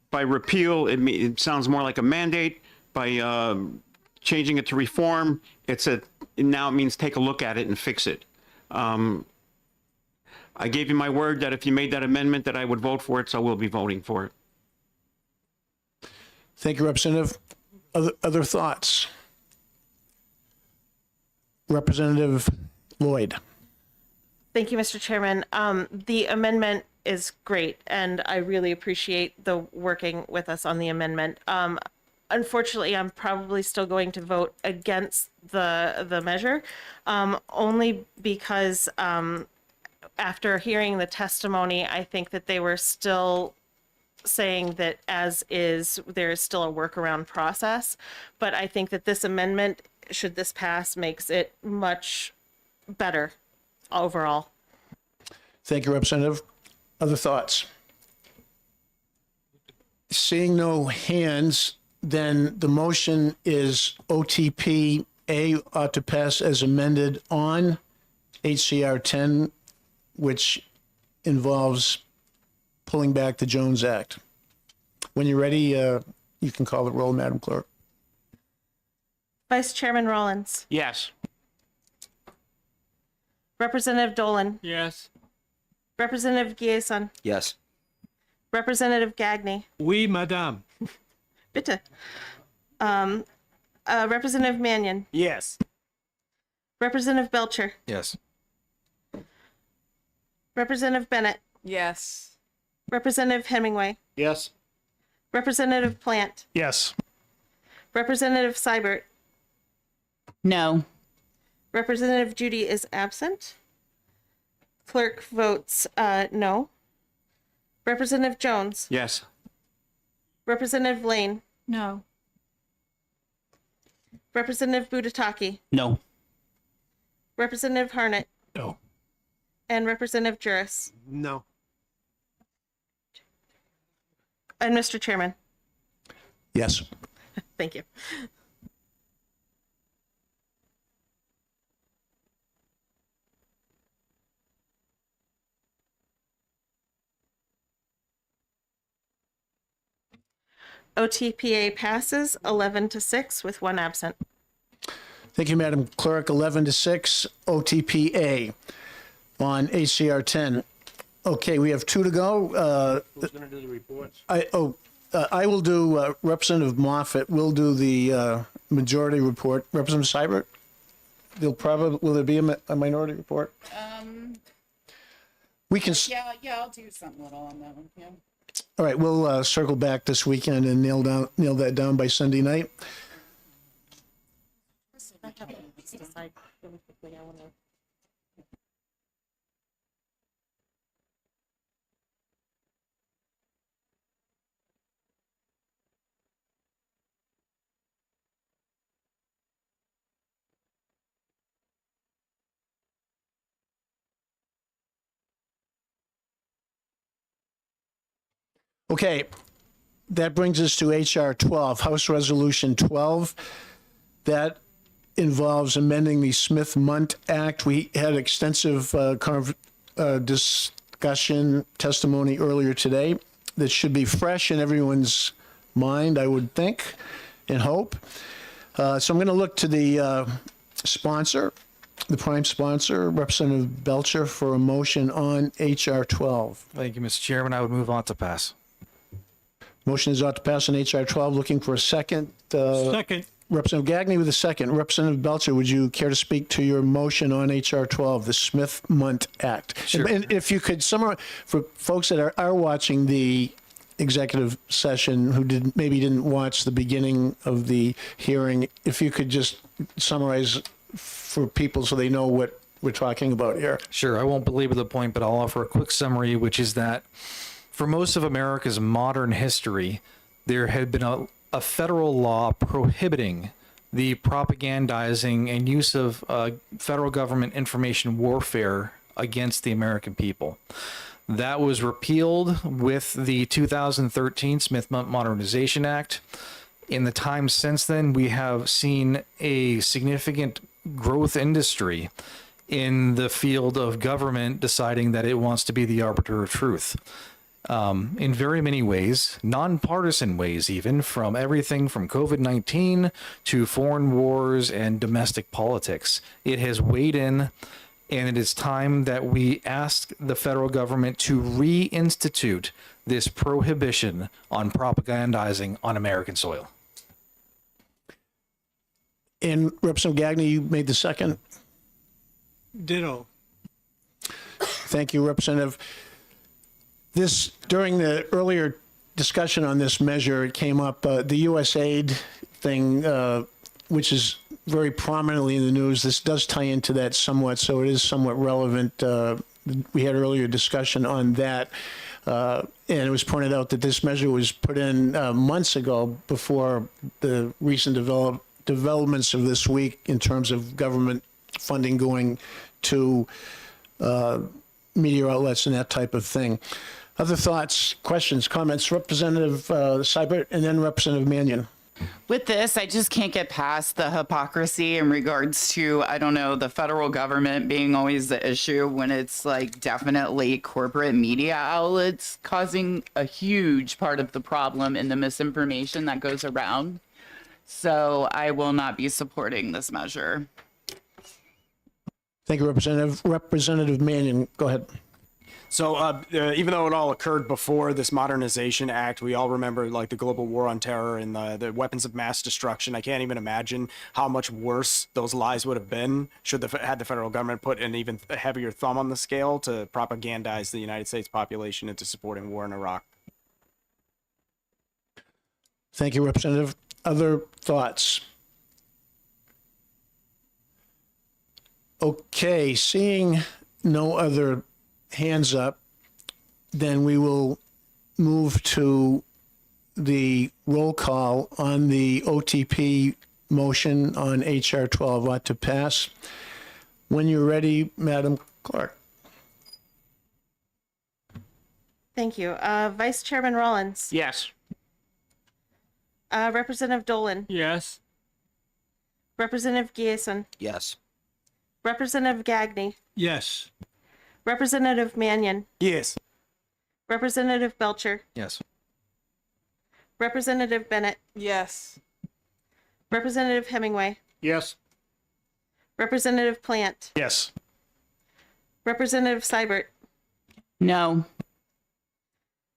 By repeal, it sounds more like a mandate. By changing it to reform, now it means take a look at it and fix it. I gave you my word that if you made that amendment that I would vote for it, so I will be voting for it. Thank you, Representative. Other thoughts? Representative Lloyd. Thank you, Mr. Chairman. The amendment is great, and I really appreciate the working with us on the amendment. Unfortunately, I'm probably still going to vote against the measure, only because after hearing the testimony, I think that they were still saying that as is, there is still a workaround process. But I think that this amendment, should this pass, makes it much better overall. Thank you, Representative. Other thoughts? Seeing no hands, then the motion is OTP A ought to pass as amended on HCR 10, which involves pulling back the Jones Act. When you're ready, you can call the roll, Madam Clerk. Vice Chairman Rollins. Yes. Representative Dolan. Yes. Representative Giason. Yes. Representative Gagne. Oui, madame. Bitte. Representative Mannion. Yes. Representative Belcher. Yes. Representative Bennett. Yes. Representative Hemingway. Yes. Representative Plant. Yes. Representative Seibert. No. Representative Judy is absent. Clerk votes no. Representative Jones. Yes. Representative Lane. No. Representative Budataki. No. Representative Harnett. No. And Representative Juris. No. And Mr. Chairman. Yes. Thank you. OTPA passes 11-6 with 1 absent. Thank you, Madam Clerk. 11-6, OTPA on HCR 10. Okay, we have 2 to go. Who's going to do the reports? I will do, Representative Moffett will do the majority report. Representative Seibert? Will there be a minority report? We can, Yeah, I'll do something little on that one. Yeah. all right, we'll circle back this weekend and nail that down by Sunday night. Okay, that brings us to HR 12, House Resolution 12. That involves amending the Smith-Mundt Act. We had extensive discussion, testimony earlier today that should be fresh in everyone's mind, I would think and hope. So I'm going to look to the sponsor, the prime sponsor, Representative Belcher, for a motion on HR 12. Thank you, Mr. Chairman. I would move on to pass. Motion is out to pass on HR 12. Looking for a second. Second. Representative Gagne with a second. Representative Belcher, would you care to speak to your motion on HR 12, the Smith-Mundt Act? Sure. And if you could summarize, for folks that are watching the executive session who maybe didn't watch the beginning of the hearing, if you could just summarize for people so they know what we're talking about here. Sure. I won't belabor the point, but I'll offer a quick summary, which is that for most of America's modern history, there had been a federal law prohibiting the propagandizing and use of federal government information warfare against the American people. That was repealed with the 2013 Smith-Mundt Modernization Act. In the time since then, we have seen a significant growth industry in the field of government deciding that it wants to be the arbiter of truth. In very many ways, nonpartisan ways, even from everything from COVID-19 to foreign wars and domestic politics. It has weighed in, and it is time that we ask the federal government to reinstitute this prohibition on propagandizing on American soil. And Representative Gagne, you made the second. Ditto. Thank you, Representative. During the earlier discussion on this measure, it came up, the USAID thing, which is very prominently in the news. This does tie into that somewhat, so it is somewhat relevant. We had earlier discussion on that, and it was pointed out that this measure was put in months ago before the recent developments of this week in terms of government funding going to media outlets and that type of thing. Other thoughts, questions, comments? Representative Seibert and then Representative Mannion. With this, I just can't get past the hypocrisy in regards to, I don't know, the federal government being always the issue when it's like definitely corporate media outlets causing a huge part of the problem in the misinformation that goes around. So I will not be supporting this measure. Thank you, Representative. Representative Mannion, go ahead. So even though it all occurred before this Modernization Act, we all remember like the global war on terror and the weapons of mass destruction. I can't even imagine how much worse those lies would have been had the federal government put an even heavier thumb on the scale to propagandize the United States population into supporting war in Iraq. Thank you, Representative. Other thoughts? Okay, seeing no other hands up, then we will move to the roll call on the OTP motion on HR 12 ought to pass. When you're ready, Madam Clerk. Thank you. Vice Chairman Rollins. Yes. Representative Dolan, Yes. Representative Giason, Yes. Representative Gagne, Yes. Representative Mannion, Yes. Representative Belcher, Yes. Representative Bennett, Yes. Representative Hemingway, Yes. Representative Plant, Yes. Representative Seibert, No.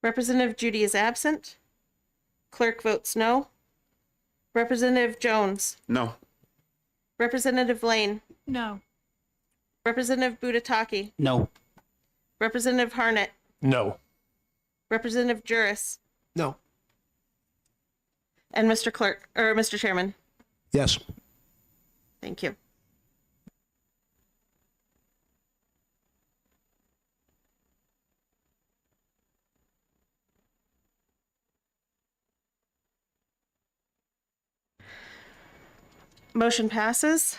Representative Judy is absent. Clerk votes no. Representative Jones, No. Representative Lane, No. Representative Budataki, No. Representative Harnett, No. Representative Juris, No. and Mr. Clerk, or Mr. Chairman. Yes. Thank you. Motion passes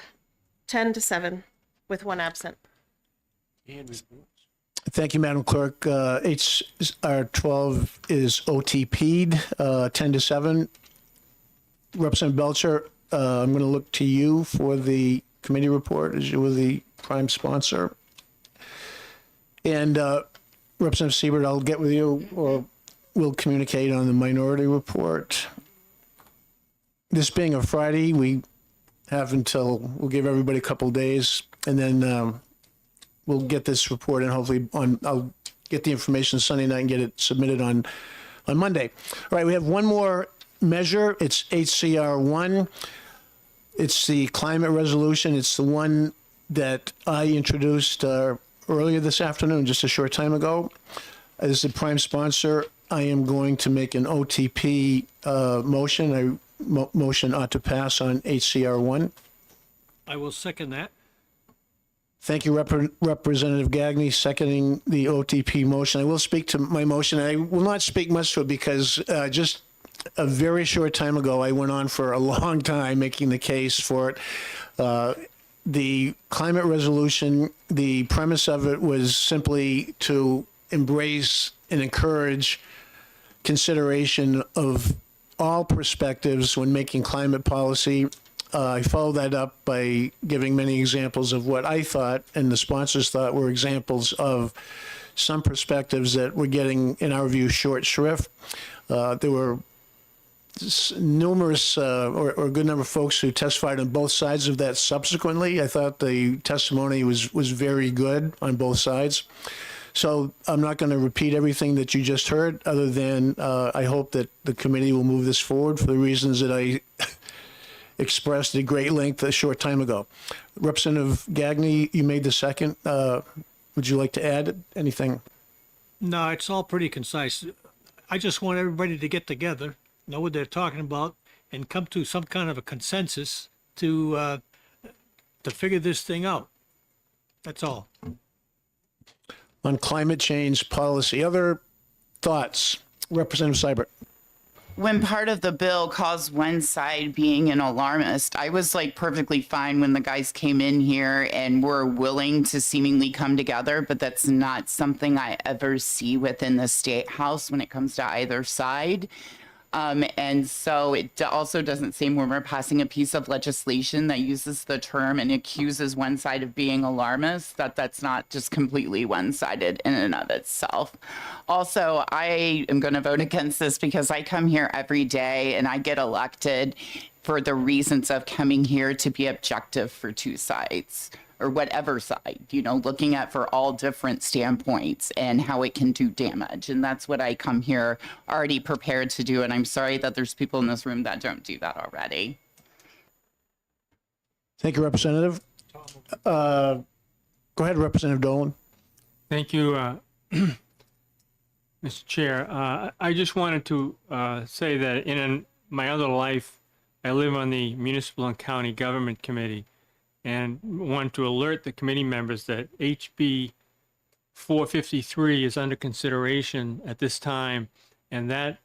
10-7 with one absent. Thank you, Madam Clerk. HR 12 is OTP'd, 10-7. Representative Belcher, I'm going to look to you for the committee report, as you were the prime sponsor. And Representative Siebert, I'll get with you, or we'll communicate on the minority report. This being a Friday, we'll give everybody a couple days, and then we'll get this report, and hopefully I'll get the information Sunday night and get it submitted on Monday. All right, we have one more measure. It's HCR 1. It's the climate resolution. It's the one that I introduced earlier this afternoon, just a short time ago. As the prime sponsor, I am going to make an OTP motion. Motion ought to pass on HCR 1. I will second that. Thank you, Representative Gagne, seconding the OTP motion. I will speak to my motion. I will not speak much to it because just a very short time ago, I went on for a long time making the case for it. The climate resolution, the premise of it was simply to embrace and encourage consideration of all perspectives when making climate policy. I followed that up by giving many examples of what I thought and the sponsors thought were examples of some perspectives that were getting, in our view, short shrift. There were numerous or a good number of folks who testified on both sides of that subsequently. I thought the testimony was very good on both sides. So I'm not going to repeat everything that you just heard, other than I hope that the committee will move this forward for the reasons that I expressed at great length a short time ago. Representative Gagne, you made the second. Would you like to add anything? No, it's all pretty concise. I just want everybody to get together, know what they're talking about, and come to some kind of a consensus to figure this thing out. That's all. On climate change policy, other thoughts? Representative Seibert. When part of the bill calls one side being an alarmist, I was like perfectly fine when the guys came in here and were willing to seemingly come together, but that's not something I ever see within the State House when it comes to either side. And so it also doesn't seem when we're passing a piece of legislation that uses the term and accuses one side of being alarmist, that's not just completely one-sided in and of itself. Also, I am going to vote against this because I come here every day and I get elected for the reasons of coming here to be objective for two sides, or whatever side, looking at for all different standpoints and how it can do damage. And that's what I come here already prepared to do. And I'm sorry that there's people in this room that don't do that already. Thank you, Representative. Go ahead, Representative Dolan. Thank you, Mr. Chair. I just wanted to say that in my other life, I live on the Municipal and County Government Committee, and want to alert the committee members that HB 453 is under consideration at this time, and that,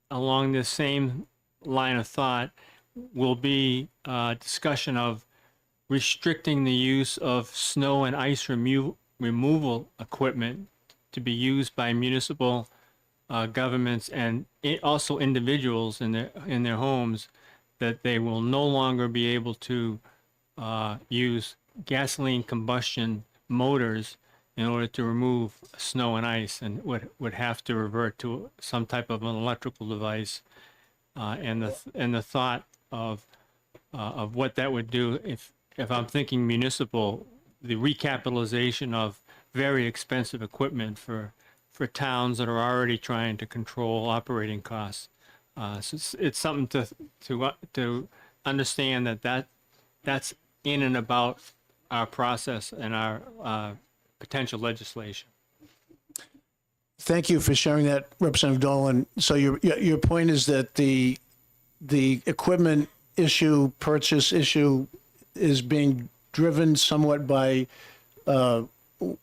along this same line of thought, will be a discussion of restricting the use of snow and ice removal equipment to be used by municipal governments and also individuals in their homes that they will no longer be able to use gasoline combustion motors in order to remove snow and ice, and would have to revert to some type of an electrical device. And the thought of what that would do if I'm thinking municipal, the recapitalization of very expensive equipment for towns that are already trying to control operating costs. So it's something to understand that's in and about our process and our potential legislation. Thank you for sharing that, Representative Dolan. So your point is that the equipment issue, purchase issue, is being driven somewhat by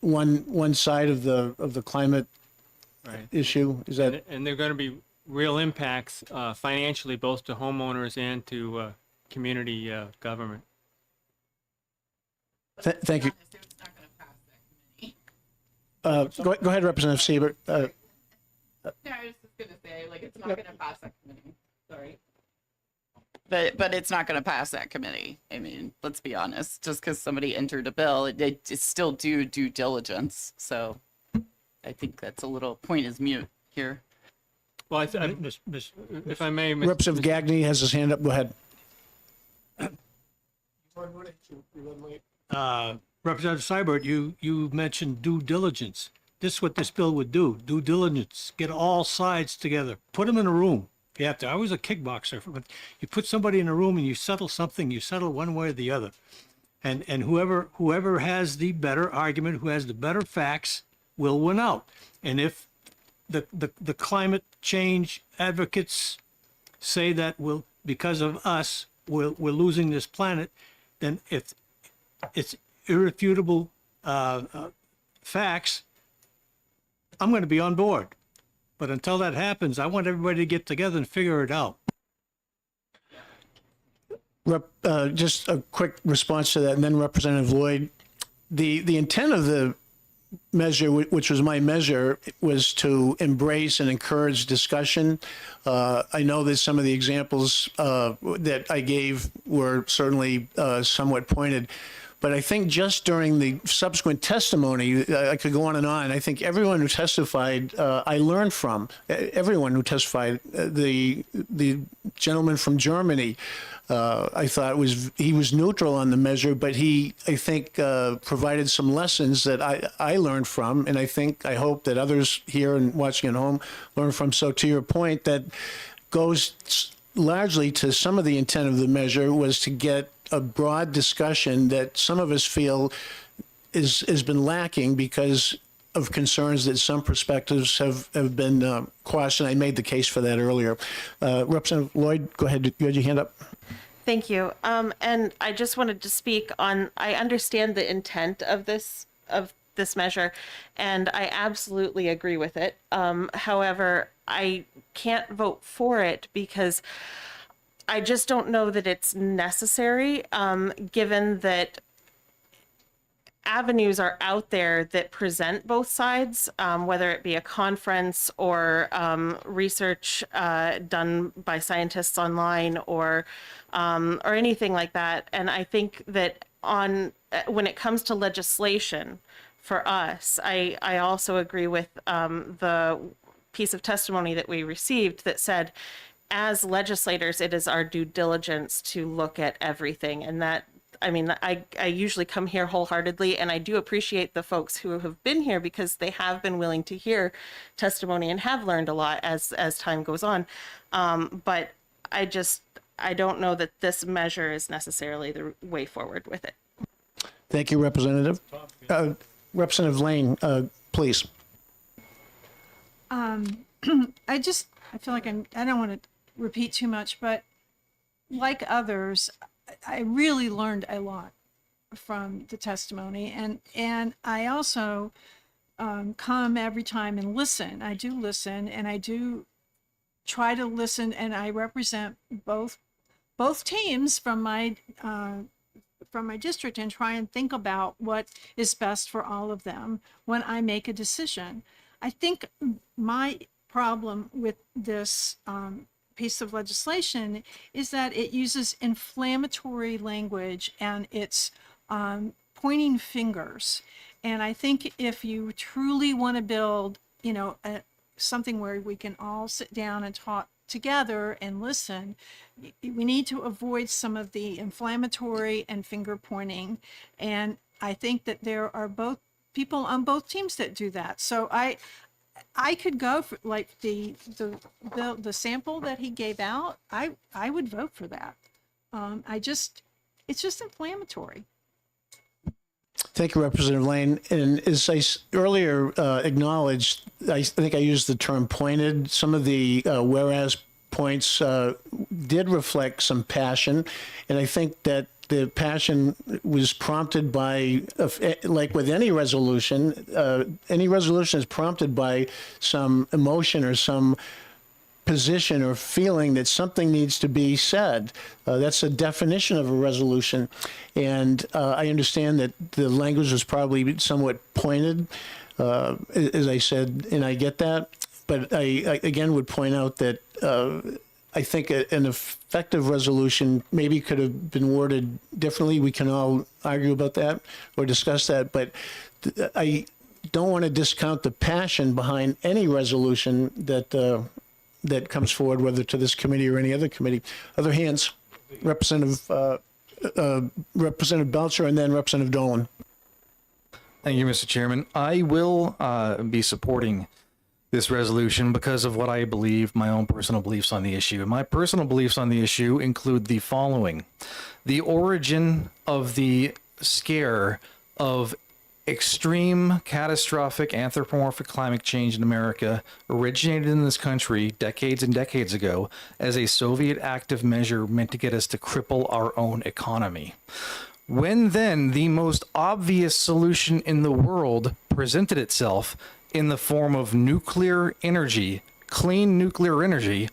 one side of the climate issue. Is that? And there are going to be real impacts financially, both to homeowners and to community government. Thank you. Go ahead, Representative Siebert. No, I was just gonna say, like, it's not gonna pass that committee. Sorry. But it's not gonna pass that committee. I mean, let's be honest. Just because somebody entered a bill, it's still due diligence. So I think that's a little point is mute here. Well, if I may, Representative Gagné has his hand up. Go ahead. Representative Seibert, you mentioned due diligence. This is what this bill would do. Due diligence. Get all sides together. Put them in a room. If you have to. I was a kickboxer, but you put somebody in a room and you settle something. You settle one way or the other, and whoever has the better argument, who has the better facts, will win out. And if the climate change advocates say that because of us we're losing this planet, then if it's irrefutable facts, I'm going to be on board. But until that happens, I want everybody to get together and figure it out. Just a quick response to that, and then Representative Lloyd. The intent of the measure, which was my measure, was to embrace and encourage discussion. I know that some of the examples that I gave were certainly somewhat pointed, but I think just during the subsequent testimony, I could go on and on. I think everyone who testified, I learned from. Everyone who testified. The gentleman from Germany, I thought he was neutral on the measure, but he, I think, provided some lessons that I learned from, and I hope that others here and watching at home learn from. So to your point, that goes largely to some of the intent of the measure was to get a broad discussion that some of us feel has been lacking because of concerns that some perspectives have been quashed, and I made the case for that earlier. Representative Lloyd, go ahead. You had your hand up. Thank you. And I just wanted to speak on, I understand the intent of this measure, and I absolutely agree with it. However, I can't vote for it because I just don't know that it's necessary, given that avenues are out there that present both sides, whether it be a conference or research done by scientists online or anything like that. And I think that when it comes to legislation for us, I also agree with the piece of testimony that we received that said, as legislators, it is our due diligence to look at everything. And that, I mean, I usually come here wholeheartedly, and I do appreciate the folks who have been here because they have been willing to hear testimony and have learned a lot as time goes on. But I don't know that this measure is necessarily the way forward with it. Thank you, Representative. Representative Lane, please. I feel like I don't want to repeat too much, but like others, I really learned a lot from the testimony, and I also come every time and listen. I do listen, and I do try to listen, and I represent both teams from my district and try and think about what is best for all of them when I make a decision. I think my problem with this piece of legislation is that it uses inflammatory language and it's pointing fingers. And I think if you truly want to build, something where we can all sit down and talk together and listen, we need to avoid some of the inflammatory and finger pointing. And I think that there are both people on both teams that do that. So I could go for like the sample that he gave out. I would vote for that. It's just inflammatory. Thank you, Representative Lane. And as I earlier acknowledged, I think I used the term pointed. Some of the whereas points did reflect some passion. And I think that the passion was prompted by, like with any resolution is prompted by some emotion or some position or feeling that something needs to be said. That's a definition of a resolution. And I understand that the language was probably somewhat pointed, as I said, and I get that. But I again would point out that I think an effective resolution maybe could have been worded differently. We can all argue about that or discuss that. But I don't want to discount the passion behind any resolution that comes forward, whether to this committee or any other committee. Other hands, Representative Belcher and then Representative Dolan. Thank you, Mr. Chairman. I will be supporting this resolution because of what I believe, my own personal beliefs on the issue. And my personal beliefs on the issue include the following. The origin of the scare of extreme catastrophic anthropomorphic climate change in America originated in this country decades and decades ago as a Soviet active measure meant to get us to cripple our own economy. When then the most obvious solution in the world presented itself in the form of nuclear energy, clean nuclear energy,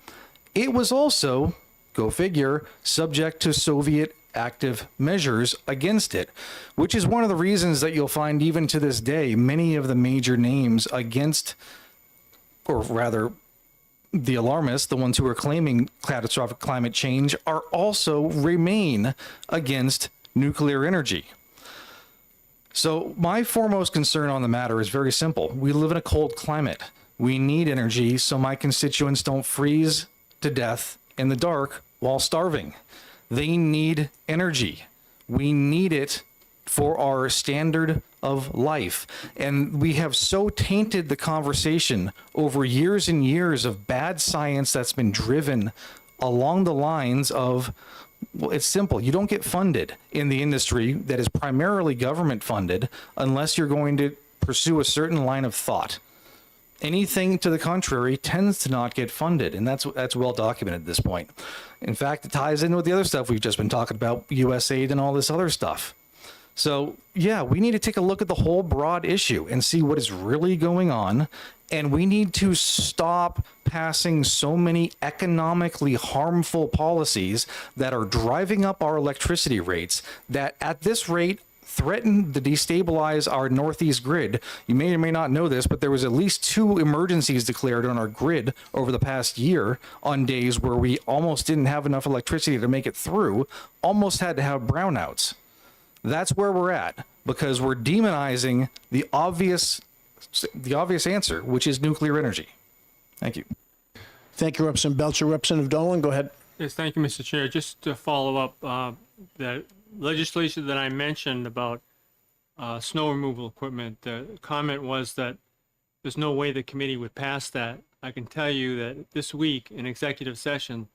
it was also, go figure, subject to Soviet active measures against it, which is one of the reasons that you'll find even to this day, many of the major names against, or rather the alarmists, the ones who are claiming catastrophic climate change, are also remain against nuclear energy. So my foremost concern on the matter is very simple. We live in a cold climate. We need energy so my constituents don't freeze to death in the dark while starving. They need energy. We need it for our standard of life. And we have so tainted the conversation over years and years of bad science that's been driven along the lines of, well, it's simple. You don't get funded in the industry that is primarily government funded unless you're going to pursue a certain line of thought. Anything to the contrary tends to not get funded, and that's well documented at this point. In fact, it ties in with the other stuff we've just been talking about, USAID and all this other stuff. So yeah, we need to take a look at the whole broad issue and see what is really going on, and we need to stop passing so many economically harmful policies that are driving up our electricity rates that at this rate threaten to destabilize our Northeast grid. You may or may not know this, but there was at least 2 emergencies declared on our grid over the past year on days where we almost didn't have enough electricity to make it through, almost had to have brownouts. That's where we're at because we're demonizing the obvious answer, which is nuclear energy. Thank you. Thank you, Representative Belcher. Representative Dolan, go ahead. Yes, thank you, Mr. Chair. Just to follow up, the legislation that I mentioned about snow removal equipment, the comment was that there's no way the committee would pass that. I can tell you that this week in executive session,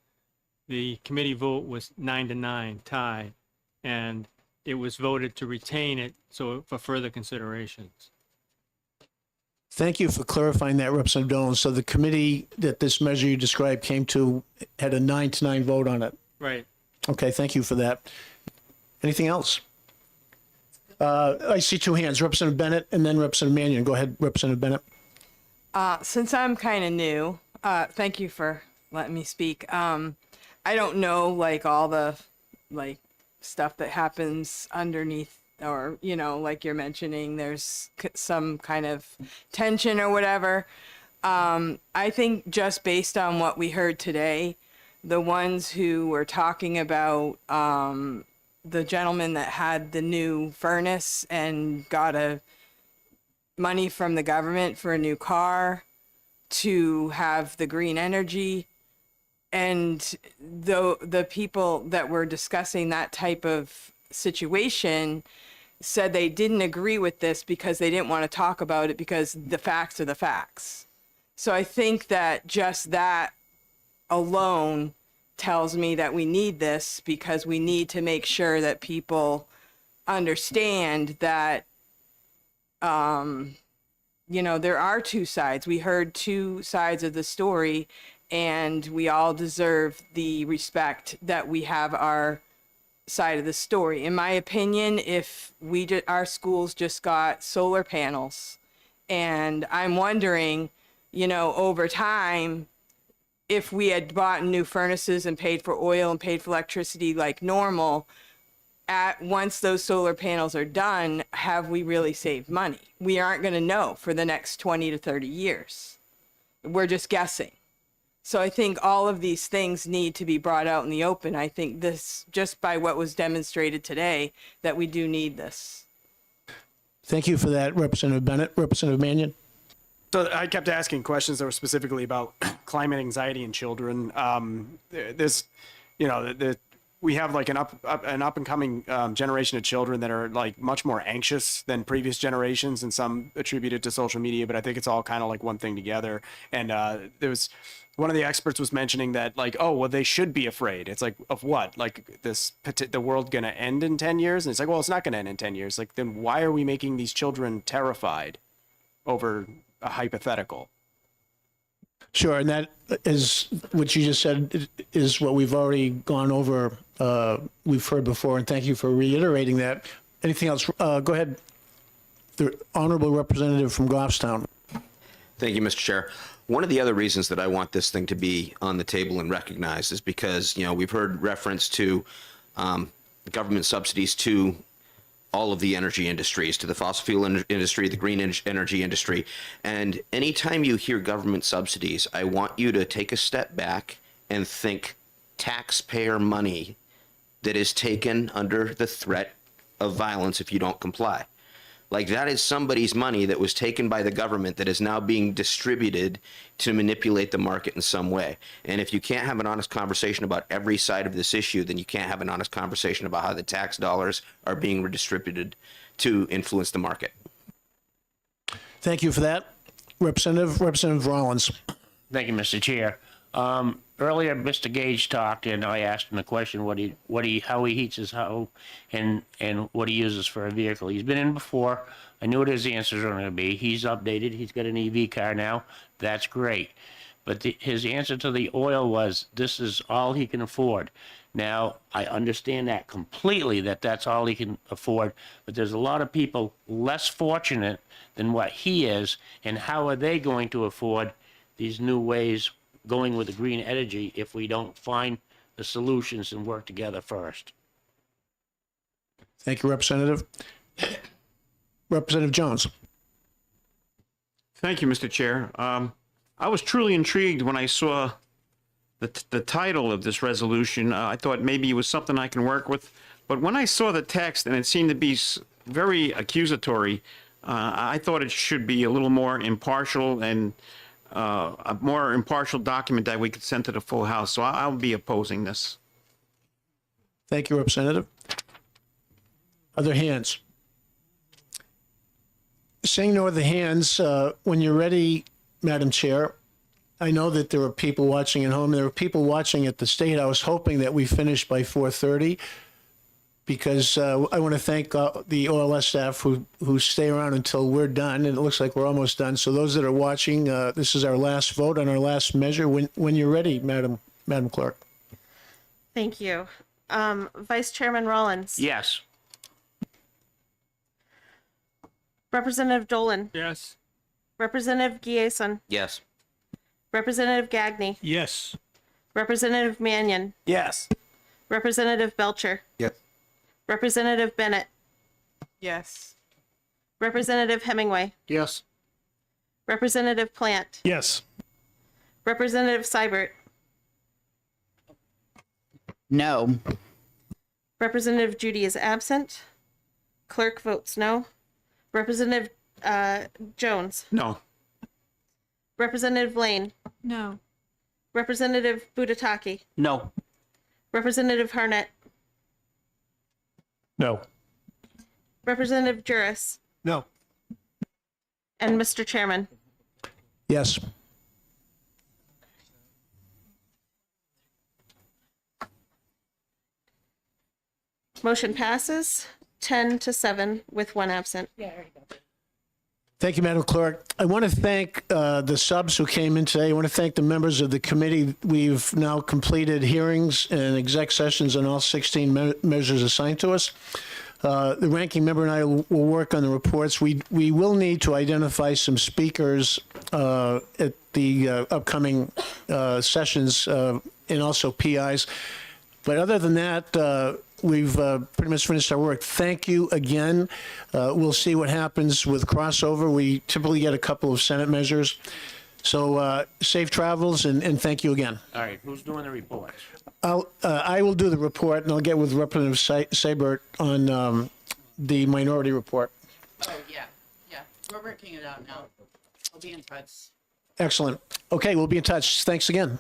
the committee vote was 9-9 tie, and it was voted to retain it so for further considerations. Thank you for clarifying that, Representative Dolan. So the committee that this measure you described came to had a 9-9 vote on it. Right. Okay, thank you for that. Anything else? I see 2 hands, Representative Bennett and then Representative Mannion. Go ahead, Representative Bennett. Since I'm kind of new, thank you for letting me speak. I don't know like all the like stuff that happens underneath, or like you're mentioning, there's some kind of tension or whatever. I think just based on what we heard today, the ones who were talking about the gentleman that had the new furnace and got money from the government for a new car, to have the green energy, and the people that were discussing that type of situation said they didn't agree with this because they didn't want to talk about it because the facts are the facts. So I think that just that alone tells me that we need this, because we need to make sure that people understand that, you know, there are two sides. We heard two sides of the story, and we all deserve the respect that we have our side of the story. In my opinion, if our schools just got solar panels, and I'm wondering, you know, over time, if we had bought new furnaces and paid for oil and paid for electricity like normal, once those solar panels are done, have we really saved money? We aren't going to know for the next 20 to 30 years. We're just guessing. So I think all of these things need to be brought out in the open. I think this, just by what was demonstrated today, that we do need this. Thank you for that, Representative Bennett. Representative Mannion? So I kept asking questions that were specifically about climate anxiety in children. There's, you know, we have like an up and coming generation of children that are like much more anxious than previous generations, and some attributed to social media, but I think it's all kind of like one thing together. And there was one of the experts was mentioning that, like, oh, well, they should be afraid. It's like, of what? Like, the world gonna end in 10 years? And it's like, well, it's not gonna end in 10 years. Like, then why are we making these children terrified over a hypothetical? Sure, and that is what you just said is what we've already gone over, we've heard before, and thank you for reiterating that. Anything else? Go ahead. The Honorable Representative from Goffstown. Thank you, Mr. Chair. One of the other reasons that I want this thing to be on the table and recognized is because, you know, we've heard reference to government subsidies to all of the energy industries, to the fossil fuel industry, the green energy industry. And anytime you hear government subsidies, I want you to take a step back and think taxpayer money that is taken under the threat of violence if you don't comply. Like, that is somebody's money that was taken by the government that is now being distributed to manipulate the market in some way. And if you can't have an honest conversation about every side of this issue, then you can't have an honest conversation about how the tax dollars are being redistributed to influence the market. Thank you for that. Representative Rollins. Thank you, Mr. Chair. Earlier, Mr. Gage talked, and I asked him a question: how he heats his home, and what he uses for a vehicle. He's been in before. I knew what his answers were going to be. He's updated. He's got an EV car now. That's great. But his answer to the oil was, this is all he can afford. Now, I understand that completely, that that's all he can afford. But there's a lot of people less fortunate than what he is, and how are they going to afford these new ways going with the green energy if we don't find the solutions and work together first? Thank you, Representative. Representative Jones. Thank you, Mr. Chair. I was truly intrigued when I saw the title of this resolution. I thought maybe it was something I can work with. But when I saw the text and it seemed to be very accusatory, I thought it should be a little more impartial and a more impartial document that we could send to the full House. So I'll be opposing this. Thank you, Representative. Other hands? Seeing no other hands, when you're ready, Madam Chair, I know that there are people watching at home. There are people watching at the State. I was hoping that we finished by 4:30 because I want to thank the OLS staff who stay around until we're done, and it looks like we're almost done. So those that are watching, this is our last vote on our last measure. When you're ready, Madam Clerk. Thank you. Vice Chairman Rollins. Yes. Representative Dolan. Yes. Representative Giason. Yes. Representative Gagne. Yes. Representative Mannion. Yes. Representative Belcher. Yes. Representative Bennett. Yes. Representative Hemingway. Yes. Representative Plant, Yes. Representative Seibert, No. Representative Judy is absent. Clerk votes no. Representative Jones, No. Representative Lane, No. Representative Budataki, No. Representative Harnett, No. Representative Juris, No. and Mr. Chairman. Yes. Motion passes 10-7 with one absent. Thank you, Madam Clerk. I want to thank the subs who came in today. I want to thank the members of the committee. We've now completed hearings and exec sessions on all 16 measures assigned to us. The ranking member and I will work on the reports. We will need to identify some speakers at the upcoming sessions and also PIs. But other than that, we've pretty much finished our work. Thank you again. We'll see what happens with crossover. We typically get a couple of Senate measures. So safe travels and thank you again. All right, who's doing the reports? I will do the report and I'll get with Representative Seibert on the minority report. Oh, yeah. Yeah. We're working it out now. I'll be in touch. Excellent. Okay, we'll be in touch. Thanks again.